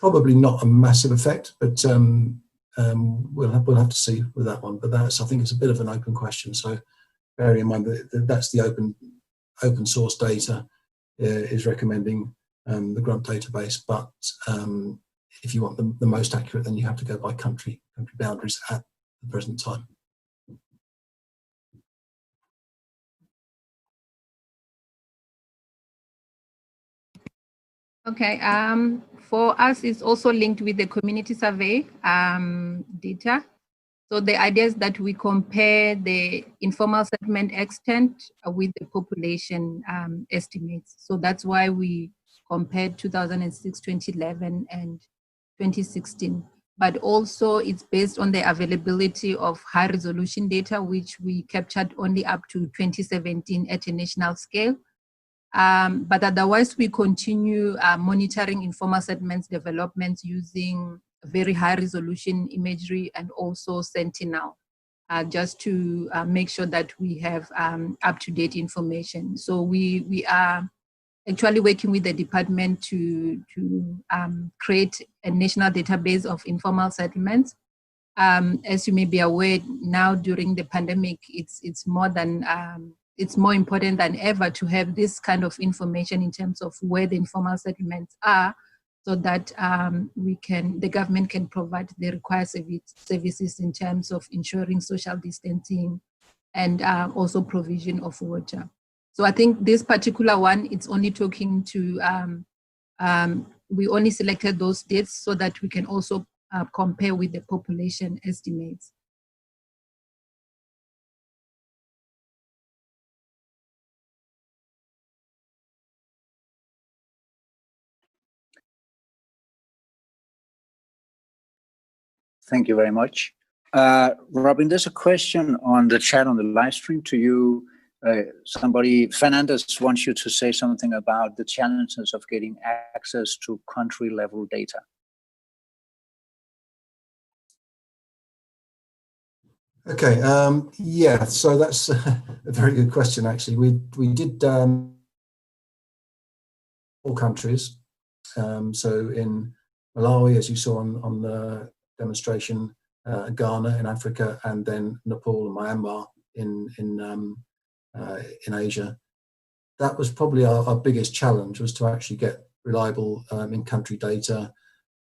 Probably not a massive effect, but we'll have to see with that one. But I think it's a bit of an open question. So bearing in mind that that's the open source data is recommending the grant database, but if you want the most accurate, then you have to go by country boundaries at the present time. Okay, for us, it's also linked with the community survey data. So the idea is that we compare the informal settlement extent with the population estimates. So that's why we compared 2006, 2011, and 2016. But also it's based on the availability of high resolution data, which we captured only up to 2017 at a national scale. But otherwise, we continue monitoring informal settlements developments using very high resolution imagery and also Sentinel. just to make sure that we have up-to-date information. So we are actually working with the department to create a national database of informal settlements. As you may be aware, now during the pandemic, it's more important than ever to have this kind of information in terms of where the informal settlements are, so that the government can provide the required services in terms of ensuring social distancing and also provision of water. So I think this particular one, it's only talking to, we only selected those dates so that we can also compare with the population estimates. Thank you very much. Robin, there's a question on the chat on the live stream to you. Somebody, Fernandez, wants you to say something about the challenges of getting access to country level data. Okay, yeah, so that's a very good question, actually. We did 4 countries. So in Malawi, as you saw on the demonstration, Ghana in Africa, and then Nepal and Myanmar in Asia. That was probably our biggest challenge, was to actually get reliable in-country data.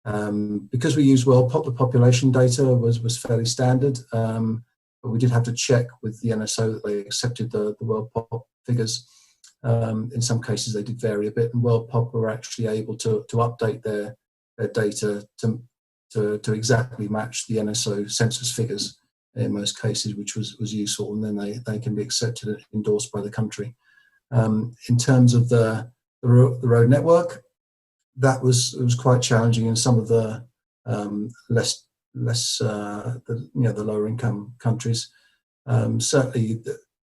Because we use WorldPop, the population data was fairly standard, but we did have to check with the NSO that they accepted the WorldPop figures. In some cases they did vary a bit, and WorldPop were actually able to update their data to exactly match the NSO census figures in most cases, which was useful, and then they can be accepted and endorsed by the country. In terms of the road network, it was quite challenging in some of the the lower income countries. Certainly,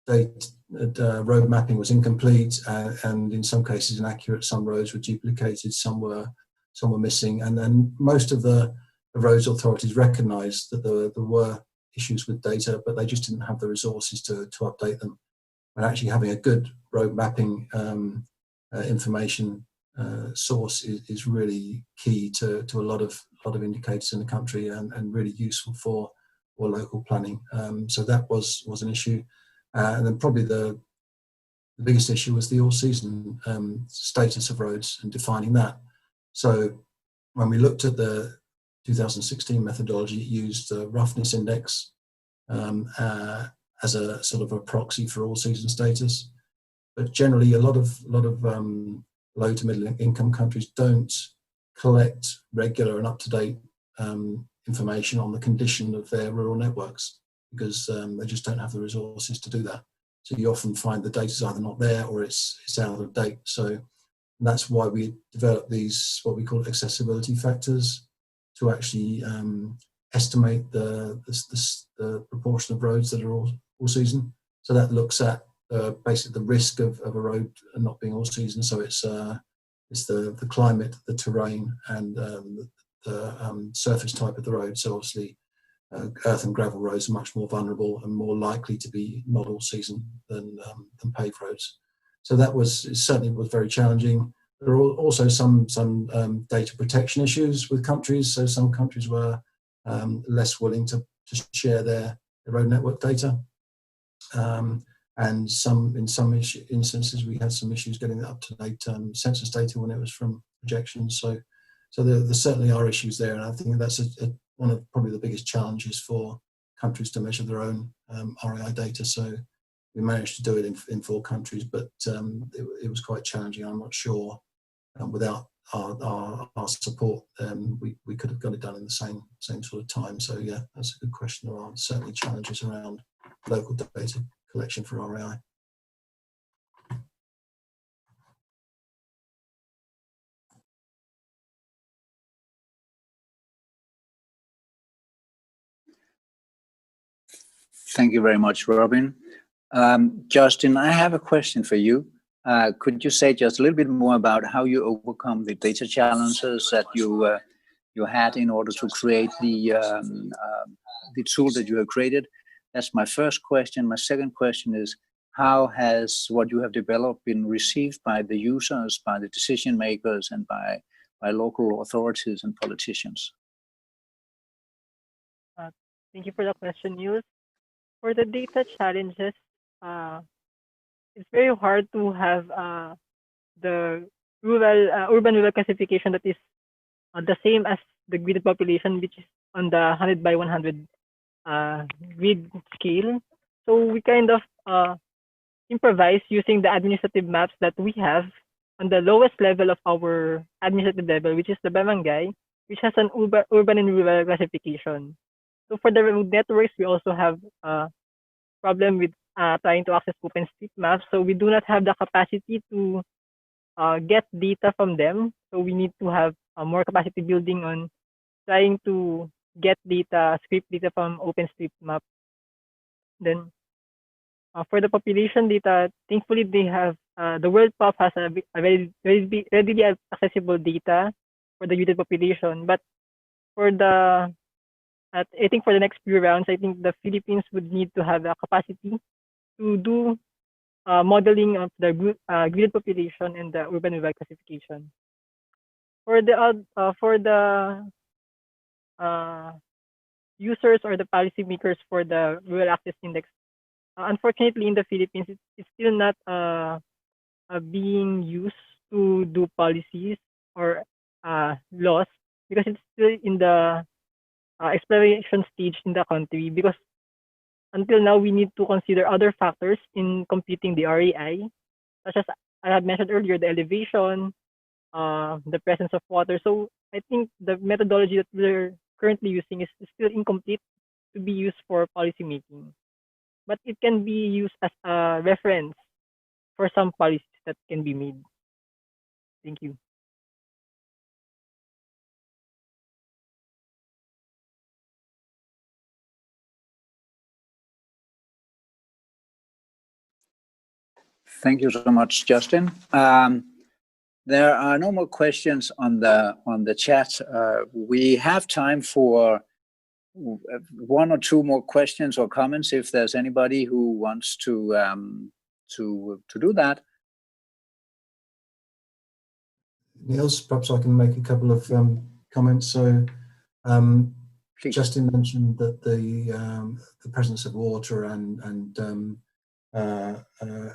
the road mapping was incomplete, and in some cases inaccurate. Some roads were duplicated, some were missing, and then most of the roads authorities recognised that there were issues with data, but they just didn't have the resources to update them. And actually having a good road mapping information source is really key to a lot of indicators in the country, and really useful for local planning. So that was an issue. And then probably the biggest issue was the all-season status of roads and defining that. So when we looked at the 2016 methodology, it used the roughness index as a sort of a proxy for all-season status. But generally, a lot of low to middle income countries don't collect regular and up-to-date information on the condition of their rural networks, because they just don't have the resources to do that. So you often find the data's either not there or it's out of date. So that's why we developed these, what we call accessibility factors, to actually estimate the proportion of roads that are all season. So that looks at basically the risk of a road not being all season. So it's the climate, the terrain, and the surface type of the road. So obviously earth and gravel roads are much more vulnerable and more likely to be not all season than paved roads. So it certainly was very challenging. There are also some data protection issues with countries. So some countries were less willing to share their road network data. And in some instances, we had some issues getting the up-to-date census data when it was from projections. So there certainly are issues there, and I think that's one of probably the biggest challenges for countries to measure their own REI data. So we managed to do it in 4 countries, but it was quite challenging. I'm not sure without our support we could have got it done in the same sort of time. So yeah, that's a good question. There are certainly challenges around local data collection for REI. Thank you very much, Robin. Justin, I have a question for you. Could you say just a little bit more about how you overcome the data challenges that you had in order to create the tool that you have created? That's my first question. My second question is, how has what you have developed been received by the users, by the decision makers, and by local authorities and politicians? Thank you for the question, Niels. For the data challenges, it's very hard to have the urban rural classification that is the same as the gridded population, which is on the 100 by 100 grid scale. So we kind of improvise using the administrative maps that we have on the lowest level of our administrative level, which is the barangay, which has an urban and rural classification. So for the road networks, we also have a problem with trying to access OpenStreetMaps. So we do not have the capacity to get data from them. So we need to have more capacity building on trying to get data, scrape data from OpenStreetMap. Then for the population data, thankfully they have, the World Pop has a very readily accessible data for the gridded population. But for the, I think for the next few rounds, I think the Philippines would need to have the capacity to do modeling of the gridded population and the urban rural classification. For the users or the policymakers for the Rural Access Index, unfortunately in the Philippines, it's still not being used to do policies or laws, because it's still in the exploration stage in the country, because until now we need to consider other factors in computing the REI, such as I had mentioned earlier, the elevation, the presence of water. So I think the methodology that we're currently using is still incomplete to be used for policy making, but it can be used as a reference for some policies that can be made. Thank you. Thank you so much, Justin. There are no more questions on the chat. We have time for one or two more questions or comments if there's anybody who wants to do that. Niels, perhaps I can make a couple of comments. So Justin mentioned that the presence of water and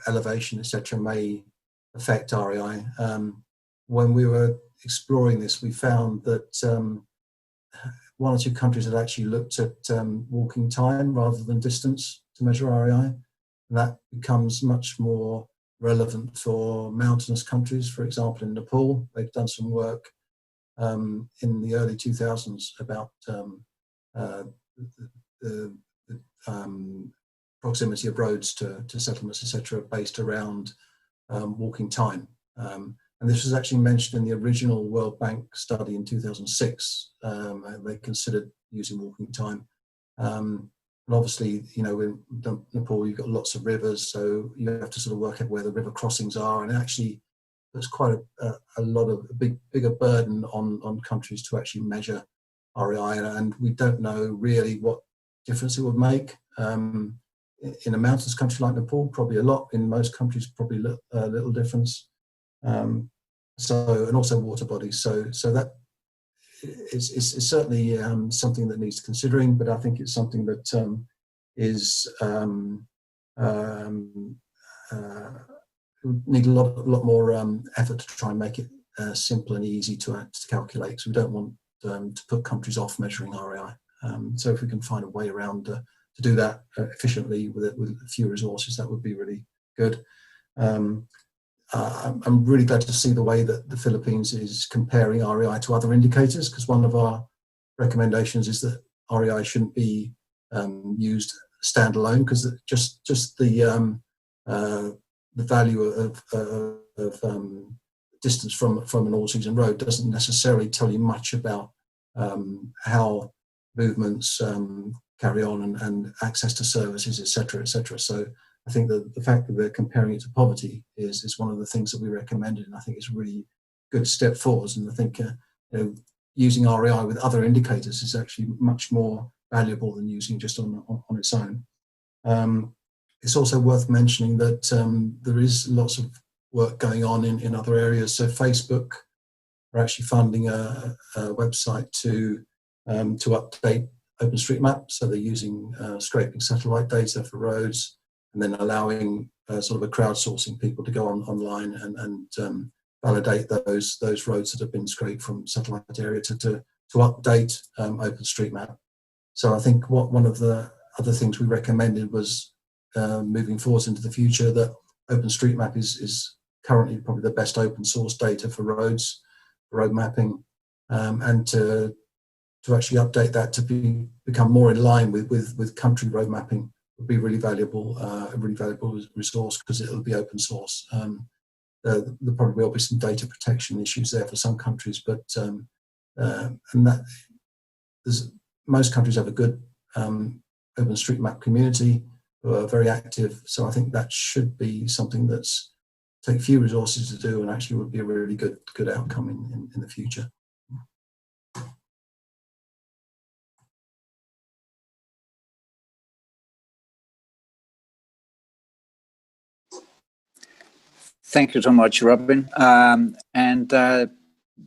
elevation, etc., may affect REI. When we were exploring this, we found that one or two countries had actually looked at walking time rather than distance to measure REI, and that becomes much more relevant for mountainous countries. For example, in Nepal, they've done some work in the early 2000s about the proximity of roads to settlements, etc., based around walking time. And this was actually mentioned in the original World Bank study in 2006. They considered using walking time. And obviously, you know, in Nepal, you've got lots of rivers, so you have to sort of work out where the river crossings are. And actually, there's quite a lot of bigger burden on countries to actually measure REI, and we don't know really what difference it would make. In a mountainous country like Nepal, probably a lot. In most countries, probably a little difference. And also water bodies. So that is certainly something that needs considering. But I think it's something that is need a lot more effort to try and make it simple and easy to calculate. So we don't want to put countries off measuring REI. So if we can find a way around to do that efficiently with a few resources, that would be really good. I'm really glad to see the way that the Philippines is comparing REI to other indicators, because one of our recommendations is that REI shouldn't be used standalone, because just the value of distance from an all-season road doesn't necessarily tell you much about how movements carry on and access to services, etc., etc. So I think that the fact that we're comparing it to poverty is one of the things that we recommended, and I think it's a really good step forwards. And I think using REI with other indicators is actually much more valuable than using just on its own. It's also worth mentioning that there is lots of work going on in other areas. So Facebook are actually funding a website to update OpenStreetMap. So they're using scraping satellite data for roads, and then allowing sort of a crowdsourcing people to go online and validate those roads that have been scraped from satellite area to update OpenStreetMap. So I think one of the other things we recommended was moving forward into the future, that OpenStreetMap is currently probably the best open source data for roads, road mapping, and to actually update that to become more in line with country road mapping would be really valuable, a really valuable resource, because it'll be open source. There probably will be some data protection issues there for some countries, but and that most countries have a good OpenStreetMap community who are very active. So I think that should be something that's take few resources to do, and actually would be a really good outcome in the future. Thank you so much, Robin.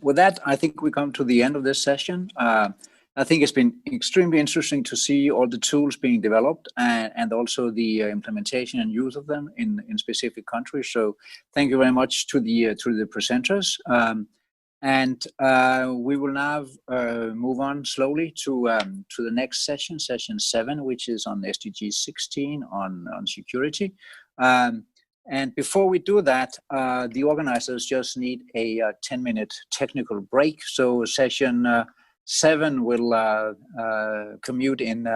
With that, I think we come to the end of this session. I think it's been extremely interesting to see all the tools being developed and also the implementation and use of them in specific countries. So thank you very much to the presenters. We will now move on slowly to the next session, session 7, which is on SDG 16 on security. And before we do that, the organizers just need a 10-minute technical break. So session 7 will commute in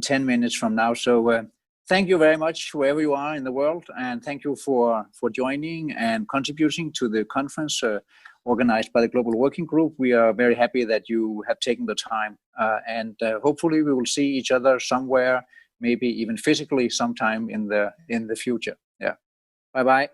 10 minutes from now. So thank you very much, wherever you are in the world, and thank you for joining and contributing to the conference organized by the Global Working Group. We are very happy that you have taken the time, and hopefully we will see each other somewhere, maybe even physically sometime in the future. Yeah. Bye-bye.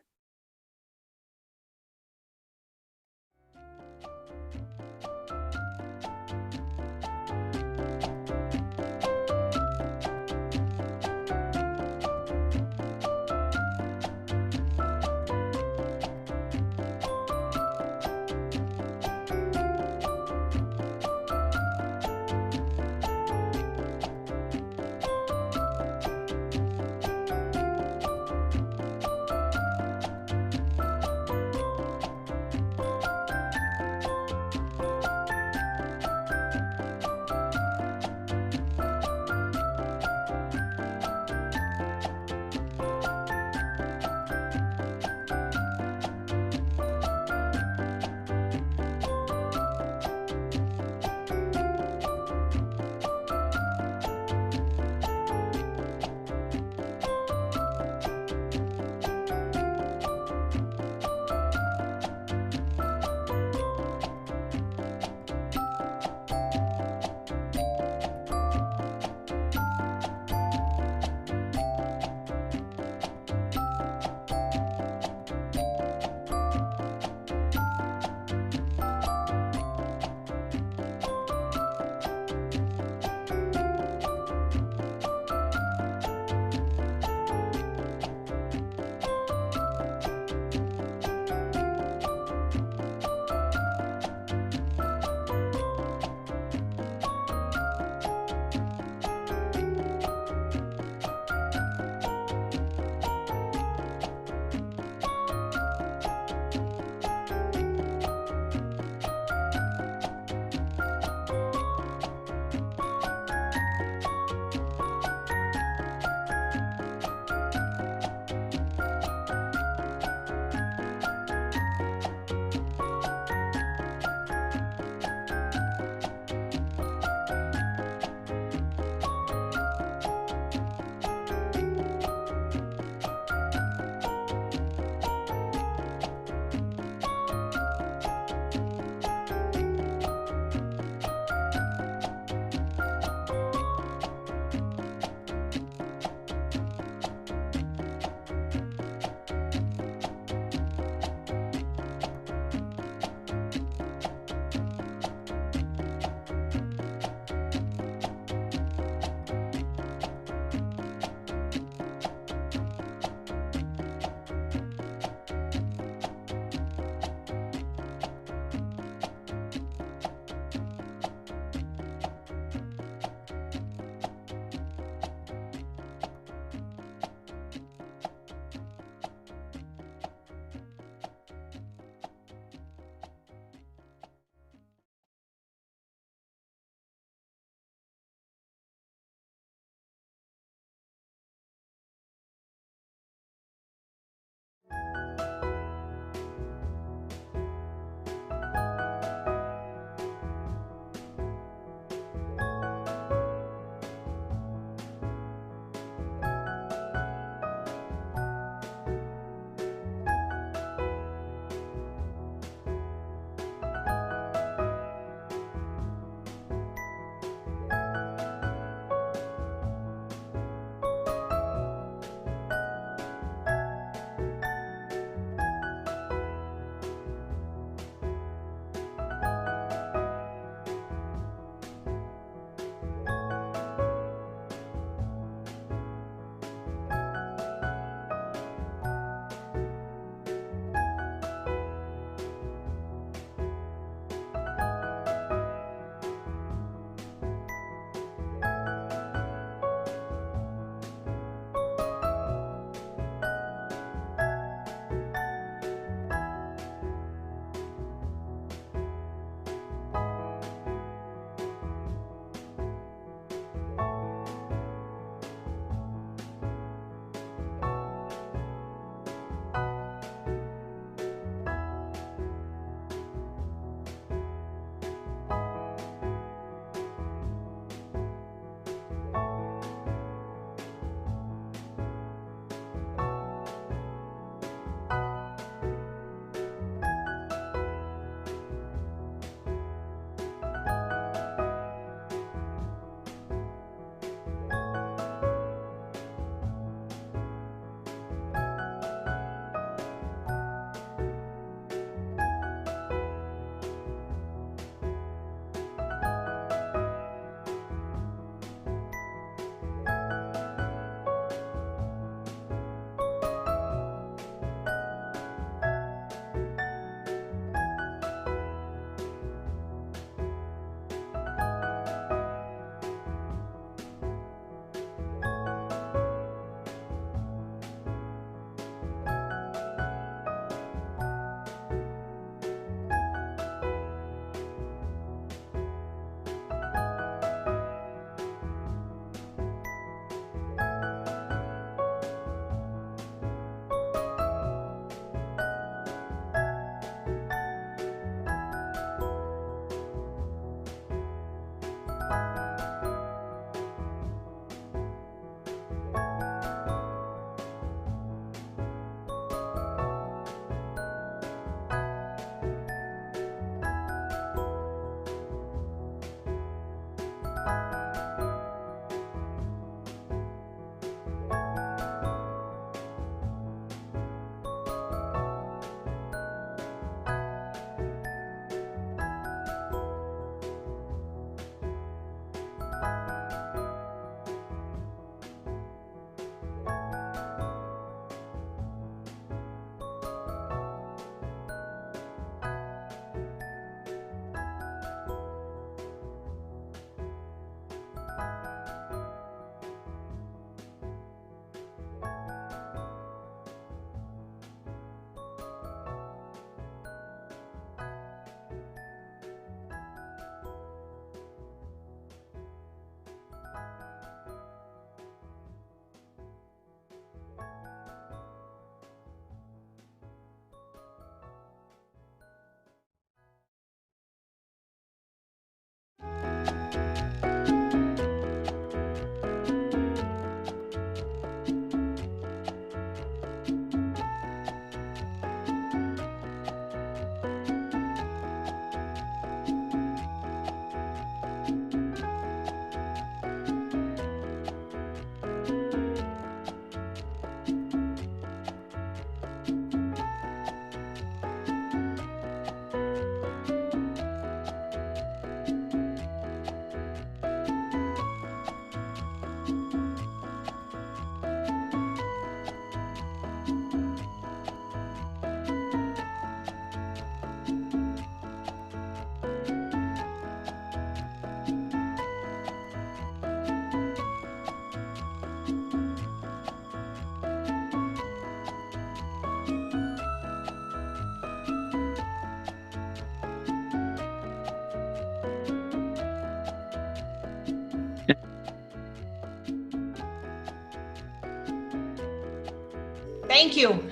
Thank you.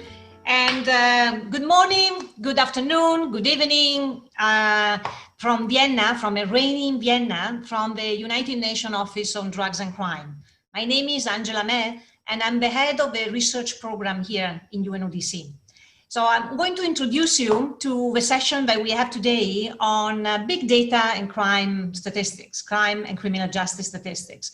And good morning, good afternoon, good evening from Vienna, from a rainy Vienna, from the United Nations Office on Drugs and Crime. My name is Angela May, and I'm the head of the research program here in UNODC. So I'm going to introduce you to the session that we have today on big data and crime statistics, crime and criminal justice statistics.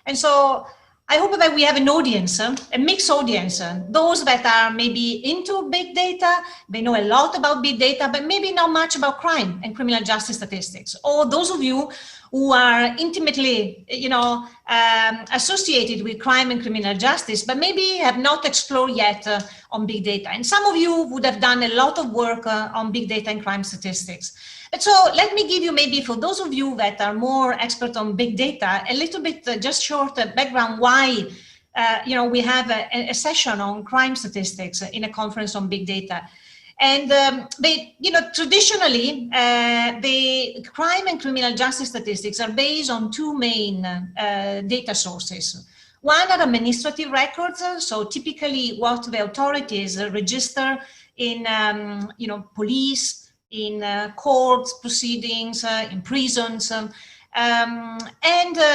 And so I hope that we have an audience, a mixed audience, those that are maybe into big data, they know a lot about big data, but maybe not much about crime and criminal justice statistics. Or those of you who are intimately, associated with crime and criminal justice, but maybe have not explored yet on big data. And some of you would have done a lot of work on big data and crime statistics. And so let me give you, maybe for those of you that are more expert on big data, a little bit just short background why we have a session on crime statistics in a conference on big data. And traditionally, the crime and criminal justice statistics are based on two main data sources. One are administrative records, so typically what the authorities register in, police, in courts proceedings, in prisons.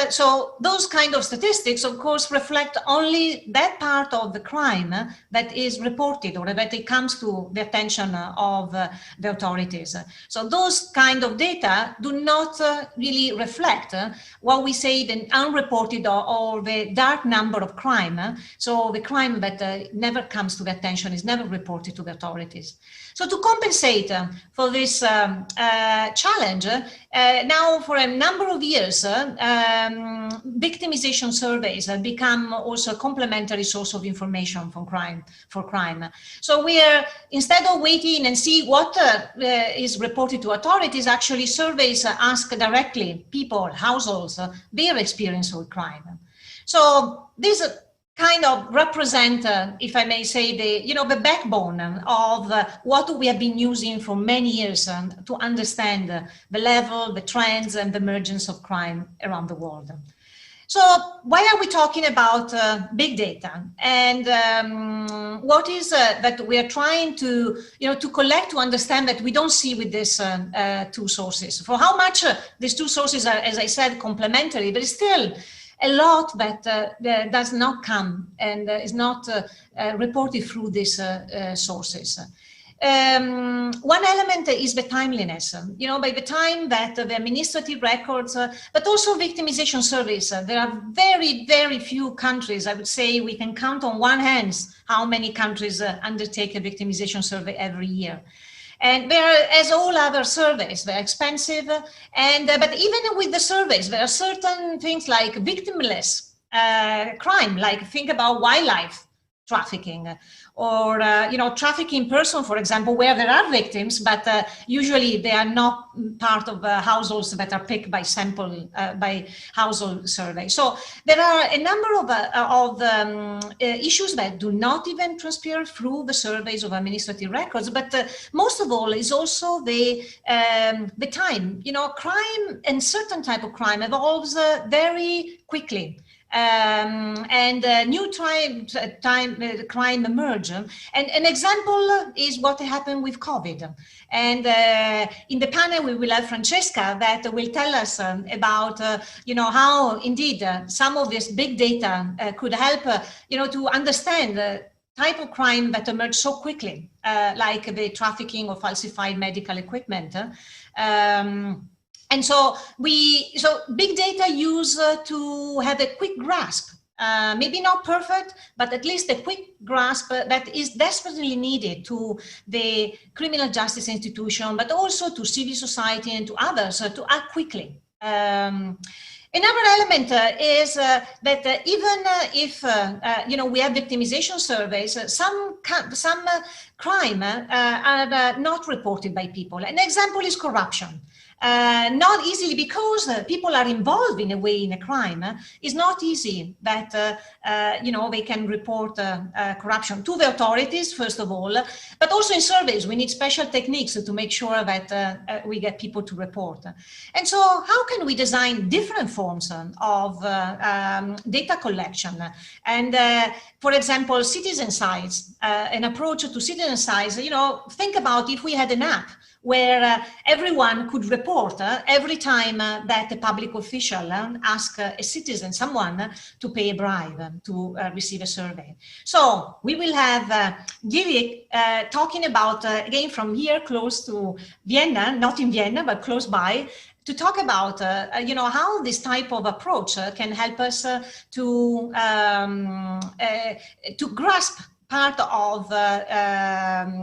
So those kind of statistics, of course, reflect only that part of the crime that is reported or that it comes to the attention of the authorities. So those kind of data do not really reflect what we say the unreported or the dark number of crime. So the crime that never comes to the attention is never reported to the authorities. So to compensate for this challenge, now for a number of years, victimization surveys have become also a complementary source of information for crime. So we are, instead of waiting and see what is reported to authorities, actually surveys ask directly people, households, their experience with crime. So this kind of represent, if I may say, the backbone of what we have been using for many years to understand the level, the trends, and the emergence of crime around the world. So why are we talking about big data? And what is that we are trying to, to collect, to understand that we don't see with these two sources? For how much these two sources are, as I said, complementary, but still a lot that does not come and is not reported through these sources. One element is the timeliness. By the time that the administrative records, but also victimization surveys, there are very, very few countries. I would say we can count on one hand how many countries undertake a victimization survey every year. And there, as all other surveys, they're expensive. And but even with the surveys, there are certain things like victimless crime, like think about wildlife trafficking, or trafficking person, for example, where there are victims, but usually they are not part of households that are picked by sample by household survey. So there are a number of issues that do not even transpire through the surveys of administrative records. But most of all is also the time. Crime and certain type of crime evolves very quickly. And new crime emerge. And an example is what happened with COVID. And in the panel, we will have Francesca that will tell us about, how indeed some of this big data could help, to understand the type of crime that emerged so quickly, like the trafficking of falsified medical equipment. And so big data use to have a quick grasp, maybe not perfect, but at least a quick grasp that is desperately needed to the criminal justice institution, but also to civil society and to others to act quickly. Another element is that even if we have victimization surveys, some crime are not reported by people. An example is corruption. not easily, because people are involved in a way in a crime. It's not easy that they can report corruption to the authorities, first of all, but also in surveys. We need special techniques to make sure that we get people to report. And so how can we design different forms of data collection? And for example, citizen science, an approach to citizen science, think about if we had an app where everyone could report every time that a public official asks a citizen, someone, to pay a bribe to receive a survey. So we will have Gili talking about, again, from here close to Vienna, not in Vienna, but close by, to talk about, how this type of approach can help us to grasp part of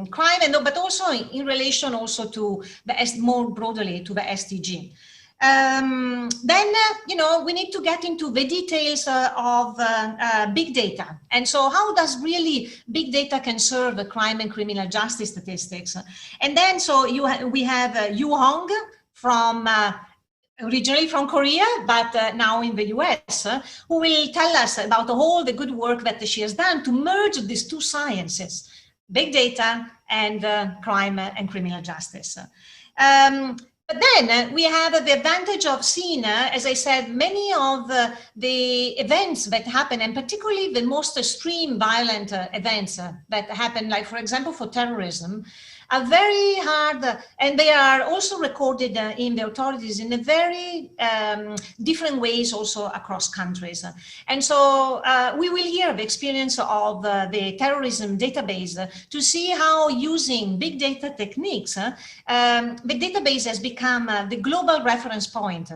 crime, but also in relation also to more broadly to the SDG. Then, we need to get into the details of big data. And so how does really big data can serve the crime and criminal justice statistics? And then, so we have Yu Hong from originally from Korea, but now in the US, who will tell us about all the good work that she has done to merge these two sciences, big data and crime and criminal justice. But then we have the advantage of seeing, as I said, many of the events that happen, and particularly the most extreme violent events that happen, like, for example, for terrorism, are very hard, and they are also recorded in the authorities in a very different ways also across countries. And so we will hear the experience of the terrorism database to see how, using big data techniques, the database has become the global reference point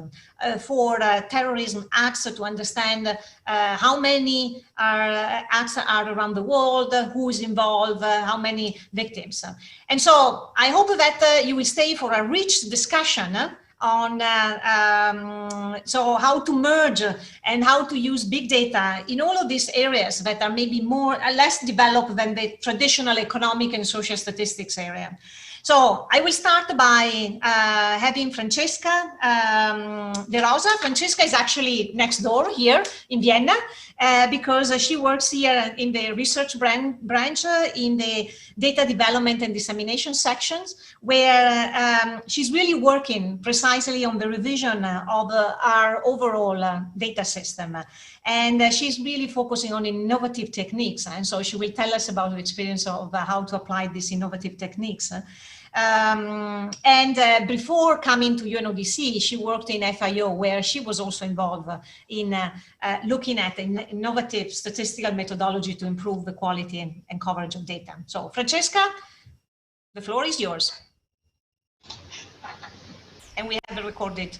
for terrorism acts, to understand how many acts are around the world, who is involved, how many victims. And so I hope that you will stay for a rich discussion on so how to merge and how to use big data in all of these areas that are maybe less developed than the traditional economic and social statistics area. So I will start by having Francesca De Rosa. Francesca is actually next door here in Vienna because she works here in the research branch in the data development and dissemination sections, where she's really working precisely on the revision of our overall data system. And she's really focusing on innovative techniques. And so she will tell us about the experience of how to apply these innovative techniques. Before coming to UNODC, she worked in FIO, where she was also involved in looking at innovative statistical methodology to improve the quality and coverage of data. So, Francesca, the floor is yours. And we have a recorded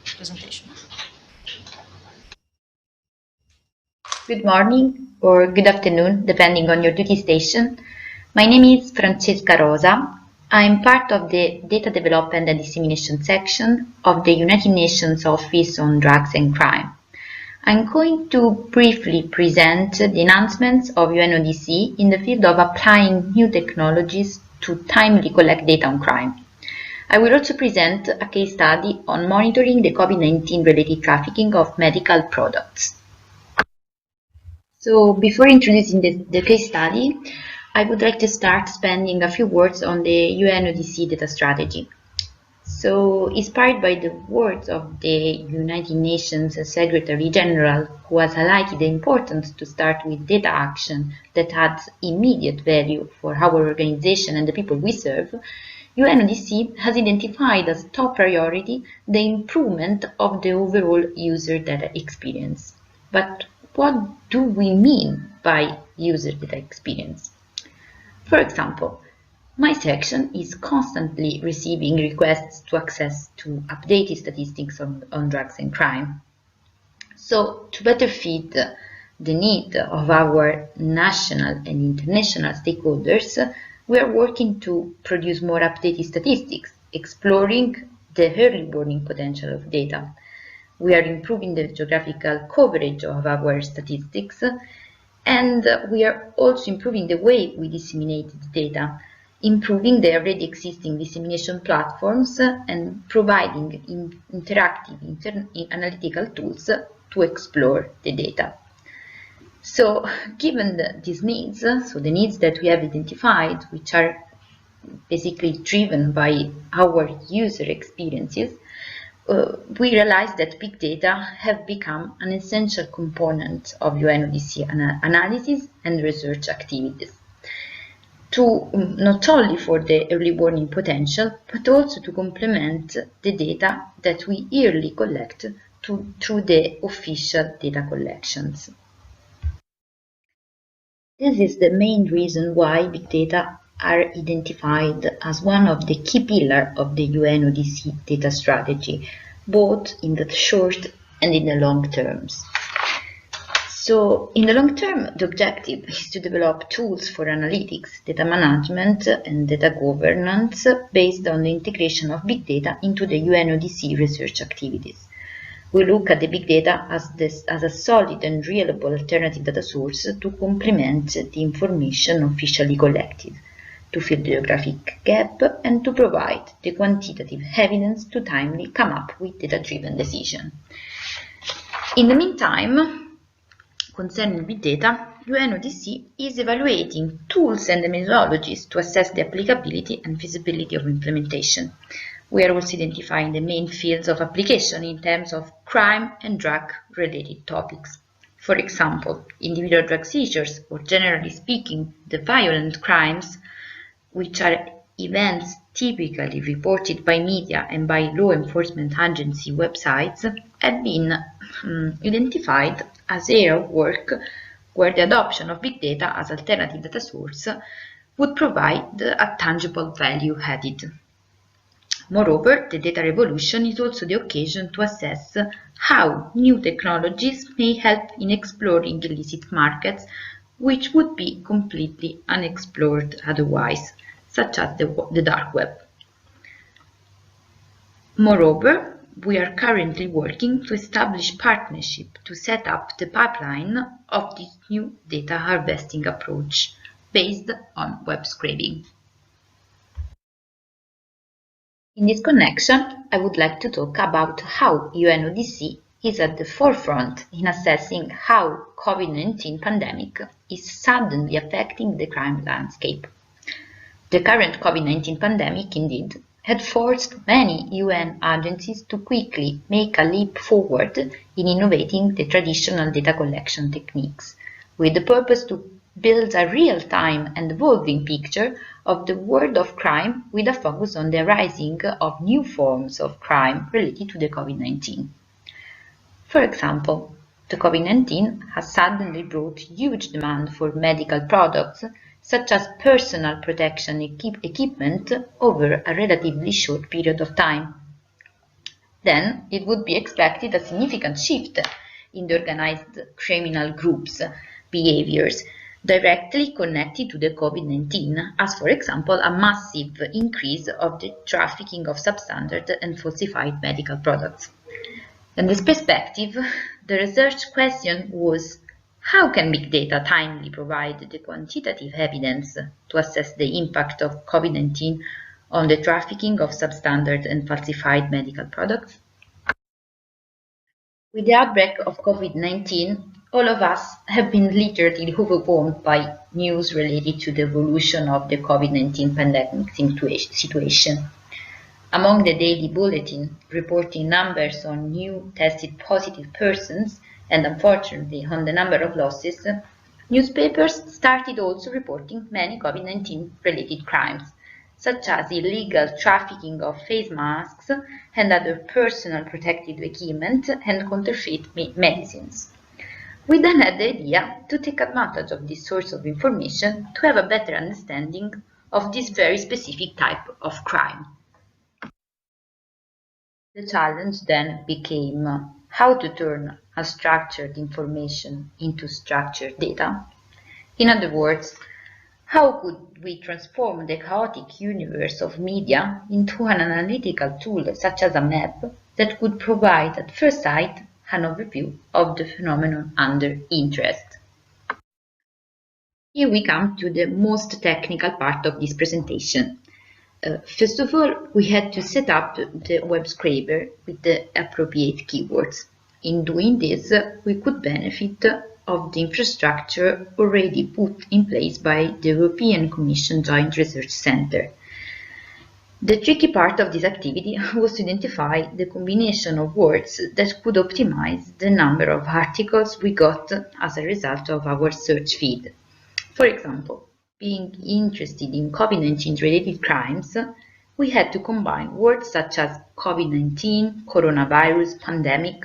presentation. Good morning or good afternoon, depending on your duty station. My name is Francesca Rosa. I'm part of the Data Development and Dissemination section of the United Nations Office on Drugs and Crime. I'm going to briefly present the enhancements of UNODC in the field of applying new technologies to timely collect data on crime. I will also present a case study on monitoring the COVID-19 related trafficking of medical products. So before introducing the case study, I would like to start spending a few words on the UNODC data strategy. So, inspired by the words of the United Nations Secretary General, who has highlighted the importance to start with data action that adds immediate value for our organization and the people we serve, UNODC has identified as top priority the improvement of the overall user data experience. But what do we mean by user data experience? For example, my section is constantly receiving requests to access to updated statistics on drugs and crime. So, to better fit the need of our national and international stakeholders, we are working to produce more updated statistics, exploring the early warning potential of data. We are improving the geographical coverage of our statistics, and we are also improving the way we disseminate the data, improving the already existing dissemination platforms and providing interactive analytical tools to explore the data. So, given these needs, so the needs that we have identified, which are basically driven by our user experiences, we realized that big data have become an essential component of UNODC analysis and research activities, not only for the early warning potential, but also to complement the data that we yearly collect through the official data collections. This is the main reason why big data are identified as one of the key pillars of the UNODC data strategy, both in the short and in the long terms. So, in the long term, the objective is to develop tools for analytics, data management, and data governance based on the integration of big data into the UNODC research activities. We look at the big data as a solid and reliable alternative data source to complement the information officially collected, to fill the geographic gap, and to provide the quantitative evidence to timely come up with data-driven decisions. In the meantime, concerning big data, UNODC is evaluating tools and methodologies to assess the applicability and feasibility of implementation. We are also identifying the main fields of application in terms of crime and drug-related topics. For example, individual drug seizures, or generally speaking, the violent crimes, which are events typically reported by media and by law enforcement agency websites, have been identified as area of work where the adoption of big data as alternative data source would provide a tangible value added. Moreover, the data revolution is also the occasion to assess how new technologies may help in exploring illicit markets which would be completely unexplored otherwise, such as the dark web. Moreover, we are currently working to establish partnership to set up the pipeline of this new data harvesting approach based on web scraping. In this connection, I would like to talk about how UNODC is at the forefront in assessing how COVID-19 pandemic is suddenly affecting the crime landscape. The current COVID-19 pandemic, indeed, had forced many UN agencies to quickly make a leap forward in innovating the traditional data collection techniques, with the purpose to build a real-time and evolving picture of the world of crime with a focus on the rising of new forms of crime related to the COVID-19. For example, the COVID-19 has suddenly brought huge demand for medical products such as personal protection equipment over a relatively short period of time. Then it would be expected a significant shift in the organized criminal groups' behaviors directly connected to the COVID-19, as for example a massive increase of the trafficking of substandard and falsified medical products. In this perspective, the research question was, how can big data timely provide the quantitative evidence to assess the impact of COVID-19 on the trafficking of substandard and falsified medical products? With the outbreak of COVID-19, all of us have been literally overwhelmed by news related to the evolution of the COVID-19 pandemic situation. Among the daily bulletin reporting numbers on new tested positive persons and unfortunately on the number of losses, newspapers started also reporting many COVID-19 related crimes, such as illegal trafficking of face masks and other personal protective equipment and counterfeit medicines. We then had the idea to take advantage of this source of information to have a better understanding of this very specific type of crime. The challenge then became how to turn unstructured information into structured data. In other words, how could we transform the chaotic universe of media into an analytical tool such as a map that could provide at first sight an overview of the phenomenon under interest? Here we come to the most technical part of this presentation. First of all, we had to set up the web scraper with the appropriate keywords. In doing this, we could benefit of the infrastructure already put in place by the European Commission Joint Research Centre. The tricky part of this activity was to identify the combination of words that could optimize the number of articles we got as a result of our search feed. For example, being interested in COVID-19 related crimes, we had to combine words such as COVID-19, coronavirus, pandemic,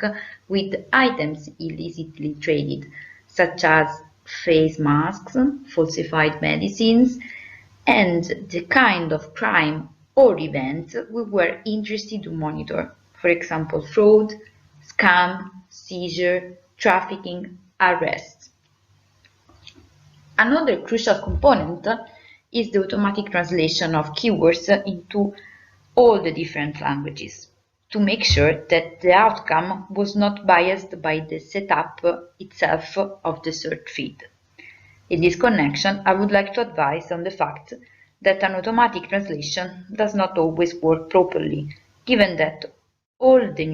with items illicitly traded, such as face masks, falsified medicines, and the kind of crime or event we were interested to monitor. For example, fraud, scam, seizure, trafficking, arrests. Another crucial component is the automatic translation of keywords into all the different languages to make sure that the outcome was not biased by the setup itself of the search feed. In this connection, I would like to advise on the fact that an automatic translation does not always work properly, given that all the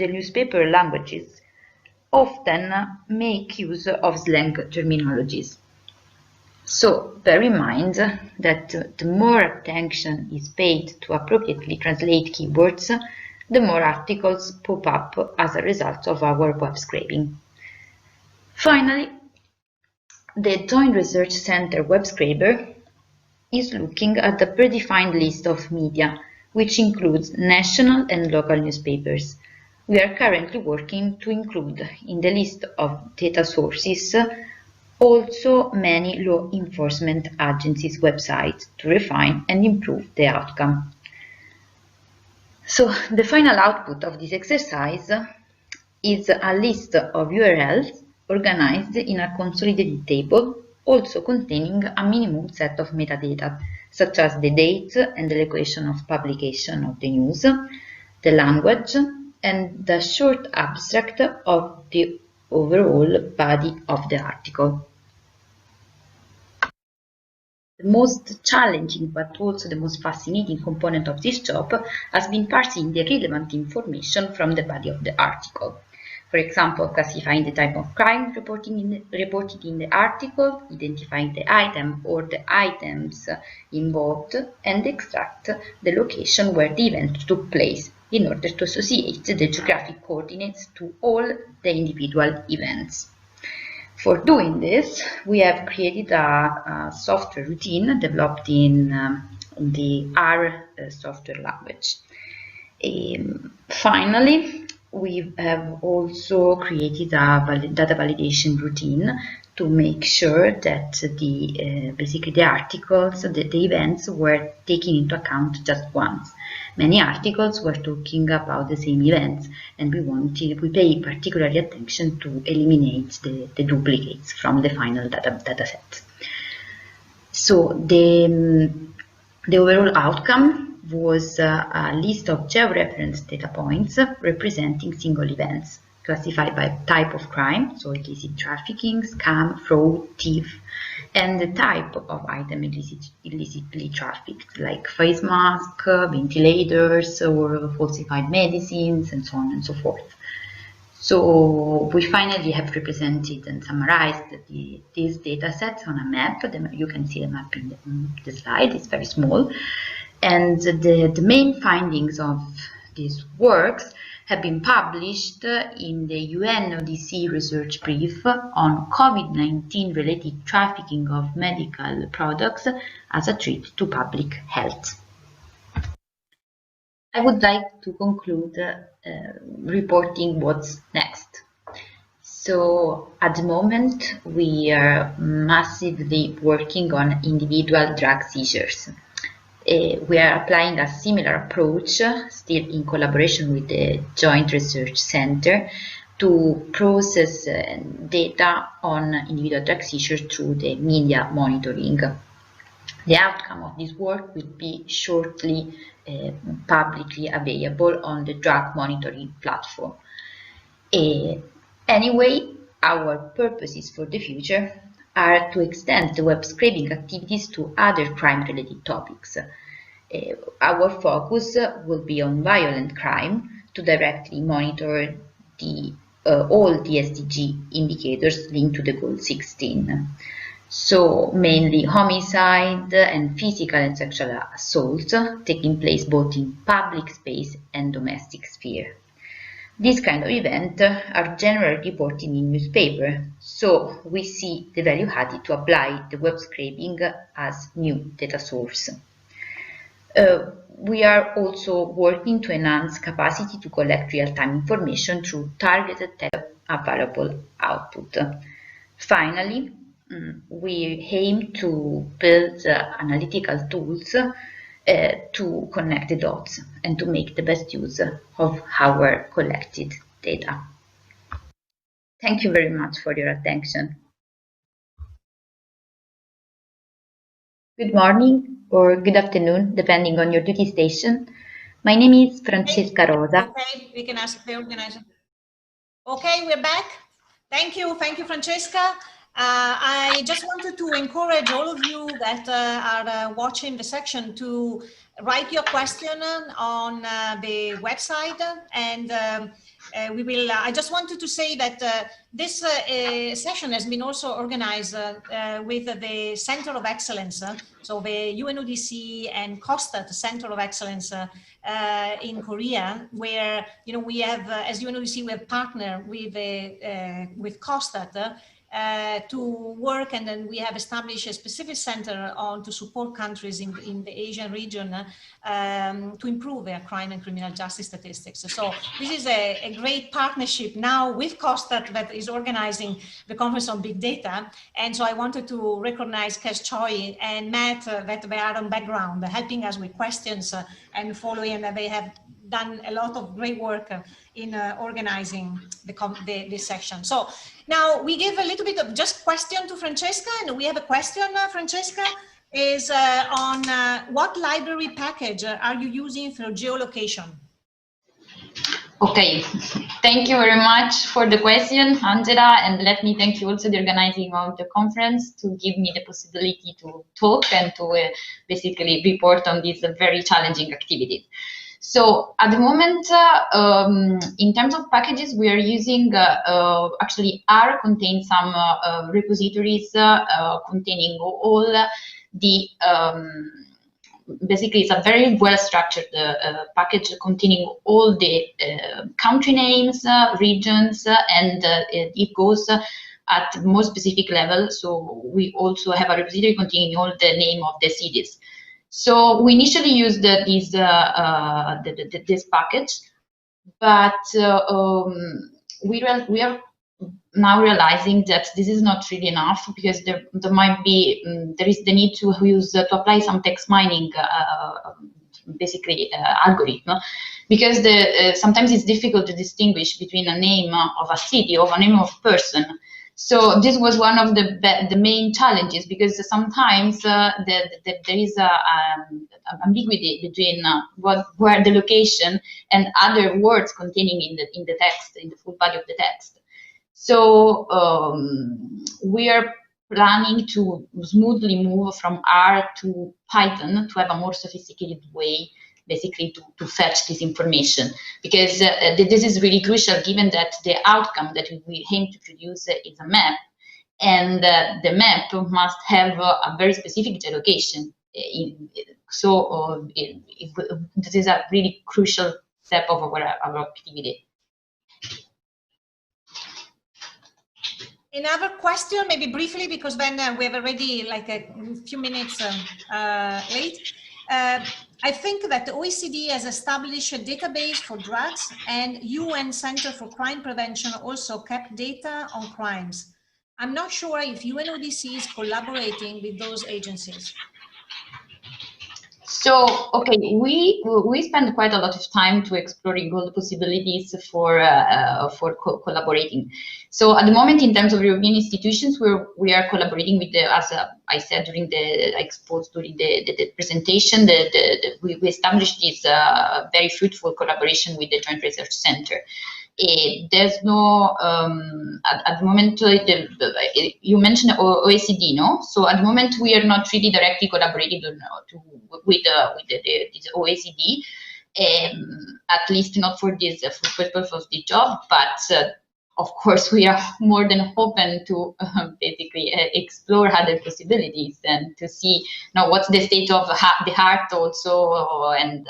newspaper languages often make use of slang terminologies. So bear in mind that the more attention is paid to appropriately translate keywords, the more articles pop up as a result of our web scraping. Finally, the Joint Research Centre web scraper is looking at the predefined list of media, which includes national and local newspapers. We are currently working to include in the list of data sources also many law enforcement agencies' websites to refine and improve the outcome. So the final output of this exercise is a list of URLs organized in a consolidated table, also containing a minimum set of metadata, such as the date and the location of publication of the news, the language, and the short abstract of the overall body of the article. The most challenging but also the most fascinating component of this job has been parsing the relevant information from the body of the article. For example, classifying the type of crime reported in the article, identifying the item or the items involved, and extract the location where the event took place in order to associate the geographic coordinates to all the individual events. For doing this, we have created a software routine developed in the R software language. Finally, we have also created a data validation routine to make sure that basically the articles, the events were taken into account just once. Many articles were talking about the same events, and we pay particular attention to eliminate the duplicates from the final data set. So the overall outcome was a list of georeferenced data points representing single events, classified by type of crime, so illicit trafficking, scam, fraud, thief, and the type of item illicitly trafficked, like face mask, ventilators, or falsified medicines, and so on and so forth. So we finally have represented and summarized these data sets on a map. You can see the map in the slide. It's very small. And the main findings of these works have been published in the UNODC research brief on COVID-19 related trafficking of medical products as a threat to public health. I would like to conclude reporting what's next. So at the moment, we are massively working on individual drug seizures. We are applying a similar approach, still in collaboration with the Joint Research Centre, to process data on individual drug seizures through the media monitoring. The outcome of this work will be shortly publicly available on the drug monitoring platform. Anyway, our purposes for the future are to extend the web scraping activities to other crime-related topics. Our focus will be on violent crime to directly monitor all the SDG indicators linked to the Goal 16. So mainly homicide and physical and sexual assault taking place both in public space and domestic sphere. These kind of events are generally reported in newspaper, so we see the value added to apply the web scraping as new data source. We are also working to enhance capacity to collect real-time information through targeted available output. Finally, we aim to build analytical tools to connect the dots and to make the best use of our collected data. Thank you very much for your attention. Good morning or good afternoon, depending on your duty station. My name is Francesca Rosa. Okay, we can ask the organizer. Okay, we're back. Thank you, Francesca. I just wanted to encourage all of you that are watching the section to write your question on the website, and we will. I just wanted to say that this session has been also organized with the Center of Excellence, so the UNODC and COSTAT Center of Excellence in Korea, where we have, as UNODC, we have partnered with COSTAT. To work, and then we have established a specific center to support countries in the Asian region to improve their crime and criminal justice statistics. So this is a great partnership now with COSTAT that is organizing the Conference on Big Data. And so I wanted to recognize Kes Choi and Matt that they are on background, helping us with questions and following, and they have done a lot of great work in organizing this section. So now we give a little bit of just question to Francesca, and we have a question, Francesca, is on what library package are you using for geolocation? Okay, thank you very much for the question, Angela, and let me thank you also the organizing of the conference to give me the possibility to talk and to basically report on this very challenging activity. So at the moment, in terms of packages, we are using, actually R contains some repositories containing all the, basically it's a very well-structured package containing all the country names, regions, and it goes at more specific level. So we also have a repository containing all the name of the cities. So we initially used this package, but we are now realizing that this is not really enough, because there might be there is the need to use to apply some text mining, basically algorithm, because sometimes it's difficult to distinguish between a name of a city or a name of a person. So this was one of the main challenges, because sometimes there is ambiguity between where the location and other words containing in the text, in the full body of the text. So we are planning to smoothly move from R to Python to have a more sophisticated way, basically to fetch this information, because this is really crucial, given that the outcome that we aim to produce is a map, and the map must have a very specific geolocation. So this is a really crucial step of our activity. Another question, maybe briefly, because then we have already like a few minutes late. I think that the OECD has established a database for drugs, and UN Center for Crime Prevention also kept data on crimes. I'm not sure if UNODC is collaborating with those agencies. So, okay, we spend quite a lot of time to exploring all the possibilities for collaborating. So at the moment, in terms of European institutions, we are collaborating with as I said during the exposed during the presentation, we established this very fruitful collaboration with the Joint Research Center. there's no, at the moment, you mentioned OECD, no? So at the moment, we are not really directly collaborating with this OECD, at least not for this purpose of the job, but of course, we are more than open to basically explore other possibilities and to see what's the state of the art also, and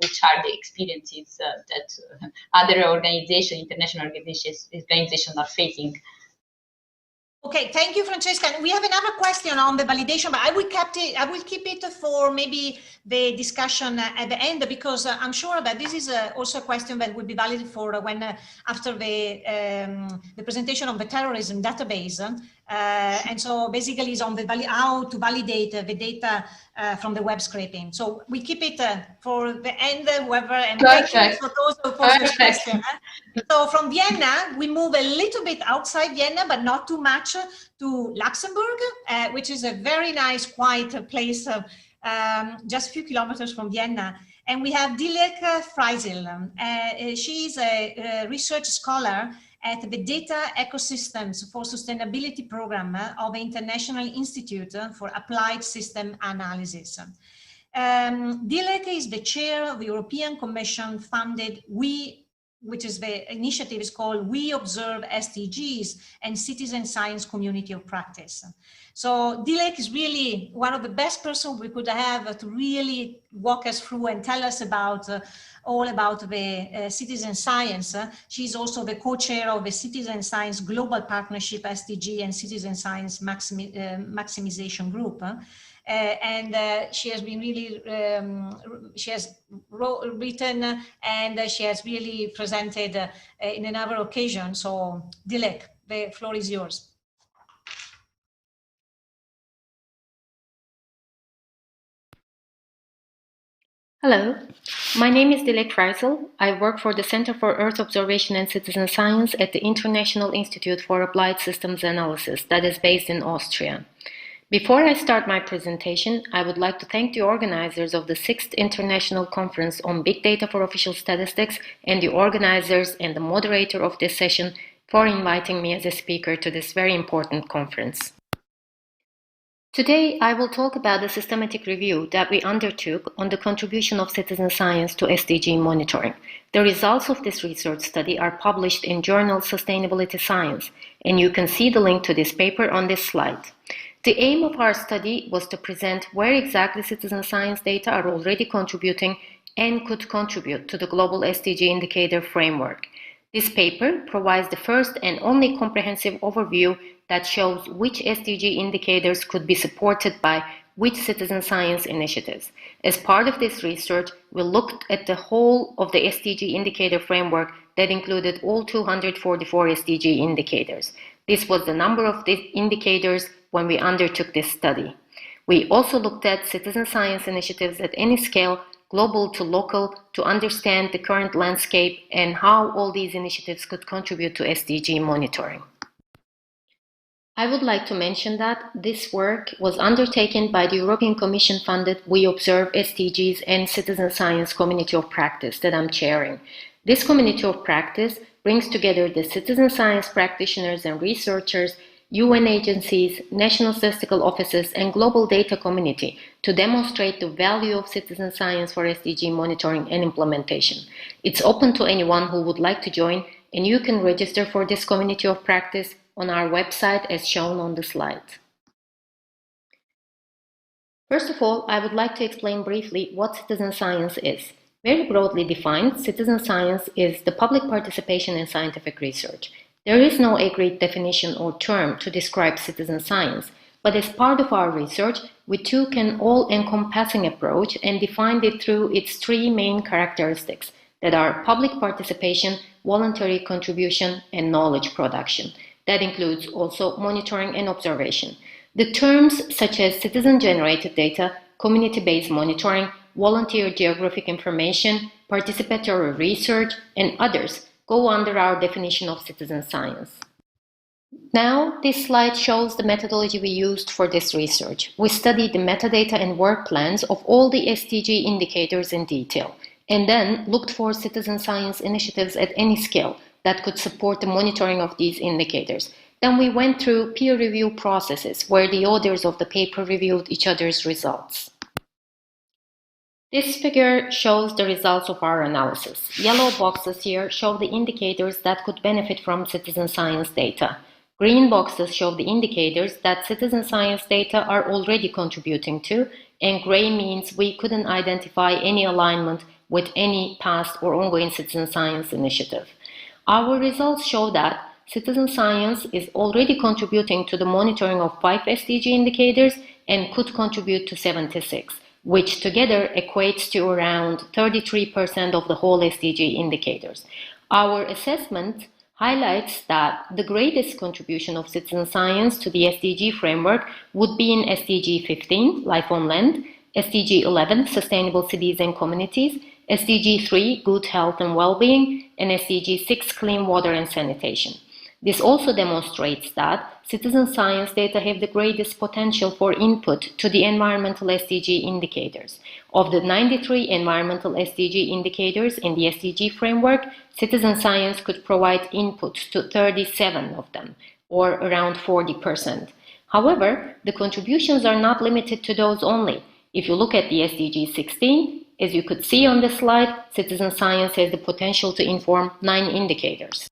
which are the experiences that other organizations, international organizations are facing. Okay, thank you, Francesca. We have another question on the validation, but I will keep it for maybe the discussion at the end, because I'm sure that this is also a question that will be valid for when after the presentation of the terrorism database. And so basically it's on the how to validate the data from the web scraping. So we keep it for the end, whoever, and thank you for those who posed this question. So from Vienna, we move a little bit outside Vienna, but not too much, to Luxembourg, which is a very nice, quiet place, just a few kilometers from Vienna. And we have Dilek Freisel. She's a research scholar at the Data Ecosystems for Sustainability program of the International Institute for Applied System Analysis. Dilek is the chair of the European Commission funded which is the initiative is called We Observe SDGs and Citizen Science Community of Practice. So Dilek is really one of the best persons we could have to really walk us through and tell us about all about the citizen science. She's also the co-chair of the Citizen Science Global Partnership SDG and Citizen Science Maximization Group. And she has been really, she has written and she has really presented in another occasion. So Dilek, the floor is yours. Hello, my name is Dilek Freisel. I work for the Center for Earth Observation and Citizen Science at the International Institute for Applied Systems Analysis that is based in Austria. Before I start my presentation, I would like to thank the organizers of the 6th International Conference on Big Data for Official Statistics and the organizers and the moderator of this session for inviting me as a speaker to this very important conference. Today, I will talk about the systematic review that we undertook on the contribution of citizen science to SDG monitoring. The results of this research study are published in journal Sustainability Science, and you can see the link to this paper on this slide. The aim of our study was to present where exactly citizen science data are already contributing and could contribute to the global SDG indicator framework. This paper provides the first and only comprehensive overview that shows which SDG indicators could be supported by which citizen science initiatives. As part of this research, we looked at the whole of the SDG indicator framework that included all 244 SDG indicators. This was the number of the indicators when we undertook this study. We also looked at citizen science initiatives at any scale, global to local, to understand the current landscape and how all these initiatives could contribute to SDG monitoring. I would like to mention that this work was undertaken by the European Commission funded We Observe SDGs and Citizen Science Community of Practice that I'm chairing. This community of practice brings together the citizen science practitioners and researchers, UN agencies, national statistical offices, and global data community to demonstrate the value of citizen science for SDG monitoring and implementation. It's open to anyone who would like to join, and you can register for this community of practice on our website as shown on the slide. First of all, I would like to explain briefly what citizen science is. Very broadly defined, citizen science is the public participation in scientific research. There is no agreed definition or term to describe citizen science, but as part of our research, we took an all-encompassing approach and defined it through its three main characteristics that are public participation, voluntary contribution, and knowledge production. That includes also monitoring and observation. The terms such as citizen-generated data, community-based monitoring, volunteer geographic information, participatory research, and others go under our definition of citizen science. Now, this slide shows the methodology we used for this research. We studied the metadata and work plans of all the SDG indicators in detail. and then looked for citizen science initiatives at any scale that could support the monitoring of these indicators. Then we went through peer review processes where the authors of the paper reviewed each other's results. This figure shows the results of our analysis. Yellow boxes here show the indicators that could benefit from citizen science data. Green boxes show the indicators that citizen science data are already contributing to, and gray means we couldn't identify any alignment with any past or ongoing citizen science initiative. Our results show that citizen science is already contributing to the monitoring of 5 SDG indicators and could contribute to 76, which together equates to around 33% of the whole SDG indicators. Our assessment highlights that the greatest contribution of citizen science to the SDG framework would be in SDG 15, Life on Land, SDG 11, Sustainable Cities and Communities, SDG 3, Good Health and Well-being, and SDG 6, Clean Water and Sanitation. This also demonstrates that citizen science data have the greatest potential for input to the environmental SDG indicators. Of the 93 environmental SDG indicators in the SDG framework, citizen science could provide input to 37 of them, or around 40%. However, the contributions are not limited to those only. If you look at the SDG 16, as you could see on this slide, citizen science has the potential to inform 9 indicators.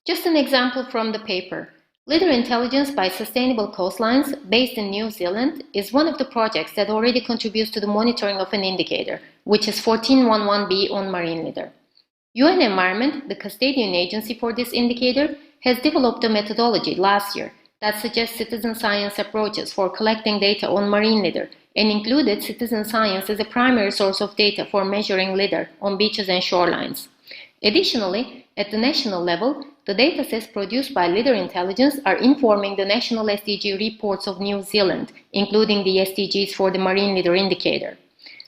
Just an example from the paper. Litter intelligence by sustainable coastlines, based in New Zealand, is one of the projects that already contributes to the monitoring of an indicator, which is 1411B on marine litter. UN Environment, the custodian agency for this indicator, has developed a methodology last year that suggests citizen science approaches for collecting data on marine litter and included citizen science as a primary source of data for measuring litter on beaches and shorelines. Additionally, at the national level, the datasets produced by Litter Intelligence are informing the national SDG reports of New Zealand, including the SDGs for the marine litter indicator.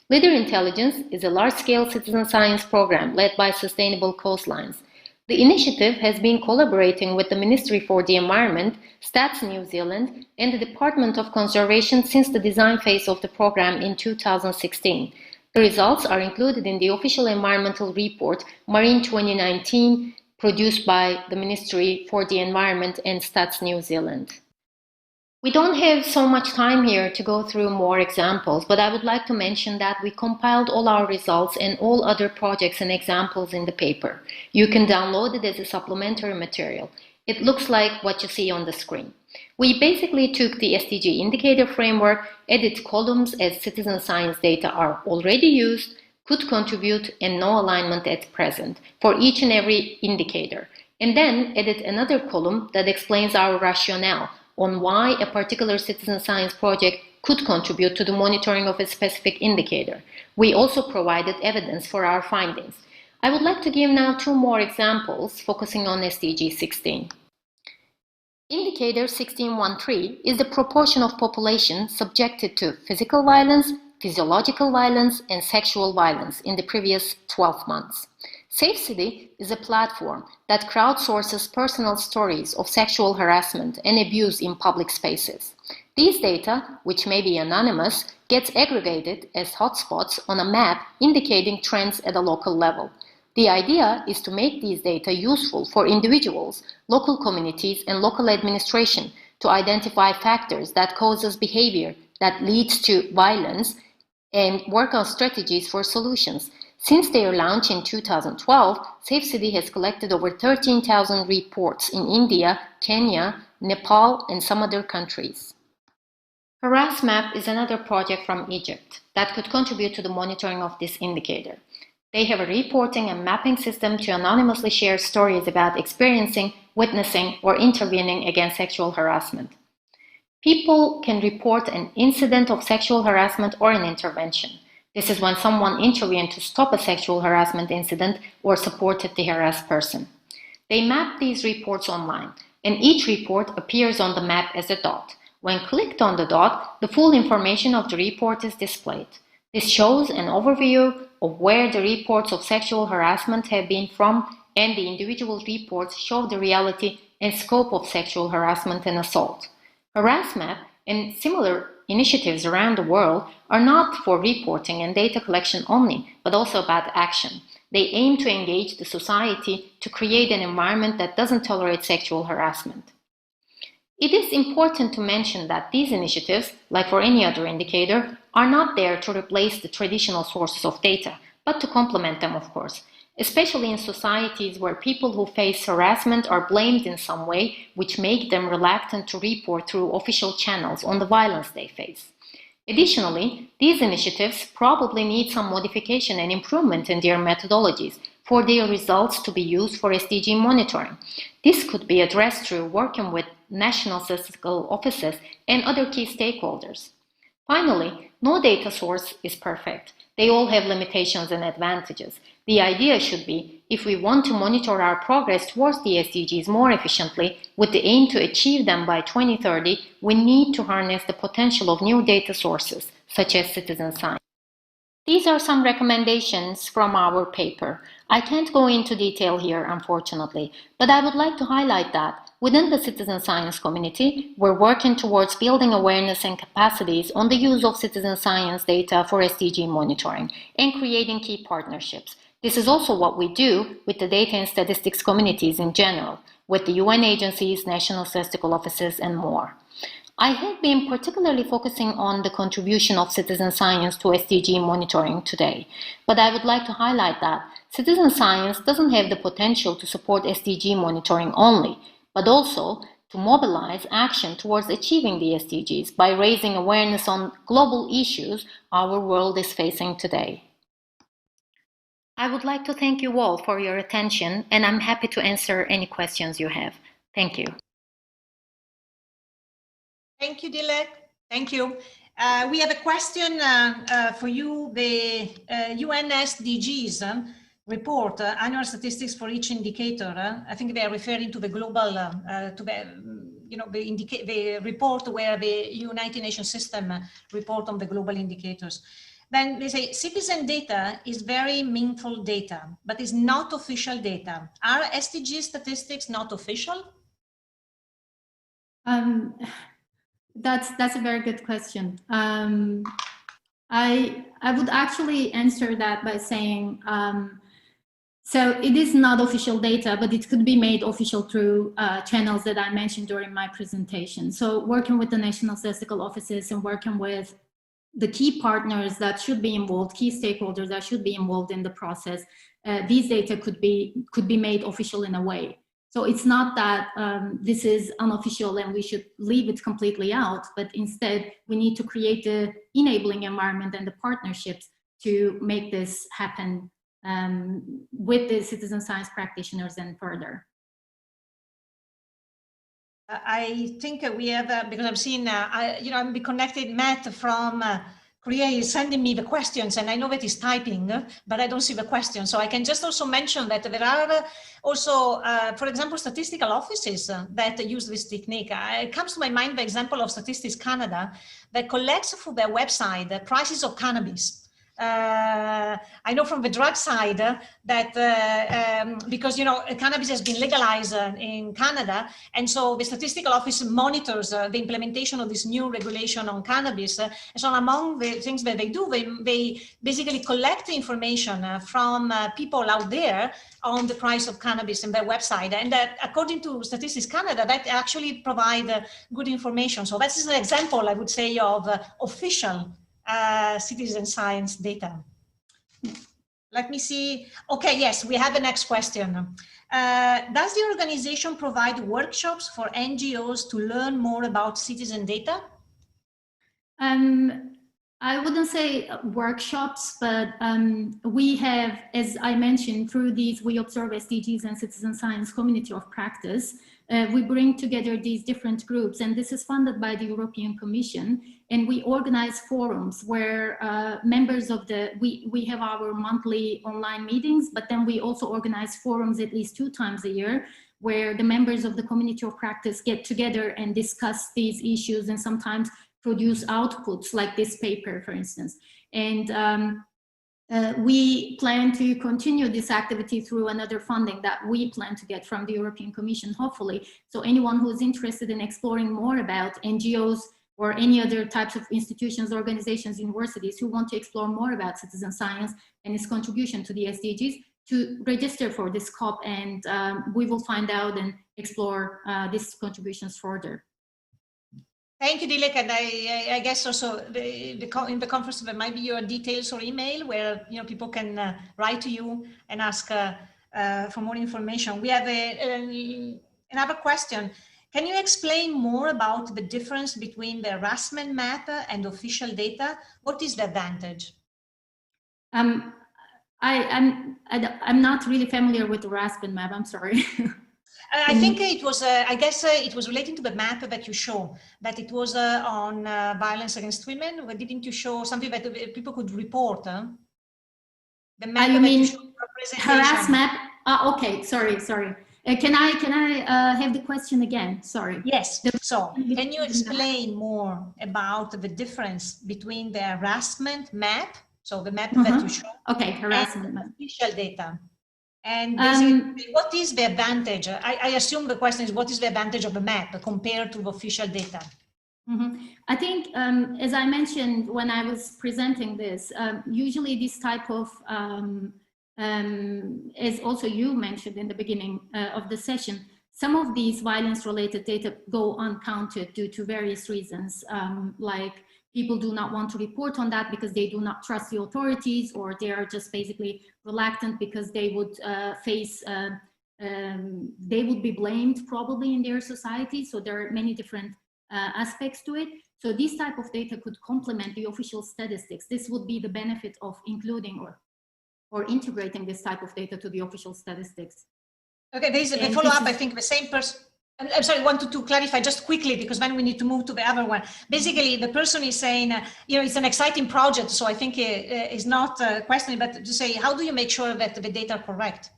Litter Intelligence is a large-scale citizen science program led by Sustainable Coastlines. The initiative has been collaborating with the Ministry for the Environment, Stats New Zealand, and the Department of Conservation since the design phase of the program in 2016. The results are included in the official environmental report, Marine 2019, produced by the Ministry for the Environment and Stats New Zealand. We don't have so much time here to go through more examples, but I would like to mention that we compiled all our results and all other projects and examples in the paper. You can download it as a supplementary material. It looks like what you see on the screen. We basically took the SDG indicator framework, added columns as citizen science data are already used, could contribute, and no alignment at present for each and every indicator, and then added another column that explains our rationale on why a particular citizen science project could contribute to the monitoring of a specific indicator. We also provided evidence for our findings. I would like to give now 2 more examples focusing on SDG 16. Indicator 1613 is the proportion of population subjected to physical violence, physiological violence, and sexual violence in the previous 12 months. Safe City is a platform that crowdsources personal stories of sexual harassment and abuse in public spaces. These data, which may be anonymous, gets aggregated as hotspots on a map indicating trends at a local level. The idea is to make these data useful for individuals, local communities, and local administration to identify factors that causes behavior that leads to violence and work on strategies for solutions. Since their launch in 2012, Safe City has collected over 13,000 reports in India, Kenya, Nepal, and some other countries. HarassMap is another project from Egypt that could contribute to the monitoring of this indicator. They have a reporting and mapping system to anonymously share stories about experiencing, witnessing, or intervening against sexual harassment. People can report an incident of sexual harassment or an intervention. This is when someone intervened to stop a sexual harassment incident or supported the harassed person. They map these reports online, and each report appears on the map as a dot. When clicked on the dot, the full information of the report is displayed. This shows an overview of where the reports of sexual harassment have been from, and the individual reports show the reality and scope of sexual harassment and assault. HarassMap and similar initiatives around the world are not for reporting and data collection only, but also about action. They aim to engage the society to create an environment that doesn't tolerate sexual harassment. It is important to mention that these initiatives, like for any other indicator, are not there to replace the traditional sources of data, but to complement them, of course, especially in societies where people who face harassment are blamed in some way, which make them reluctant to report through official channels on the violence they face. Additionally, these initiatives probably need some modification and improvement in their methodologies for their results to be used for SDG monitoring. This could be addressed through working with national statistical offices and other key stakeholders. Finally, no data source is perfect. They all have limitations and advantages. The idea should be, if we want to monitor our progress towards the SDGs more efficiently, with the aim to achieve them by 2030, we need to harness the potential of new data sources, such as citizen science. These are some recommendations from our paper. I can't go into detail here, unfortunately, but I would like to highlight that within the citizen science community, we're working towards building awareness and capacities on the use of citizen science data for SDG monitoring and creating key partnerships. This is also what we do with the data and statistics communities in general, with the UN agencies, national statistical offices, and more. I have been particularly focusing on the contribution of citizen science to SDG monitoring today, but I would like to highlight that citizen science doesn't have the potential to support SDG monitoring only, but also to mobilize action towards achieving the SDGs by raising awareness on global issues our world is facing today. I would like to thank you all for your attention, and I'm happy to answer any questions you have. Thank you. Thank you, Dilek. Thank you. We have a question for you. The UN SDGs report, annual statistics for each indicator. I think they are referring to the global, to the, the report where the United Nations system report on the global indicators. Then they say citizen data is very meaningful data, but is not official data. Are SDG statistics not official? That's a very good question. I would actually answer that by saying, so it is not official data, but it could be made official through channels that I mentioned during my presentation. So working with the national statistical offices and working with the key partners that should be involved, key stakeholders that should be involved in the process, these data could be made official in a way. So it's not that this is unofficial and we should leave it completely out, but instead we need to create the enabling environment and the partnerships to make this happen with the citizen science practitioners and further. I think we have, because I've seen, I'm connected, Matt from Korea is sending me the questions, and I know that he's typing, but I don't see the question. So I can just also mention that there are also, for example, statistical offices that use this technique. It comes to my mind the example of Statistics Canada that collects through their website the prices of cannabis. I know from the drug side that because cannabis has been legalized in Canada, and so the statistical office monitors the implementation of this new regulation on cannabis. And so among the things that they do, they basically collect information from people out there on the price of cannabis in their website, and according to Statistics Canada, that actually provide good information. So that's an example, I would say, of official citizen science data. Let me see. Okay, yes, we have the next question. Does the organization provide workshops for NGOs to learn more about citizen data? I wouldn't say workshops, but we have, as I mentioned, through these We Observe SDGs and Citizen Science Community of Practice, we bring together these different groups, and this is funded by the European Commission, and we organize forums where members of we have our monthly online meetings, but then we also organize forums at least 2 times a year where the members of the community of practice get together and discuss these issues and sometimes produce outputs like this paper, for instance. And we plan to continue this activity through another funding that we plan to get from the European Commission, hopefully. So anyone who's interested in exploring more about NGOs or any other types of institutions, organizations, universities who want to explore more about citizen science and its contribution to the SDGs to register for this COP, and we will find out and explore these contributions further. Thank you, Dilek, and I guess also in the conference there might be your details or email where people can write to you and ask for more information. We have another question. Can you explain more about the difference between the harassment map and official data? What is the advantage? I'm not really familiar with the harassment map. I'm sorry. I think it was, I guess it was relating to the map that you show, that it was on violence against women. Didn't you show something that people could report? Huh? The map you that mean you showed harass map? Okay, sorry. Can I have the question again? Sorry. Yes. So can you explain more about the difference between the harassment map, so the map that you show, okay, harassment map, official data? And basically, what is the advantage? I assume the question is, what is the advantage of the map compared to the official data? I think, as I mentioned when I was presenting this, usually this type of, as also you mentioned in the beginning of the session, some of these violence-related data go uncounted due to various reasons, like people do not want to report on that because they do not trust the authorities, or they are just basically reluctant because they would they would be blamed probably in their society. So there are many different aspects to it. So this type of data could complement the official statistics. This would be the benefit of including or integrating this type of data to the official statistics. Okay, there's a follow-up. I think the same person. I'm sorry, I wanted to clarify just quickly because then we need to move to the other one. Basically, the person is saying, it's an exciting project, so I think it's not questioning, but to say, how do you make sure that the data are correct?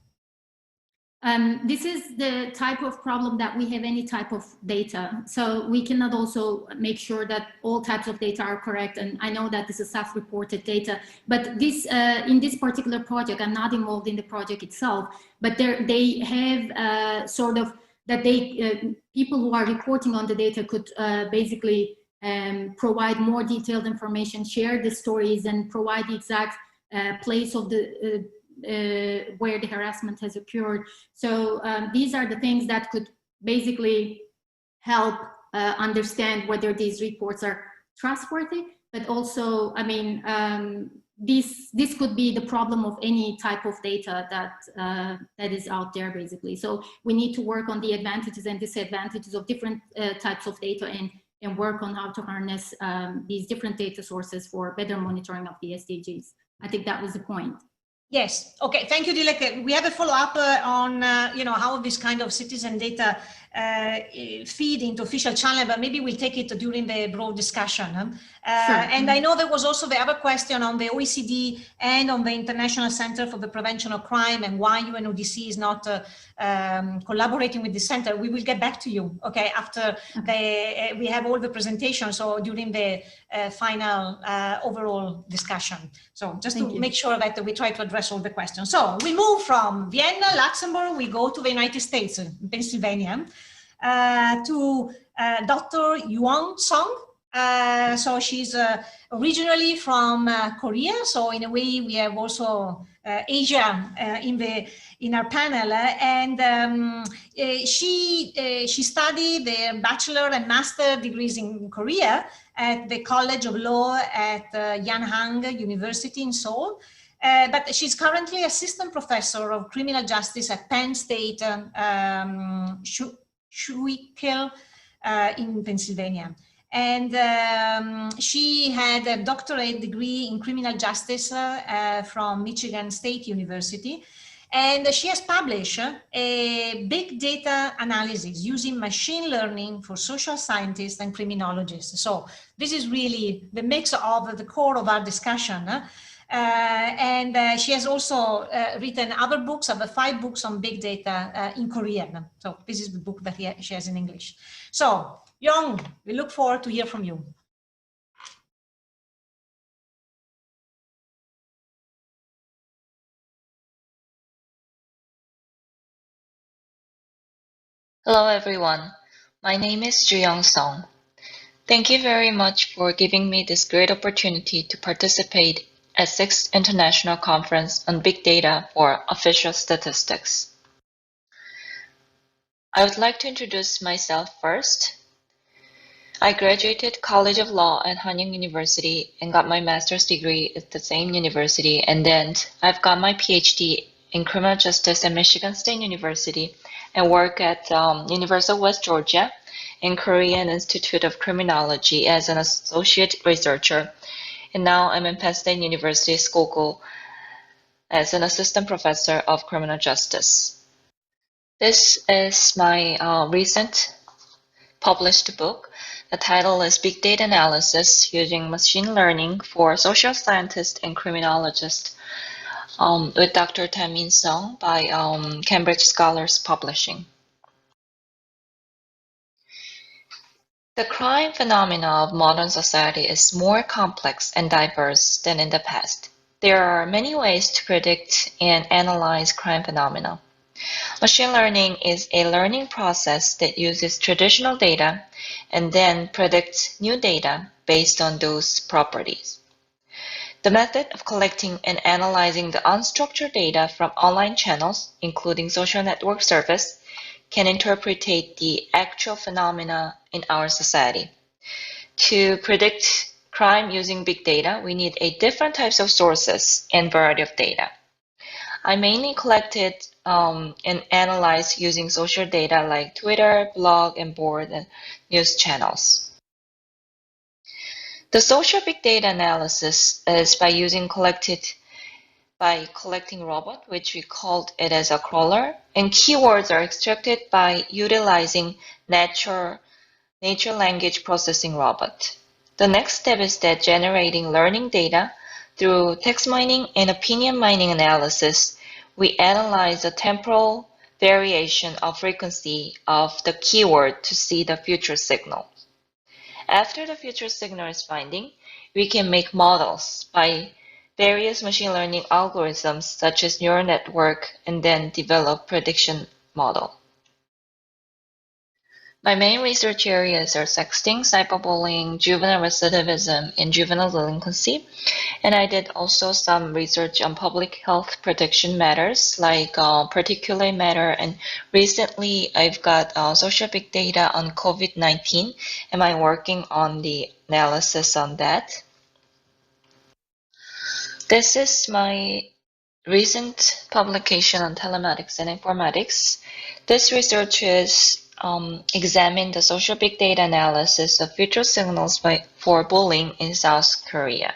This is the type of problem that we have any type of data. So we cannot also make sure that all types of data are correct. And I know that this is self-reported data, but this in this particular project, I'm not involved in the project itself, but they have sort of that people who are reporting on the data could basically provide more detailed information, share the stories, and provide the exact place of the where the harassment has occurred. So these are the things that could basically help understand whether these reports are trustworthy, but also, I mean, this could be the problem of any type of data that is out there, basically. So we need to work on the advantages and disadvantages of different types of data and work on how to harness these different data sources for better monitoring of the SDGs. I think that was the point. Yes. Okay. Thank you, Dilek. We have a follow-up on, how this kind of citizen data feed into official channel, but maybe we'll take it during the broad discussion. Sure. And I know there was also the other question on the OECD and on the International Center for the Prevention of Crime and why UNODC is not collaborating with the center. We will get back to you, okay, after we have all the presentations or during the final overall discussion. So just to make sure that we try to address all the questions. So we move from Vienna, Luxembourg, we go to the United States, Pennsylvania, to Dr. Yuan Song. So she's originally from Korea. So in a way, we have also Asia in our panel, and she studied the bachelor and master degrees in Korea at the College of Law at Yanhang University in Seoul. But she's currently assistant professor of criminal justice at Penn State Schuylkill in Pennsylvania. And she had a doctorate degree in criminal justice from Michigan State University. And she has published a big data analysis using machine learning for social scientists and criminologists. So this is really the mix of the core of our discussion. And she has also written other books, over 5 books on big data in Korean. So this is the book that she has in English. So Young, we look forward to hear from you. Hello everyone, my name is Juyong Song. Thank you very much for giving me this great opportunity to participate at 6th International Conference on Big Data for Official Statistics. I would like to introduce myself first. I graduated College of Law at Hanyang University and got my master's degree at the same university, and then I've got my PhD in criminal justice at Michigan State University and work at University of West Georgia in Korean Institute of Criminology as an associate researcher. And now I'm in Penn State University Skogo as an assistant professor of criminal justice. This is my recent published book. The title is Big Data Analysis Using Machine Learning for Social Scientists and Criminologists with Dr. Tae-Min Sung by Cambridge Scholars Publishing. The crime phenomena of modern society is more complex and diverse than in the past. There are many ways to predict and analyze crime phenomena. Machine learning is a learning process that uses traditional data and then predicts new data based on those properties. The method of collecting and analyzing the unstructured data from online channels, including social network service, can interpret the actual phenomena in our society. To predict crime using big data, we need different types of sources and variety of data. I mainly collected and analyzed using social data like Twitter, blog, and board and news channels. The social big data analysis is by collecting robot, which we called it as a crawler, and keywords are extracted by utilizing natural language processing robot. The next step is that generating learning data through text mining and opinion mining analysis. We analyze the temporal variation of frequency of the keyword to see the future signal. After the future signal is finding, we can make models by various machine learning algorithms such as neural network and then develop prediction model. My main research areas are sexting, cyberbullying, juvenile recidivism, and juvenile delinquency. And I did also some research on public health prediction matters like particulate matter. And recently I've got social big data on COVID-19. And I'm working on the analysis on that. This is my recent publication on telematics and informatics. This research is examine the social big data analysis of future signals for bullying in South Korea.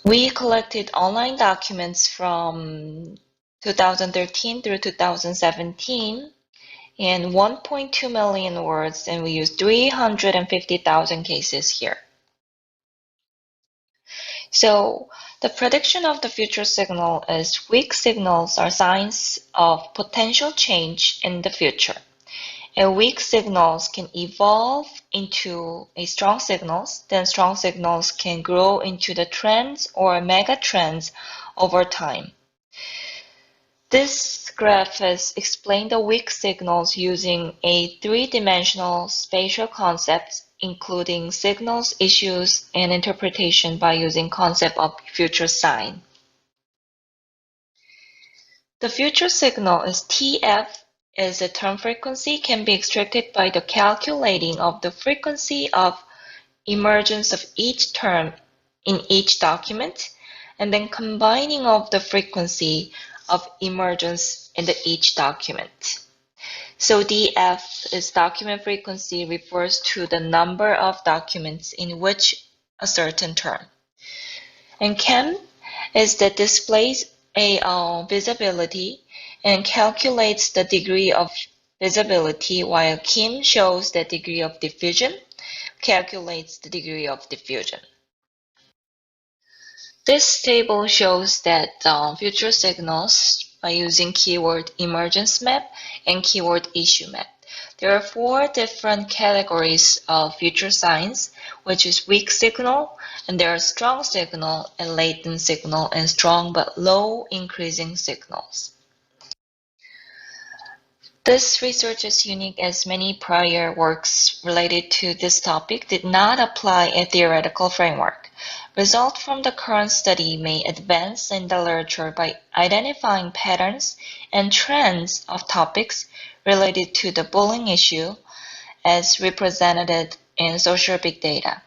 We collected online documents from 2013 through 2017 and 1.2 million words, and we used 350,000 cases here. So the prediction of the future signal is weak signals are signs of potential change in the future. And weak signals can evolve into strong signals, then strong signals can grow into the trends or mega trends over time. This graph is explained the weak signals using a three-dimensional spatial concept, including signals, issues, and interpretation by using concept of future sign. The future signal is TF is a term frequency can be extracted by the calculating of the frequency of emergence of each term in each document and then combining of the frequency of emergence in each document. So DF is document frequency refers to the number of documents in which a certain term. And CHEM is that displays a visibility and calculates the degree of visibility, while KIM shows the degree of diffusion, calculates the degree of diffusion. This table shows that future signals by using keyword emergence map and keyword issue map. There are 4 different categories of future signs, which is weak signal, and there are strong signal and latent signal and strong but low increasing signals. This research is unique as many prior works related to this topic did not apply a theoretical framework. Results from the current study may advance in the literature by identifying patterns and trends of topics related to the bullying issue as represented in social big data.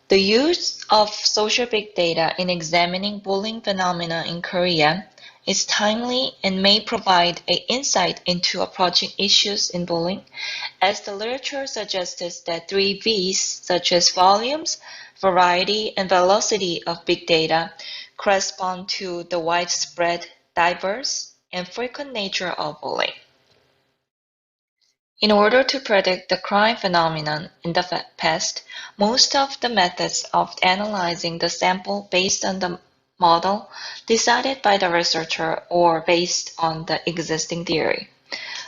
The use of social big data in examining bullying phenomena in Korea is timely and may provide an insight into approaching issues in bullying, as the literature suggests that 3 V's, such as volumes, variety, and velocity of big data, correspond to the widespread, diverse, and frequent nature of bullying. In order to predict the crime phenomenon in the past, most of the methods of analyzing the sample based on the model decided by the researcher or based on the existing theory.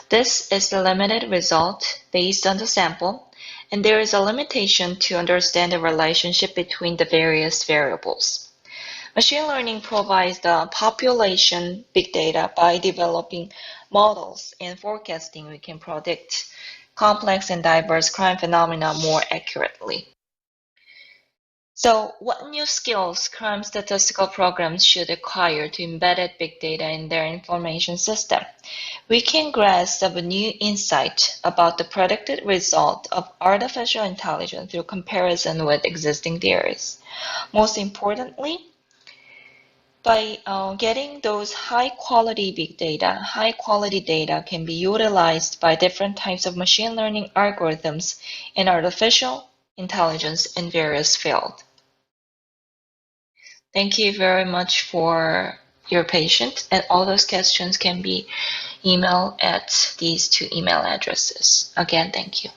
This is the limited result based on the sample, and there is a limitation to understand the relationship between the various variables. Machine learning provides the population big data. By developing models and forecasting, we can predict complex and diverse crime phenomena more accurately. So, what new skills crime statistical programs should acquire to embed big data in their information system? We can grasp a new insight about the predicted result of artificial intelligence through comparison with existing theories. Most importantly, by getting those high-quality big data, high-quality data can be utilized by different types of machine learning algorithms in artificial intelligence in various fields. Thank you very much for your patience, and all those questions can be emailed at these 2 email addresses. Again, thank you.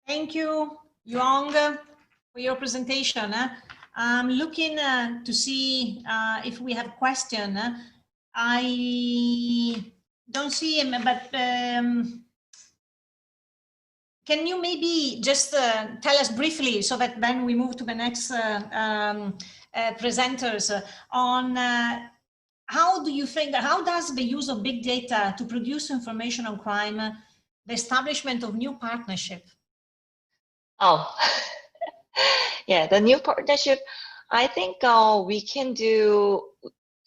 Thank you, Young, for your presentation. I'm looking to see if we have questions. I don't see him, but can you maybe just tell us briefly, so that then we move to the next presenters, on how do you think, how does the use of big data to produce information on crime, the establishment of new partnership? Oh, yeah, the new partnership, I think we can do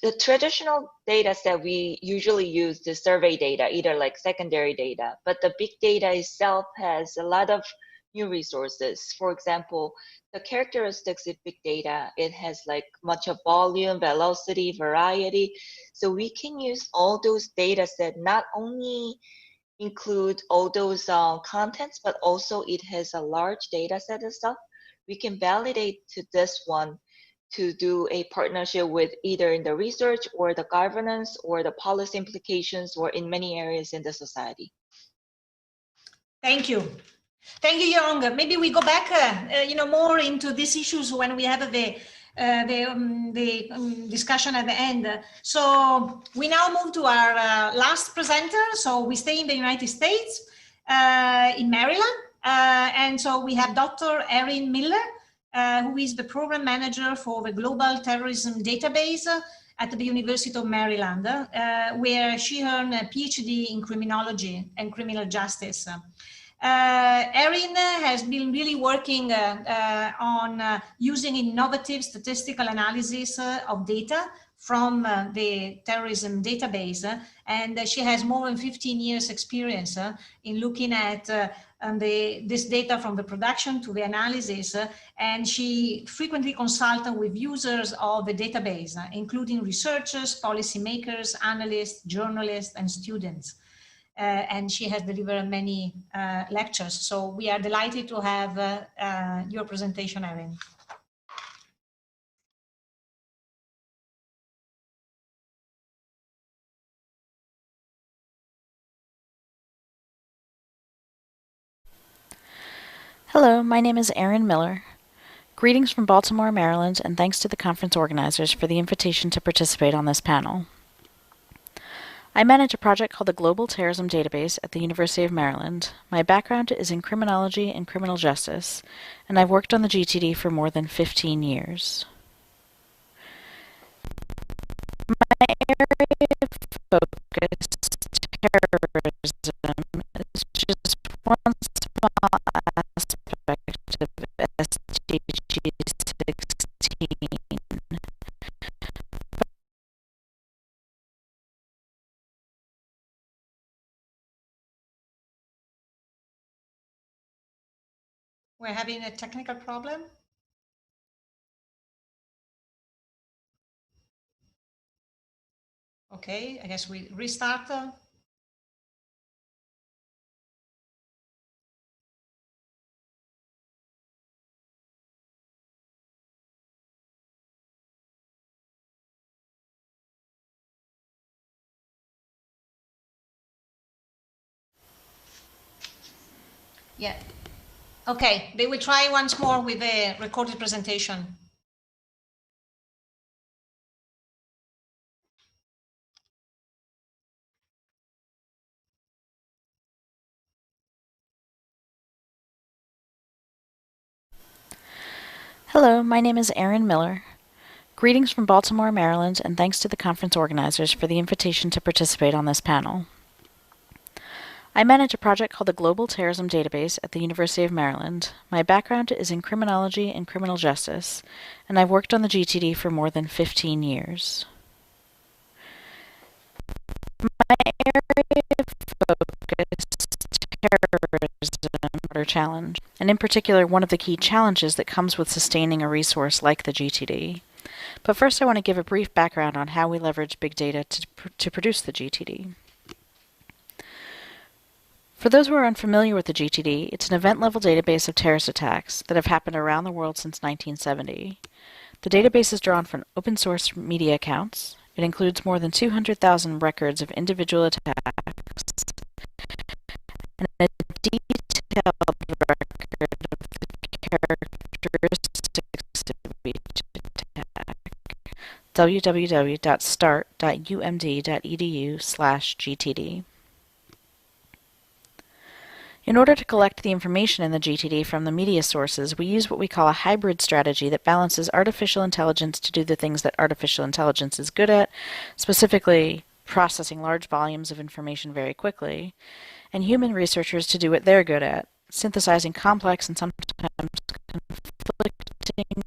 the traditional data set we usually use, the survey data, either like secondary data, but the big data itself has a lot of new resources. For example, the characteristics of big data, it has like much of volume, velocity, variety. So we can use all those data set, not only include all those contents, but also it has a large data set of stuff. We can validate to this one to do a partnership with either in the research or the governance or the policy implications or in many areas in the society. Thank you. Thank you, Young. Maybe we go back, more into these issues when we have the discussion at the end. So we now move to our last presenter. So we stay in the United States, in Maryland. And so we have Dr. Erin Miller, who is the program manager for the Global Terrorism Database at the University of Maryland, where she earned a PhD in criminology and criminal justice. Erin has been really working on using innovative statistical analysis of data from the terrorism database, and she has more than 15 years experience in looking at this data from the production to the analysis, and she frequently consults with users of the database, including researchers, policymakers, analysts, journalists, and students. And she has delivered many lectures. So we are delighted to have your presentation, Erin. Hello, my name is Erin Miller. Greetings from Baltimore, Maryland, and thanks to the conference organizers for the invitation to participate on this panel. I manage a project called the Global Terrorism Database at the University of Maryland. My background is in criminology and criminal justice, and I've worked on the GTD for more than 15 years. My area of terrorism is just one small aspect of SDG 16. We're having a technical problem. Okay, I guess we restart. Yeah. Okay, they will try once more with the recorded presentation. Hello, my name is Erin Miller. Greetings from Baltimore, Maryland, and thanks to the conference organizers for the invitation to participate on this panel. I manage a project called the Global Terrorism Database at the University of Maryland. My background is in criminology and criminal justice, and I've worked on the GTD for more than 15 years. My area of focus is terrorism or challenge, and in particular one of the key challenges that comes with sustaining a resource like the GTD. But first I want to give a brief background on how we leverage big data to produce the GTD. For those who are unfamiliar with the GTD, it's an event-level database of terrorist attacks that have happened around the world since 1970. The database is drawn from open-source media accounts. It includes more than 200,000 records of individual attacks and a detailed record of the characteristics of each attack. www.start.umd.edu/GTD. In order to collect the information in the GTD from the media sources, we use what we call a hybrid strategy that balances artificial intelligence to do the things that artificial intelligence is good at, specifically processing large volumes of information very quickly, and human researchers to do what they're good at, synthesizing complex and sometimes conflicting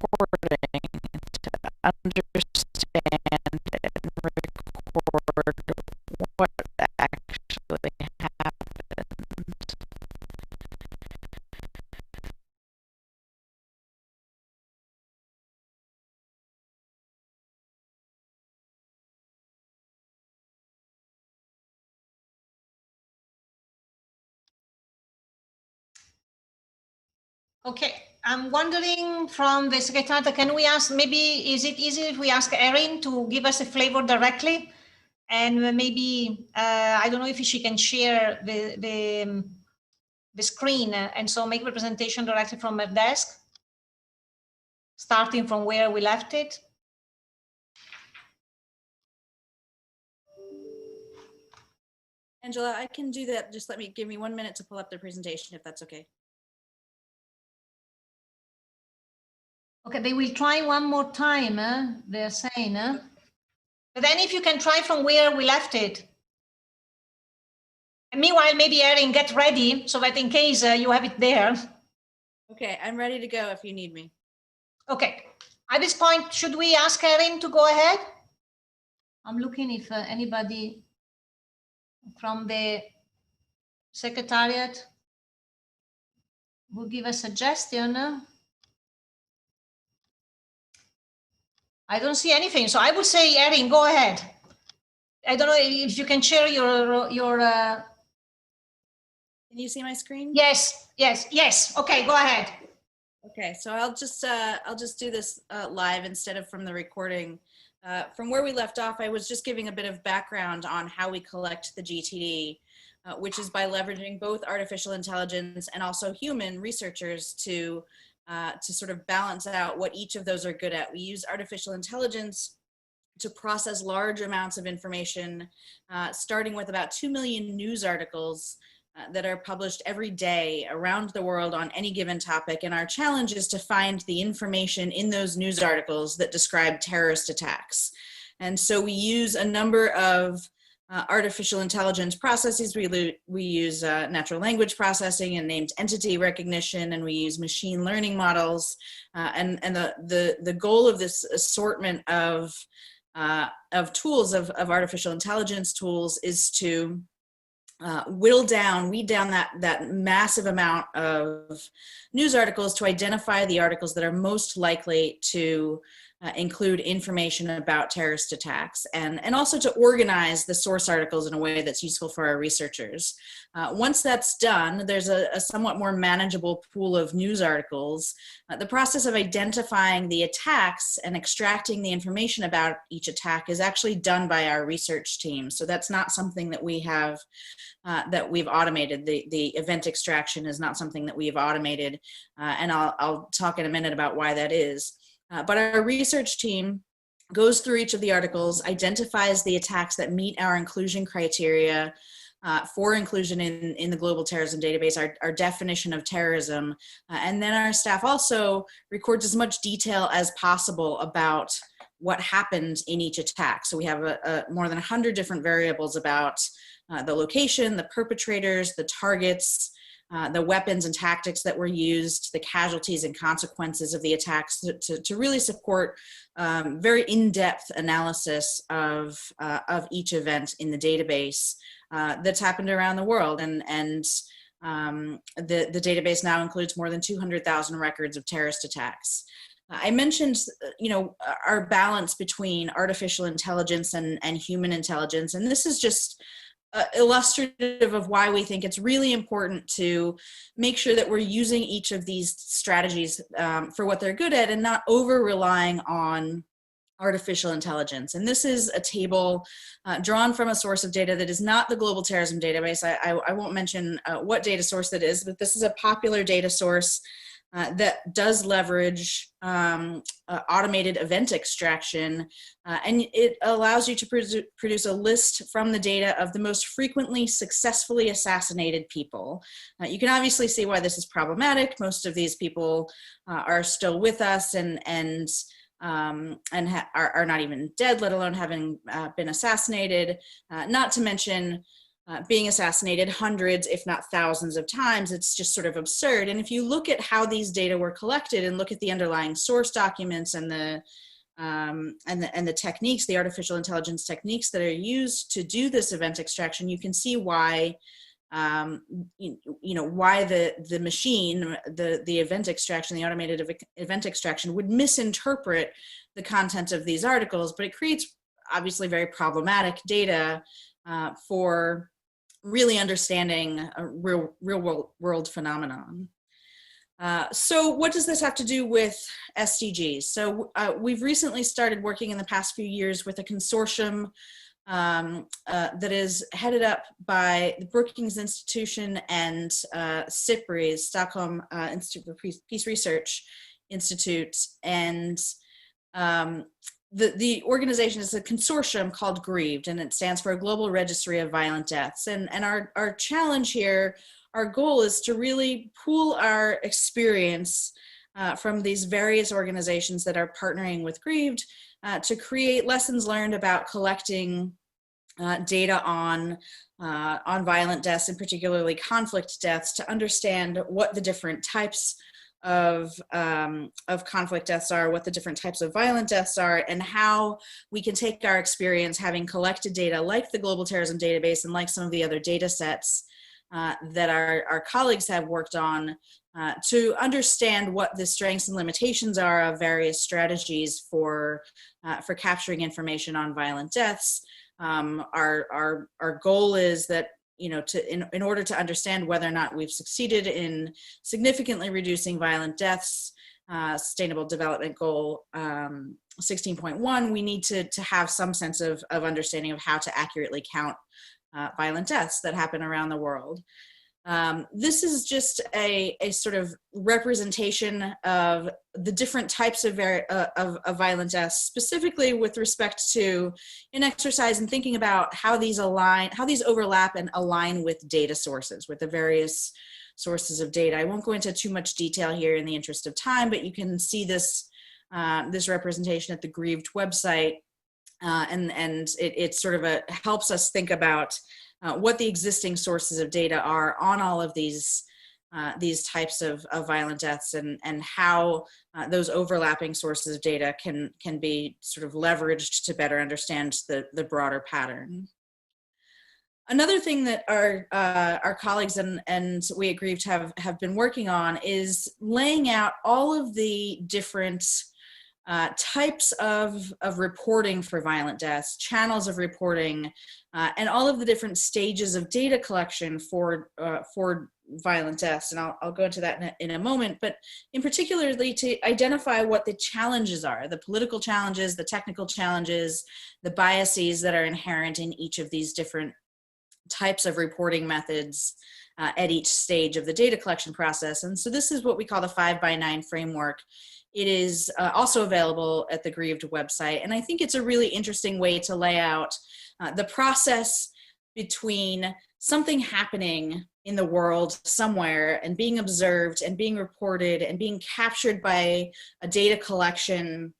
reporting to understand and record what actually happened. Okay, I'm wondering from the Secretariat, can we ask, maybe is it easy if we ask Erin to give us a flavor directly? And maybe, I don't know if she can share the screen and so make the presentation directly from her desk, starting from where we left it. Angela, I can do that. Just give me 1 minute to pull up the presentation, if that's okay. Okay, they will try one more time, they're saying. But then if you can try from where we left it. And meanwhile, maybe Erin, get ready so that in case you have it there. Okay, I'm ready to go if you need me. Okay, at this point, should we ask Erin to go ahead? I'm looking if anybody from the Secretariat will give a suggestion. I don't see anything, so I would say, Erin, go ahead. I don't know if you can share your. Can you see my screen? Yes. Okay, go ahead. Okay, so I'll just do this live instead of from the recording. From where we left off, I was just giving a bit of background on how we collect the GTD, which is by leveraging both artificial intelligence and also human researchers to sort of balance out what each of those are good at. We use artificial intelligence to process large amounts of information, starting with about 2 million news articles that are published every day around the world on any given topic. And our challenge is to find the information in those news articles that describe terrorist attacks. And so we use a number of artificial intelligence processes. We use natural language processing and named entity recognition, and we use machine learning models. And the goal of this assortment of tools, of artificial intelligence tools, is to weed down that massive amount of news articles to identify the articles that are most likely to include information about terrorist attacks, and also to organize the source articles in a way that's useful for our researchers. Once that's done, there's a somewhat more manageable pool of news articles. The process of identifying the attacks and extracting the information about each attack is actually done by our research team. So that's not something that we have, that we've automated. The event extraction is not something that we've automated, and I'll talk in a minute about why that is. But our research team goes through each of the articles, identifies the attacks that meet our inclusion criteria for inclusion in the Global Terrorism Database, our definition of terrorism, and then our staff also records as much detail as possible about what happened in each attack. So we have more than 100 different variables about the location, the perpetrators, the targets, the weapons and tactics that were used, the casualties and consequences of the attacks, to really support very in-depth analysis of each event in the database that's happened around the world. And the database now includes more than 200,000 records of terrorist attacks. I mentioned, our balance between artificial intelligence and human intelligence, and this is just illustrative of why we think it's really important to make sure that we're using each of these strategies for what they're good at and not over-relying on artificial intelligence. And this is a table drawn from a source of data that is not the Global Terrorism Database. I won't mention what data source that is, but this is a popular data source that does leverage automated event extraction, and it allows you to produce a list from the data of the most frequently successfully assassinated people. You can obviously see why this is problematic. Most of these people are still with us and are not even dead, let alone having been assassinated, not to mention being assassinated hundreds, if not thousands of times. It's just sort of absurd. And if you look at how these data were collected and look at the underlying source documents and the techniques, the artificial intelligence techniques that are used to do this event extraction, you can see why why the machine, the event extraction, the automated event extraction would misinterpret the content of these articles, but it creates obviously very problematic data for really understanding a real world phenomenon. So what does this have to do with SDGs? So we've recently started working in the past few years with a consortium that is headed up by the Brookings Institution and SIPRI, Stockholm Institute for Peace Research Institute, and the organization is a consortium called GRIEVed, and it stands for a Global Registry of Violent Deaths. And our challenge here, our goal is to really pool our experience from these various organizations that are partnering with GRIEVed to create lessons learned about collecting data on violent deaths, and particularly conflict deaths, to understand what the different types of conflict deaths are, what the different types of violent deaths are, and how we can take our experience having collected data like the Global Terrorism Database and like some of the other data sets that our colleagues have worked on to understand what the strengths and limitations are of various strategies for capturing information on violent deaths. Our goal is that, in order to understand whether or not we've succeeded in significantly reducing violent deaths, Sustainable Development Goal 16.1, we need to have some sense of understanding of how to accurately count violent deaths that happen around the world. This is just a sort of representation of the different types of violent deaths, specifically with respect to an exercise in thinking about how these overlap and align with data sources, with the various sources of data. I won't go into too much detail here in the interest of time, but you can see this representation at the GRIEVed website. and it sort of helps us think about what the existing sources of data are on all of these types of violent deaths, and how those overlapping sources of data can be sort of leveraged to better understand the broader pattern. Another thing that our colleagues and we at Grieved have been working on is laying out all of the different types of reporting for violent deaths, channels of reporting, and all of the different stages of data collection for violent deaths. And I'll go into that in a moment, but in particularly to identify what the challenges are, the political challenges, the technical challenges, the biases that are inherent in each of these different types of reporting methods at each stage of the data collection process. And so this is what we call the 5x9 framework. It is also available at the Grieved website. And I think it's a really interesting way to lay out the process between something happening in the world somewhere and being observed and being reported and being captured by a data collection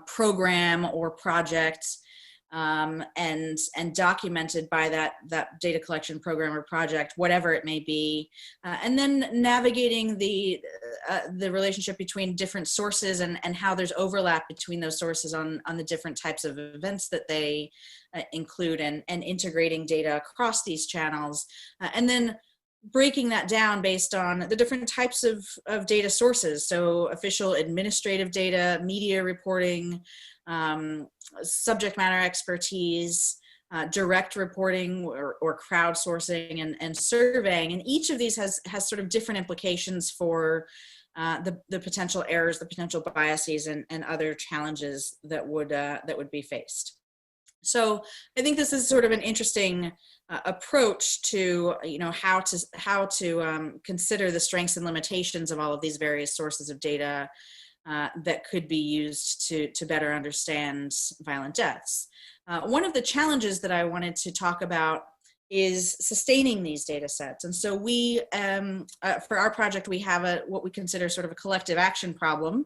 program or project, and documented by that data collection program or project, whatever it may be, and then navigating the relationship between different sources and how there's overlap between those sources on the different types of events that they include, and integrating data across these channels, and then breaking that down based on the different types of data sources. So official administrative data, media reporting, subject matter expertise, direct reporting or crowdsourcing and surveying. And each of these has sort of different implications for the potential errors, the potential biases, and other challenges that would be faced. So I think this is sort of an interesting approach to how to consider the strengths and limitations of all of these various sources of data that could be used to better understand violent deaths. One of the challenges that I wanted to talk about is sustaining these data sets. And so we, for our project, we have what we consider sort of a collective action problem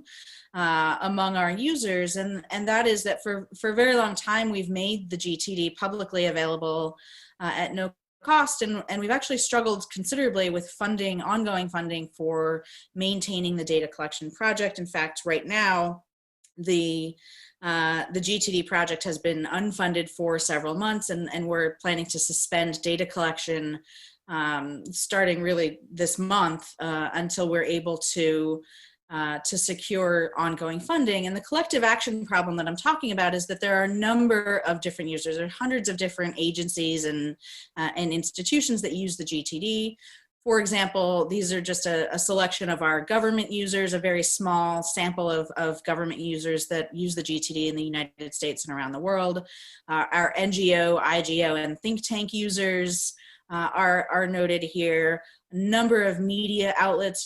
among our users. And that is that for a very long time, we've made the GTD publicly available at no cost, and we've actually struggled considerably with funding, ongoing funding for maintaining the data collection project. In fact, right now, the GTD project has been unfunded for several months, and we're planning to suspend data collection starting really this month until we're able to secure ongoing funding. And the collective action problem that I'm talking about is that there are a number of different users. There are hundreds of different agencies and institutions that use the GTD. For example, these are just a selection of our government users, a very small sample of government users that use the GTD in the United States and around the world. Our NGO, IGO, and think tank users are noted here. A number of media outlets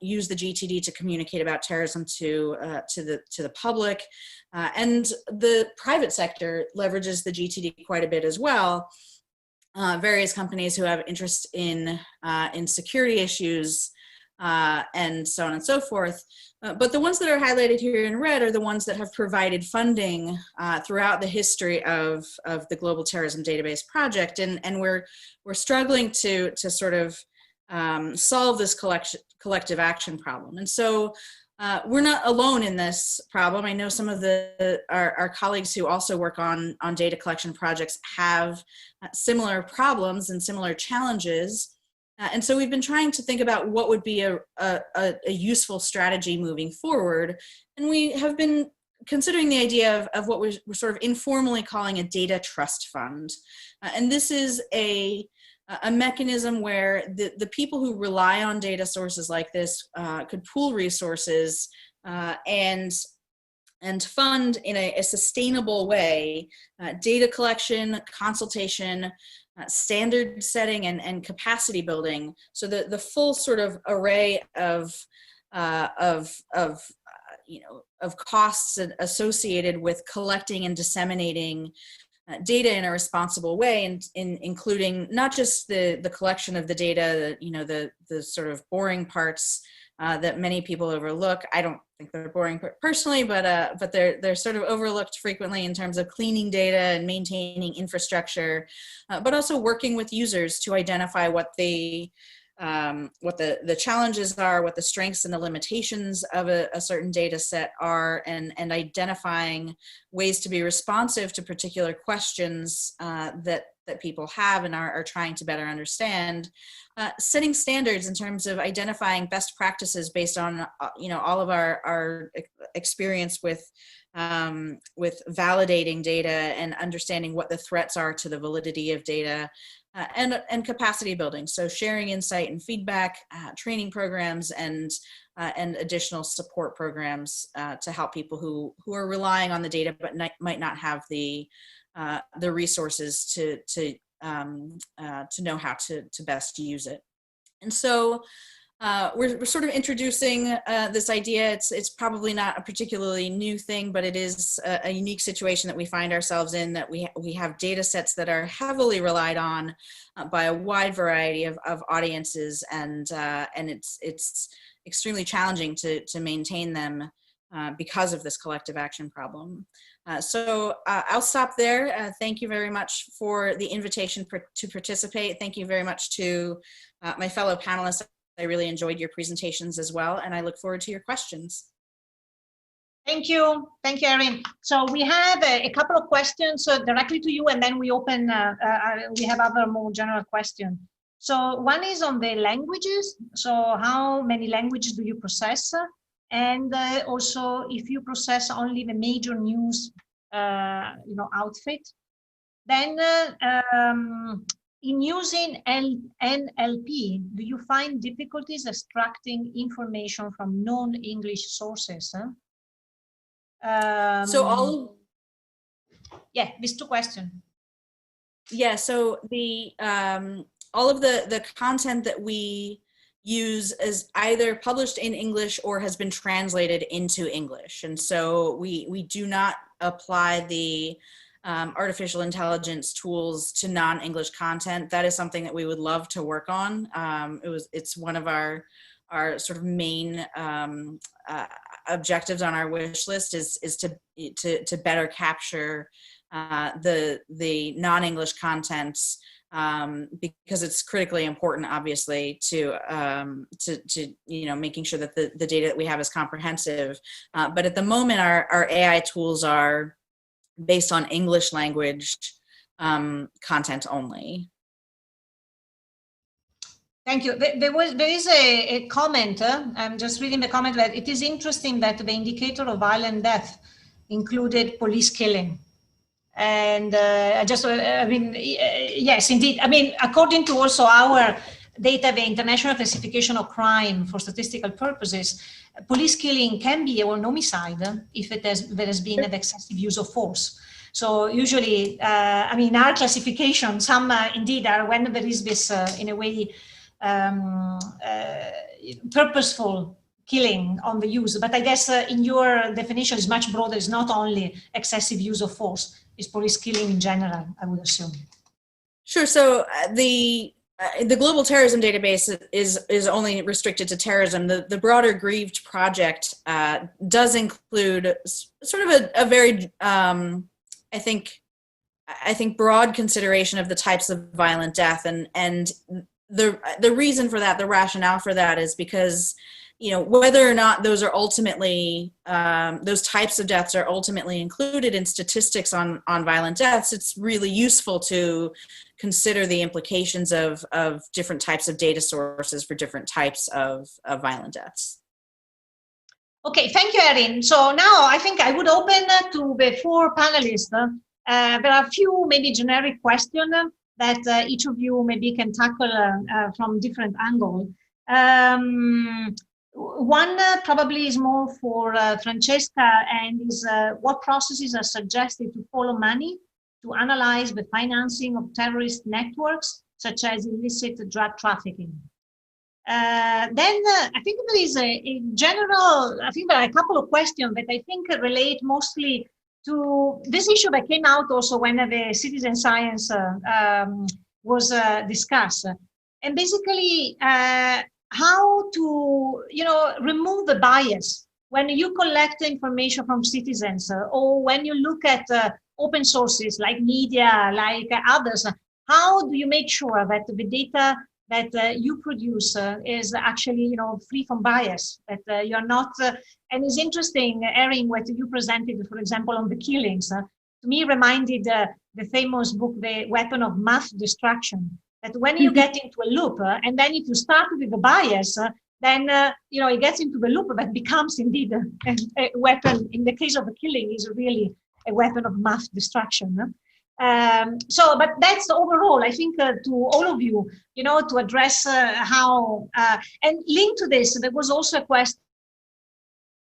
use the GTD to communicate about terrorism to the public, and the private sector leverages the GTD quite a bit as well. Various companies who have interest in security issues and so on and so forth. But the ones that are highlighted here in red are the ones that have provided funding throughout the history of the Global Terrorism Database Project, and we're struggling to sort of solve this collective action problem. And so we're not alone in this problem. I know some of our colleagues who also work on data collection projects have similar problems and similar challenges. And so we've been trying to think about what would be a useful strategy moving forward. And we have been considering the idea of what we're sort of informally calling a data trust fund. And this is a mechanism where the people who rely on data sources like this could pool resources and fund in a sustainable way data collection, consultation, standard setting, and capacity building. So the full sort of array of costs associated with collecting and disseminating data in a responsible way, and including not just the collection of the data, the sort of boring parts that many people overlook. I think they're boring personally, but they're sort of overlooked frequently in terms of cleaning data and maintaining infrastructure, but also working with users to identify what the challenges are, what the strengths and the limitations of a certain data set are, and identifying ways to be responsive to particular questions that people have and are trying to better understand. Setting standards in terms of identifying best practices based on all of our experience with validating data and understanding what the threats are to the validity of data, and capacity building. So sharing insight and feedback, training programs, and additional support programs to help people who are relying on the data but might not have the resources to know how to best use it. And so we're sort of introducing this idea. It's probably not a particularly new thing, but it is a unique situation that we find ourselves in, that we have data sets that are heavily relied on by a wide variety of audiences, and it's extremely challenging to maintain them because of this collective action problem. So I'll stop there. Thank you very much for the invitation to participate. Thank you very much to my fellow panelists. I really enjoyed your presentations as well, and I look forward to your questions. Thank you, Erin. So we have a couple of questions directly to you, and then we open. We have other more general questions. So one is on the languages. So how many languages do you process? And also, if you process only the major news, outfit, then in using NLP, do you find difficulties extracting information from non-English sources? Yeah, these two questions. Yeah, so the all of the content that we use is either published in English or has been translated into English. And so we do not apply the artificial intelligence tools to non-English content. That is something that we would love to work on. It's one of our sort of main objectives on our wish list is to better capture the non-English contents, because it's critically important, obviously, to making sure that the data that we have is comprehensive. But at the moment, our AI tools are based on English language content only. Thank you. There is a comment. I'm just reading the comment that it is interesting that the indicator of violent death included police killing. And yes, indeed. I mean, according to also our data, the International Classification of Crime for statistical purposes, police killing can be an homicide if there has been an excessive use of force. So usually, in our classification, some indeed are when there is this, in a way, purposeful killing on the use. But I guess in your definition is much broader. It's not only excessive use of force. It's police killing in general, I would assume. Sure. So the global terrorism database is only restricted to terrorism. The broader Grieved project does include sort of a very, I think broad consideration of the types of violent death, and the reason for that, the rationale for that, is because whether or not those are ultimately those types of deaths are ultimately included in statistics on violent deaths, it's really useful to consider the implications of different types of data sources for different types of violent deaths. Okay, thank you, Erin. So now I think I would open to the four panelists. There are a few maybe generic questions that each of you maybe can tackle from different angles. One probably is more for Francesca, and is what processes are suggested to follow money to analyze the financing of terrorist networks, such as illicit drug trafficking. Then I think there is a general, I think there are a couple of questions that I think relate mostly to this issue that came out also when the citizen science was discussed. And basically, how to remove the bias when you collect information from citizens, or when you look at open sources like media, like others, how do you make sure that the data that you produce is actually, free from bias, that you're not, and it's interesting, Erin, what you presented, for example, on the killings, to me reminded the famous book, The Weapon of Mass Destruction, that when you get into a loop, and then if you start with the bias, then, it gets into the loop that becomes indeed a weapon. In the case of the killing, is really a weapon of mass destruction. But that's overall, I think, to all of you, to address how, and linked to this, there was also a question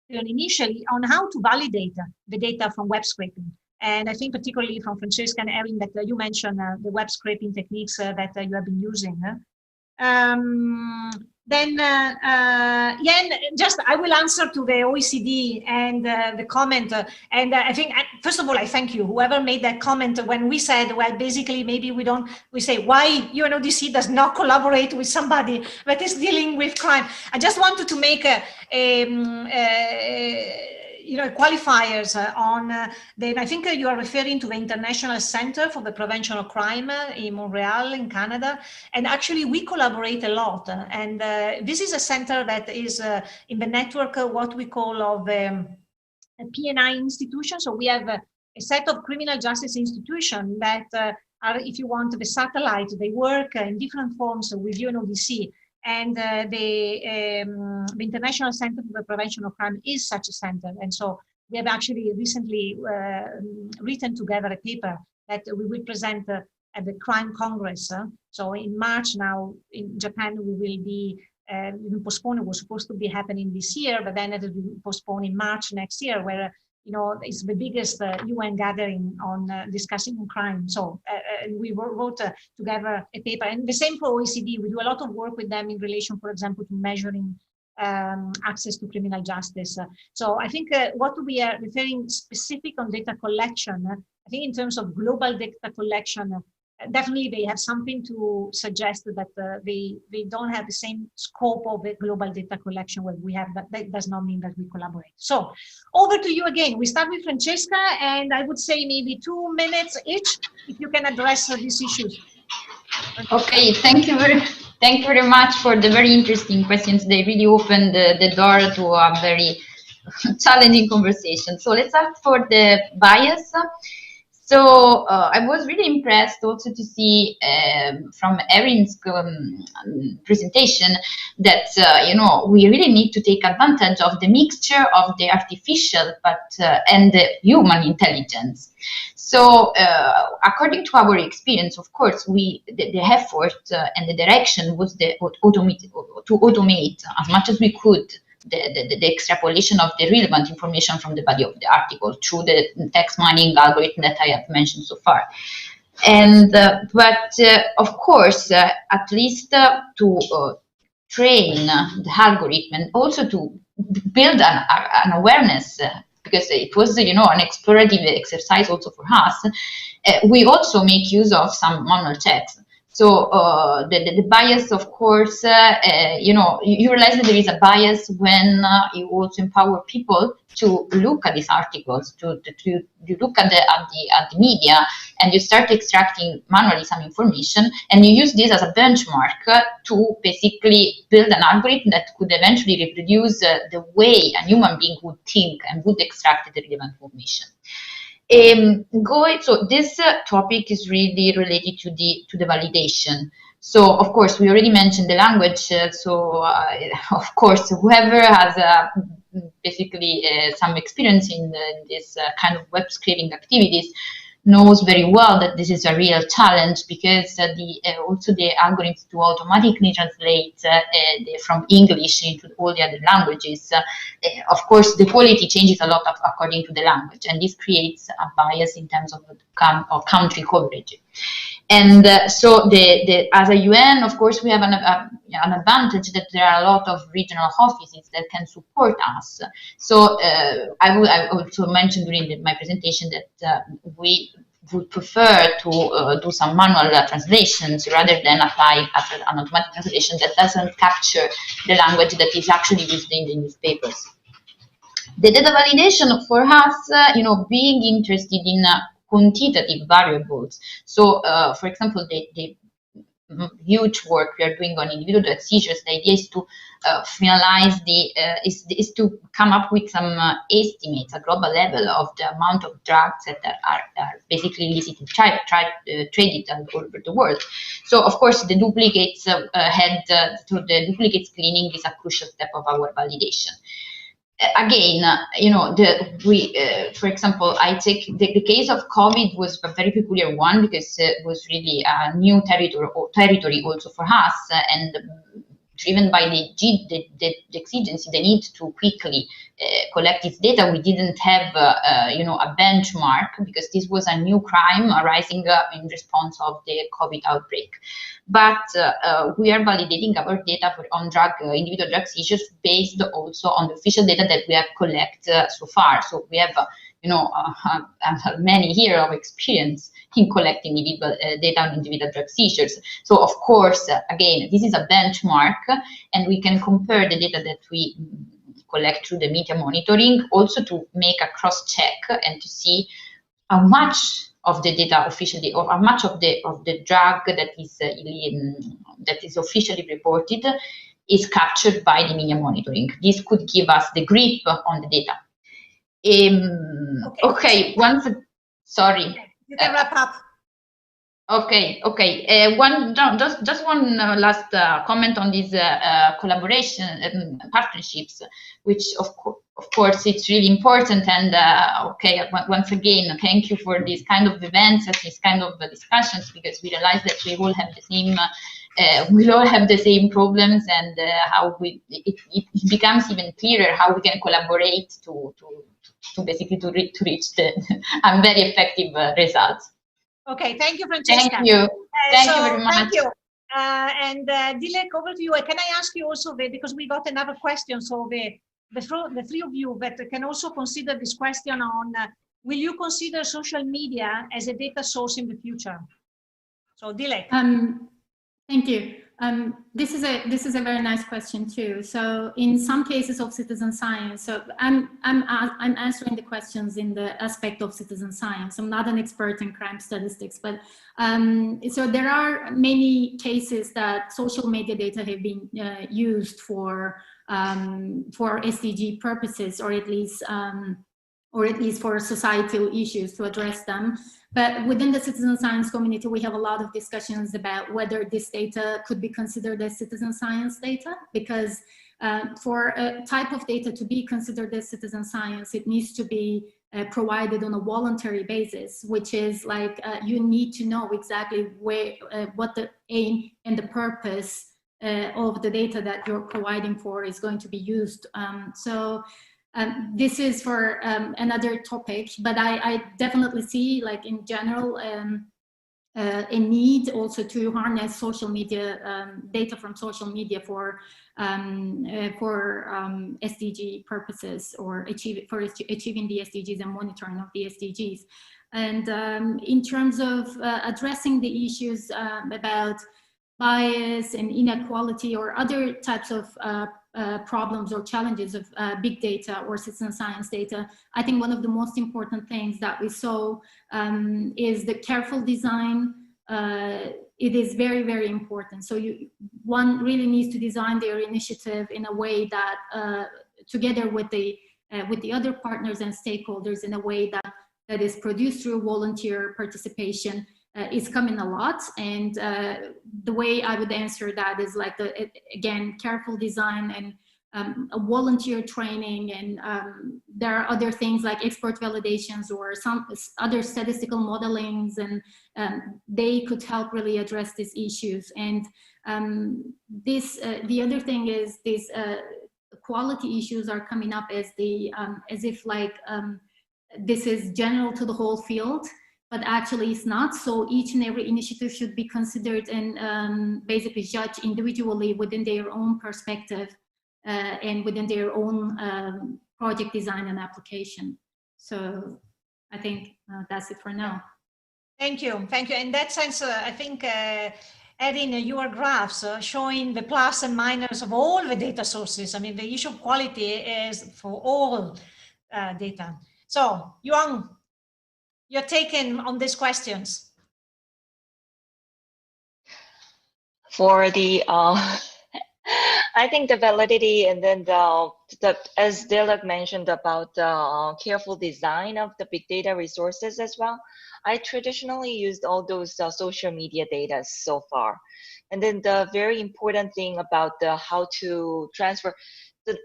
initially on how to validate the data from web scraping. And I think particularly from Francesca and Erin that you mentioned the web scraping techniques that you have been using. Just I will answer to the OECD and the comment. I think, first of all, I thank you, whoever made that comment when we said, well, basically, maybe we say why UNODC does not collaborate with somebody that is dealing with crime. I just wanted to make qualifiers on then I think you are referring to the International Center for the Prevention of Crime in Montreal in Canada, and actually we collaborate a lot, and this is a center that is in the network what we call of PNI institutions. So we have a set of criminal justice institutions that are, if you want, the satellite. They work in different forms with UNODC. And the International Center for the Prevention of Crime is such a center. And so we have actually recently written together a paper that we will present at the Crime Congress. So in March now in Japan, we will be even postponed. It was supposed to be happening this year, but then it will be postponed in March next year, where it's the biggest UN gathering on discussing crime. So we wrote together a paper, and the same for OECD. We do a lot of work with them in relation, for example, to measuring access to criminal justice. So I think what we are referring specific on data collection, I think in terms of global data collection, definitely they have something to suggest that they don't have the same scope of the global data collection where we have, but that does not mean that we collaborate. So over to you again. We start with Francesca, and I would say maybe 2 minutes each if you can address these issues. Okay, thank you very much for the very interesting questions. They really opened the door to a very challenging conversation. So let's start for the bias. So I was really impressed also to see from Erin's presentation that we really need to take advantage of the mixture of the artificial and the human intelligence. So according to our experience, of course, the effort and the direction was to automate as much as we could the extrapolation of the relevant information from the body of the article through the text mining algorithm that I have mentioned so far. And but of course, at least to train the algorithm and also to build an awareness, because it was an explorative exercise also for us, we also make use of some manual checks. So the bias, of course, you realize that there is a bias when you also empower people to look at these articles, to look at the media, and you start extracting manually some information, and you use this as a benchmark to basically build an algorithm that could eventually reproduce the way a human being would think and would extract the relevant information. So this topic is really related to the validation. So of course we already mentioned the language. Of course whoever has basically some experience in this kind of web scraping activities knows very well that this is a real challenge, because also the algorithms to automatically translate from English into all the other languages. Of course, the quality changes a lot according to the language, and this creates a bias in terms of country coverage. And so as a UN, of course, we have an advantage that there are a lot of regional offices that can support us. So I also mentioned during my presentation that we would prefer to do some manual translations rather than apply an automatic translation that doesn't capture the language that is actually used in the newspapers. The data validation for us, being interested in quantitative variables. So, for example, the huge work we are doing on individual drug seizures, the idea is to finalize is to come up with some estimates at global level of the amount of drugs that are basically illicitly traded all over the world. So of course the duplicates the duplicates cleaning is a crucial step of our validation. Again, for example, I take the case of COVID was a very peculiar one because it was really a new territory also for us, and driven by the exigency, the need to quickly collect this data. We didn't have, a benchmark because this was a new crime arising in response of the COVID outbreak. But we are validating our data on individual drug seizures based also on the official data that we have collected so far. So we have, many years of experience in collecting individual data on individual drug seizures. So of course, again, this is a benchmark, and we can compare the data that we collect through the media monitoring also to make a cross-check and to see how much of the data officially, or how much of the drug that is officially reported is captured by the media monitoring. This could give us the grip on the data. Sorry. You can wrap up. Okay. Just one last comment on these collaboration and partnerships, which of course it's really important. And once again, thank you for these kind of events and these kind of discussions, because we realize that we all have the same. We all have the same problems, and how it becomes even clearer how we can collaborate to basically reach the very effective results. Okay, thank you, Francesca. Thank you. Thank you very much. Thank you. And Dilek, over to you. Can I ask you also, because we got another question, so the three of you that can also consider this question on, will you consider social media as a data source in the future? So Dilek. Thank you. This is a very nice question too. So in some cases of citizen science, so I'm answering the questions in the aspect of citizen science. I'm not an expert in crime statistics, but so there are many cases that social media data have been used for SDG purposes, or at least for societal issues to address them. But within the citizen science community, we have a lot of discussions about whether this data could be considered as citizen science data, because for a type of data to be considered as citizen science, it needs to be provided on a voluntary basis, which is like you need to know exactly what the aim and the purpose of the data that you're providing for is going to be used. This is for another topic, but I definitely see, like in general, a need also to harness social media data from social media for SDG purposes, or achieving the SDGs and monitoring of the SDGs. And in terms of addressing the issues about bias and inequality or other types of problems or challenges of big data or citizen science data, I think one of the most important things that we saw is the careful design. It is very, very important. So one really needs to design their initiative in a way that, together with the other partners and stakeholders, in a way that is produced through volunteer participation. Is coming a lot, and the way I would answer that is like again, careful design and a volunteer training, and there are other things like expert validations or some other statistical modelings, and they could help really address these issues. And the other thing is these quality issues are coming up as if like this is general to the whole field. But actually it's not. So each and every initiative should be considered and basically judged individually within their own perspective and within their own project design and application. So I think that's it for now. Thank you. In that sense, I think adding your graphs showing the plus and minus of all the data sources. I mean, the issue of quality is for all data. So, Yuan, your take on these questions. For the, I think the validity, and then as Dilek mentioned about the careful design of the big data resources as well, I traditionally used all those social media data so far. And then the very important thing about how to transfer,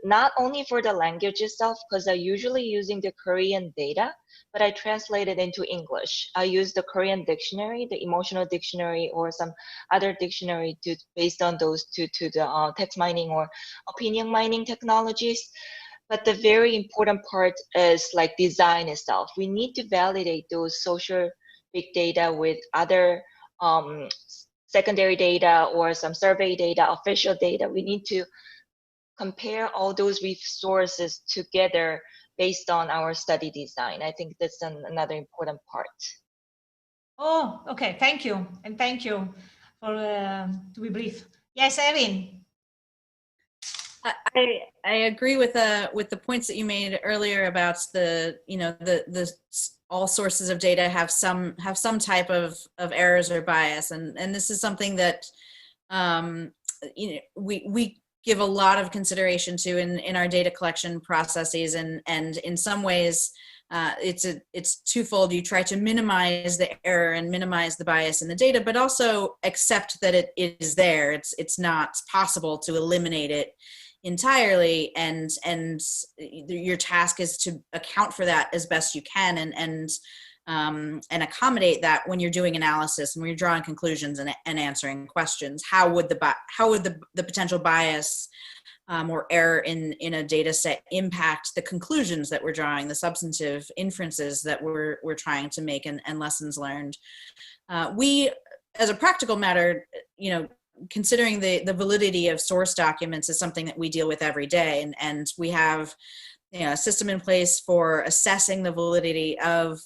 not only for the language itself, because I'm usually using the Korean data, but I translate it into English. I use the Korean dictionary, the emotional dictionary, or some other dictionary based on those to the text mining or opinion mining technologies. But the very important part is like design itself. We need to validate those social big data with other secondary data or some survey data, official data. We need to compare all those resources together based on our study design. I think that's another important part. Oh, okay. Thank you. And thank you for, to be brief. Yes, Erin. I agree with the points that you made earlier about the all sources of data have some type of errors or bias, and this is something that we give a lot of consideration to in our data collection processes, and in some ways it's twofold. You try to minimize the error and minimize the bias in the data, but also accept that it is there. It's not possible to eliminate it entirely, and your task is to account for that as best you can and accommodate that when you're doing analysis and when you're drawing conclusions and answering questions. How would the potential bias or error in a data set impact the conclusions that we're drawing, the substantive inferences that we're trying to make, and lessons learned? We, as a practical matter, considering the validity of source documents is something that we deal with every day, and we have a system in place for assessing the validity of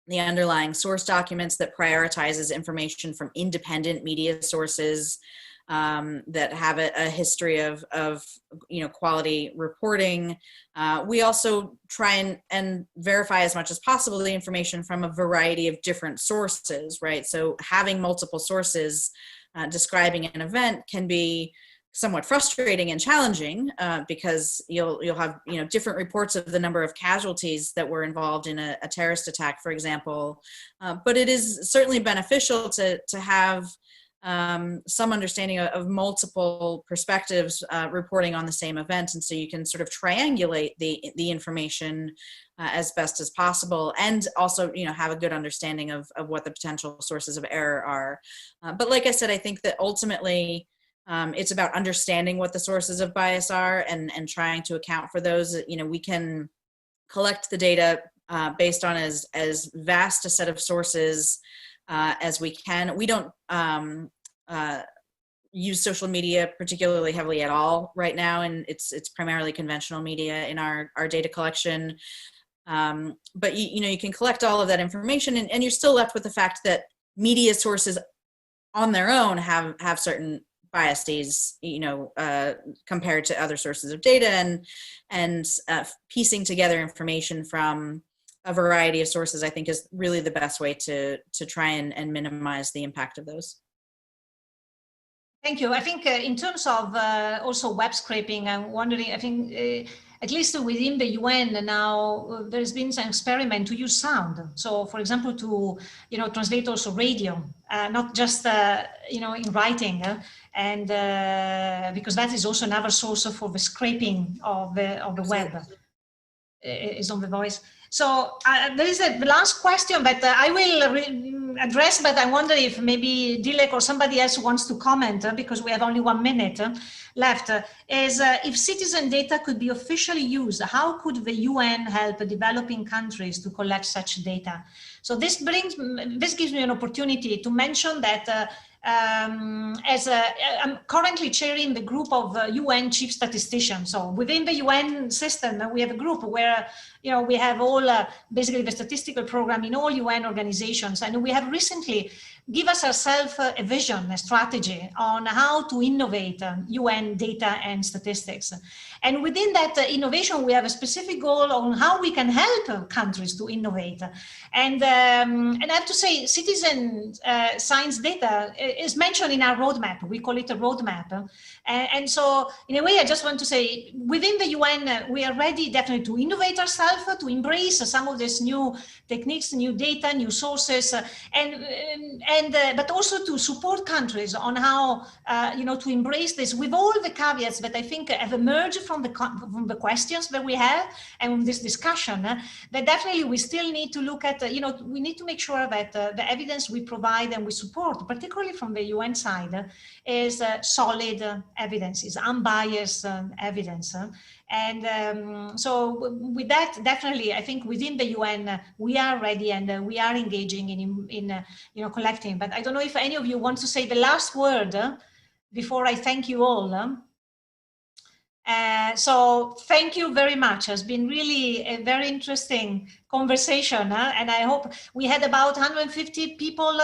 the underlying source documents that prioritizes information from independent media sources that have a history of quality reporting. We also try and verify as much as possible the information from a variety of different sources, right? So having multiple sources describing an event can be somewhat frustrating and challenging because you'll have different reports of the number of casualties that were involved in a terrorist attack, for example. But it is certainly beneficial to have some understanding of multiple perspectives reporting on the same event, and so you can sort of triangulate the information as best as possible, and also have a good understanding of what the potential sources of error are. But like I said, I think that ultimately it's about understanding what the sources of bias are and trying to account for those. We can collect the data based on as vast a set of sources as we can. We don't use social media particularly heavily at all right now, and it's primarily conventional media in our data collection. But you can collect all of that information, and you're still left with the fact that media sources on their own have certain biases, compared to other sources of data, and piecing together information from a variety of sources, I think, is really the best way to try and minimize the impact of those. Thank you. I think in terms of also web scraping, I'm wondering, I think at least within the UN now, there's been some experiment to use sound. So for example, to, translate also radio, not just, in writing, and because that is also another source for the scraping of the web, is on the voice. So there is the last question that I will address, but I wonder if maybe Dilek or somebody else wants to comment, because we have only 1 minute left, is if citizen data could be officially used, how could the UN help developing countries to collect such data? So this gives me an opportunity to mention that I'm currently chairing the group of UN chief statisticians. So within the UN system, we have a group where we have all basically the statistical program in all UN organizations, and we have recently give us ourselves a vision, a strategy on how to innovate UN data and statistics. And within that innovation, we have a specific goal on how we can help countries to innovate. And I have to say, citizen science data is mentioned in our roadmap. We call it a roadmap. And so in a way, I just want to say, within the UN, we are ready definitely to innovate ourselves, to embrace some of these new techniques, new data, new sources, but also to support countries on how to embrace this with all the caveats that I think have emerged from the questions that we have and this discussion. That definitely we still need to look at, we need to make sure that the evidence we provide and we support, particularly from the UN side, is solid evidence, is unbiased evidence. And so with that, definitely, I think within the UN, we are ready and we are engaging in collecting. But I don't know if any of you want to say the last word before I thank you all. So thank you very much. It's been really a very interesting conversation, and I hope we had about 150 people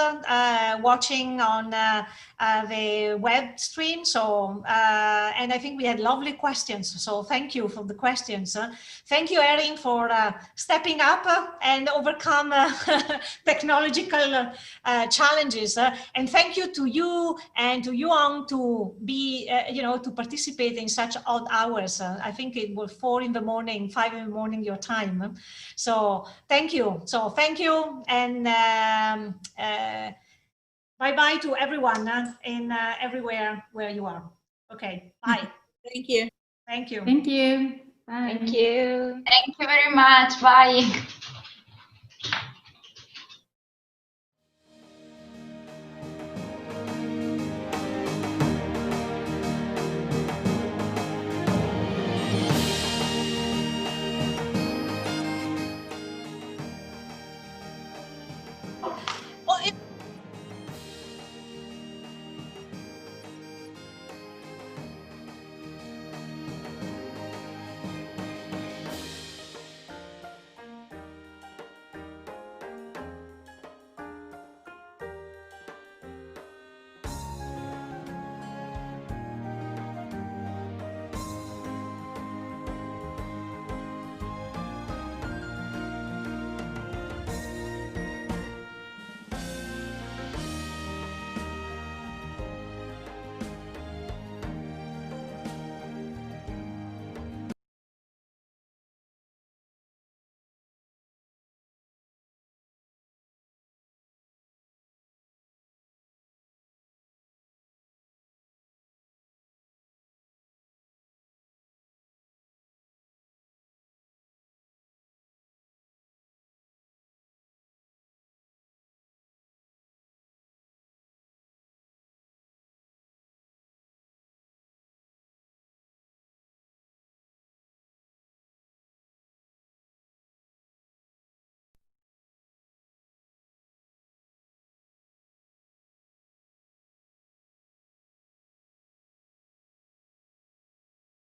watching on the web stream. So and I think we had lovely questions. So thank you for the questions. Thank you, Erin, for stepping up and overcome technological challenges. And thank you to you and to Yuan to be, to participate in such odd hours. I think it was 4 in the morning, 5 in the morning your time. So thank you. So thank you, and bye-bye to everyone in everywhere where you are. Okay, bye. Thank you. Thank you. Thank you. Bye. Thank you. Thank you very much. Bye.